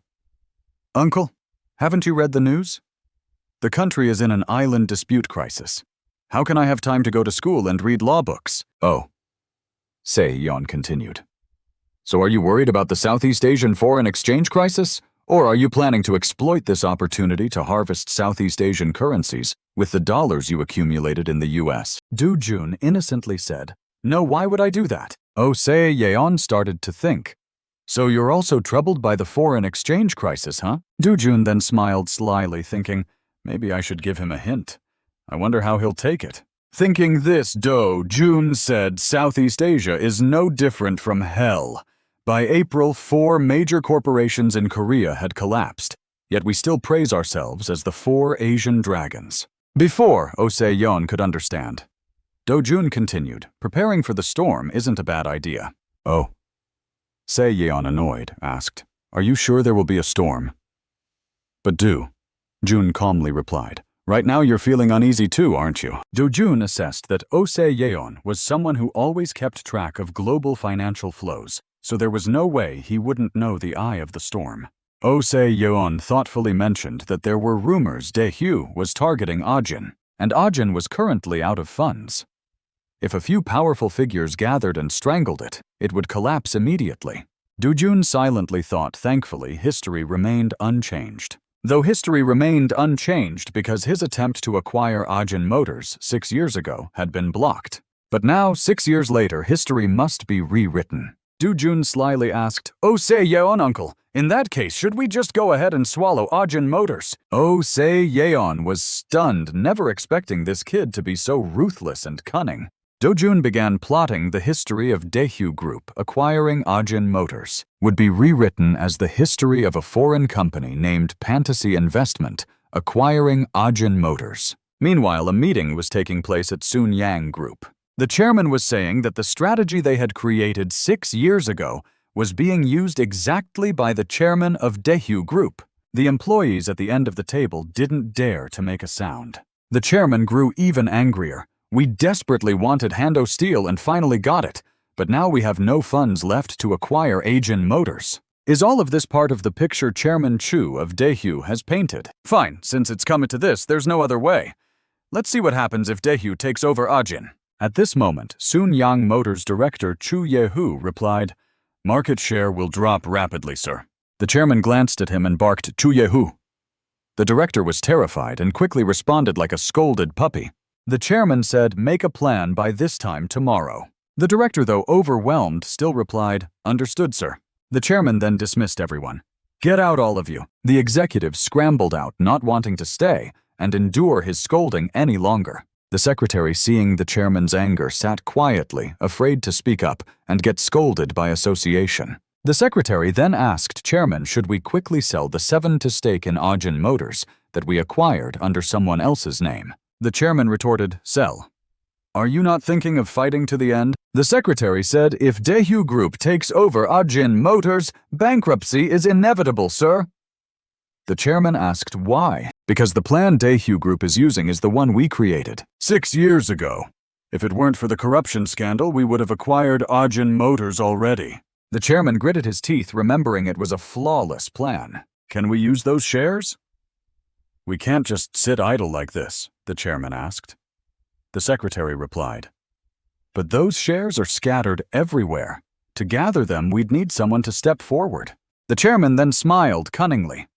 Uncle, haven't you read the news? The country is in an island dispute crisis. How can I have time to go to school and read law books? Oh. Se-yeon continued. So are you worried about the Southeast Asian foreign exchange crisis? Or are you planning to exploit this opportunity to harvest Southeast Asian currencies with the dollars you accumulated in the U.S.? Dojun innocently said, No, why would I do that? Oh Se-yeon started to think. So you're also troubled by the foreign exchange crisis, huh? Dojun then smiled slyly, thinking, maybe I should give him a hint. I wonder how he'll take it. Thinking this, Dojun said Southeast Asia is no different from hell. By April, 4 major corporations in Korea had collapsed, yet we still praise ourselves as the 4 Asian dragons. Before Oh Se-yeon could understand, Dojun continued, preparing for the storm isn't a bad idea. Oh. Se-yeon, annoyed, asked, Are you sure there will be a storm? But Jun calmly replied, Right now you're feeling uneasy too, aren't you? Dojun assessed that Oh Se-yeon was someone who always kept track of global financial flows, so there was no way he wouldn't know the eye of the storm. Oh Se-yeon thoughtfully mentioned that there were rumors Daehyu was targeting Ajin, and Ajin was currently out of funds. If a few powerful figures gathered and strangled it, it would collapse immediately. Dojun silently thought, thankfully, history remained unchanged. Though history remained unchanged because his attempt to acquire Ajin Motors 6 years ago had been blocked. But now, 6 years later, history must be rewritten. Dojun slyly asked, Oh Se-yeon, uncle, in that case, should we just go ahead and swallow Ajin Motors? Oh Se-yeon was stunned, never expecting this kid to be so ruthless and cunning. Dojun began plotting the history of Daehyu Group acquiring Ajin Motors would be rewritten as the history of a foreign company named Fantasy Investment acquiring Ajin Motors. Meanwhile, a meeting was taking place at Sununyang Group. The chairman was saying that the strategy they had created 6 years ago was being used exactly by the chairman of Daehyu Group. The employees at the end of the table didn't dare to make a sound. The chairman grew even angrier. We desperately wanted Hando Steel and finally got it, but now we have no funds left to acquire Ajin Motors. Is all of this part of the picture Chairman Chu of Daehyu has painted? Fine, since it's come to this, there's no other way. Let's see what happens if Daehyu takes over Ajin. At this moment, Sununyang Motors director Chu Ye-hu replied, "Market share will drop rapidly, sir." The chairman glanced at him and barked, "Chu Ye-hu." The director was terrified and quickly responded like a scolded puppy. The chairman said, "Make a plan by this time tomorrow." The director, though overwhelmed, still replied, "Understood, sir." The chairman then dismissed everyone. "Get out, all of you." The executives scrambled out, not wanting to stay and endure his scolding any longer. The secretary, seeing the chairman's anger, sat quietly, afraid to speak up and get scolded by association. The secretary then asked chairman, should we quickly sell the 7% stake in Ajin Motors that we acquired under someone else's name. The chairman retorted, "Sell. Are you not thinking of fighting to the end?" The secretary said, "If Daewoo Group takes over Ajin Motors, bankruptcy is inevitable, sir." The chairman asked why. "Because the plan Daewoo Group is using is the one we created 6 years ago. If it weren't for the corruption scandal, we would have acquired Ajin Motors already." The chairman gritted his teeth, remembering it was a flawless plan. "Can we use those shares?" "We can't just sit idle like this," the chairman asked. The secretary replied, "But those shares are scattered everywhere. To gather them, we'd need someone to step forward." The chairman then smiled cunningly.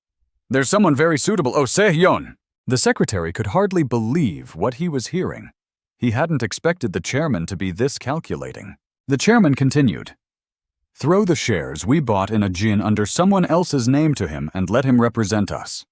"There's someone very suitable, Oh Se-hyun." The secretary could hardly believe what he was hearing. He hadn't expected the chairman to be this calculating. The chairman continued, "Throw the shares we bought in Ajin under someone else's name to him and let him represent us.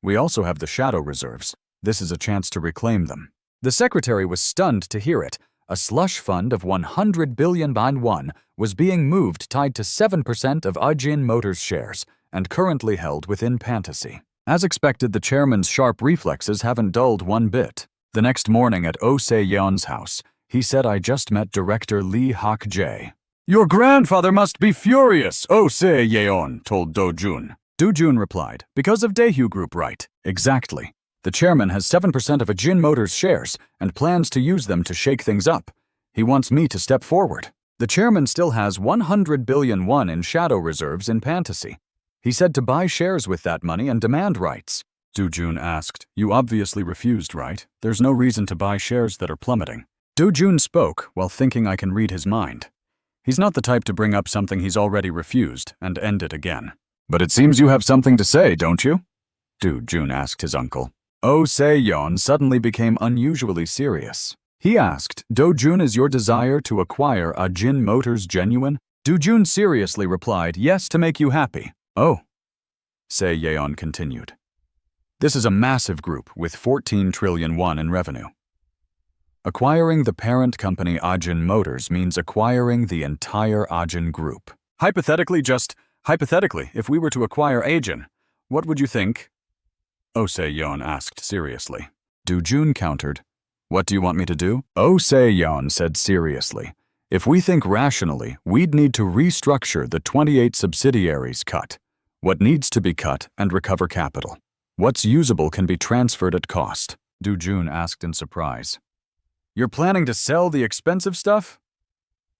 We also have the shadow reserves. This is a chance to reclaim them." The secretary was stunned to hear it. A slush fund of 100 billion manhwa was being moved tied to 7% of Ajin Motors shares and currently held within Fantasy. As expected, the chairman's sharp reflexes haven't dulled one bit. The next morning at Oh Se-yeon's house, he said, "I just met director Lee Hak-jae." "Your grandfather must be furious," Oh Se-yeon told Dojun. Dojun replied, "Because of Daewoo Group, right?" "Exactly. The chairman has 7% of Ajin Motors shares and plans to use them to shake things up. He wants me to step forward. The chairman still has 100 billion won in shadow reserves in Fantasy. He said to buy shares with that money and demand rights." Dojun asked, "You obviously refused, right? There's no reason to buy shares that are plummeting." Dojun spoke while thinking I can read his mind. He's not the type to bring up something he's already refused and end it again. "But it seems you have something to say, don't you?" Dojun asked his uncle. Oh Se-yeon suddenly became unusually serious. He asked, "Dojun, is your desire to acquire Ajin Motors genuine?" Dojun seriously replied, "Yes, to make you happy." "Oh," Se-yeon continued. "This is a massive group with 14 trillion won in revenue. Acquiring the parent company Ajin Motors means acquiring the entire Ajin Group. Hypothetically, if we were to acquire Ajin, what would you think?" Oh Se-yeon asked seriously. Dojun countered, "What do you want me to do?" Oh Se-yeon said seriously, "If we think rationally, we'd need to restructure the 28 subsidiaries cut. What needs to be cut and recover capital. What's usable can be transferred at cost." Dojun asked in surprise, "You're planning to sell the expensive stuff?"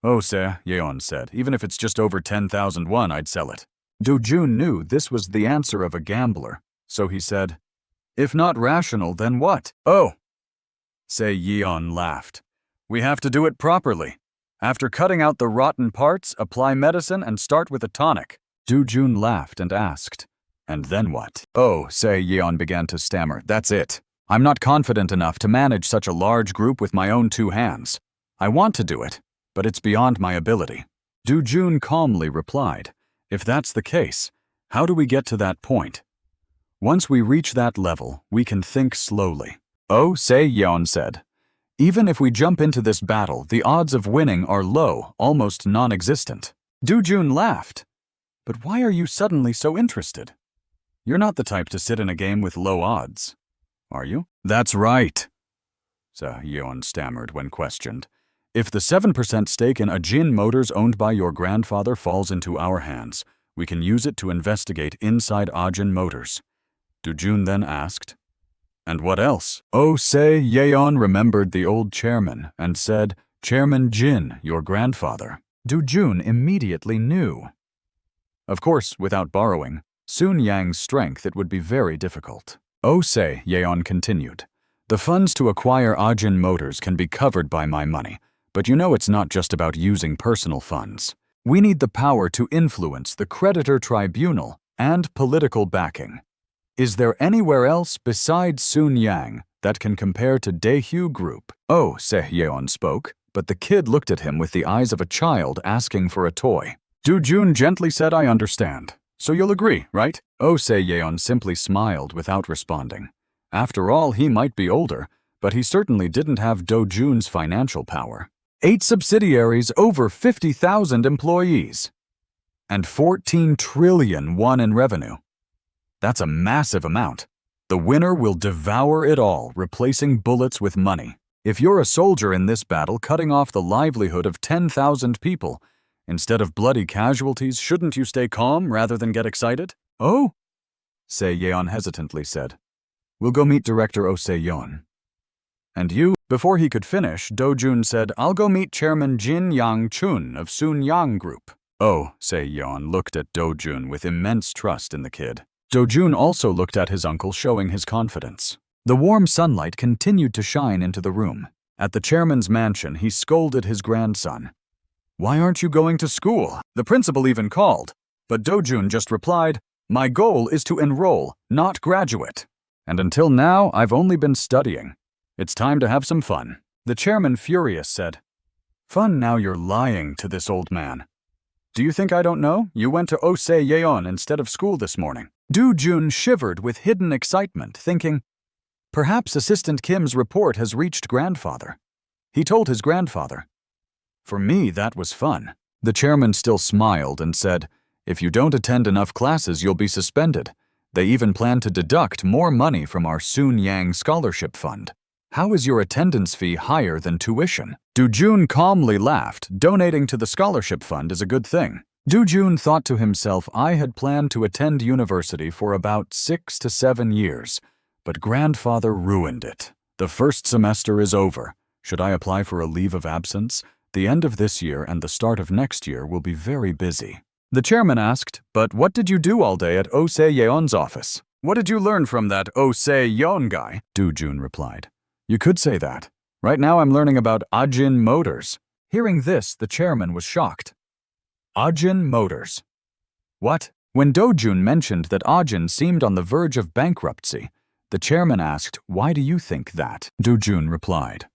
"Oh Se-yeon said, "Even if it's just over 10,000 won, I'd sell it." Dojun knew this was the answer of a gambler, so he said, "If not rational, then what?" "Oh," Se-yeon laughed. "We have to do it properly. After cutting out the rotten parts, apply medicine and start with a tonic." Dojun laughed and asked, "And then what?" "Oh," Se-yeon began to stammer, "That's it. I'm not confident enough to manage such a large group with my own 2 hands. I want to do it, but it's beyond my ability." Dojun calmly replied, "If that's the case, how do we get to that point? Once we reach that level, we can think slowly." Oh Se-yeon said, "Even if we jump into this battle, the odds of winning are low, almost non-existent." Dojun laughed. "But why are you suddenly so interested? You're not the type to sit in a game with low odds, are you?" "That's right," Se-yeon stammered when questioned. "If the 7% stake in Ajin Motors owned by your grandfather falls into our hands, we can use it to investigate inside Ajin Motors." Dojun then asked, "And what else?" Oh Se-yeon remembered the old chairman and said, "Chairman Jin, your grandfather." Dojun immediately knew. Of course, without borrowing Sununyang's strength, it would be very difficult. Oh Se-yeon continued, The funds to acquire Ajin Motors can be covered by my money, but you know it's not just about using personal funds. We need the power to influence the creditor tribunal and political backing. Is there anywhere else besides Sununyang that can compare to Daehyu Group? Oh, Sehyeon spoke, but the kid looked at him with the eyes of a child asking for a toy. Dojun gently said, I understand. So you'll agree, right? Oh, Sehyeon simply smiled without responding. After all, he might be older, but he certainly didn't have Dojun's financial power. 8 subsidiaries, over 50,000 employees, and 14 trillion won in revenue. That's a massive amount. The winner will devour it all, replacing bullets with money. If you're a soldier in this battle cutting off the livelihood of 10,000 people, instead of bloody casualties, shouldn't you stay calm rather than get excited? Oh? Sehyeon hesitantly said. We'll go meet Director Oh Sehyeon. And you? Before he could finish, Dojun said, I'll go meet Chairman Jin Yang-chun of Sununyang Group. Oh, Sehyeon looked at Dojun with immense trust in the kid. Dojun also looked at his uncle, showing his confidence. The warm sunlight continued to shine into the room. At the chairman's mansion, he scolded his grandson. Why aren't you going to school? The principal even called. But Dojun just replied, my goal is to enroll, not graduate. And until now, I've only been studying. It's time to have some fun. The chairman, furious, said, Fun? Now you're lying to this old man. Do you think I don't know? You went to Oh Sehyeon instead of school this morning. Dojun shivered with hidden excitement, thinking, perhaps Assistant Kim's report has reached grandfather. He told his grandfather. For me, that was fun. The chairman still smiled and said, if you don't attend enough classes, you'll be suspended. They even plan to deduct more money from our Sununyang scholarship fund. How is your attendance fee higher than tuition? Dojun calmly laughed. Donating to the scholarship fund is a good thing. Dojun thought to himself, I had planned to attend university for about 6 to 7 years, but grandfather ruined it. The first semester is over. Should I apply for a leave of absence? The end of this year and the start of next year will be very busy. The chairman asked, but what did you do all day at Oh Sehyeon's office? What did you learn from that Oh Sehyeon guy? Dojun replied. You could say that. Right now I'm learning about Ajin Motors. Hearing this, the chairman was shocked. Ajin Motors. What? When Dojun mentioned that Ajin seemed on the verge of bankruptcy, the chairman asked, why do you think that? Dojun replied.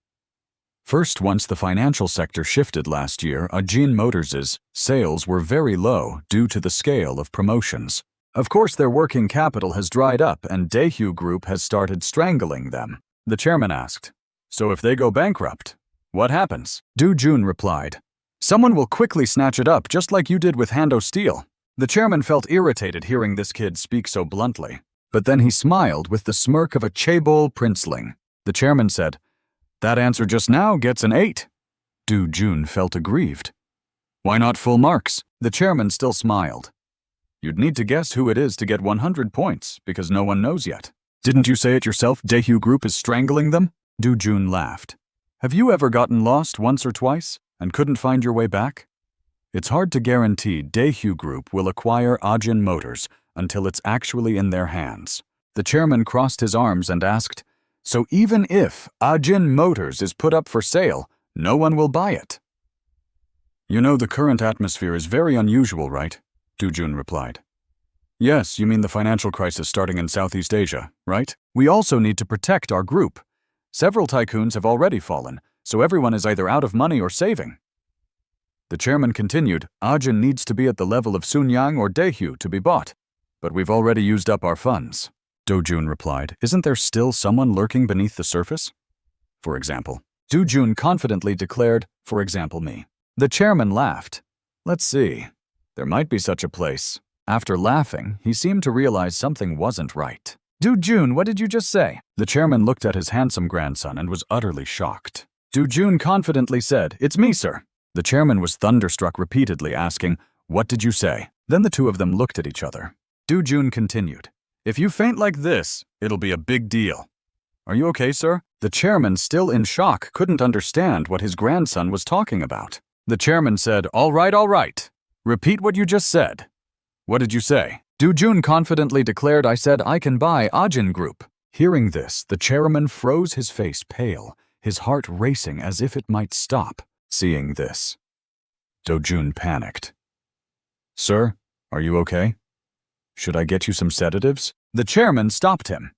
First, once the financial sector shifted last year, Ajin Motors' sales were very low due to the scale of promotions. Of course, their working capital has dried up and Daehyu Group has started strangling them. The chairman asked, so if they go bankrupt, what happens? Dojun replied, someone will quickly snatch it up just like you did with Hando Steel. The chairman felt irritated hearing this kid speak so bluntly, but then he smiled with the smirk of a Chaebol princeling. The chairman said, that answer just now gets an 8. Dojun felt aggrieved. Why not full marks? The chairman still smiled. You'd need to guess who it is to get 100 points, because no one knows yet. Didn't you say it yourself, Daehyu Group is strangling them? Dojun laughed. Have you ever gotten lost once or twice and couldn't find your way back? It's hard to guarantee Daehyu Group will acquire Ajin Motors until it's actually in their hands. The chairman crossed his arms and asked, so even if Ajin Motors is put up for sale, no one will buy it. You know the current atmosphere is very unusual, right? Dojun replied. Yes, you mean the financial crisis starting in Southeast Asia, right? We also need to protect our group. Several tycoons have already fallen, so everyone is either out of money or saving. The chairman continued, Ajin needs to be at the level of Sununyang or Daehyu to be bought, but we've already used up our funds. Dojun replied, isn't there still someone lurking beneath the surface? For example. Dojun confidently declared, for example me. The chairman laughed. Let's see. There might be such a place. After laughing, he seemed to realize something wasn't right. Dojun, what did you just say? The chairman looked at his handsome grandson and was utterly shocked. Dojun confidently said, it's me, sir. The chairman was thunderstruck repeatedly, asking, what did you say? Then the two of them looked at each other. Dojun continued, if you faint like this, it'll be a big deal. Are you okay, sir? The chairman, still in shock, couldn't understand what his grandson was talking about. The chairman said, all right. Repeat what you just said. What did you say? Dojun confidently declared, I said I can buy Ajin Group. Hearing this, the chairman froze, his face pale, his heart racing as if it might stop. Seeing this, Dojun panicked. "Sir, are you okay? Should I get you some sedatives?" The chairman stopped him.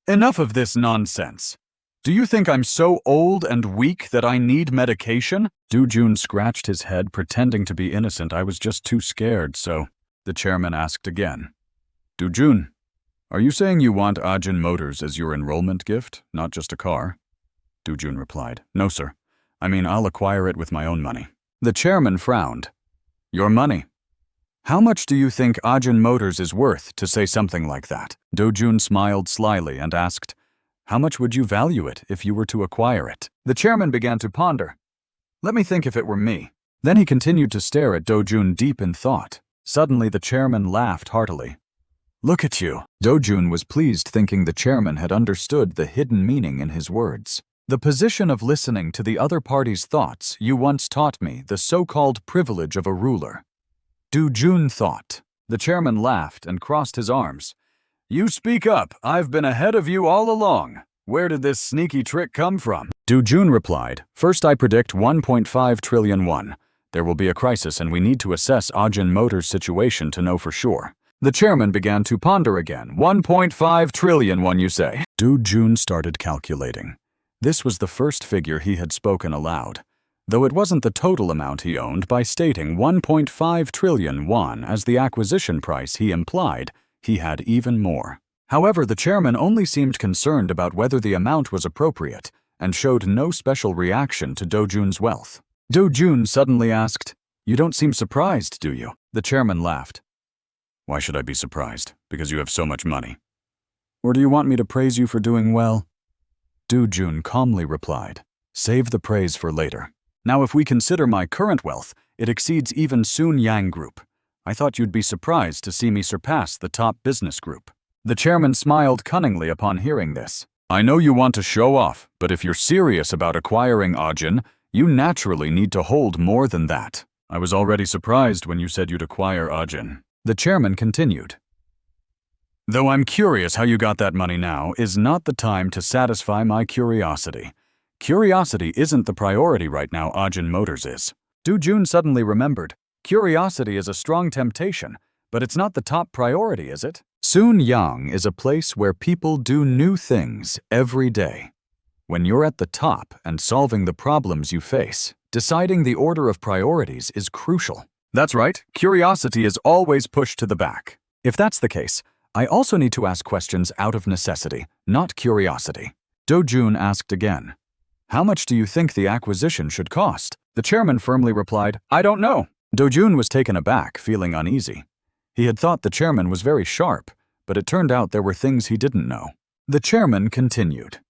"Enough of this nonsense. Do you think I'm so old and weak that I need medication?" Dojun scratched his head, pretending to be innocent. "I was just too scared, so..." The chairman asked again. "Dojun, are you saying you want Ajin Motors as your enrollment gift, not just a car?" Dojun replied, "No, sir. I mean, I'll acquire it with my own money." The chairman frowned. "Your money? How much do you think Ajin Motors is worth to say something like that?" Dojun smiled slyly and asked, "How much would you value it if you were to acquire it?" The chairman began to ponder. "Let me think if it were me." Then he continued to stare at Dojun deep in thought. Suddenly the chairman laughed heartily. "Look at you." Dojun was pleased, thinking the chairman had understood the hidden meaning in his words. "The position of listening to the other party's thoughts you once taught me, the so-called privilege of a ruler." Dojun thought. The chairman laughed and crossed his arms. "You speak up. I've been ahead of you all along. Where did this sneaky trick come from?" Dojun replied, "First, I predict 1.5 trillion won. There will be a crisis and we need to assess Ajin Motors' situation to know for sure." The chairman began to ponder again. 1.5 trillion won, you say? Dojun started calculating. This was the first figure he had spoken aloud, though it wasn't the total amount he owned. By stating 1.5 trillion won as the acquisition price, he implied he had even more. However, the chairman only seemed concerned about whether the amount was appropriate and showed no special reaction to Dojun's wealth. Dojun suddenly asked, "You don't seem surprised, do you?" The chairman laughed. "Why should I be surprised? Because you have so much money. Or do you want me to praise you for doing well?" Dojun calmly replied, "Save the praise for later. Now, if we consider my current wealth, it exceeds even Sununyang Group. I thought you'd be surprised to see me surpass the top business group." The chairman smiled cunningly upon hearing this. "I know you want to show off, but if you're serious about acquiring Ajin, you naturally need to hold more than that. I was already surprised when you said you'd acquire Ajin." The chairman continued. "Though I'm curious how you got that money now is not the time to satisfy my curiosity. Curiosity isn't the priority right now, Ajin Motors is." Dojun suddenly remembered. Curiosity is a strong temptation, but it's not the top priority, is it? Sununyang is a place where people do new things every day. When you're at the top and solving the problems you face, deciding the order of priorities is crucial. That's right, curiosity is always pushed to the back. If that's the case, I also need to ask questions out of necessity, not curiosity. Dojun asked again, "How much do you think the acquisition should cost?" The chairman firmly replied, "I don't know." Dojun was taken aback, feeling uneasy. He had thought the chairman was very sharp, but it turned out there were things he didn't know. The chairman continued,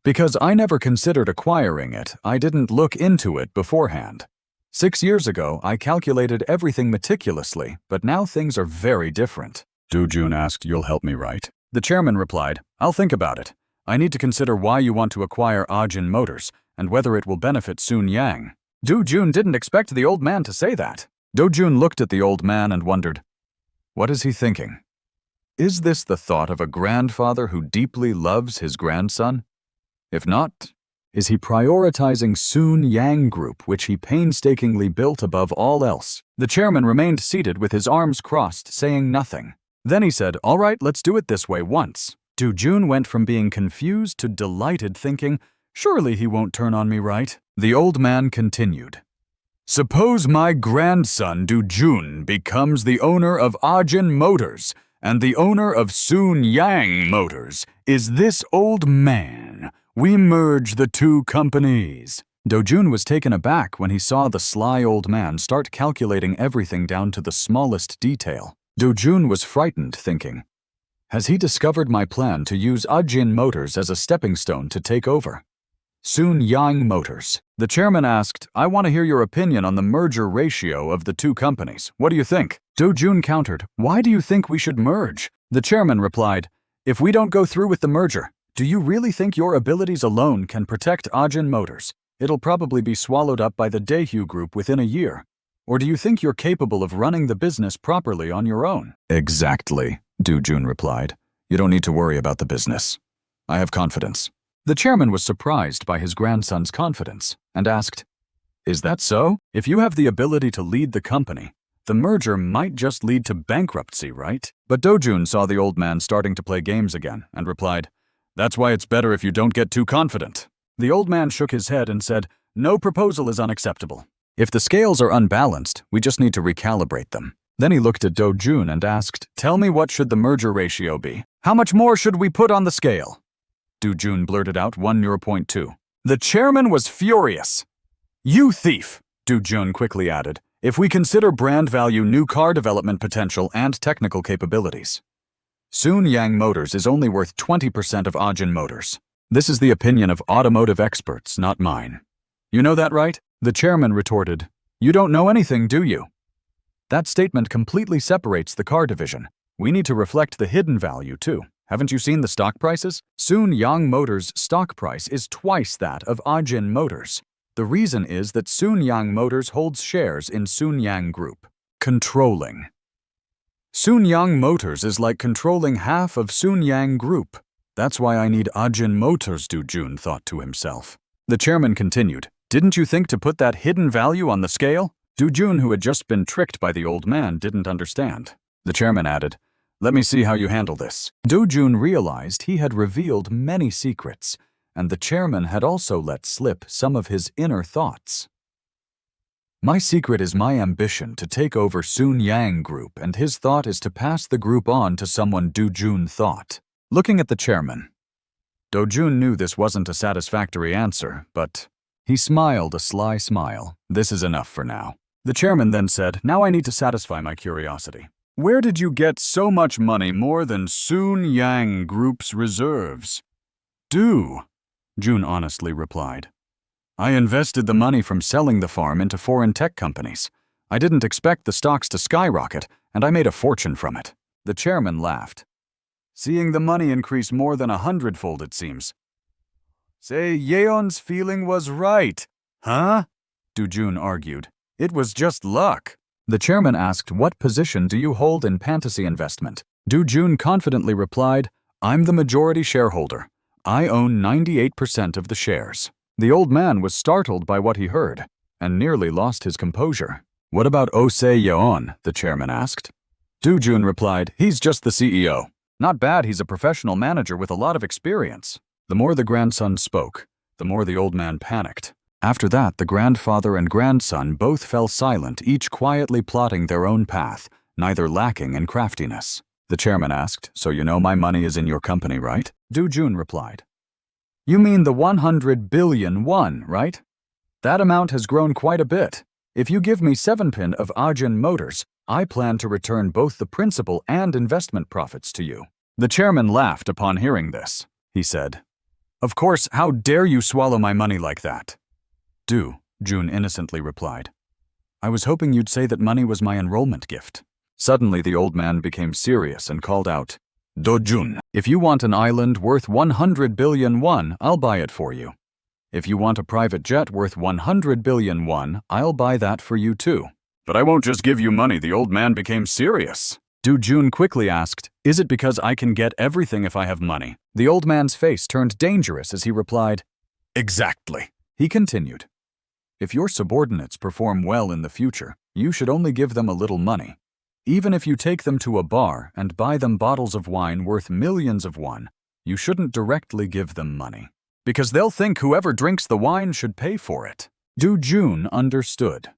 "Because I never considered acquiring it, I didn't look into it beforehand. 6 years ago, I calculated everything meticulously, but now things are very different." Dojun asked, "You'll help me, right?" The chairman replied, "I'll think about it. I need to consider why you want to acquire Ajin Motors and whether it will benefit Sununyang." Dojun didn't expect the old man to say that. Dojun looked at the old man and wondered, what is he thinking? Is this the thought of a grandfather who deeply loves his grandson? If not, is he prioritizing Sununyang Group, which he painstakingly built above all else? The chairman remained seated with his arms crossed, saying nothing. Then he said, "All right, let's do it this way once." Dojun went from being confused to delighted, thinking, "Surely he won't turn on me, right?" The old man continued, "Suppose my grandson Dojun becomes the owner of Ajin Motors, and the owner of Sununyang Motors is this old man. We merge the two companies." Dojun was taken aback when he saw the sly old man start calculating everything down to the smallest detail. Dojun was frightened, thinking, has he discovered my plan to use Ajin Motors as a stepping stone to take over Sununyang Motors? The chairman asked, "I want to hear your opinion on the merger ratio of the two companies. What do you think?" Dojun countered, "Why do you think we should merge?" The chairman replied, "If we don't go through with the merger, do you really think your abilities alone can protect Ajin Motors? It'll probably be swallowed up by the Daehyu Group within a year. Or do you think you're capable of running the business properly on your own?" "Exactly," Dojun replied. "You don't need to worry about the business. I have confidence. The chairman was surprised by his grandson's confidence and asked, Is that so? If you have the ability to lead the company, the merger might just lead to bankruptcy, right? But Dojun saw the old man starting to play games again and replied, That's why it's better if you don't get too confident. The old man shook his head and said, No proposal is unacceptable. If the scales are unbalanced, we just need to recalibrate them. Then he looked at Dojun and asked, Tell me, what should the merger ratio be? How much more should we put on the scale? Dojun blurted out 1.2. The chairman was furious. You thief, Dojun quickly added, if we consider brand value, new car development potential, and technical capabilities. Sununyang Motors is only worth 20% of Ajin Motors. This is the opinion of automotive experts, not mine. You know that, right? The chairman retorted, You don't know anything, do you? That statement completely separates the car division. We need to reflect the hidden value, too. Haven't you seen the stock prices? Sununyang Motors' stock price is twice that of Ajin Motors. The reason is that Sununyang Motors holds shares in Sununyang Group. Controlling. Sununyang Motors is like controlling half of Sununyang Group. That's why I need Ajin Motors, Dojun thought to himself. The chairman continued, Didn't you think to put that hidden value on the scale? Dojun, who had just been tricked by the old man, didn't understand. The chairman added, Let me see how you handle this. Dojun realized he had revealed many secrets, and the chairman had also let slip some of his inner thoughts. My secret is my ambition to take over Sununyang Group, and his thought is to pass the group on to someone, Dojun thought. Looking at the chairman, Dojun knew this wasn't a satisfactory answer, but he smiled a sly smile. This is enough for now. The chairman then said, Now I need to satisfy my curiosity. Where did you get so much money, more than Sununyang Group's reserves? Jun honestly replied. I invested the money from selling the farm into foreign tech companies. I didn't expect the stocks to skyrocket, and I made a fortune from it. The chairman laughed. Seeing the money increase more than 100-fold, it seems. Say, Yeon's feeling was right. Huh? Dojun argued. It was just luck. The chairman asked, What position do you hold in Fantasy Investment? Dojun confidently replied, I'm the majority shareholder. I own 98% of the shares. The old man was startled by what he heard and nearly lost his composure. What about Yeon? The chairman asked. Dojun replied, He's just the CEO. Not bad, he's a professional manager with a lot of experience. The more the grandson spoke, the more the old man panicked. After that, the grandfather and grandson both fell silent, each quietly plotting their own path, neither lacking in craftiness. The chairman asked, So you know my money is in your company, right? Dojun replied. You mean the 100 billion won, right? That amount has grown quite a bit. If you give me 7 of Ajin Motors, I plan to return both the principal and investment profits to you. The chairman laughed upon hearing this. He said, Of course, how dare you swallow my money like that? Jun innocently replied. I was hoping you'd say that money was my enrollment gift. Suddenly the old man became serious and called out, Dojun, if you want an island worth 100 billion won, I'll buy it for you. If you want a private jet worth 100 billion won, I'll buy that for you too. But I won't just give you money, the old man became serious. Dojun quickly asked, Is it because I can get everything if I have money? The old man's face turned dangerous as he replied, Exactly. He continued, If your subordinates perform well in the future, you should only give them a little money. Even if you take them to a bar and buy them bottles of wine worth millions of won, you shouldn't directly give them money, because they'll think whoever drinks the wine should pay for it. Dojun understood.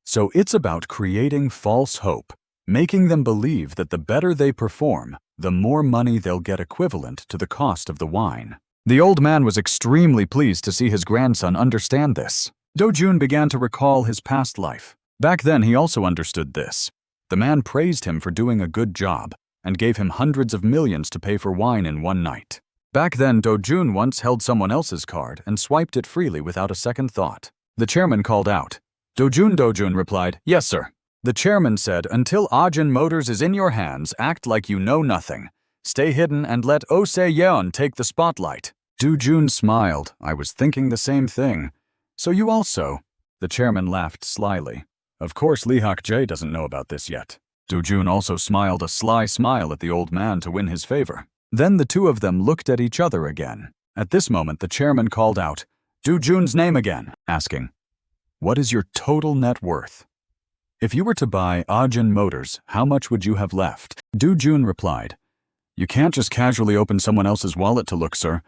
So it's about creating false hope, making them believe that the better they perform, the more money they'll get equivalent to the cost of the wine. The old man was extremely pleased to see his grandson understand this. Dojun began to recall his past life. Back then he also understood this. The man praised him for doing a good job and gave him hundreds of millions to pay for wine in one night. Back then, Dojun once held someone else's card and swiped it freely without a second thought. The chairman called out. Dojun replied, Yes, sir. The chairman said, Until Ajin Motors is in your hands, act like you know nothing. Stay hidden and let Yeon take the spotlight. Dojun smiled. I was thinking the same thing. So you also? The chairman laughed slyly. Of course Lee Hak-jae doesn't know about this yet. Dojun also smiled a sly smile at the old man to win his favor. Then the two of them looked at each other again. At this moment, the chairman called out, Dojun's name again, asking, "What is your total net worth?" "If you were to buy Ajin Motors, how much would you have left?" Dojun replied, "You can't just casually open someone else's wallet to look, sir.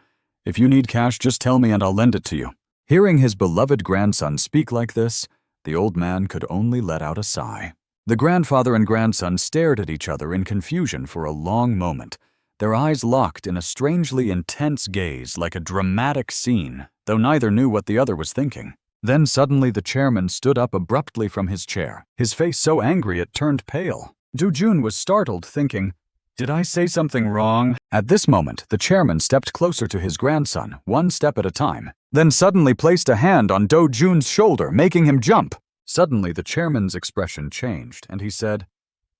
If you need cash, just tell me and I'll lend it to you." Hearing his beloved grandson speak like this, the old man could only let out a sigh. The grandfather and grandson stared at each other in confusion for a long moment, their eyes locked in a strangely intense gaze like a dramatic scene, though neither knew what the other was thinking. Then suddenly the chairman stood up abruptly from his chair, his face so angry it turned pale. Dojun was startled, thinking, "Did I say something wrong?" At this moment, the chairman stepped closer to his grandson, one step at a time, then suddenly placed a hand on Dojun's shoulder, making him jump. Suddenly, the chairman's expression changed, and he said,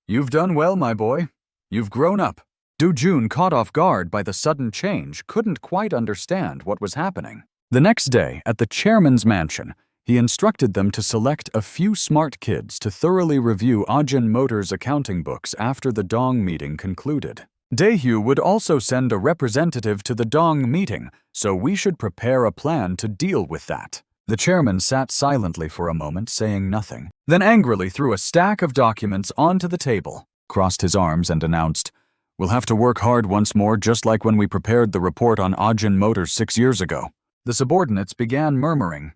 "You've done well, my boy. You've grown up." Dojun, caught off guard by the sudden change, couldn't quite understand what was happening. The next day, at the chairman's mansion, he instructed them to select a few smart kids to thoroughly review Ajin Motors' accounting books after the Dong meeting concluded. Daehyu would also send a representative to the Dong meeting, so we should prepare a plan to deal with that. The chairman sat silently for a moment, saying nothing, then angrily threw a stack of documents onto the table, crossed his arms and announced, "We'll have to work hard once more, just like when we prepared the report on Ajin Motors 6 years ago." The subordinates began murmuring.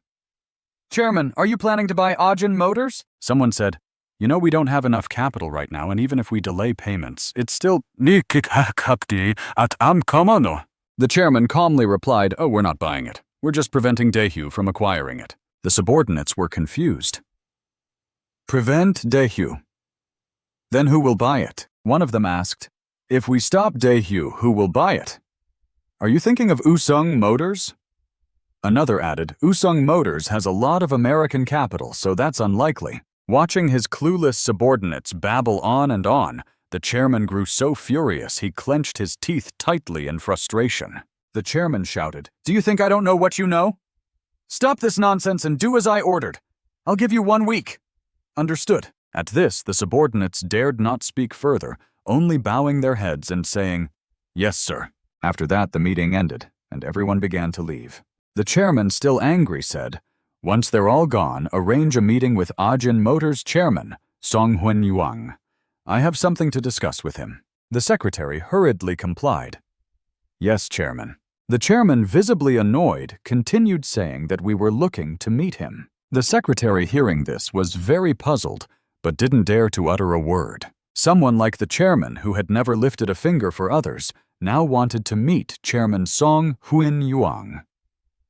"Chairman, are you planning to buy Ajin Motors?" Someone said, "You know we don't have enough capital right now, and even if we delay payments, it's still The chairman calmly replied, "Oh, we're not buying it. We're just preventing Daehyu from acquiring it." The subordinates were confused. "Prevent Daehyu? Then who will buy it?" One of them asked. "If we stop Daehyu, who will buy it? Are you thinking of Usung Motors?" Another added, "Usung Motors has a lot of American capital, so that's unlikely." Watching his clueless subordinates babble on and on, the chairman grew so furious he clenched his teeth tightly in frustration. The chairman shouted, "Do you think I don't know what you know? Stop this nonsense and do as I ordered. I'll give you 1 week." "Understood." At this, the subordinates dared not speak further, only bowing their heads and saying, "Yes, sir." After that, the meeting ended, and everyone began to leave. The chairman, still angry, said, "Once they're all gone, arrange a meeting with Ajin Motors chairman, Hyun Wu. I have something to discuss with him." The secretary hurriedly complied. "Yes, chairman." The chairman, visibly annoyed, continued saying that we were looking to meet him. The secretary, hearing this, was very puzzled, but didn't dare to utter a word. Someone like the chairman, who had never lifted a finger for others, now wanted to meet Chairman Hyun Wu.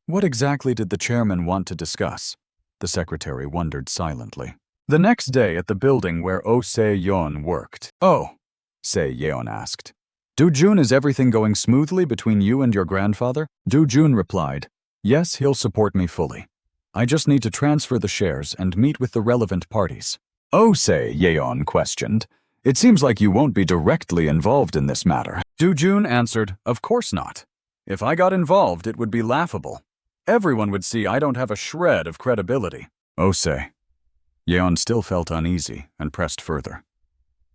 What exactly did the chairman want to discuss? The secretary wondered silently. The next day at the building where Oh Se-yeon worked. "Oh," Se-yeon asked, "Dojun, is everything going smoothly between you and your grandfather?" Dojun replied, "Yes, he'll support me fully. I just need to transfer the shares and meet with the relevant parties." Oh Se-yeon questioned, "It seems like you won't be directly involved in this matter." Dojun answered, "Of course not. If I got involved, it would be laughable. Everyone would see I don't have a shred of credibility." Oh Se-yeon still felt uneasy and pressed further.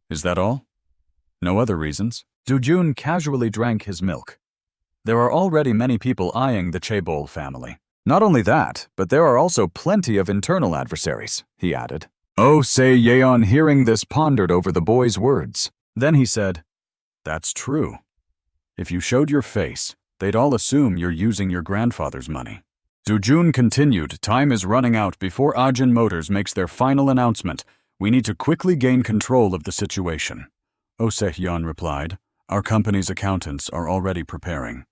"Is that all? No other reasons?" Dojun casually drank his milk. "There are already many people eyeing the Chaebol family. Not only that, but there are also plenty of internal adversaries," he added. Oh Se-yeon, hearing this, pondered over the boy's words. Then he said, "That's true. If you showed your face, they'd all assume you're using your grandfather's money." Dojun continued, "Time is running out before Ajin Motors makes their final announcement. We need to quickly gain control of the situation." Oh Se-yeon replied, "Our company's accountants are already preparing.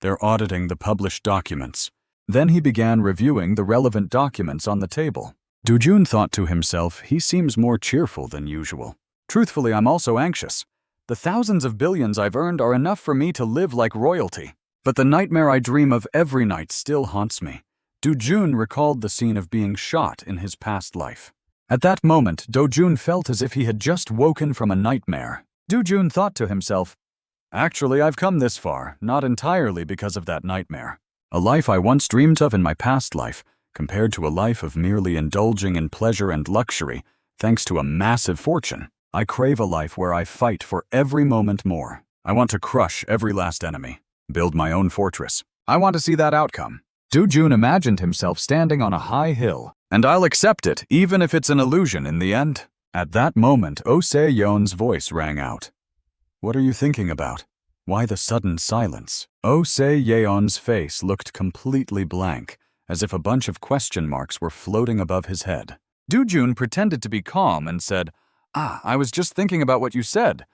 They're auditing the published documents." Then he began reviewing the relevant documents on the table. Dojun thought to himself, he seems more cheerful than usual. Truthfully, I'm also anxious. The thousands of billions I've earned are enough for me to live like royalty. But the nightmare I dream of every night still haunts me. Dojun recalled the scene of being shot in his past life. At that moment, Dojun felt as if he had just woken from a nightmare. Dojun thought to himself, "Actually, I've come this far, not entirely because of that nightmare. A life I once dreamed of in my past life, compared to a life of merely indulging in pleasure and luxury, thanks to a massive fortune. I crave a life where I fight for every moment more. I want to crush every last enemy, build my own fortress. I want to see that outcome. Dojun imagined himself standing on a high hill, and I'll accept it, even if it's an illusion in the end. At that moment, Oh Se-yeon's voice rang out. What are you thinking about? Why the sudden silence? Oh Se-yeon's face looked completely blank, as if a bunch of question marks were floating above his head. Dojun pretended to be calm and said, I was just thinking about what you said.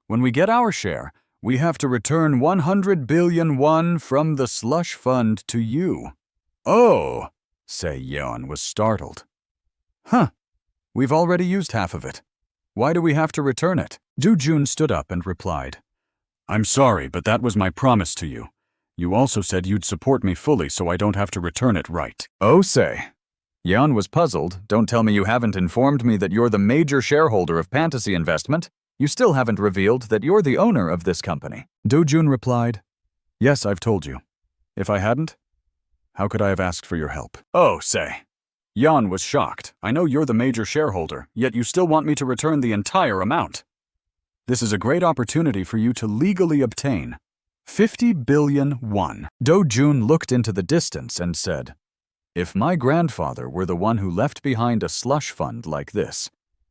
When we get our share, we have to return 100 billion won from the slush fund to you. Oh, Se-yeon was startled. Huh, we've already used half of it. Why do we have to return it? Dojun stood up and replied, I'm sorry, but that was my promise to you. You also said you'd support me fully so I don't have to return it, right? Oh, Yeon was puzzled. Don't tell me you haven't informed me that you're the major shareholder of Fantasy Investment. You still haven't revealed that you're the owner of this company. Dojun replied, Yes, I've told you. If I hadn't, how could I have asked for your help? Oh, Yeon was shocked. I know you're the major shareholder, yet you still want me to return the entire amount. This is a great opportunity for you to legally obtain 50 billion won. Dojun looked into the distance and said, If my grandfather were the one who left behind a slush fund like this,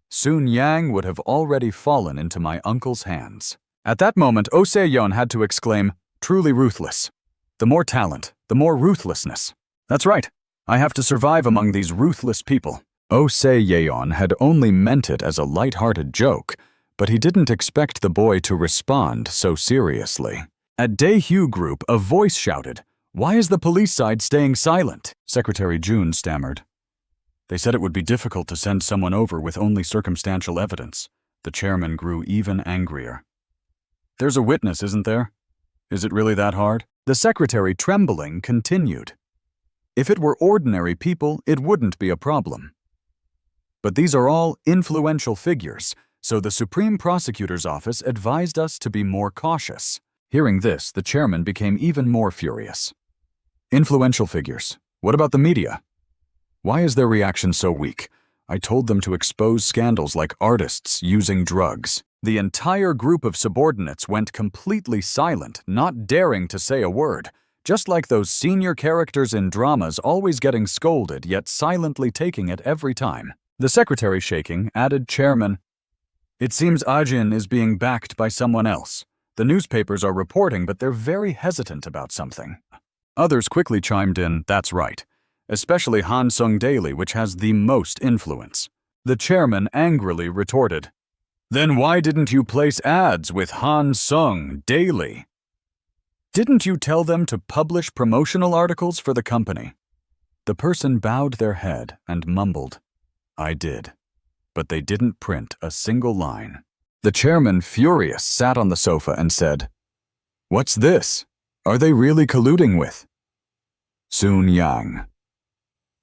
Sununyang would have already fallen into my uncle's hands. At that moment, Oh Se-yeon had to exclaim, Truly ruthless. The more talent, the more ruthlessness. That's right. I have to survive among these ruthless people. Oh Se-yeon had only meant it as a light-hearted joke, but he didn't expect the boy to respond so seriously. At Daehyu Group, a voice shouted, Why is the police side staying silent? Secretary Jun stammered. They said it would be difficult to send someone over with only circumstantial evidence. The chairman grew even angrier. There's a witness, isn't there? Is it really that hard? The secretary, trembling, continued. If it were ordinary people, it wouldn't be a problem. But these are all influential figures, so the Supreme Prosecutor's Office advised us to be more cautious. Hearing this, the chairman became even more furious. Influential figures. What about the media? Why is their reaction so weak? I told them to expose scandals like artists using drugs. The entire group of subordinates went completely silent, not daring to say a word, just like those senior characters in dramas always getting scolded yet silently taking it every time. The secretary, shaking, added, Chairman, it seems Ajin is being backed by someone else. The newspapers are reporting, but they're very hesitant about something. Others quickly chimed in, that's right. Especially Hansung Daily, which has the most influence. The chairman angrily retorted, Then why didn't you place ads with Hansung Daily? Didn't you tell them to publish promotional articles for the company? The person bowed their head and mumbled, I did. But they didn't print a single line. The chairman, furious, sat on the sofa and said, What's this? Are they really colluding with Sununyang?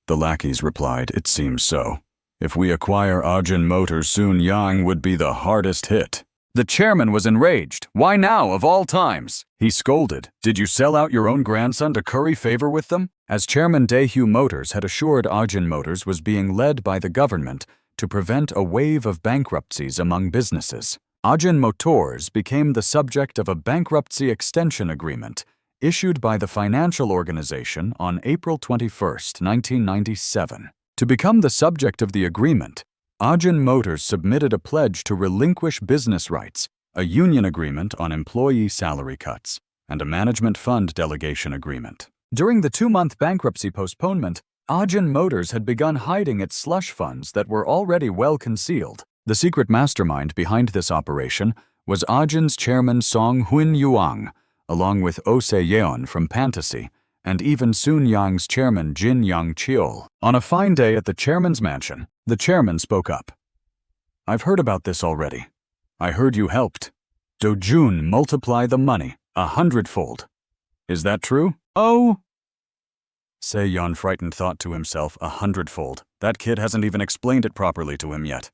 The lackeys replied, It seems so. If we acquire Ajin Motors, Sununyang would be the hardest hit. The chairman was enraged. Why now, of all times? He scolded, Did you sell out your own grandson to curry favor with them? As chairman, Daehyu Motors had assured Ajin Motors was being led by the government to prevent a wave of bankruptcies among businesses. Ajin Motors became the subject of a bankruptcy extension agreement issued by the financial organization on April 21, 1997. To become the subject of the agreement, Ajin Motors submitted a pledge to relinquish business rights, a union agreement on employee salary cuts, and a management fund delegation agreement. During the 2-month bankruptcy postponement, Ajin Motors had begun hiding its slush funds that were already well concealed. The secret mastermind behind this operation was Ajin's chairman Song Hyun-Woo, along with Oh Se-yeon from Fantasy, and even Sununyang's chairman Jin Young-cheol. On a fine day at the chairman's mansion, the chairman spoke up. I've heard about this already. I heard you helped Dojun multiply the money 100-fold. Is that true? Oh, Se-yeon frightened thought to himself, 100-fold. That kid hasn't even explained it properly to him yet.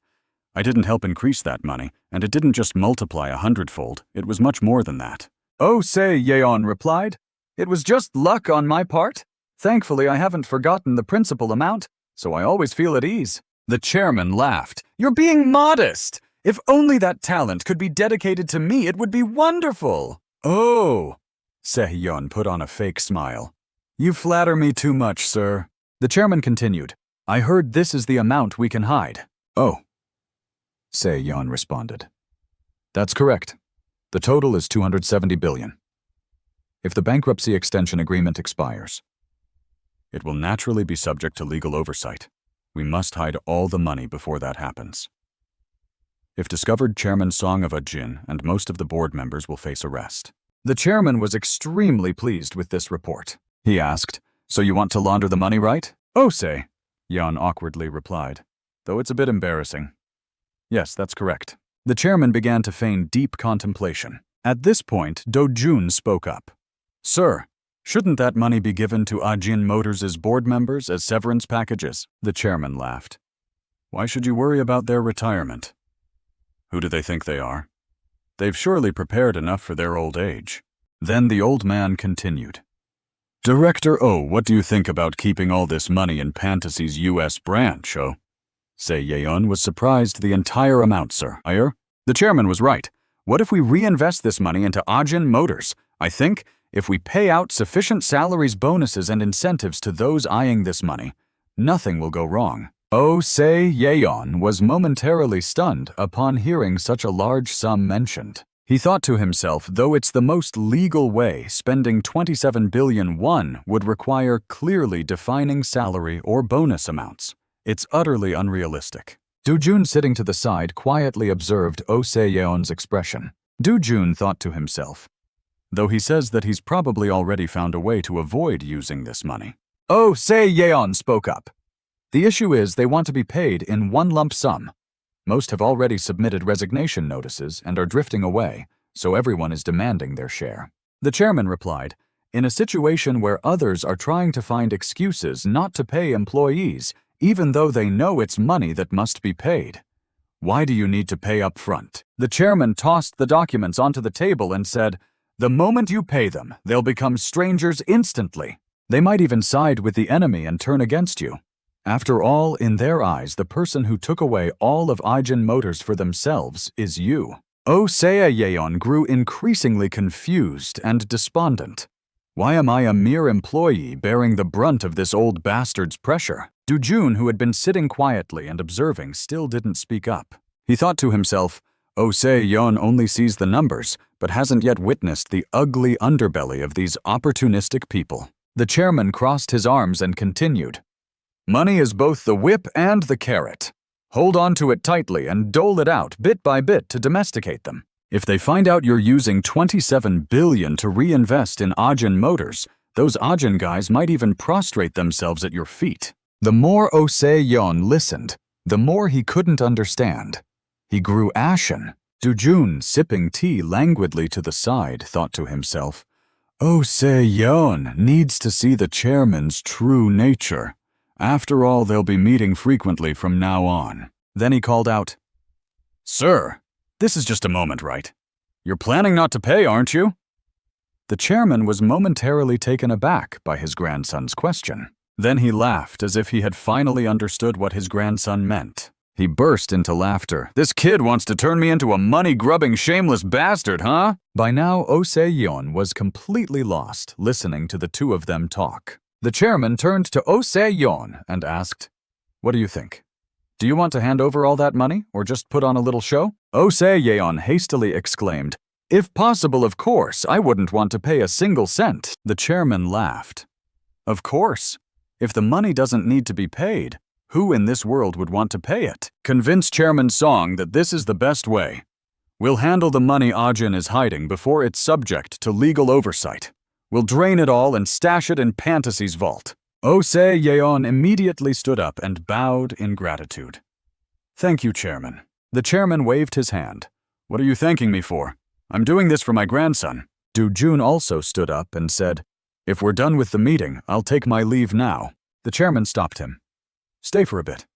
I didn't help increase that money, and it didn't just multiply 100-fold, it was much more than that. Oh, Se-yeon replied, It was just luck on my part. Thankfully, I haven't forgotten the principal amount, so I always feel at ease. The chairman laughed. You're being modest. If only that talent could be dedicated to me, it would be wonderful. Oh, Sehyeon put on a fake smile. You flatter me too much, sir. The chairman continued. I heard this is the amount we can hide. Oh, Sehyeon responded. That's correct. The total is 270 billion. If the bankruptcy extension agreement expires, it will naturally be subject to legal oversight. We must hide all the money before that happens. If discovered, Chairman Song of Ajin and most of the board members will face arrest. The chairman was extremely pleased with this report. He asked, So you want to launder the money, right? Oh, say, Yeon awkwardly replied, though it's a bit embarrassing. Yes, that's correct. The chairman began to feign deep contemplation. At this point, Dojun spoke up. Sir, shouldn't that money be given to Ajin Motors' board members as severance packages? The chairman laughed. Why should you worry about their retirement? Who do they think they are? They've surely prepared enough for their old age. Then the old man continued. Director O, what do you think about keeping all this money in Fantasy's U.S. branch, oh? Sehyeon was surprised the entire amount, sir. The chairman was right. What if we reinvest this money into Ajin Motors? I think if we pay out sufficient salaries, bonuses, and incentives to those eyeing this money, nothing will go wrong. Oh Sehyeon was momentarily stunned upon hearing such a large sum mentioned. He thought to himself, though it's the most legal way, spending 27 billion won would require clearly defining salary or bonus amounts. It's utterly unrealistic. Dojun, sitting to the side, quietly observed Oh Sehyeon's expression. Dojun thought to himself, though he says that he's probably already found a way to avoid using this money. Oh Sehyeon spoke up. The issue is they want to be paid in one lump sum. Most have already submitted resignation notices and are drifting away, so everyone is demanding their share. The chairman replied, in a situation where others are trying to find excuses not to pay employees, even though they know it's money that must be paid. Why do you need to pay up front? The chairman tossed the documents onto the table and said, the moment you pay them, they'll become strangers instantly. They might even side with the enemy and turn against you. After all, in their eyes, the person who took away all of Ajin Motors for themselves is you. Oh Sehyeon grew increasingly confused and despondent. Why am I a mere employee bearing the brunt of this old bastard's pressure? Dojun, who had been sitting quietly and observing, still didn't speak up. He thought to himself, Oh Sehyeon only sees the numbers, but hasn't yet witnessed the ugly underbelly of these opportunistic people. The chairman crossed his arms and continued. Money is both the whip and the carrot. Hold on to it tightly and dole it out bit by bit to domesticate them. If they find out you're using 27 billion to reinvest in Ajin Motors, those Ajin guys might even prostrate themselves at your feet. The more Oh Sehyeon listened, the more he couldn't understand. He grew ashen. Dojun, sipping tea languidly to the side, thought to himself, Oh Sehyeon needs to see the chairman's true nature. After all, they'll be meeting frequently from now on. Then he called out, Sir, this is just a moment, right? You're planning not to pay, aren't you? The chairman was momentarily taken aback by his grandson's question. Then he laughed as if he had finally understood what his grandson meant. He burst into laughter. This kid wants to turn me into a money-grubbing, shameless bastard, huh? By now, Oh Sehyeon was completely lost, listening to the two of them talk. The chairman turned to Oh Sehyeon and asked, What do you think? Do you want to hand over all that money, or just put on a little show? Oh Sehyeon hastily exclaimed, If possible, of course, I wouldn't want to pay a single cent. The chairman laughed. Of course. If the money doesn't need to be paid, who in this world would want to pay it? Convince Chairman Song that this is the best way. We'll handle the money Ajin is hiding before it's subject to legal oversight. We'll drain it all and stash it in Fantasy's vault. Oh Sehyeon immediately stood up and bowed in gratitude. Thank you, Chairman. The chairman waved his hand. What are you thanking me for? I'm doing this for my grandson. Dojun also stood up and said, If we're done with the meeting, I'll take my leave now. The chairman stopped him. Stay for a bit.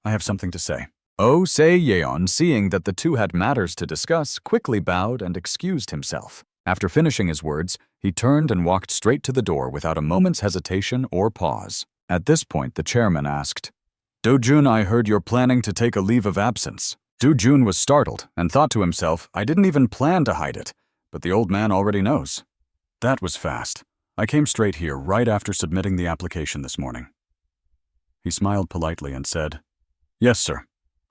I have something to say. Oh Sehyeon, seeing that the two had matters to discuss, quickly bowed and excused himself. After finishing his words, he turned and walked straight to the door without a moment's hesitation or pause. At this point, the chairman asked, Dojun, I heard you're planning to take a leave of absence. Dojun was startled and thought to himself, I didn't even plan to hide it, but the old man already knows. That was fast. I came straight here right after submitting the application this morning. He smiled politely and said, Yes, sir.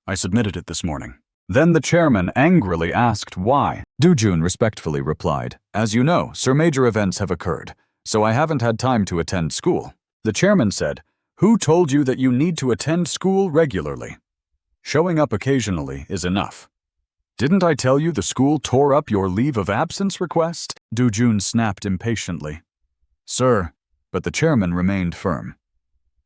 I submitted it this morning. Then the chairman angrily asked why. Dojun respectfully replied, As you know, sir, major events have occurred, so I haven't had time to attend school. The chairman said, Who told you that you need to attend school regularly? Showing up occasionally is enough. Didn't I tell you the school tore up your leave of absence request? Dojun snapped impatiently. Sir, but the chairman remained firm.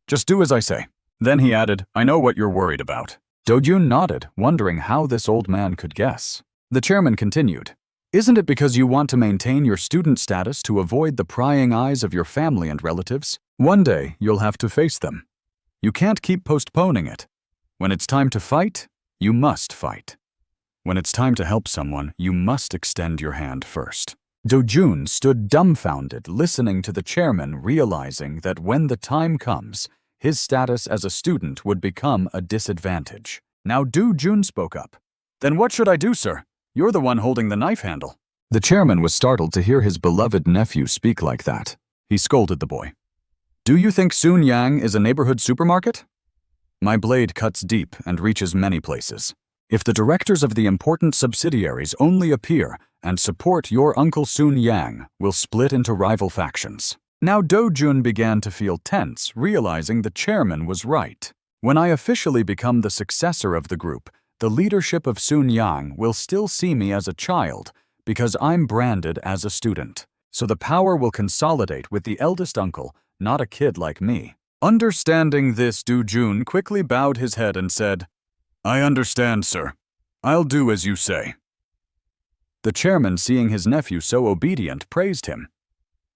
Just do as I say. Then he added, I know what you're worried about. Dojun nodded, wondering how this old man could guess. The chairman continued, Isn't it because you want to maintain your student status to avoid the prying eyes of your family and relatives? One day, you'll have to face them. You can't keep postponing it. When it's time to fight, you must fight. When it's time to help someone, you must extend your hand first. Dojun stood dumbfounded, listening to the chairman, realizing that when the time comes, his status as a student would become a disadvantage. Now Dojun spoke up. Then what should I do, sir? You're the one holding the knife handle. The chairman was startled to hear his beloved nephew speak like that. He scolded the boy. Do you think Sununyang is a neighborhood supermarket? My blade cuts deep and reaches many places. If the directors of the important subsidiaries only appear and support your Uncle Sununyang, we'll split into rival factions. Now Dojun began to feel tense, realizing the chairman was right. When I officially become the successor of the group, the leadership of Sununyang will still see me as a child because I'm branded as a student. So the power will consolidate with the eldest uncle, not a kid like me. Understanding this, Dojun quickly bowed his head and said, I understand, sir. I'll do as you say. The chairman, seeing his nephew so obedient, praised him.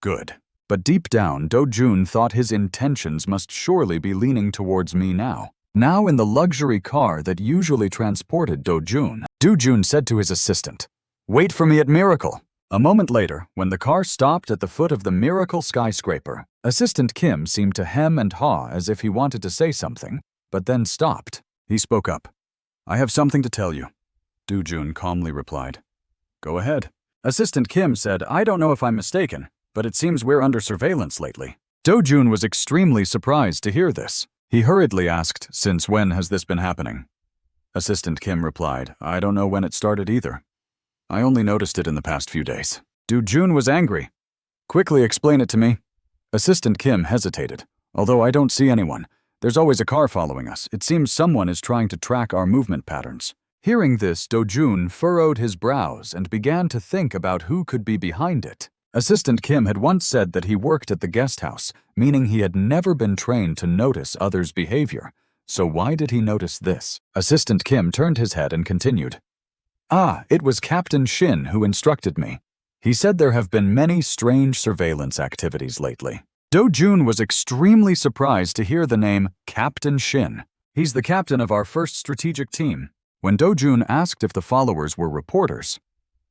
Good. But deep down, Dojun thought his intentions must surely be leaning towards me now. Now in the luxury car that usually transported Dojun said to his assistant, Wait for me at Miracle. A moment later, when the car stopped at the foot of the Miracle skyscraper, Assistant Kim seemed to hem and haw as if he wanted to say something, but then stopped. He spoke up. I have something to tell you. Dojun calmly replied. Go ahead. Assistant Kim said, I don't know if I'm mistaken, but it seems we're under surveillance lately. Dojun was extremely surprised to hear this. He hurriedly asked, Since when has this been happening? Assistant Kim replied, I don't know when it started either. I only noticed it in the past few days. Dojun was angry. Quickly explain it to me. Assistant Kim hesitated. Although I don't see anyone, there's always a car following us. It seems someone is trying to track our movement patterns. Hearing this, Dojun furrowed his brows and began to think about who could be behind it. Assistant Kim had once said that he worked at the guest house, meaning he had never been trained to notice others' behavior. So why did he notice this? Assistant Kim turned his head and continued. It was Captain Shin who instructed me. He said there have been many strange surveillance activities lately. Dojun was extremely surprised to hear the name Captain Shin. He's the captain of our first strategic team. When Dojun asked if the followers were reporters,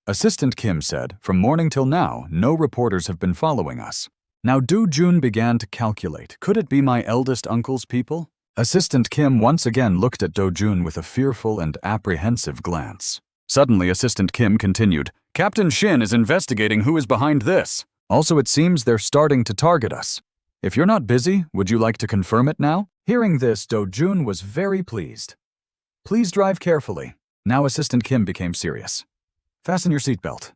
Assistant Kim said, From morning till now, no reporters have been following us. Now Dojun began to calculate, could it be my eldest uncle's people? Assistant Kim once again looked at Dojun with a fearful and apprehensive glance. Suddenly, Assistant Kim continued, Captain Shin is investigating who is behind this. Also, it seems they're starting to target us. If you're not busy, would you like to confirm it now? Hearing this, Dojun was very pleased. Please drive carefully. Now Assistant Kim became serious. Fasten your seatbelt.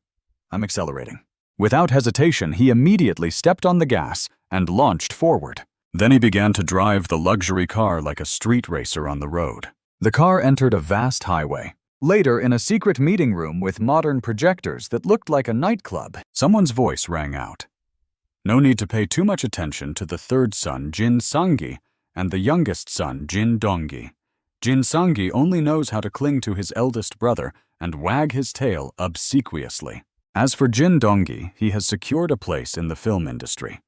I'm accelerating. Without hesitation, he immediately stepped on the gas and launched forward. Then he began to drive the luxury car like a street racer on the road. The car entered a vast highway. Later, in a secret meeting room with modern projectors that looked like a nightclub, someone's voice rang out. No need to pay too much attention to the third son, Jin Sangi, and the youngest son, Jin Dongi. Jin Sangi only knows how to cling to his eldest brother and wag his tail obsequiously. As for Jin Dongi, he has secured a place in the film industry.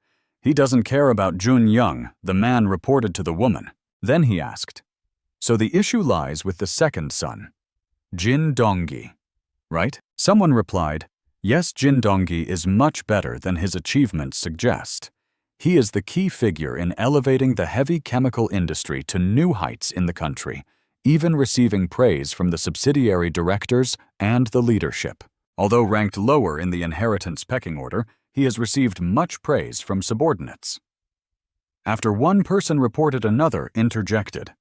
He doesn't care about Jun Young, the man reported to the woman. Then he asked, So the issue lies with the second son, Jin Dongi, right? Someone replied, Yes, Jin Dongi is much better than his achievements suggest. He is the key figure in elevating the heavy chemical industry to new heights in the country. even receiving praise from the subsidiary directors and the leadership. Although ranked lower in the inheritance pecking order, he has received much praise from subordinates. After one person reported, another interjected.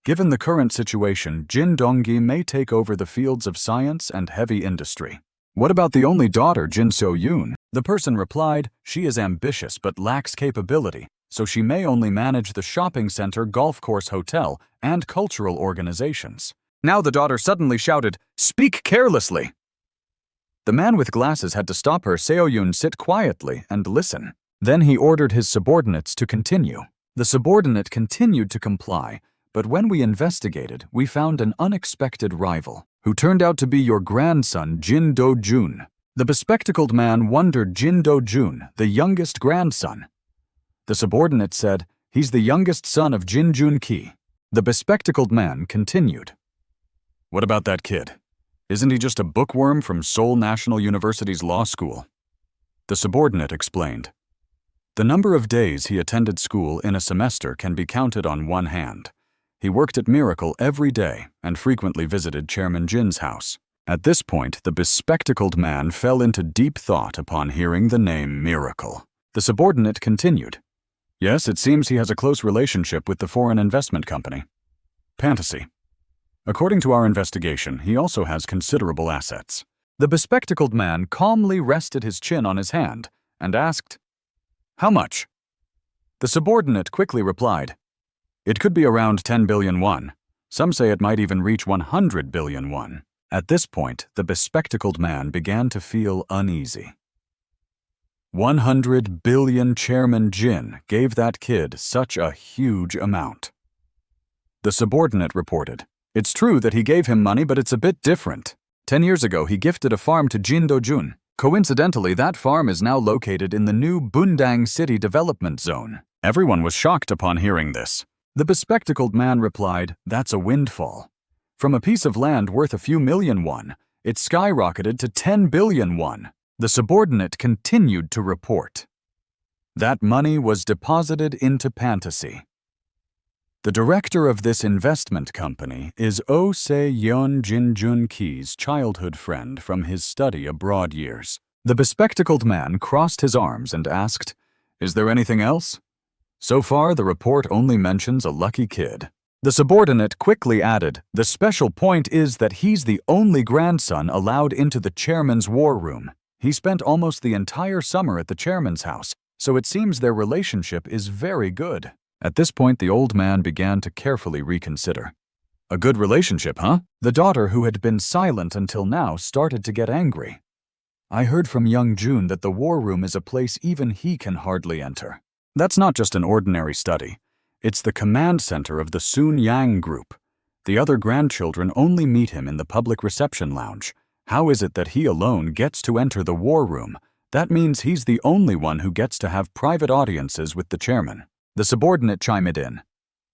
Given the current situation, Jin Donggi may take over the fields of science and heavy industry. What about the only daughter, Jin So-yoon? The person replied, she is ambitious but lacks capability, so she may only manage the shopping center, golf course, hotel, and cultural organizations. Now the daughter suddenly shouted, "Speak carelessly!" The man with glasses had to stop her. Seo-yoon, sit quietly and listen. Then he ordered his subordinates to continue. The subordinate continued to comply, but when we investigated, we found an unexpected rival, who turned out to be your grandson, Jin Dojun. The bespectacled man wondered. Jin Dojun, the youngest grandson. The subordinate said, he's the youngest son of Jin Jun-ki. The bespectacled man continued. What about that kid? Isn't he just a bookworm from Seoul National University's law school? The subordinate explained. The number of days he attended school in a semester can be counted on one hand. He worked at Miracle every day and frequently visited Chairman Jin's house. At this point, the bespectacled man fell into deep thought upon hearing the name Miracle. The subordinate continued. Yes, it seems he has a close relationship with the foreign investment company. Fantasy. According to our investigation, he also has considerable assets. The bespectacled man calmly rested his chin on his hand and asked, How much? The subordinate quickly replied, It could be around 10 billion won. Some say it might even reach 100 billion won. At this point, the bespectacled man began to feel uneasy. 100 billion. Chairman Jin gave that kid such a huge amount. The subordinate reported, It's true that he gave him money, but it's a bit different. 10 years ago, he gifted a farm to Jin Dojun. Coincidentally, that farm is now located in the new Bundang City Development Zone. Everyone was shocked upon hearing this. The bespectacled man replied, That's a windfall. From a piece of land worth a few million won, it skyrocketed to 10 billion won. The subordinate continued to report. That money was deposited into Fantasy. The director of this investment company is Oh Se-yeon Jin Jun-ki's childhood friend from his study abroad years. The bespectacled man crossed his arms and asked, Is there anything else? So far, the report only mentions a lucky kid. The subordinate quickly added, The special point is that he's the only grandson allowed into the chairman's war room. He spent almost the entire summer at the chairman's house, so it seems their relationship is very good. At this point, the old man began to carefully reconsider. A good relationship, huh? The daughter, who had been silent until now, started to get angry. I heard from young June that the war room is a place even he can hardly enter. That's not just an ordinary study. It's the command center of the Sununyang group. The other grandchildren only meet him in the public reception lounge. How is it that he alone gets to enter the war room? That means he's the only one who gets to have private audiences with the chairman. The subordinate chimed in.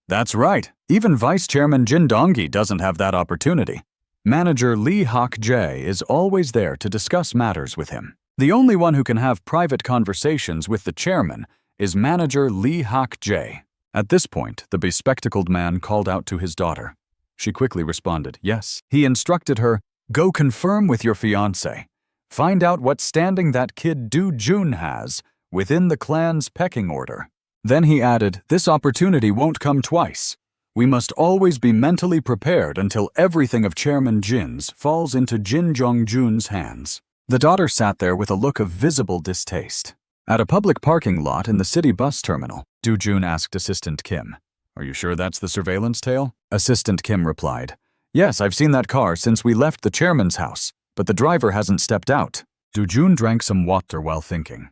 That's right. Even Vice Chairman Jin Donggi doesn't have that opportunity. Manager Lee Hak-jae is always there to discuss matters with him. The only one who can have private conversations with the chairman is Manager Lee Hak-jae. At this point, the bespectacled man called out to his daughter. She quickly responded, yes. He instructed her, Go confirm with your fiancé. Find out what standing that kid Dojun has within the clan's pecking order. Then he added, This opportunity won't come twice. We must always be mentally prepared until everything of Chairman Jin's falls into Jin Jong-jun's hands. The daughter sat there with a look of visible distaste. At a public parking lot in the city bus terminal, Dojun asked Assistant Kim, Are you sure that's the surveillance tail? Assistant Kim replied, Yes, I've seen that car since we left the chairman's house, but the driver hasn't stepped out. Dojun drank some water while thinking.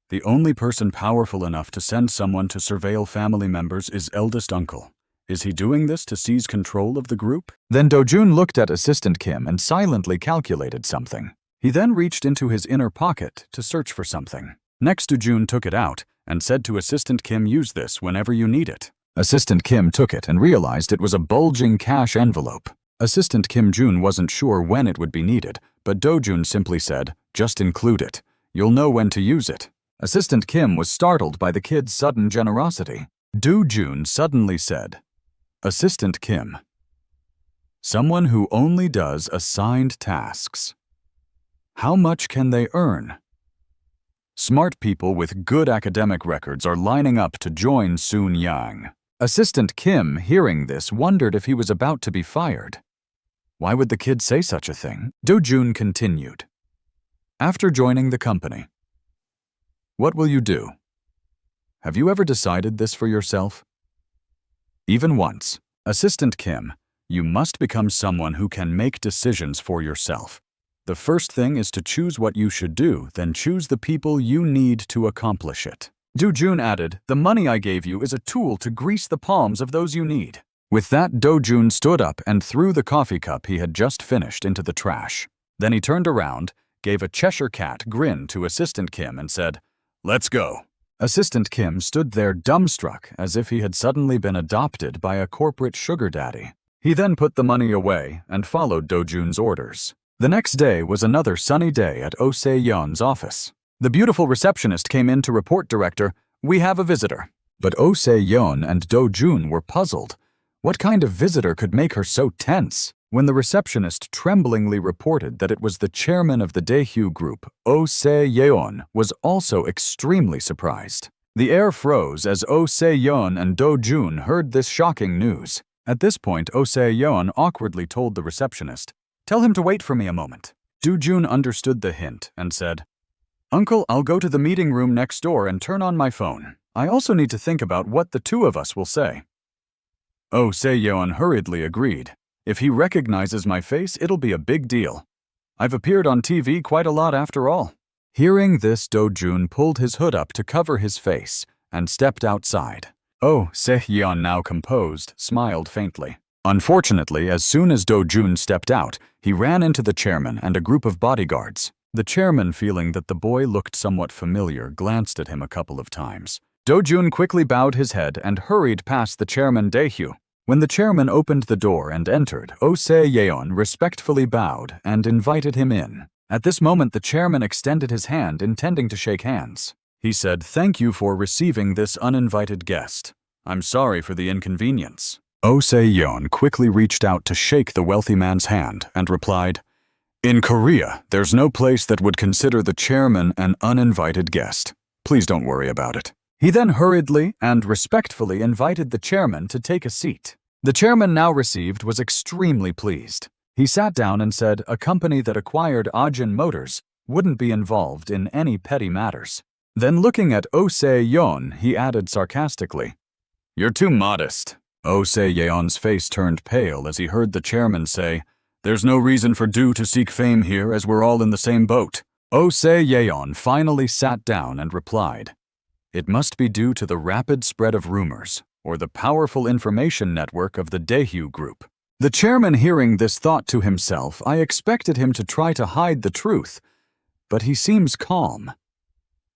The only person powerful enough to send someone to surveil family members is eldest uncle. Is he doing this to seize control of the group? Then Dojun looked at Assistant Kim and silently calculated something. He then reached into his inner pocket to search for something. Next, Dojun took it out and said to Assistant Kim, Use this whenever you need it. Assistant Kim took it and realized it was a bulging cash envelope. Assistant Kim Jun wasn't sure when it would be needed, but Dojun simply said, Just include it. You'll know when to use it. Assistant Kim was startled by the kid's sudden generosity. Dojun suddenly said, Assistant Kim, Someone who only does assigned tasks. How much can they earn? Smart people with good academic records are lining up to join Sununyang. Assistant Kim, hearing this, wondered if he was about to be fired. Why would the kid say such a thing? Dojun continued. After joining the company, what will you do? Have you ever decided this for yourself? Even once. Assistant Kim, you must become someone who can make decisions for yourself. The first thing is to choose what you should do, then choose the people you need to accomplish it. Dojun added, the money I gave you is a tool to grease the palms of those you need. With that, Dojun stood up and threw the coffee cup he had just finished into the trash. Then he turned around, gave a Cheshire Cat grin to Assistant Kim and said, let's go. Assistant Kim stood there dumbstruck as if he had suddenly been adopted by a corporate sugar daddy. He then put the money away and followed Dojun's orders. The next day was another sunny day at Oh Se-yeon's office. The beautiful receptionist came in to report director, we have a visitor. But Oh Se-yeon and Dojun were puzzled. What kind of visitor could make her so tense? When the receptionist tremblingly reported that it was the chairman of the Daehyu group, Oh Se-yeon was also extremely surprised. The air froze as Oh Se-yeon and Dojun heard this shocking news. At this point, Oh Se-yeon awkwardly told the receptionist, tell him to wait for me a moment. Dojun understood the hint and said, Uncle, I'll go to the meeting room next door and turn on my phone. I also need to think about what the two of us will say. Oh Se-yeon hurriedly agreed. If he recognizes my face, it'll be a big deal. I've appeared on TV quite a lot after all. Hearing this, Dojun pulled his hood up to cover his face and stepped outside. Oh Se-yeon, now composed, smiled faintly. Unfortunately, as soon as Dojun stepped out, he ran into the chairman and a group of bodyguards. The chairman, feeling that the boy looked somewhat familiar, glanced at him a couple of times. Dojun quickly bowed his head and hurried past the chairman Daehyu. When the chairman opened the door and entered, Oh Se-yeon respectfully bowed and invited him in. At this moment, the chairman extended his hand, intending to shake hands. He said, thank you for receiving this uninvited guest. I'm sorry for the inconvenience. Oh Se-yeon quickly reached out to shake the wealthy man's hand and replied, in Korea, there's no place that would consider the chairman an uninvited guest. Please don't worry about it. He then hurriedly and respectfully invited the chairman to take a seat. The chairman now received was extremely pleased. He sat down and said a company that acquired Ajin Motors wouldn't be involved in any petty matters. Then looking at Oh Se-yeon, he added sarcastically, you're too modest. Oh Se-yeon's face turned pale as he heard the chairman say, there's no reason for Do to seek fame here as we're all in the same boat. Oh Se-yeon finally sat down and replied, it must be due to the rapid spread of rumors, or the powerful information network of the Daehyu group. The chairman, hearing this, thought to himself, I expected him to try to hide the truth, but he seems calm.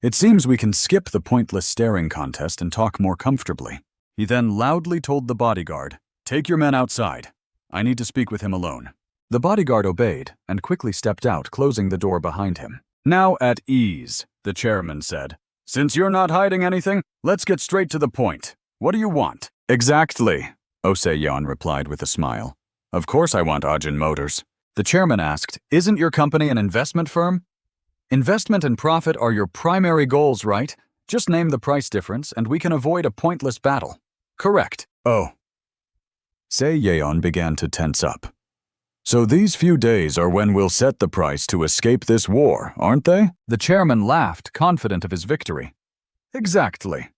It seems we can skip the pointless staring contest and talk more comfortably. He then loudly told the bodyguard, take your men outside. I need to speak with him alone. The bodyguard obeyed and quickly stepped out, closing the door behind him. Now at ease, the chairman said. Since you're not hiding anything, let's get straight to the point. What do you want? Exactly, Oh Se-yeon replied with a smile. Of course I want Ajin Motors. The chairman asked, isn't your company an investment firm? Investment and profit are your primary goals, right? Just name the price difference and we can avoid a pointless battle. Correct. Oh. Se-yeon began to tense up. So these few days are when we'll set the price to escape this war, aren't they? The chairman laughed, confident of his victory. Exactly.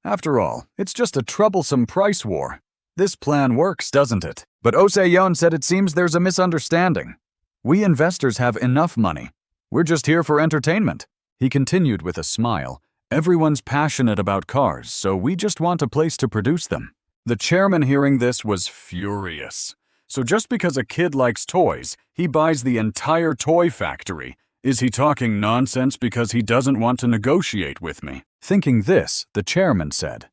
After all, it's just a troublesome price war. This plan works, doesn't it? But Oh Se-yeon said it seems there's a misunderstanding. We investors have enough money. We're just here for entertainment. He continued with a smile. Everyone's passionate about cars, so we just want a place to produce them. The chairman, hearing this, was furious. So just because a kid likes toys, he buys the entire toy factory. Is he talking nonsense because he doesn't want to negotiate with me? Thinking this, the chairman said,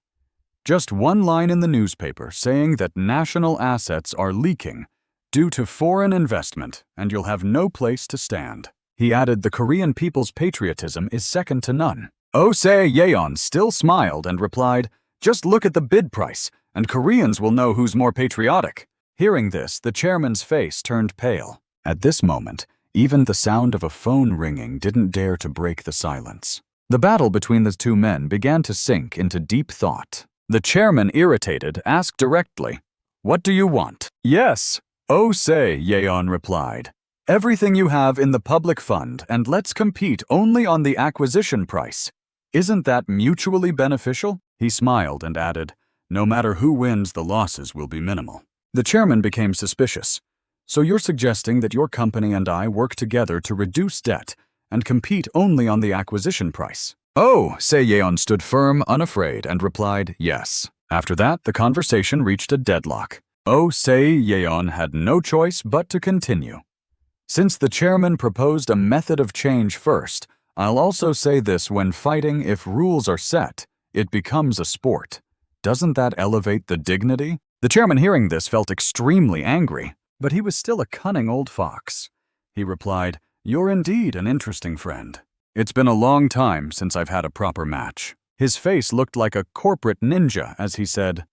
just one line in the newspaper saying that national assets are leaking due to foreign investment and you'll have no place to stand. He added the Korean people's patriotism is second to none. Oh Se-yeon still smiled and replied, just look at the bid price and Koreans will know who's more patriotic. Hearing this, the chairman's face turned pale. At this moment, even the sound of a phone ringing didn't dare to break the silence. The battle between the two men began to sink into deep thought. The chairman, irritated, asked directly, "What do you want?" "Yes." "Oh, say," Yeon replied. "Everything you have in the public fund, and let's compete only on the acquisition price. Isn't that mutually beneficial?" He smiled and added, "No matter who wins, the losses will be minimal." The chairman became suspicious. "So you're suggesting that your company and I work together to reduce debt and compete only on the acquisition price?" "Oh," Yeon stood firm, unafraid, and replied, "Yes." After that, the conversation reached a deadlock. Oh, Yeon had no choice but to continue. "Since the chairman proposed a method of change first, I'll also say this: when fighting, if rules are set, it becomes a sport. Doesn't that elevate the dignity?" The chairman, hearing this, felt extremely angry, but he was still a cunning old fox. He replied, "You're indeed an interesting friend. It's been a long time since I've had a proper match." His face looked like a corporate ninja as he said,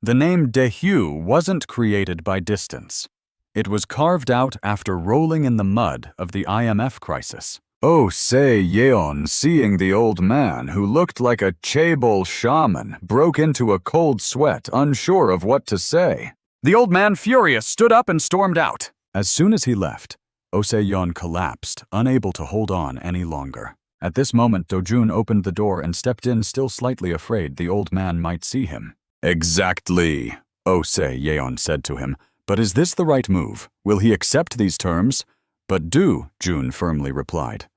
"The name Daehyu wasn't created by distance. It was carved out after rolling in the mud of the IMF crisis." Oh, Yeon, seeing the old man, who looked like a Chaebol shaman, broke into a cold sweat, unsure of what to say. The old man, furious, stood up and stormed out. As soon as he left, Yeon collapsed, unable to hold on any longer. At this moment, Dojun opened the door and stepped in, still slightly afraid the old man might see him. "Exactly," Yeon said to him. "But is this the right move? Will he accept these terms?" "But Jun firmly replied.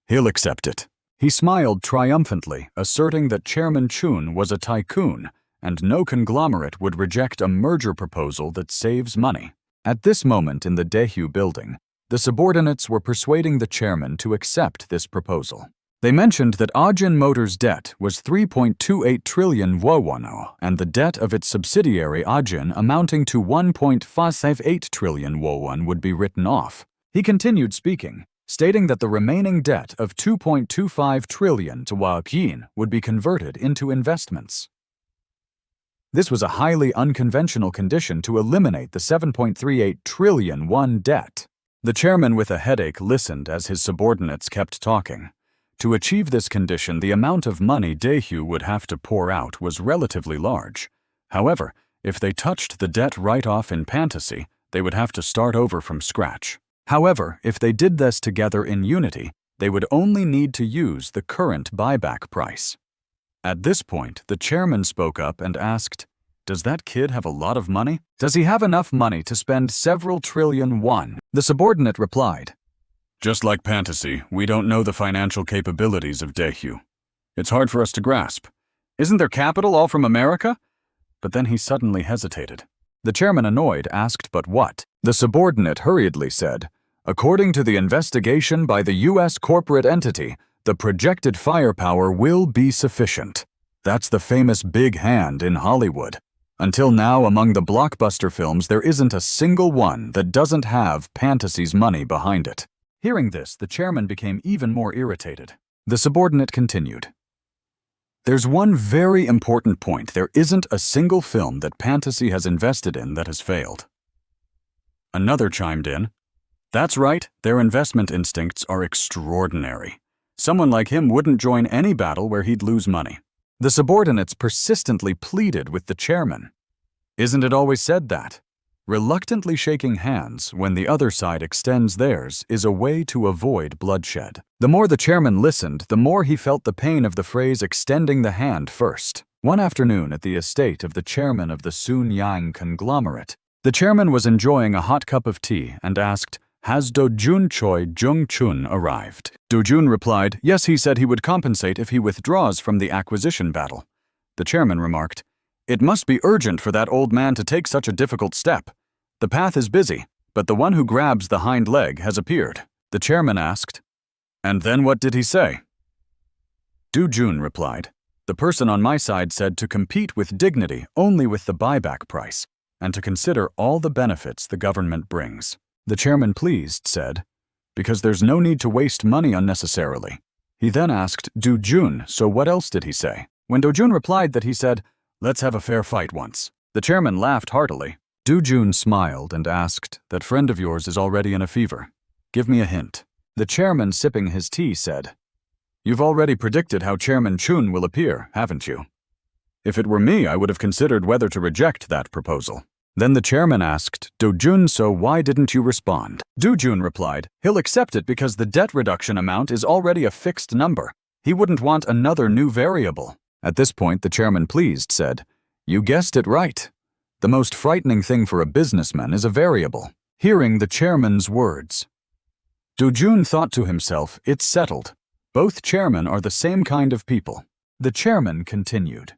"He'll accept it." He smiled triumphantly, asserting that Chairman Chun was a tycoon, and no conglomerate would reject a merger proposal that saves money. At this moment in the Daehyu building, the subordinates were persuading the chairman to accept this proposal. They mentioned that Ajin Motors' debt was 3.28 trillion won, and the debt of its subsidiary Ajin amounting to 1.58 trillion won would be written off. He continued speaking, stating that the remaining debt of 2.25 trillion to Wajin would be converted into investments. This was a highly unconventional condition to eliminate the 7.38 trillion won debt. The chairman, with a headache, listened as his subordinates kept talking. To achieve this condition, the amount of money Daehyu would have to pour out was relatively large. However, if they touched the debt right off in fantasy, they would have to start over from scratch. However, if they did this together in unity, they would only need to use the current buyback price. At this point, the chairman spoke up and asked, "Does that kid have a lot of money? Does he have enough money to spend several trillion won?" The subordinate replied, "Just like fantasy, we don't know the financial capabilities of Daehyu. It's hard for us to grasp. Isn't their capital all from America?" But then he suddenly hesitated. The chairman, annoyed, asked, "But what?" The subordinate hurriedly said, "According to the investigation by the U.S. corporate entity, the projected firepower will be sufficient. That's the famous big hand in Hollywood. Until now, among the blockbuster films, there isn't a single one that doesn't have fantasy's money behind it." Hearing this, the chairman became even more irritated. The subordinate continued, "There's one very important point. There isn't a single film that fantasy has invested in that has failed." Another chimed in, "That's right, their investment instincts are extraordinary. Someone like him wouldn't join any battle where he'd lose money." The subordinates persistently pleaded with the chairman. "Isn't it always said that? Reluctantly shaking hands when the other side extends theirs is a way to avoid bloodshed." The more the chairman listened, the more he felt the pain of the phrase extending the hand first. One afternoon at the estate of the chairman of the Sununyang conglomerate, the chairman was enjoying a hot cup of tea and asked, "Has Dojun Choi Jung Chun arrived?" Dojun replied, "Yes, he said he would compensate if he withdraws from the acquisition battle." The chairman remarked, "It must be urgent for that old man to take such a difficult step. The path is busy, but the one who grabs the hind leg has appeared." The chairman asked, "And then what did he say?" Dojun replied, "The person on my side said to compete with dignity only with the buyback price, and to consider all the benefits the government brings." The chairman, pleased, said, "Because there's no need to waste money unnecessarily." He then asked Dojun, "So what else did he say?" When Dojun replied that he said, "Let's have a fair fight once," the chairman laughed heartily. Dojun smiled and asked, "That friend of yours is already in a fever. Give me a hint." The chairman, sipping his tea, said, "You've already predicted how Chairman Chun will appear, haven't you?" "If it were me, I would have considered whether to reject that proposal." Then the chairman asked, "Dojun, so why didn't you respond?" Dojun replied, "He'll accept it because the debt reduction amount is already a fixed number. He wouldn't want another new variable." At this point, the chairman, pleased, said, "You guessed it right. The most frightening thing for a businessman is a variable." Hearing the chairman's words, Dojun thought to himself, "It's settled. Both chairmen are the same kind of people." The chairman continued,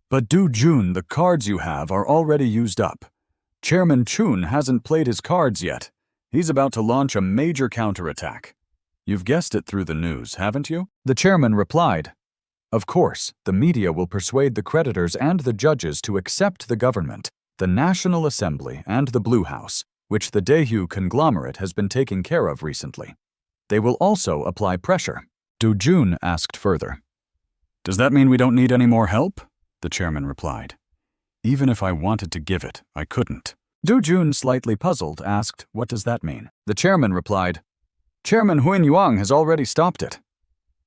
"But Dojun, the cards you have are already used up. Chairman Chun hasn't played his cards yet. He's about to launch a major counterattack. You've guessed it through the news, haven't you?" The chairman replied, "Of course, the media will persuade the creditors and the judges to accept the government, the National Assembly, and the Blue House, which the Daehyu conglomerate has been taking care of recently. They will also apply pressure." Dojun asked further, "Does that mean we don't need any more help?" The chairman replied, "Even if I wanted to give it, I couldn't." Dojun, slightly puzzled, asked, "What does that mean?" The chairman replied, "Chairman Hyun Wu has already stopped it.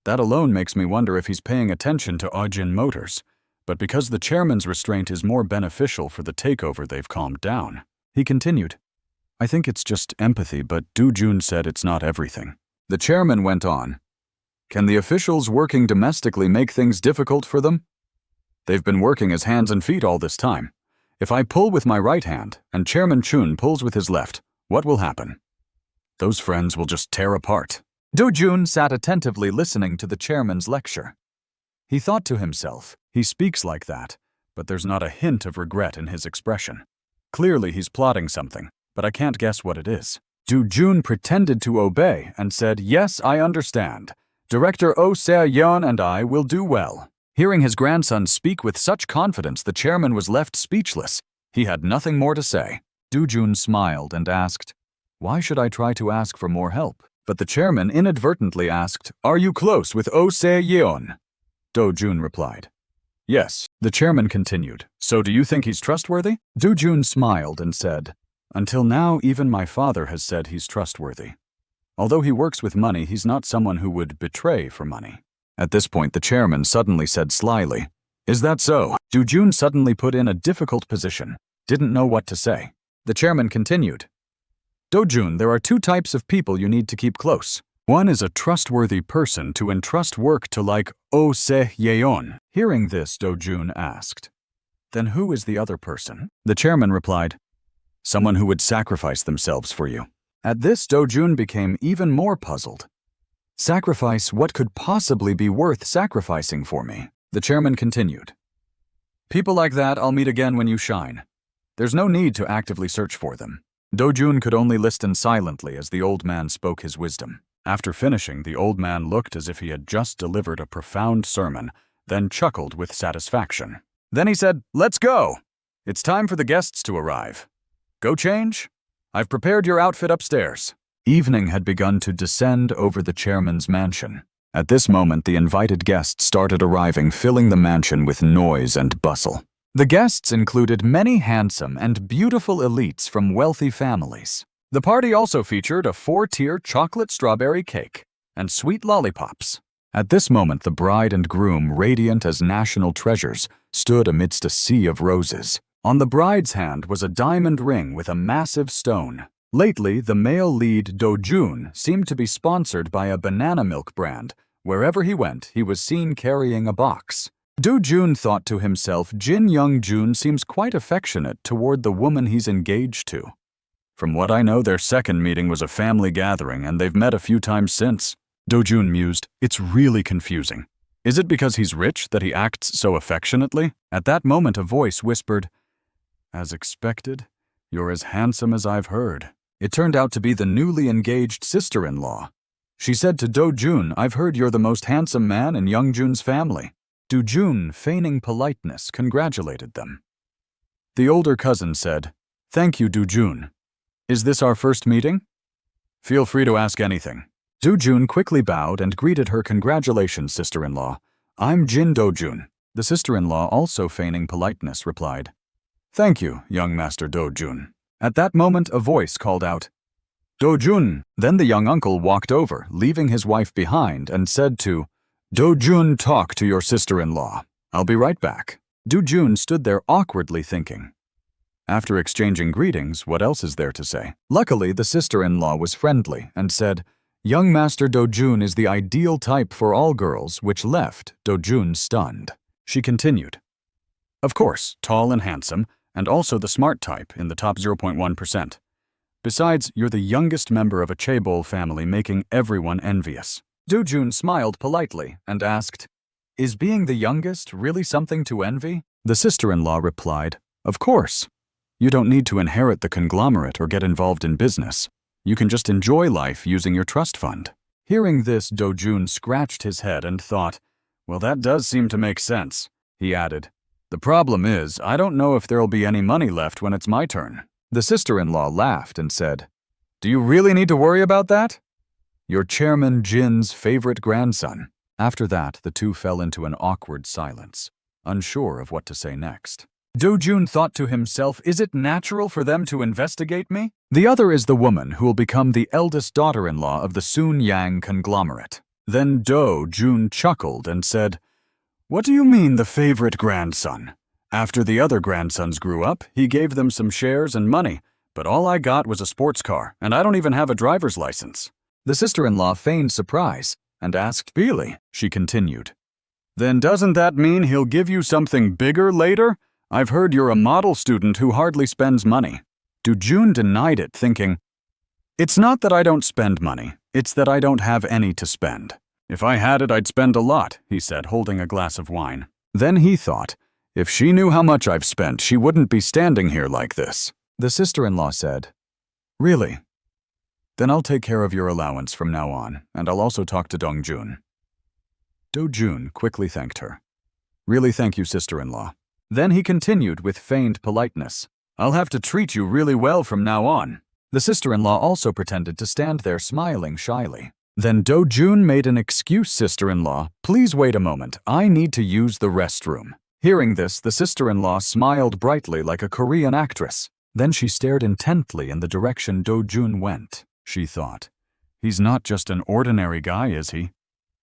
That alone makes me wonder if he's paying attention to Ajin Motors, but because the chairman's restraint is more beneficial for the takeover, they've calmed down." He continued, "I think it's just empathy, but Dojun said it's not everything." The chairman went on, "Can the officials working domestically make things difficult for them? They've been working as hands and feet all this time. If I pull with my right hand and Chairman Chun pulls with his left, what will happen? Those friends will just tear apart." Dojun sat attentively listening to the chairman's lecture. He thought to himself, "He speaks like that, but there's not a hint of regret in his expression. Clearly he's plotting something, but I can't guess what it is." Dojun pretended to obey and said, "Yes, I understand. Director Oh Se-yeon and I will do well." Hearing his grandson speak with such confidence, the chairman was left speechless. He had nothing more to say. Dojun smiled and asked, "Why should I try to ask for more help?" But the chairman inadvertently asked, "Are you close with Oh Se-yeon?" Dojun replied, "Yes." The chairman continued, "So do you think he's trustworthy?" Dojun smiled and said, "Until now, even my father has said he's trustworthy. Although he works with money, he's not someone who would betray for money." At this point, the chairman suddenly said slyly, "Is that so?" Dojun suddenly put in a difficult position, didn't know what to say. The chairman continued, "Dojun, there are two types of people you need to keep close. One is a trustworthy person to entrust work to, like Oh Se-yeon." Hearing this, Dojun asked, "Then who is the other person?" The chairman replied, "Someone who would sacrifice themselves for you." At this, Dojun became even more puzzled. "Sacrifice? What could possibly be worth sacrificing for me?" The chairman continued, "People like that I'll meet again when you shine. There's no need to actively search for them." Dojun could only listen silently as the old man spoke his wisdom. After finishing, the old man looked as if he had just delivered a profound sermon, then chuckled with satisfaction. Then he said, "Let's go! It's time for the guests to arrive. Go change? I've prepared your outfit upstairs." Evening had begun to descend over the chairman's mansion. At this moment, the invited guests started arriving, filling the mansion with noise and bustle. The guests included many handsome and beautiful elites from wealthy families. The party also featured a 4-tier chocolate strawberry cake and sweet lollipops. At this moment, the bride and groom, radiant as national treasures, stood amidst a sea of roses. On the bride's hand was a diamond ring with a massive stone. Lately, the male lead Dojun seemed to be sponsored by a banana milk brand. Wherever he went, he was seen carrying a box. Dojun thought to himself, Jin Young-jun seems quite affectionate toward the woman he's engaged to. From what I know, their second meeting was a family gathering, and they've met a few times since. Dojun mused, "It's really confusing. Is it because he's rich that he acts so affectionately?" At that moment, a voice whispered, "As expected, you're as handsome as I've heard." It turned out to be the newly engaged sister-in-law. She said to Dojun, "I've heard you're the most handsome man in Youngjun's family." Dojun, feigning politeness, congratulated them. The older cousin said, "Thank you, Dojun. Is this our first meeting? Feel free to ask anything." Dojun quickly bowed and greeted her. "Congratulations, sister-in-law. I'm Jin Dojun." The sister-in-law, also feigning politeness, replied, "Thank you, young Master Dojun." At that moment, a voice called out, "Dojun!" Then the young uncle walked over, leaving his wife behind, and said to Dojun, "Talk to your sister-in-law. I'll be right back." Dojun stood there awkwardly thinking. After exchanging greetings, what else is there to say? Luckily, the sister-in-law was friendly and said, "Young Master Dojun is the ideal type for all girls," which left Dojun stunned. She continued, "Of course, tall and handsome, and also the smart type in the top 0.1%. Besides, you're the youngest member of a Chaebol family, making everyone envious." Dojun smiled politely and asked, "Is being the youngest really something to envy?" The sister-in-law replied, "Of course. You don't need to inherit the conglomerate or get involved in business. You can just enjoy life using your trust fund." Hearing this, Dojun scratched his head and thought, "Well, that does seem to make sense." He added, "The problem is, I don't know if there'll be any money left when it's my turn." The sister-in-law laughed and said, "Do you really need to worry about that? You're Chairman Jin's favorite grandson." After that, the two fell into an awkward silence, unsure of what to say next. Dojun thought to himself, is it natural for them to investigate me? The other is the woman who will become the eldest daughter-in-law of the Sununyang conglomerate. Then Dojun chuckled and said, "What do you mean, the favorite grandson? After the other grandsons grew up, he gave them some shares and money, but all I got was a sports car, and I don't even have a driver's license." The sister-in-law feigned surprise and asked, "Really?" She continued, "Then doesn't that mean he'll give you something bigger later? I've heard you're a model student who hardly spends money." Dojun denied it, thinking, "It's not that I don't spend money, it's that I don't have any to spend. If I had it, I'd spend a lot," he said, holding a glass of wine. Then he thought, "If she knew how much I've spent, she wouldn't be standing here like this." The sister-in-law said, "Really? Then I'll take care of your allowance from now on, and I'll also talk to Dongjun." Dojun quickly thanked her. "Really, thank you, sister-in-law." Then he continued with feigned politeness, "I'll have to treat you really well from now on." The sister-in-law also pretended to stand there smiling shyly. Then Dojun made an excuse, "Sister-in-law, please wait a moment, I need to use the restroom." Hearing this, the sister-in-law smiled brightly like a Korean actress. Then she stared intently in the direction Dojun went. She thought, "He's not just an ordinary guy, is he?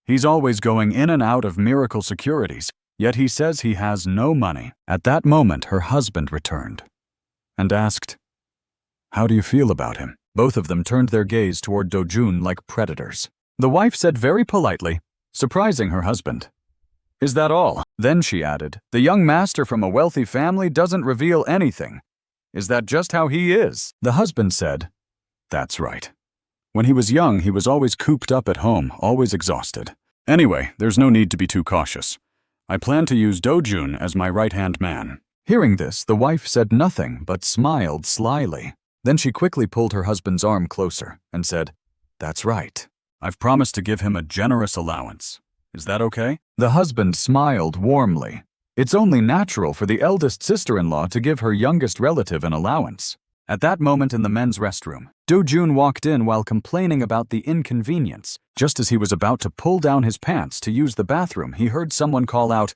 He's always going in and out of Miracle Securities, yet he says he has no money." At that moment, her husband returned and asked, "How do you feel about him?" Both of them turned their gaze toward Dojun like predators. The wife said very politely, surprising her husband, "Is that all?" Then she added, "The young master from a wealthy family doesn't reveal anything. Is that just how he is?" The husband said, "That's right. When he was young, he was always cooped up at home, always exhausted. Anyway, there's no need to be too cautious. I plan to use Dojun as my right-hand man." Hearing this, the wife said nothing but smiled slyly. Then she quickly pulled her husband's arm closer and said, "That's right. I've promised to give him a generous allowance. Is that okay?" The husband smiled warmly. It's only natural for the eldest sister-in-law to give her youngest relative an allowance. At that moment in the men's restroom, Dojun walked in while complaining about the inconvenience. Just as he was about to pull down his pants to use the bathroom, he heard someone call out,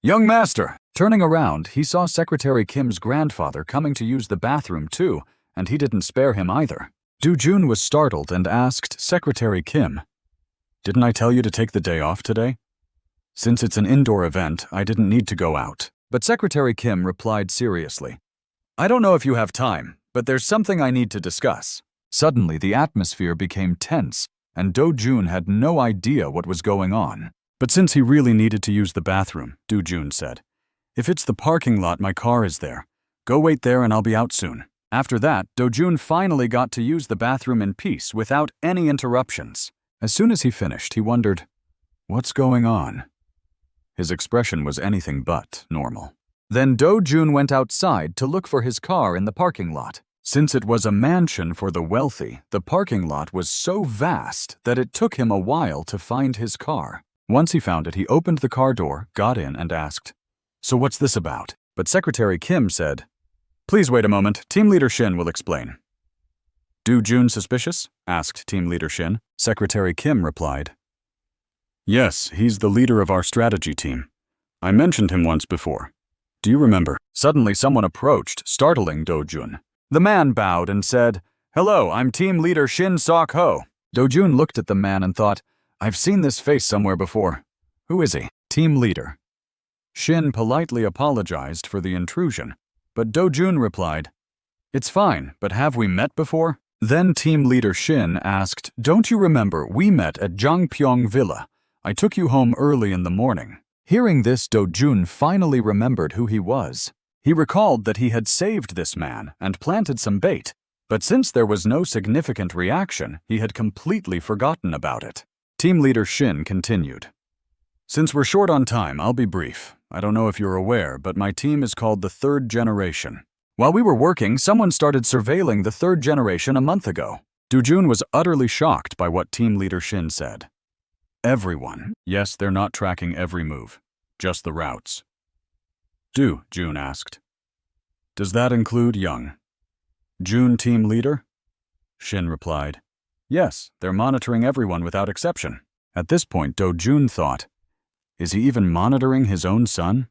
"Young master!" Turning around, he saw Secretary Kim's grandfather coming to use the bathroom too, and he didn't spare him either. Dojun was startled and asked Secretary Kim, "Didn't I tell you to take the day off today? Since it's an indoor event, I didn't need to go out." But Secretary Kim replied seriously, "I don't know if you have time, but there's something I need to discuss." Suddenly, the atmosphere became tense, and Dojun had no idea what was going on. But since he really needed to use the bathroom, Dojun said, "If it's the parking lot, my car is there. Go wait there and I'll be out soon." After that, Dojun finally got to use the bathroom in peace without any interruptions. As soon as he finished, he wondered, "What's going on?" His expression was anything but normal. Then Dojun went outside to look for his car in the parking lot. Since it was a mansion for the wealthy, the parking lot was so vast that it took him a while to find his car. Once he found it, he opened the car door, got in, and asked, "So what's this about?" But Secretary Kim said, "Please wait a moment, Team Leader Shin will explain." "Dojun suspicious?" asked Team Leader Shin. Secretary Kim replied, "Yes, he's the leader of our strategy team. I mentioned him once before. Do you remember? Suddenly someone approached, startling Dojun. The man bowed and said, "Hello, I'm team leader Shin Sok-ho." Dojun looked at the man and thought, "I've seen this face somewhere before. Who is he?" Team leader. Shin politely apologized for the intrusion, but Dojun replied, "It's fine, but have we met before?" Then team leader Shin asked, "Don't you remember we met at Jangpyeong Villa? I took you home early in the morning." Hearing this, Dojun finally remembered who he was. He recalled that he had saved this man and planted some bait, but since there was no significant reaction, he had completely forgotten about it. Team leader Shin continued, "Since we're short on time, I'll be brief. I don't know if you're aware, but my team is called the Third Generation. While we were working, someone started surveilling the Third Generation a month ago." Dojun was utterly shocked by what team leader Shin said. "Everyone. Yes, they're not tracking every move, just the routes." Jun asked. "Does that include Young?" "Jun team leader?" Shin replied, "Yes, they're monitoring everyone without exception." At this point, Dojun thought, "Is he even monitoring his own son?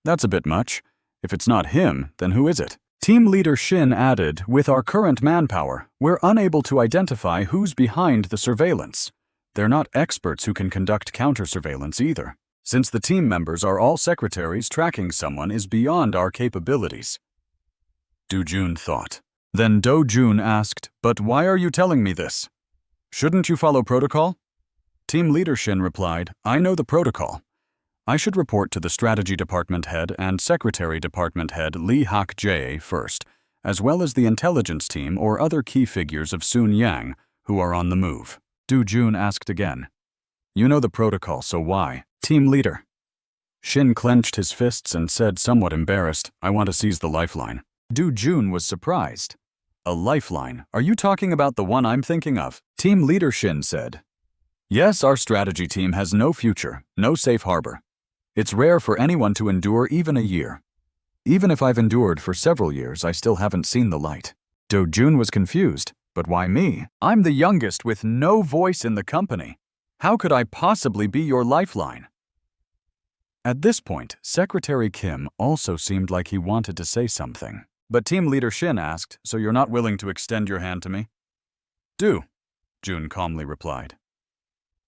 That's a bit much. If it's not him, then who is it?" Team leader Shin added, "With our current manpower, we're unable to identify who's behind the surveillance. They're not experts who can conduct counter-surveillance either. Since the team members are all secretaries, tracking someone is beyond our capabilities." Dojun thought. Then Dojun asked, "But why are you telling me this? Shouldn't you follow protocol?" Team leader Shin replied, "I know the protocol. I should report to the strategy department head and secretary department head Lee Hak-jae first, as well as the intelligence team or other key figures of Sununyang who are on the move." Dojun asked again, "You know the protocol, so why?" Team leader. Shin clenched his fists and said, somewhat embarrassed, "I want to seize the lifeline." Dojun was surprised. "A lifeline? Are you talking about the one I'm thinking of?" Team leader Shin said, "Yes, our strategy team has no future, no safe harbor. It's rare for anyone to endure even a year. Even if I've endured for several years, I still haven't seen the light." Dojun was confused. "But why me? I'm the youngest with no voice in the company. How could I possibly be your lifeline?" At this point, Secretary Kim also seemed like he wanted to say something. But team leader Shin asked, "So you're not willing to extend your hand to me?" Jun calmly replied.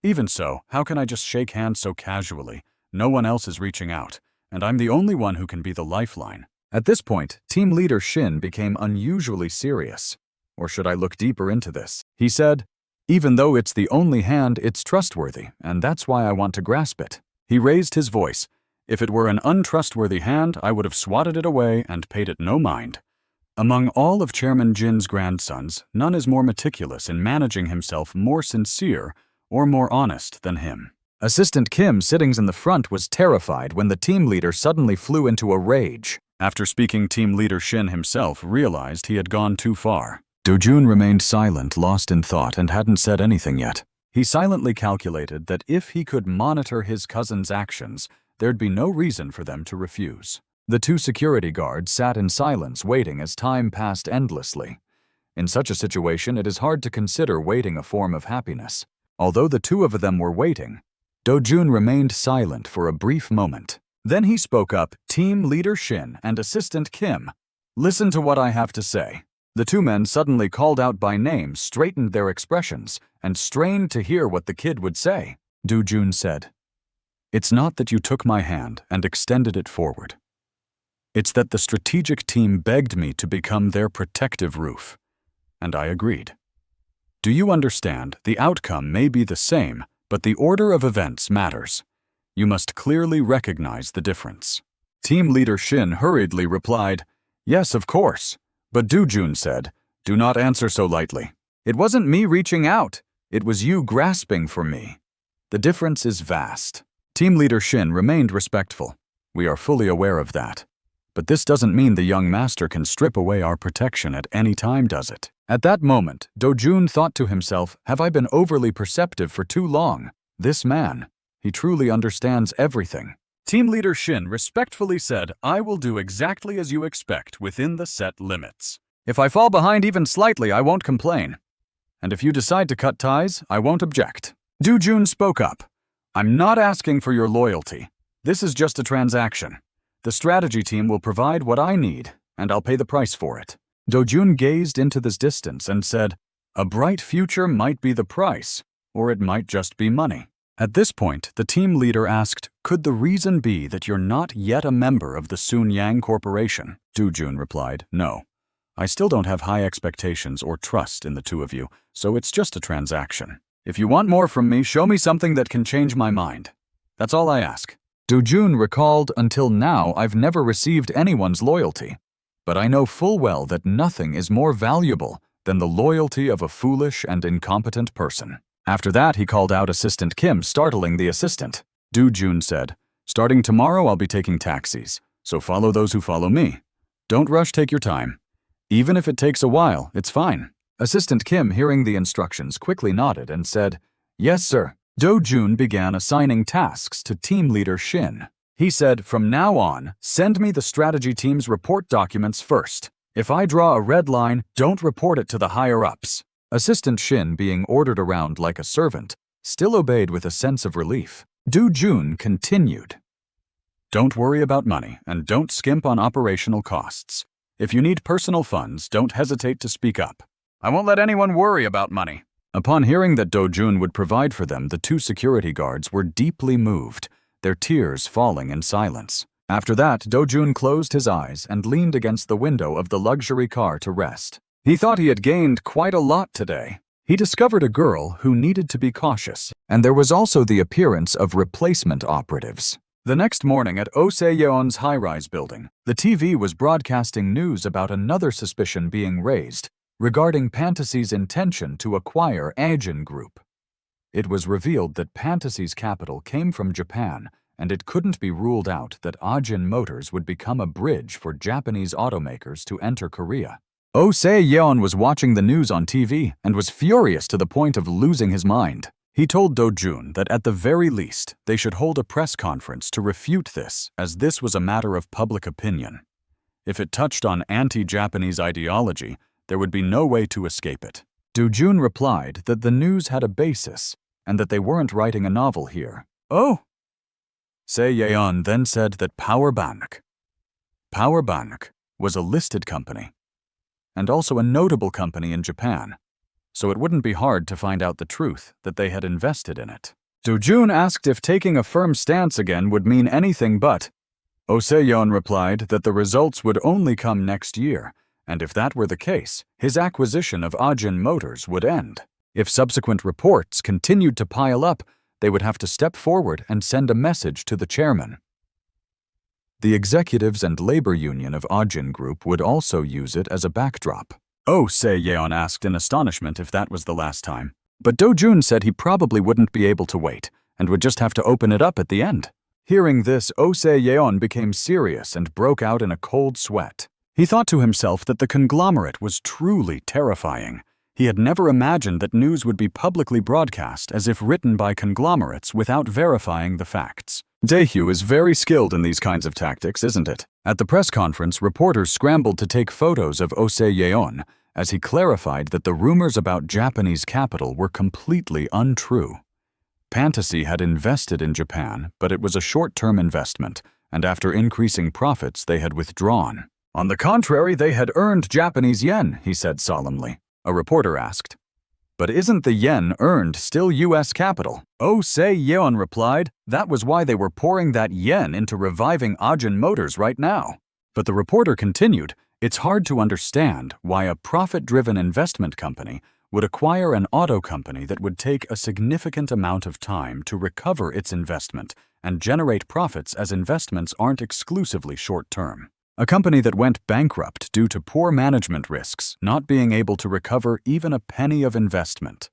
"Even so, how can I just shake hands so casually? No one else is reaching out, and I'm the only one who can be the lifeline." At this point, team leader Shin became unusually serious. "Or should I look deeper into this?" He said, "Even though it's the only hand, it's trustworthy, and that's why I want to grasp it." He raised his voice. "If it were an untrustworthy hand, I would have swatted it away and paid it no mind. Among all of Chairman Jin's grandsons, none is more meticulous in managing himself, more sincere, or more honest than him." Assistant Kim, sitting in the front, was terrified when the team leader suddenly flew into a rage. After speaking, team leader Shin himself realized he had gone too far. Dojun remained silent, lost in thought, and hadn't said anything yet. He silently calculated that if he could monitor his cousin's actions, there'd be no reason for them to refuse. The two security guards sat in silence, waiting as time passed endlessly. In such a situation, it is hard to consider waiting a form of happiness. Although the two of them were waiting, Dojun remained silent for a brief moment. Then he spoke up, "Team leader Shin and assistant Kim, listen to what I have to say." The two men suddenly called out by name, straightened their expressions, and strained to hear what the kid would say. Dojun said, "It's not that you took my hand and extended it forward. It's that the strategic team begged me to become their protective roof, and I agreed. Do you understand? The outcome may be the same, but the order of events matters. You must clearly recognize the difference." Team leader Shin hurriedly replied, "Yes, of course." But Dojun said, "Do not answer so lightly. It wasn't me reaching out. It was you grasping for me. The difference is vast." Team leader Shin remained respectful. "We are fully aware of that. But this doesn't mean the young master can strip away our protection at any time, does it?" At that moment, Dojun thought to himself, "Have I been overly perceptive for too long? This man, he truly understands everything." Team leader Shin respectfully said, "I will do exactly as you expect within the set limits. If I fall behind even slightly, I won't complain. And if you decide to cut ties, I won't object." Dojun spoke up. "I'm not asking for your loyalty. This is just a transaction. The strategy team will provide what I need, and I'll pay the price for it. Dojun gazed into this distance and said, "A bright future might be the price, or it might just be money." At this point, the team leader asked, "Could the reason be that you're not yet a member of the Sununyang Corporation?" Dojun replied, "No. I still don't have high expectations or trust in the two of you, so it's just a transaction. If you want more from me, show me something that can change my mind. That's all I ask." Dojun recalled, "Until now, I've never received anyone's loyalty, but I know full well that nothing is more valuable than the loyalty of a foolish and incompetent person." After that, he called out Assistant Kim, startling the assistant. Dojun said, "Starting tomorrow, I'll be taking taxis, so follow those who follow me. Don't rush, take your time. Even if it takes a while, it's fine." Assistant Kim, hearing the instructions, quickly nodded and said, "Yes, sir." Dojun began assigning tasks to team leader Shin. He said, "From now on, send me the strategy team's report documents first. If I draw a red line, don't report it to the higher-ups." Assistant Shin, being ordered around like a servant, still obeyed with a sense of relief. Dojun continued, "Don't worry about money, and don't skimp on operational costs. If you need personal funds, don't hesitate to speak up. I won't let anyone worry about money." Upon hearing that Dojun would provide for them, the two security guards were deeply moved, their tears falling in silence. After that, Dojun closed his eyes and leaned against the window of the luxury car to rest. He thought he had gained quite a lot today. He discovered a girl who needed to be cautious, and there was also the appearance of replacement operatives. The next morning at Oh Se-yeon's high-rise building, the TV was broadcasting news about another suspicion being raised regarding Fantasy's intention to acquire Ajin Group. It was revealed that Fantasy's capital came from Japan, and it couldn't be ruled out that Ajin Motors would become a bridge for Japanese automakers to enter Korea. Oh Se-yeon was watching the news on TV and was furious to the point of losing his mind. He told Dojun that at the very least, they should hold a press conference to refute this, as this was a matter of public opinion. If it touched on anti-Japanese ideology, there would be no way to escape it. Dojun replied that the news had a basis, and that they weren't writing a novel here. "Oh!" Se-yeon then said that Power Bank was a listed company, and also a notable company in Japan, so it wouldn't be hard to find out the truth that they had invested in it. Dojun asked if taking a firm stance again would mean anything but. Oh Se-yeon replied that the results would only come next year, and if that were the case, his acquisition of Ajin Motors would end. If subsequent reports continued to pile up, they would have to step forward and send a message to the chairman. The executives and labor union of Ajin Group would also use it as a backdrop. Oh Se-yeon asked in astonishment if that was the last time. But Dojun said he probably wouldn't be able to wait, and would just have to open it up at the end. Hearing this, Oh Se-yeon became serious and broke out in a cold sweat. He thought to himself that the conglomerate was truly terrifying. He had never imagined that news would be publicly broadcast as if written by conglomerates without verifying the facts. Daehyu is very skilled in these kinds of tactics, isn't it? At the press conference, reporters scrambled to take photos of Oh Se-yeon as he clarified that the rumors about Japanese capital were completely untrue. Fantasy had invested in Japan, but it was a short-term investment, and after increasing profits, they had withdrawn. On the contrary, they had earned Japanese yen, he said solemnly. A reporter asked, "But isn't the yen earned still U.S. capital?" Oh Se-yeon replied, that was why they were pouring that yen into reviving Ajin Motors right now. But the reporter continued, "It's hard to understand why a profit-driven investment company would acquire an auto company that would take a significant amount of time to recover its investment and generate profits, as investments aren't exclusively short-term. A company that went bankrupt due to poor management risks, not being able to recover even a penny of investment.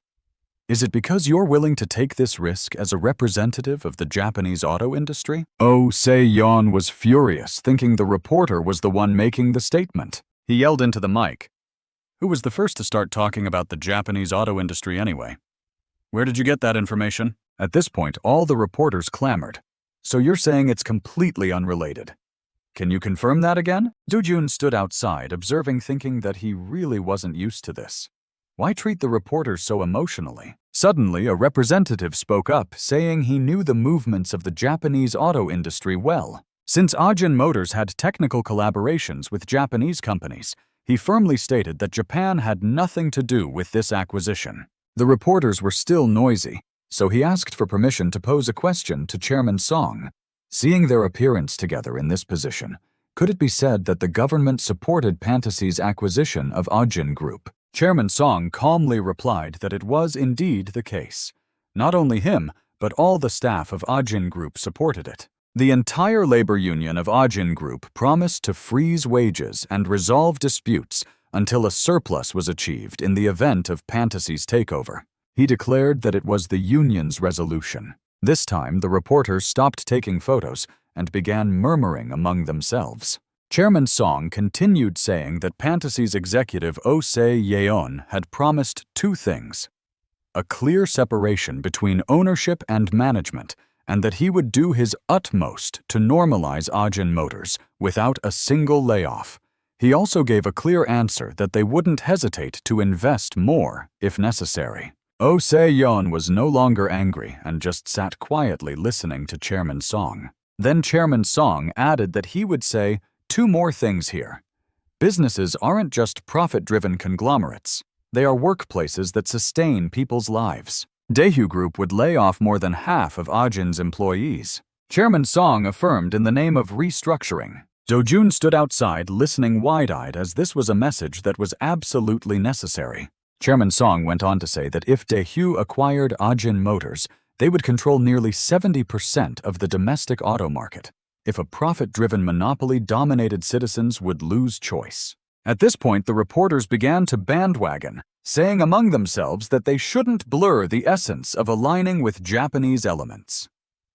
Is it because you're willing to take this risk as a representative of the Japanese auto industry?" Oh Se-yeon was furious, thinking the reporter was the one making the statement. He yelled into the mic, "Who was the first to start talking about the Japanese auto industry anyway? Where did you get that information?" At this point, all the reporters clamored. "So you're saying it's completely unrelated? Can you confirm that again?" Dojun stood outside, observing, thinking that he really wasn't used to this. Why treat the reporters so emotionally? Suddenly, a representative spoke up, saying he knew the movements of the Japanese auto industry well. Since Ajin Motors had technical collaborations with Japanese companies, he firmly stated that Japan had nothing to do with this acquisition. The reporters were still noisy, so he asked for permission to pose a question to Chairman Song. Seeing their appearance together in this position, could it be said that the government supported Pantasy's acquisition of Ajin Group? Chairman Song calmly replied that it was indeed the case. Not only him, but all the staff of Ajin Group supported it. The entire labor union of Ajin Group promised to freeze wages and resolve disputes until a surplus was achieved in the event of Pantasy's takeover. He declared that it was the union's resolution. This time, the reporters stopped taking photos and began murmuring among themselves. Chairman Song continued saying that Pantasy's executive Oh Se-yeon had promised two things: a clear separation between ownership and management, and that he would do his utmost to normalize Ajin Motors without a single layoff. He also gave a clear answer that they wouldn't hesitate to invest more if necessary. Oh Se-yeon was no longer angry and just sat quietly listening to Chairman Song. Then Chairman Song added that he would say two more things here. Businesses aren't just profit-driven conglomerates. They are workplaces that sustain people's lives. Daewoo Group would lay off more than half of Ajin's employees. Chairman Song affirmed in the name of restructuring. Dojun stood outside listening wide-eyed as this was a message that was absolutely necessary. Chairman Song went on to say that if Daewoo acquired Ajin Motors, they would control nearly 70% of the domestic auto market. If a profit-driven monopoly dominated, citizens would lose choice. At this point, the reporters began to bandwagon, saying among themselves that they shouldn't blur the essence of aligning with Japanese elements.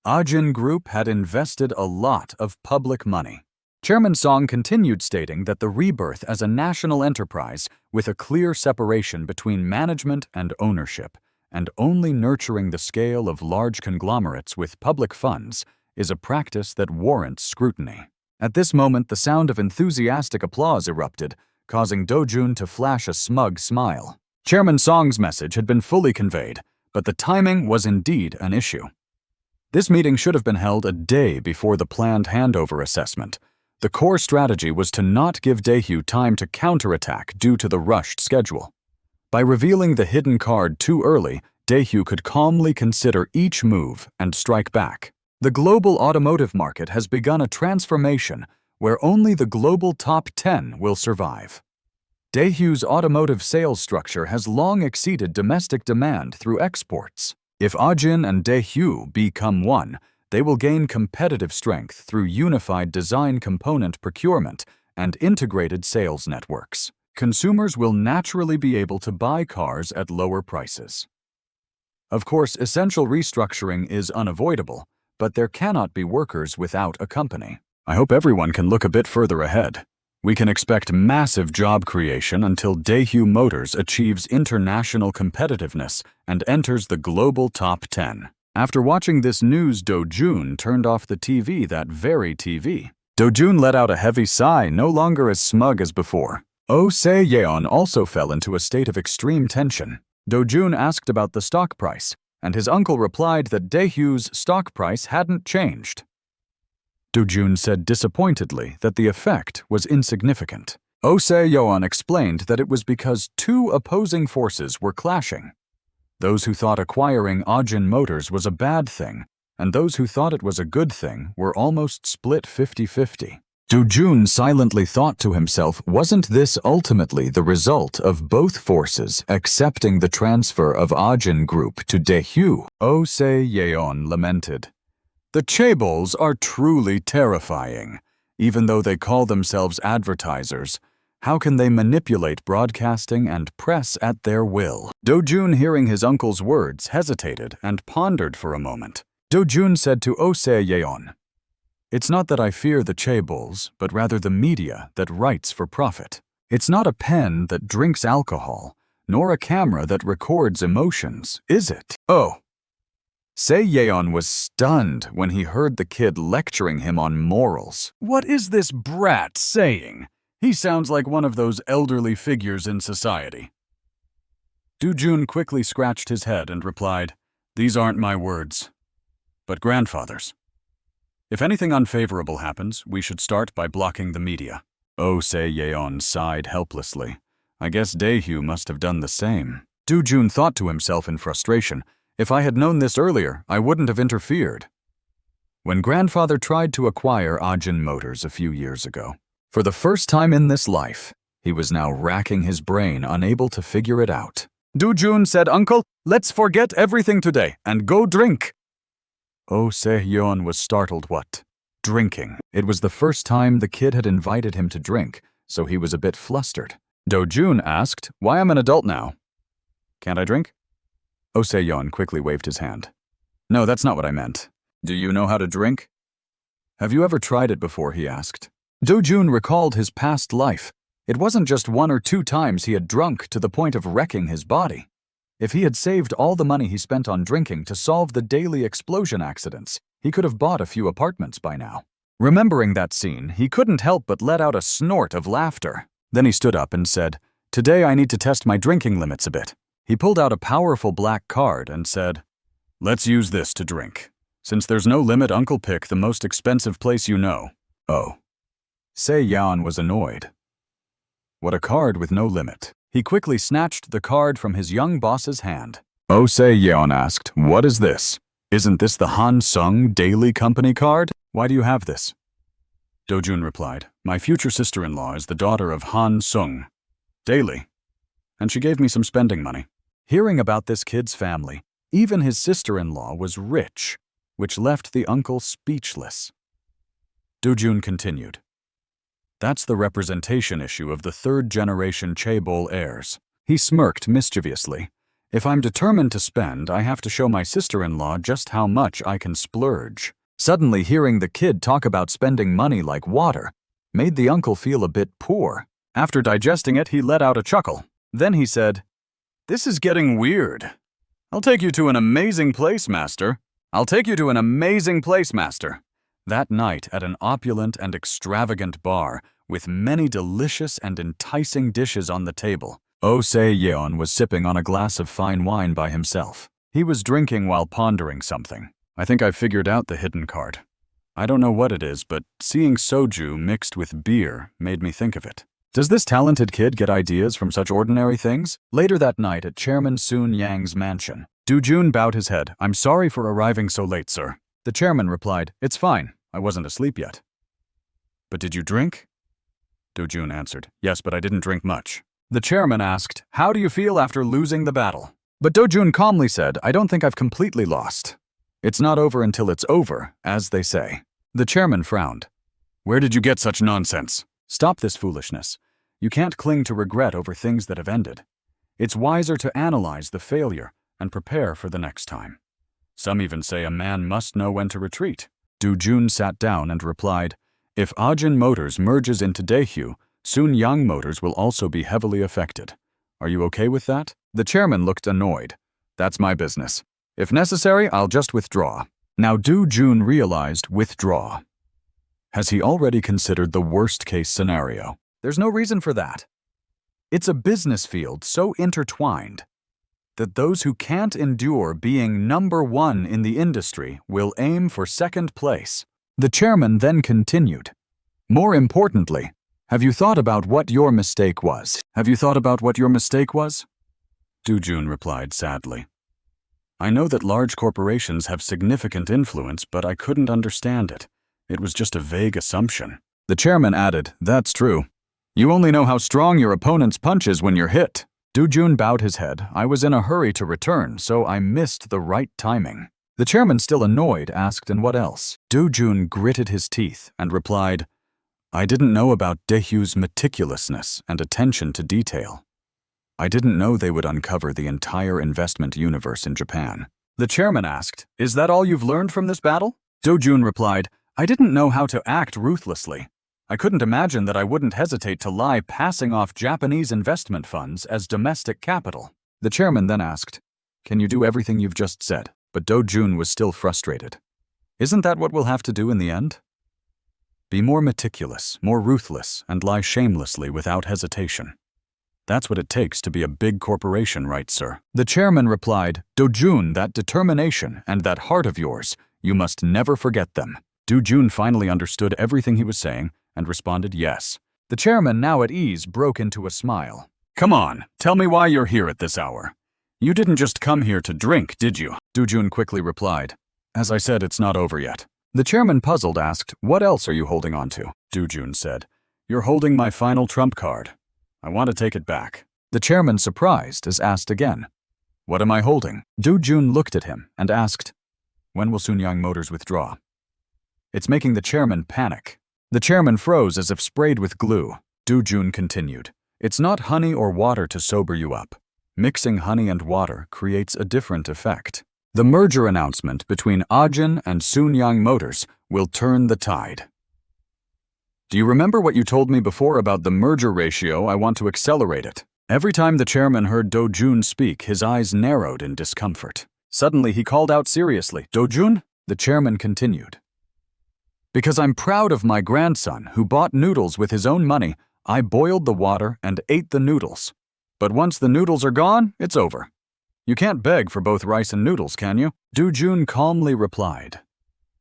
Ajin Group had invested a lot of public money. Chairman Song continued stating that the rebirth as a national enterprise with a clear separation between management and ownership, and only nurturing the scale of large conglomerates with public funds, is a practice that warrants scrutiny. At this moment, the sound of enthusiastic applause erupted, causing Dojun to flash a smug smile. Chairman Song's message had been fully conveyed, but the timing was indeed an issue. This meeting should have been held a day before the planned handover assessment. The core strategy was to not give Daewoo time to counterattack due to the rushed schedule. By revealing the hidden card too early, Daewoo could calmly consider each move and strike back. The global automotive market has begun a transformation where only the global top 10 will survive. Daewoo's automotive sales structure has long exceeded domestic demand through exports. If Ajin and Daewoo become one, they will gain competitive strength through unified design component procurement and integrated sales networks. Consumers will naturally be able to buy cars at lower prices. Of course, essential restructuring is unavoidable, but there cannot be workers without a company. I hope everyone can look a bit further ahead. We can expect massive job creation until Daewoo Motors achieves international competitiveness and enters the global top 10. After watching this news, Dojun turned off the TV, that very TV. Dojun let out a heavy sigh, no longer as smug as before. Oh Se-yeon also fell into a state of extreme tension. Dojun asked about the stock price, and his uncle replied that Daewoo's stock price hadn't changed. Dojun said disappointedly that the effect was insignificant. Oh Se-yeon explained that it was because two opposing forces were clashing. Those who thought acquiring Ajin Motors was a bad thing, and those who thought it was a good thing were almost split 50-50. Dojun silently thought to himself, wasn't this ultimately the result of both forces accepting the transfer of Ajin Group to Daewoo? Oh Se-yeon lamented. The Chaebols are truly terrifying. Even though they call themselves advertisers, how can they manipulate broadcasting and press at their will? Dojun, hearing his uncle's words, hesitated and pondered for a moment. Dojun said to Oh Se-yeon, "It's not that I fear the Chaebols, but rather the media that writes for profit. It's not a pen that drinks alcohol, nor a camera that records emotions, is it?" Oh. Se-yeon was stunned when he heard the kid lecturing him on morals. What is this brat saying? He sounds like one of those elderly figures in society. Dojun quickly scratched his head and replied, "These aren't my words, but grandfather's. If anything unfavorable happens, we should start by blocking the media. Oh Se-yeon sighed helplessly. I guess Daehyu must have done the same. Dojun thought to himself in frustration, if I had known this earlier, I wouldn't have interfered. When grandfather tried to acquire Ajin Motors a few years ago, for the first time in this life, he was now racking his brain, unable to figure it out. Dojun said, Uncle, let's forget everything today and go drink. Oh Se-yeon was startled. What? Drinking. It was the first time the kid had invited him to drink, so he was a bit flustered. Dojun asked, why I'm an adult now. Can't I drink? Oh Se-yeon quickly waved his hand. No, that's not what I meant. Do you know how to drink? Have you ever tried it before, he asked. Dojun recalled his past life. It wasn't just 1 or 2 times he had drunk to the point of wrecking his body. If he had saved all the money he spent on drinking to solve the daily explosion accidents, he could have bought a few apartments by now. Remembering that scene, he couldn't help but let out a snort of laughter. Then he stood up and said, today I need to test my drinking limits a bit. He pulled out a powerful black card and said, let's use this to drink. Since there's no limit, Uncle, pick the most expensive place you know. Oh. Se-yeon was annoyed. What a card with no limit. He quickly snatched the card from his young boss's hand. Oh Se-yeon asked, what is this? Isn't this the Han Sung Daily Company card? Why do you have this? Dojun replied, my future sister-in-law is the daughter of Han Sung Daily, and she gave me some spending money. Hearing about this kid's family, even his sister-in-law was rich, which left the uncle speechless. Dojun continued, that's the representation issue of the 3rd-generation Chaebol heirs. He smirked mischievously. If I'm determined to spend, I have to show my sister-in-law just how much I can splurge. Suddenly hearing the kid talk about spending money like water made the uncle feel a bit poor. After digesting it, he let out a chuckle. Then he said, this is getting weird. I'll take you to an amazing place, master. I'll take you to an amazing place, master. That night at an opulent and extravagant bar, with many delicious and enticing dishes on the table, Oh Se-yeon was sipping on a glass of fine wine by himself. He was drinking while pondering something. I think I've figured out the hidden card. I don't know what it is, but seeing soju mixed with beer made me think of it. Does this talented kid get ideas from such ordinary things? Later that night at Chairman Sununyang's mansion, Dojun bowed his head. I'm sorry for arriving so late, sir. The chairman replied, it's fine. I wasn't asleep yet. But did you drink? Dojun answered, yes, but I didn't drink much. The chairman asked, how do you feel after losing the battle? But Dojun calmly said, I don't think I've completely lost. It's not over until it's over, as they say. The chairman frowned. Where did you get such nonsense? Stop this foolishness. You can't cling to regret over things that have ended. It's wiser to analyze the failure and prepare for the next time. Some even say a man must know when to retreat. Dojun sat down and replied, if Ajin Motors merges into Daehyu, Sununyang Motors will also be heavily affected. Are you okay with that? The chairman looked annoyed. That's my business. If necessary, I'll just withdraw. Now Dojun realized withdraw. Has he already considered the worst-case scenario? There's no reason for that. It's a business field so intertwined that those who can't endure being number 1 in the industry will aim for 2nd place. The chairman then continued. More importantly, have you thought about what your mistake was? Have you thought about what your mistake was? Dojun replied sadly. I know that large corporations have significant influence, but I couldn't understand it. It was just a vague assumption. The chairman added, that's true. You only know how strong your opponent's punch is when you're hit. Dojun bowed his head. I was in a hurry to return, so I missed the right timing. The chairman, still annoyed, asked, and what else? Dojun gritted his teeth and replied, I didn't know about Daehyu's meticulousness and attention to detail. I didn't know they would uncover the entire investment universe in Japan. The chairman asked, is that all you've learned from this battle? Dojun replied, I didn't know how to act ruthlessly. I couldn't imagine that I wouldn't hesitate to lie passing off Japanese investment funds as domestic capital. The chairman then asked, can you do everything you've just said? But Dojun was still frustrated. Isn't that what we'll have to do in the end? Be more meticulous, more ruthless, and lie shamelessly without hesitation. That's what it takes to be a big corporation, right, sir? The chairman replied, Dojun, that determination and that heart of yours, you must never forget them. Dojun finally understood everything he was saying and responded yes. The chairman, now at ease, broke into a smile. Come on, tell me why you're here at this hour. You didn't just come here to drink, did you? Dojun quickly replied. As I said, it's not over yet. The chairman, puzzled, asked, what else are you holding on to? Dojun said, you're holding my final trump card. I want to take it back. The chairman, surprised, asked again, what am I holding? Dojun looked at him and asked, when will Sununyang Motors withdraw? It's making the chairman panic. The chairman froze as if sprayed with glue. Dojun continued, it's not honey or water to sober you up. Mixing honey and water creates a different effect. The merger announcement between Ajin and Sununyang Motors will turn the tide. Do you remember what you told me before about the merger ratio? I want to accelerate it. Every time the chairman heard Dojun speak, his eyes narrowed in discomfort. Suddenly, he called out seriously, Dojun? The chairman continued. Because I'm proud of my grandson who bought noodles with his own money, I boiled the water and ate the noodles. But once the noodles are gone, it's over. You can't beg for both rice and noodles, can you? Dojun calmly replied.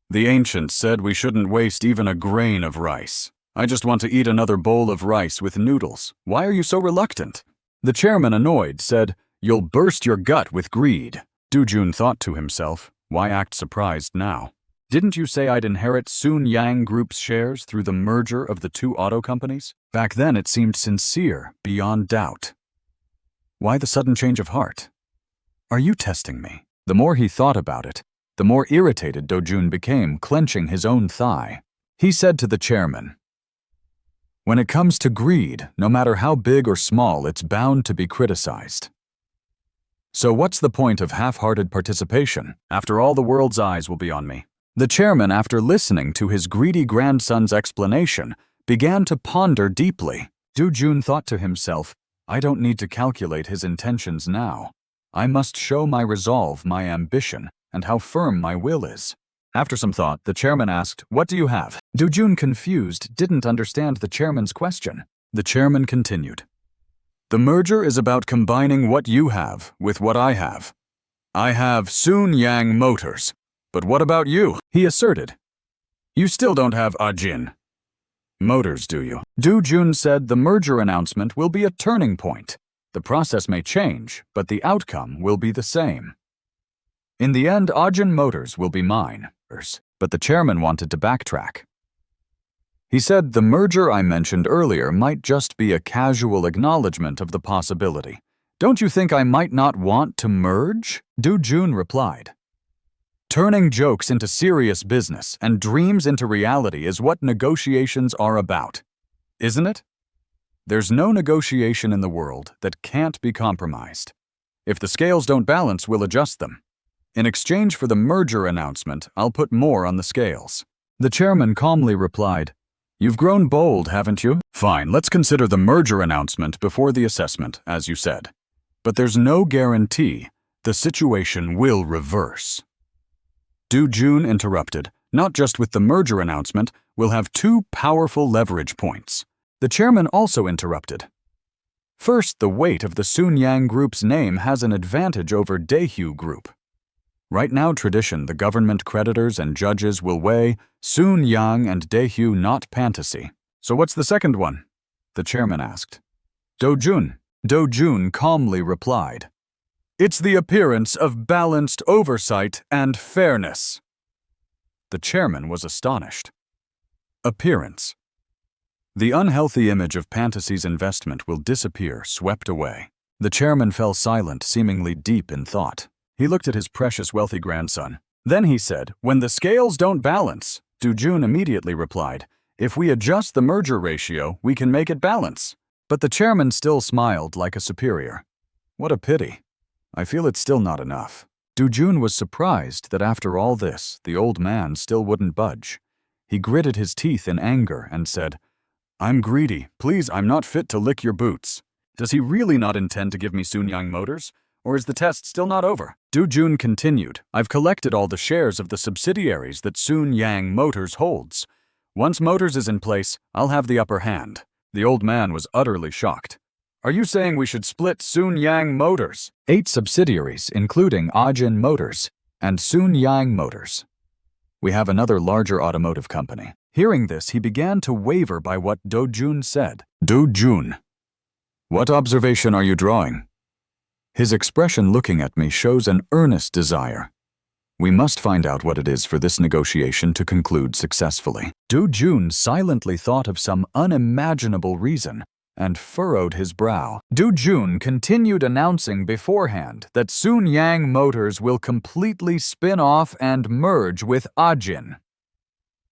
The ancients said we shouldn't waste even a grain of rice. I just want to eat another bowl of rice with noodles. Why are you so reluctant? The chairman, annoyed, said, you'll burst your gut with greed. Dojun thought to himself, why act surprised now? Didn't you say I'd inherit Sununyang Group's shares through the merger of the two auto companies? Back then it seemed sincere, beyond doubt. Why the sudden change of heart? Are you testing me? The more he thought about it, the more irritated Dojun became, clenching his own thigh. He said to the chairman, when it comes to greed, no matter how big or small, it's bound to be criticized. So what's the point of half-hearted participation? After all, the world's eyes will be on me. The chairman, after listening to his greedy grandson's explanation, began to ponder deeply. Dojun thought to himself, I don't need to calculate his intentions now. I must show my resolve, my ambition, and how firm my will is. After some thought, the chairman asked, what do you have? Dojun, confused, didn't understand the chairman's question. The chairman continued, the merger is about combining what you have with what I have. I have Sununyang Motors. But what about you? He asserted. You still don't have Ajin Motors, do you? Dojun said the merger announcement will be a turning point. The process may change, but the outcome will be the same. In the end, Ajin Motors will be mine. But the chairman wanted to backtrack. He said the merger I mentioned earlier might just be a casual acknowledgement of the possibility. Don't you think I might not want to merge? Dojun replied. Turning jokes into serious business and dreams into reality is what negotiations are about, isn't it? There's no negotiation in the world that can't be compromised. If the scales don't balance, we'll adjust them. In exchange for the merger announcement, I'll put more on the scales. The chairman calmly replied, you've grown bold, haven't you? Fine, let's consider the merger announcement before the assessment, as you said. But there's no guarantee the situation will reverse. Dojun interrupted, not just with the merger announcement, we'll have two powerful leverage points. The chairman also interrupted. First, the weight of the Sununyang Group's name has an advantage over Daehyu Group. Right now, tradition, the government creditors and judges will weigh Sununyang and Daehyu, not fantasy. So what's the second one? The chairman asked. Dojun. Dojun calmly replied. It's the appearance of balanced oversight and fairness. The chairman was astonished. Appearance. The unhealthy image of Fantasy's investment will disappear, swept away. The chairman fell silent, seemingly deep in thought. He looked at his precious wealthy grandson. Then he said, when the scales don't balance, Dojun immediately replied, if we adjust the merger ratio, we can make it balance. But the chairman still smiled like a superior. What a pity. I feel it's still not enough. Dojun was surprised that after all this, the old man still wouldn't budge. He gritted his teeth in anger and said, I'm greedy. Please, I'm not fit to lick your boots. Does he really not intend to give me Sununyang Motors? Or is the test still not over? Dojun continued, I've collected all the shares of the subsidiaries that Sununyang Motors holds. Once Motors is in place, I'll have the upper hand. The old man was utterly shocked. Are you saying we should split Sununyang Motors? 8 subsidiaries, including Ajin Motors and Sununyang Motors. We have another larger automotive company. Hearing this, he began to waver by what Dojun said. Dojun, what observation are you drawing? His expression looking at me shows an earnest desire. We must find out what it is for this negotiation to conclude successfully. Dojun silently thought of some unimaginable reason and furrowed his brow. Dojun continued announcing beforehand that Sununyang Motors will completely spin off and merge with Ajin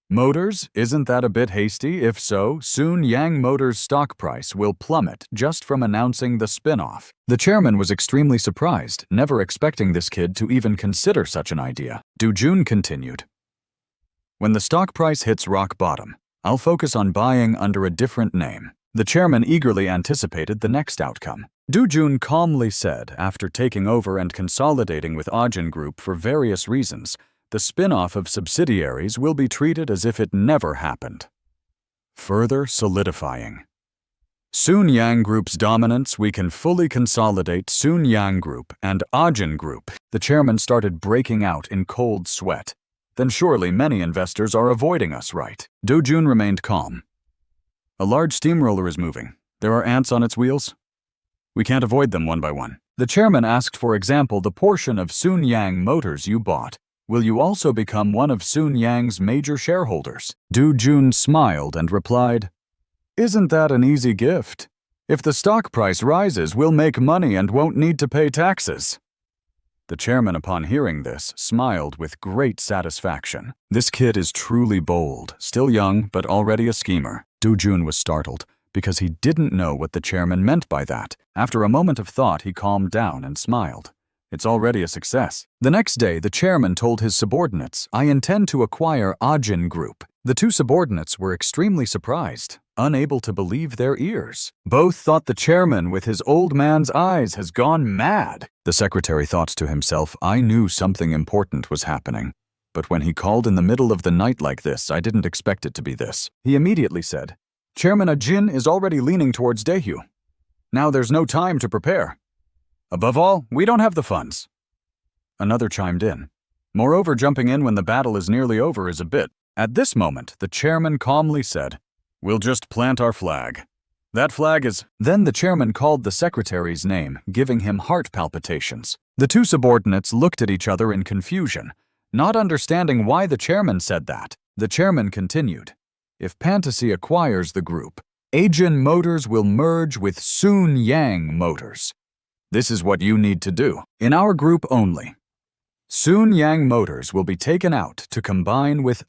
Motors. Isn't that a bit hasty? If so, Sununyang Motors' stock price will plummet just from announcing the spin-off. The chairman was extremely surprised, never expecting this kid to even consider such an idea. Dojun continued, when the stock price hits rock bottom, I'll focus on buying under a different name. The chairman eagerly anticipated the next outcome. Dojun calmly said, after taking over and consolidating with Ajin Group for various reasons, the spin-off of subsidiaries will be treated as if it never happened, further solidifying Sununyang Group's dominance. We can fully consolidate Sununyang Group and Ajin Group. The chairman started breaking out in cold sweat. Then surely many investors are avoiding us, right? Dojun remained calm. A large steamroller is moving. There are ants on its wheels. We can't avoid them one by one. The chairman asked, for example, the portion of Sununyang Motors you bought. Will you also become one of Sununyang's major shareholders? Dojun smiled and replied, isn't that an easy gift? If the stock price rises, we'll make money and won't need to pay taxes. The chairman, upon hearing this, smiled with great satisfaction. This kid is truly bold, still young, but already a schemer. Dojun was startled, because he didn't know what the chairman meant by that. After a moment of thought, he calmed down and smiled. It's already a success. The next day, the chairman told his subordinates, I intend to acquire Ajin Group. The two subordinates were extremely surprised, unable to believe their ears. Both thought the chairman with his old man's eyes has gone mad. The secretary thought to himself, I knew something important was happening. But when he called in the middle of the night like this, I didn't expect it to be this. He immediately said, Chairman Ajin is already leaning towards Daehyu. Now there's no time to prepare. Above all, we don't have the funds. Another chimed in. Moreover, jumping in when the battle is nearly over is a bit. At this moment, the chairman calmly said, we'll just plant our flag. That flag is... Then the chairman called the secretary's name, giving him heart palpitations. The two subordinates looked at each other in confusion, not understanding why the chairman said that. The chairman continued, if Fantasy acquires the group, Ajin Motors will merge with Sununyang Motors. This is what you need to do. In our group only. Sununyang Motors will be taken out to combine with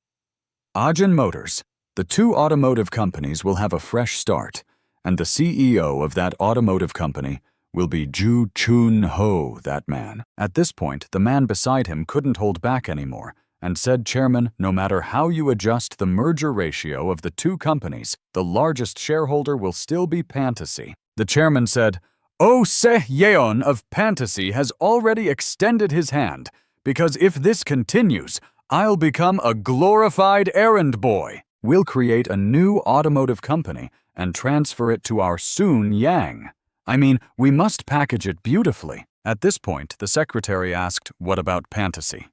Ajin Motors. The two automotive companies will have a fresh start, and the CEO of that automotive company will be Ju Chun Ho, that man. At this point, the man beside him couldn't hold back anymore and said, Chairman, no matter how you adjust the merger ratio of the two companies, the largest shareholder will still be Fantasy. The chairman said, Oh Se-yeon of Fantasy has already extended his hand, because if this continues, I'll become a glorified errand boy. We'll create a new automotive company and transfer it to our Sununyang. I mean, we must package it beautifully. At this point, the secretary asked, what about Fantasy?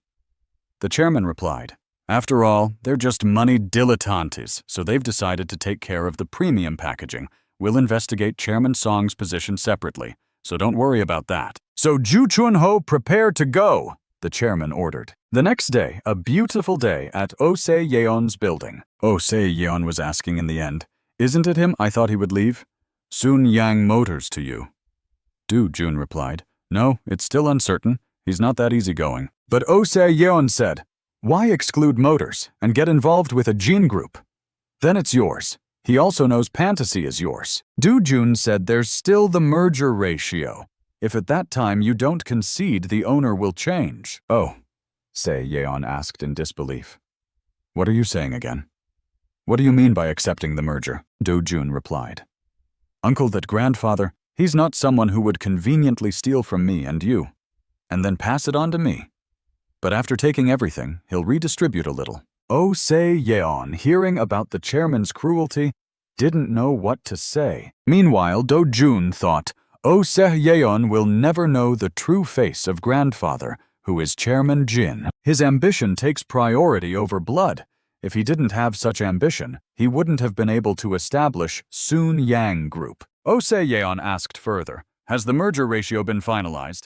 The chairman replied, after all, they're just moneyed dilettantes, so they've decided to take care of the premium packaging. We'll investigate Chairman Song's position separately, so don't worry about that. So Ju Chun-ho, prepare to go, the chairman ordered. The next day, a beautiful day at Oh Se-yeon's building. Oh Se-yeon was asking in the end, isn't it him? I thought he would leave. Sununyang Motors to you. Dojun replied, no, it's still uncertain. He's not that easygoing. But Oh Se-yeon said, why exclude Motors and get involved with Ajin Group? Then it's yours. He also knows Fantasy is yours. Dojun said there's still the merger ratio. If at that time you don't concede, the owner will change. Oh, Se-yeon asked in disbelief. What are you saying again? What do you mean by accepting the merger? Dojun replied. Uncle, that grandfather, he's not someone who would conveniently steal from me and you, and then pass it on to me. But after taking everything, he'll redistribute a little. Oh Se-yeon, hearing about the chairman's cruelty, didn't know what to say. Meanwhile, Dojun thought, Oh Se-yeon will never know the true face of grandfather, who is Chairman Jin. His ambition takes priority over blood. If he didn't have such ambition, he wouldn't have been able to establish Sununyang Group. Oh Se-yeon asked further, has the merger ratio been finalized?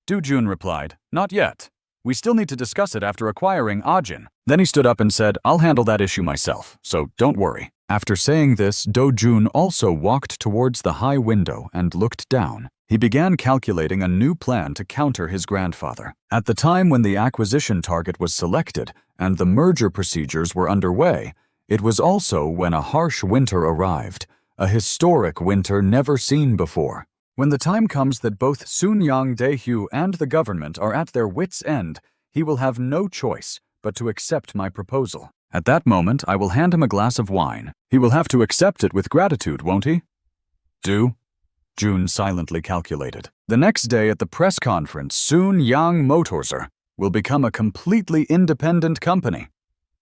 Dojun replied, not yet. We still need to discuss it after acquiring Ajin. Then he stood up and said, I'll handle that issue myself, so don't worry. After saying this, Dojun also walked towards the high window and looked down. He began calculating a new plan to counter his grandfather. At the time when the acquisition target was selected and the merger procedures were underway, it was also when a harsh winter arrived, a historic winter never seen before. When the time comes that both Sununyang Daehyu and the government are at their wits' end, he will have no choice but to accept my proposal. At that moment, I will hand him a glass of wine. He will have to accept it with gratitude, won't he? Jun silently calculated. The next day at the press conference, Sununyang Motors will become a completely independent company,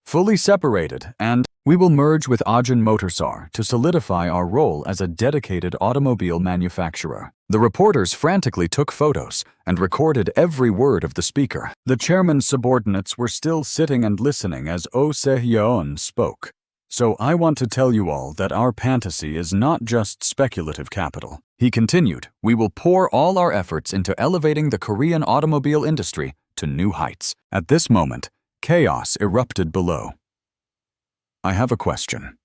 fully separated, and we will merge with Ajin Motors to solidify our role as a dedicated automobile manufacturer. The reporters frantically took photos and recorded every word of the speaker. The chairman's subordinates were still sitting and listening as Oh Se-yeon spoke. So I want to tell you all that our fantasy is not just speculative capital. He continued, we will pour all our efforts into elevating the Korean automobile industry to new heights. At this moment, chaos erupted below. I have a question.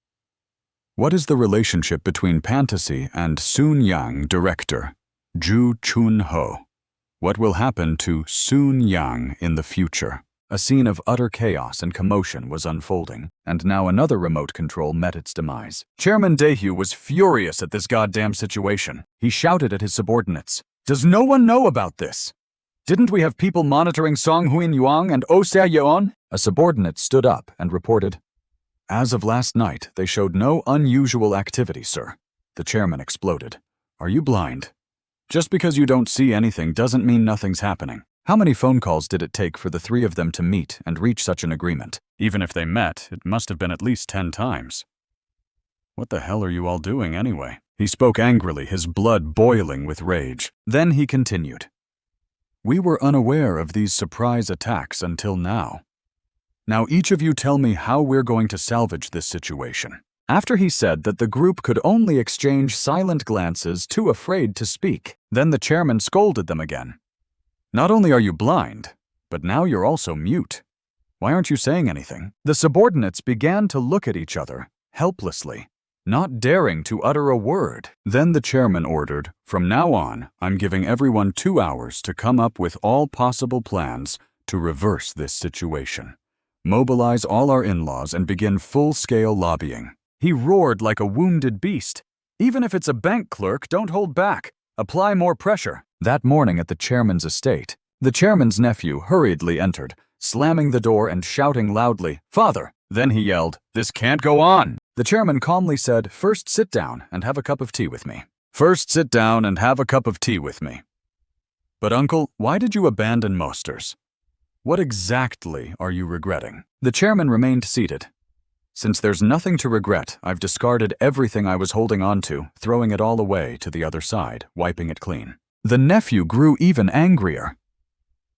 What is the relationship between Fantasy and Sununyang director, Ju Chun-ho? What will happen to Sununyang in the future? A scene of utter chaos and commotion was unfolding, and now another remote control met its demise. Chairman Daehyu was furious at this goddamn situation. He shouted at his subordinates, does no one know about this? Didn't we have people monitoring Song Hyun-Woo and Oh Se-yeon? A subordinate stood up and reported, as of last night, they showed no unusual activity, sir. The chairman exploded. Are you blind? Just because you don't see anything doesn't mean nothing's happening. How many phone calls did it take for the three of them to meet and reach such an agreement? Even if they met, it must have been at least 10 times. What the hell are you all doing anyway? He spoke angrily, his blood boiling with rage. Then he continued. We were unaware of these surprise attacks until now. Now each of you tell me how we're going to salvage this situation. After he said that the group could only exchange silent glances, too afraid to speak, then the chairman scolded them again. Not only are you blind, but now you're also mute. Why aren't you saying anything? The subordinates began to look at each other, helplessly, not daring to utter a word. Then the chairman ordered, from now on, I'm giving everyone 2 hours to come up with all possible plans to reverse this situation. Mobilize all our in-laws and begin full-scale lobbying. He roared like a wounded beast. Even if it's a bank clerk, don't hold back. Apply more pressure. That morning at the chairman's estate, the chairman's nephew hurriedly entered, slamming the door and shouting loudly, Father! Then he yelled, This can't go on! The chairman calmly said, First sit down and have a cup of tea with me. First sit down and have a cup of tea with me. But uncle, why did you abandon Mosters? What exactly are you regretting? The chairman remained seated. Since there's nothing to regret, I've discarded everything I was holding on to, throwing it all away to the other side, wiping it clean. The nephew grew even angrier.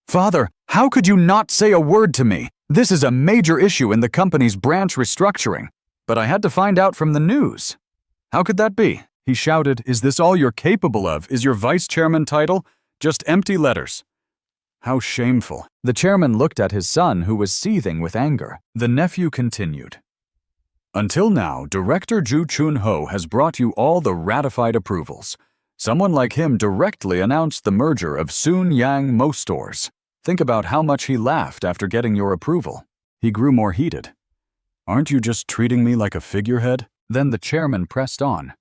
Father, how could you not say a word to me? This is a major issue in the company's branch restructuring. But I had to find out from the news. How could that be? He shouted, Is this all you're capable of? Is your vice chairman title just empty letters? How shameful. The chairman looked at his son, who was seething with anger. The nephew continued. Until now, Director Ju Chun-ho has brought you all the ratified approvals. Someone like him directly announced the merger of Sununyang Motors. Think about how much he laughed after getting your approval. He grew more heated. Aren't you just treating me like a figurehead? Then the chairman pressed on.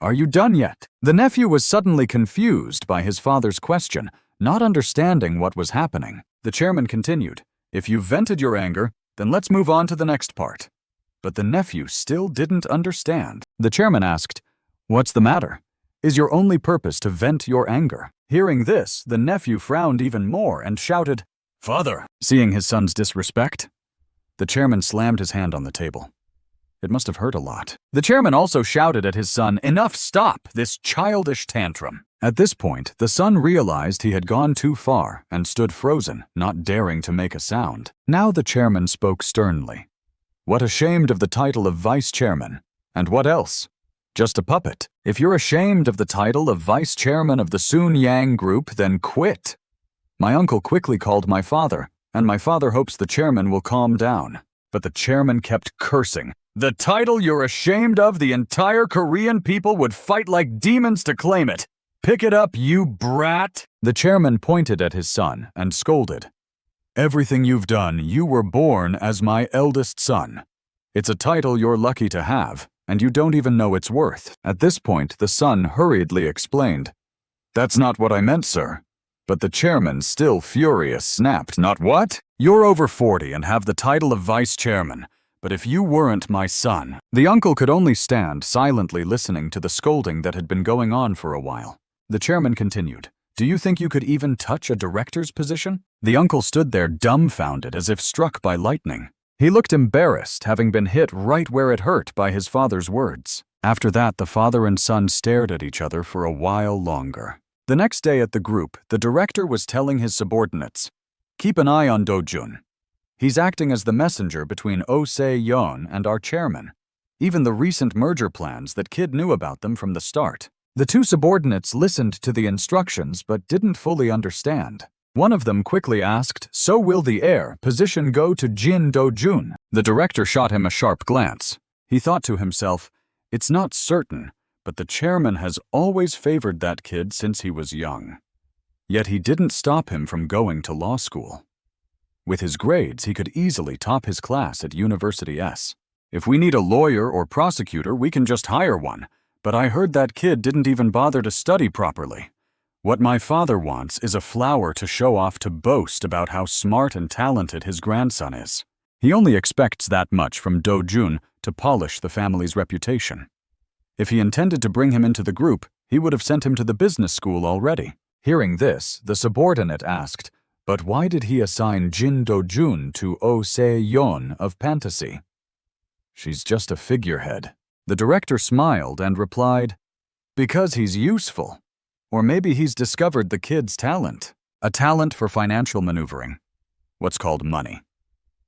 Are you done yet? The nephew was suddenly confused by his father's question, not understanding what was happening. The chairman continued, If you've vented your anger, then let's move on to the next part. But the nephew still didn't understand. The chairman asked, What's the matter? Is your only purpose to vent your anger? Hearing this, the nephew frowned even more and shouted, Father! Seeing his son's disrespect, the chairman slammed his hand on the table. It must have hurt a lot. The chairman also shouted at his son, Enough, stop this childish tantrum. At this point, the son realized he had gone too far and stood frozen, not daring to make a sound. Now the chairman spoke sternly. What, ashamed of the title of vice chairman? And what else? Just a puppet. If you're ashamed of the title of vice chairman of the Sununyang group, then quit. My uncle quickly called my father, and my father hopes the chairman will calm down. But the chairman kept cursing. The title you're ashamed of, the entire Korean people would fight like demons to claim it. Pick it up, you brat! The chairman pointed at his son and scolded. Everything you've done, you were born as my eldest son. It's a title you're lucky to have, and you don't even know its worth. At this point, the son hurriedly explained. That's not what I meant, sir. But the chairman, still furious, snapped. Not what? You're over 40 and have the title of vice chairman. But if you weren't my son... The uncle could only stand silently listening to the scolding that had been going on for a while. The chairman continued. Do you think you could even touch a director's position? The uncle stood there dumbfounded as if struck by lightning. He looked embarrassed, having been hit right where it hurt by his father's words. After that, the father and son stared at each other for a while longer. The next day at the group, the director was telling his subordinates, keep an eye on Dojun. He's acting as the messenger between Oh Se-yeon and our chairman. Even the recent merger plans, that kid knew about them from the start. The two subordinates listened to the instructions but didn't fully understand. One of them quickly asked, so will the heir position go to Jin Dojun? The director shot him a sharp glance. He thought to himself, it's not certain, but the chairman has always favored that kid since he was young. Yet he didn't stop him from going to law school. With his grades, he could easily top his class at University S. If we need a lawyer or prosecutor, we can just hire one. But I heard that kid didn't even bother to study properly. What my father wants is a flower to show off to boast about how smart and talented his grandson is. He only expects that much from Dojun to polish the family's reputation. If he intended to bring him into the group, he would have sent him to the business school already. Hearing this, the subordinate asked, but why did he assign Jin Dojun to Oh Se-yeon of Fantasy? She's just a figurehead. The director smiled and replied, because he's useful. Or maybe he's discovered the kid's talent. A talent for financial maneuvering. What's called money.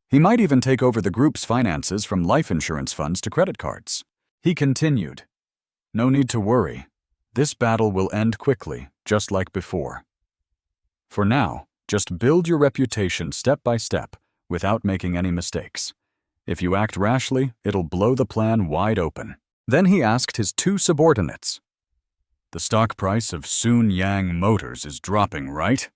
He might even take over the group's finances from life insurance funds to credit cards. He continued, no need to worry. This battle will end quickly, just like before. For now, just build your reputation step by step, without making any mistakes. If you act rashly, it'll blow the plan wide open. Then he asked his two subordinates. The stock price of Sununyang Motors is dropping, right?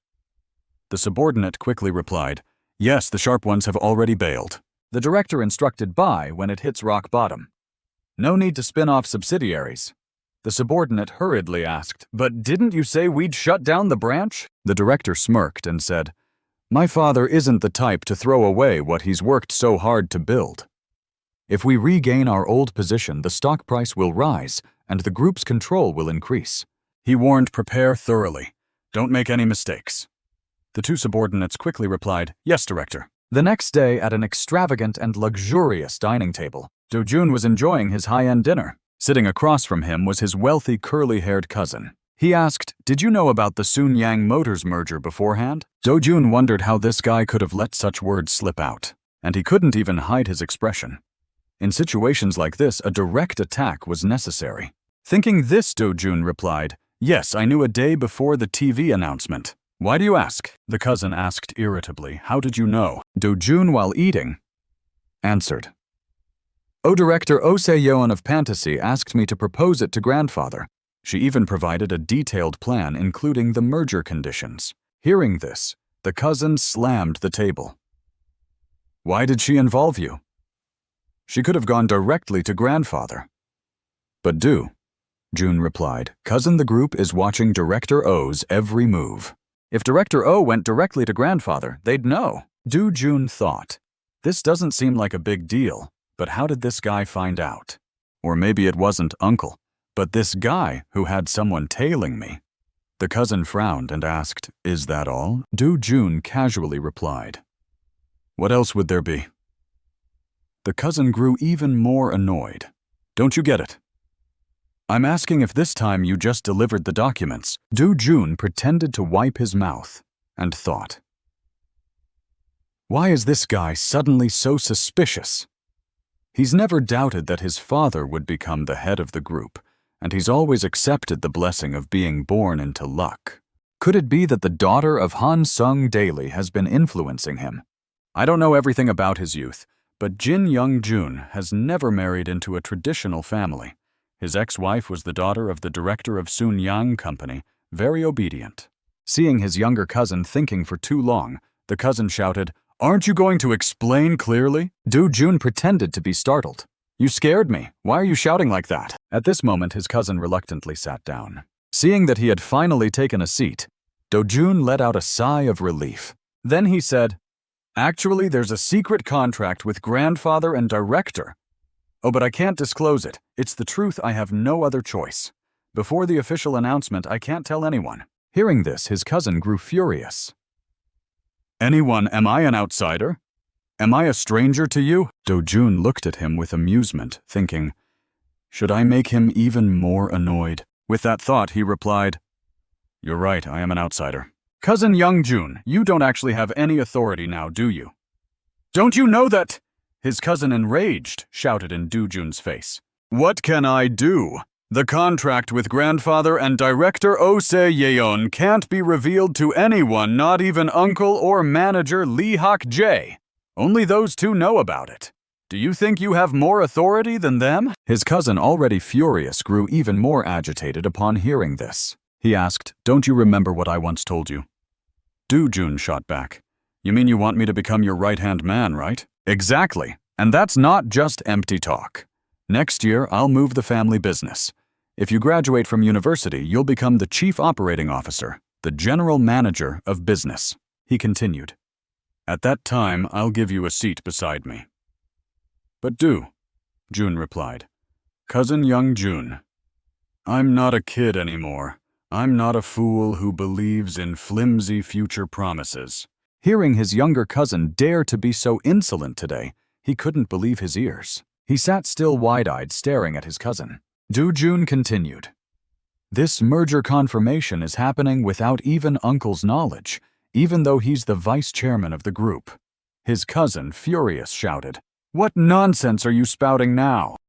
The subordinate quickly replied, yes, the sharp ones have already bailed. The director instructed buy when it hits rock bottom. No need to spin off subsidiaries. The subordinate hurriedly asked, but didn't you say we'd shut down the branch? The director smirked and said, my father isn't the type to throw away what he's worked so hard to build. If we regain our old position, the stock price will rise and the group's control will increase. He warned, prepare thoroughly. Don't make any mistakes. The two subordinates quickly replied, yes, director. The next day, at an extravagant and luxurious dining table, Dojun was enjoying his high-end dinner. Sitting across from him was his wealthy, curly-haired cousin. He asked, did you know about the Sununyang Motors merger beforehand? Dojun wondered how this guy could have let such words slip out, and he couldn't even hide his expression. In situations like this, a direct attack was necessary. Thinking this, Dojun replied, yes, I knew a day before the TV announcement. Why do you ask? The cousin asked irritably, how did you know? Dojun, while eating, answered, director Oh Se-yeon of Fantasy asked me to propose it to grandfather. She even provided a detailed plan including the merger conditions. Hearing this, the cousin slammed the table. Why did she involve you? She could have gone directly to grandfather. But Jun replied, cousin, the group is watching Director O's every move. If Director O went directly to grandfather, they'd know. Jun thought, this doesn't seem like a big deal, but how did this guy find out? Or maybe it wasn't uncle, but this guy who had someone tailing me. The cousin frowned and asked, is that all? Jun casually replied, what else would there be? The cousin grew even more annoyed. Don't you get it? I'm asking if this time you just delivered the documents. Dojun pretended to wipe his mouth and thought, why is this guy suddenly so suspicious? He's never doubted that his father would become the head of the group, and he's always accepted the blessing of being born into luck. Could it be that the daughter of Han Sung daily has been influencing him? I don't know everything about his youth, but Jin Young-jun has never married into a traditional family. His ex-wife was the daughter of the director of Sununyang company, very obedient. Seeing his younger cousin thinking for too long, the cousin shouted, "Aren't you going to explain clearly?" Dojun pretended to be startled. "You scared me. Why are you shouting like that?" At this moment, his cousin reluctantly sat down. Seeing that he had finally taken a seat, Dojun let out a sigh of relief. Then he said, "Actually, there's a secret contract with grandfather and director. Oh, but I can't disclose it. It's the truth. I have no other choice. Before the official announcement, I can't tell anyone." Hearing this, his cousin grew furious. "Anyone, am I an outsider? Am I a stranger to you?" Dojun looked at him with amusement, thinking, should I make him even more annoyed? With that thought, he replied, "You're right, I am an outsider." "Cousin Young-jun, you don't actually have any authority now, do you?" "Don't you know that?" His cousin, enraged, shouted in Dojun's face. "What can I do? The contract with grandfather and director Oh Se-yeon can't be revealed to anyone, not even uncle or manager Lee Hak-jae. Only those two know about it. Do you think you have more authority than them?" His cousin, already furious, grew even more agitated upon hearing this. He asked, "Don't you remember what I once told you?" Dojun shot back, "You mean you want me to become your right-hand man, right?" "Exactly. And that's not just empty talk. Next year, I'll move the family business. If you graduate from university, you'll become the chief operating officer, the general manager of business," he continued. "At that time, I'll give you a seat beside me." "But Jun replied. "Cousin Young-jun, I'm not a kid anymore. I'm not a fool who believes in flimsy future promises." Hearing his younger cousin dare to be so insolent today, he couldn't believe his ears. He sat still wide-eyed, staring at his cousin. Dojun continued, "This merger confirmation is happening without even Uncle's knowledge, even though he's the vice chairman of the group." His cousin, furious, shouted, "What nonsense are you spouting now?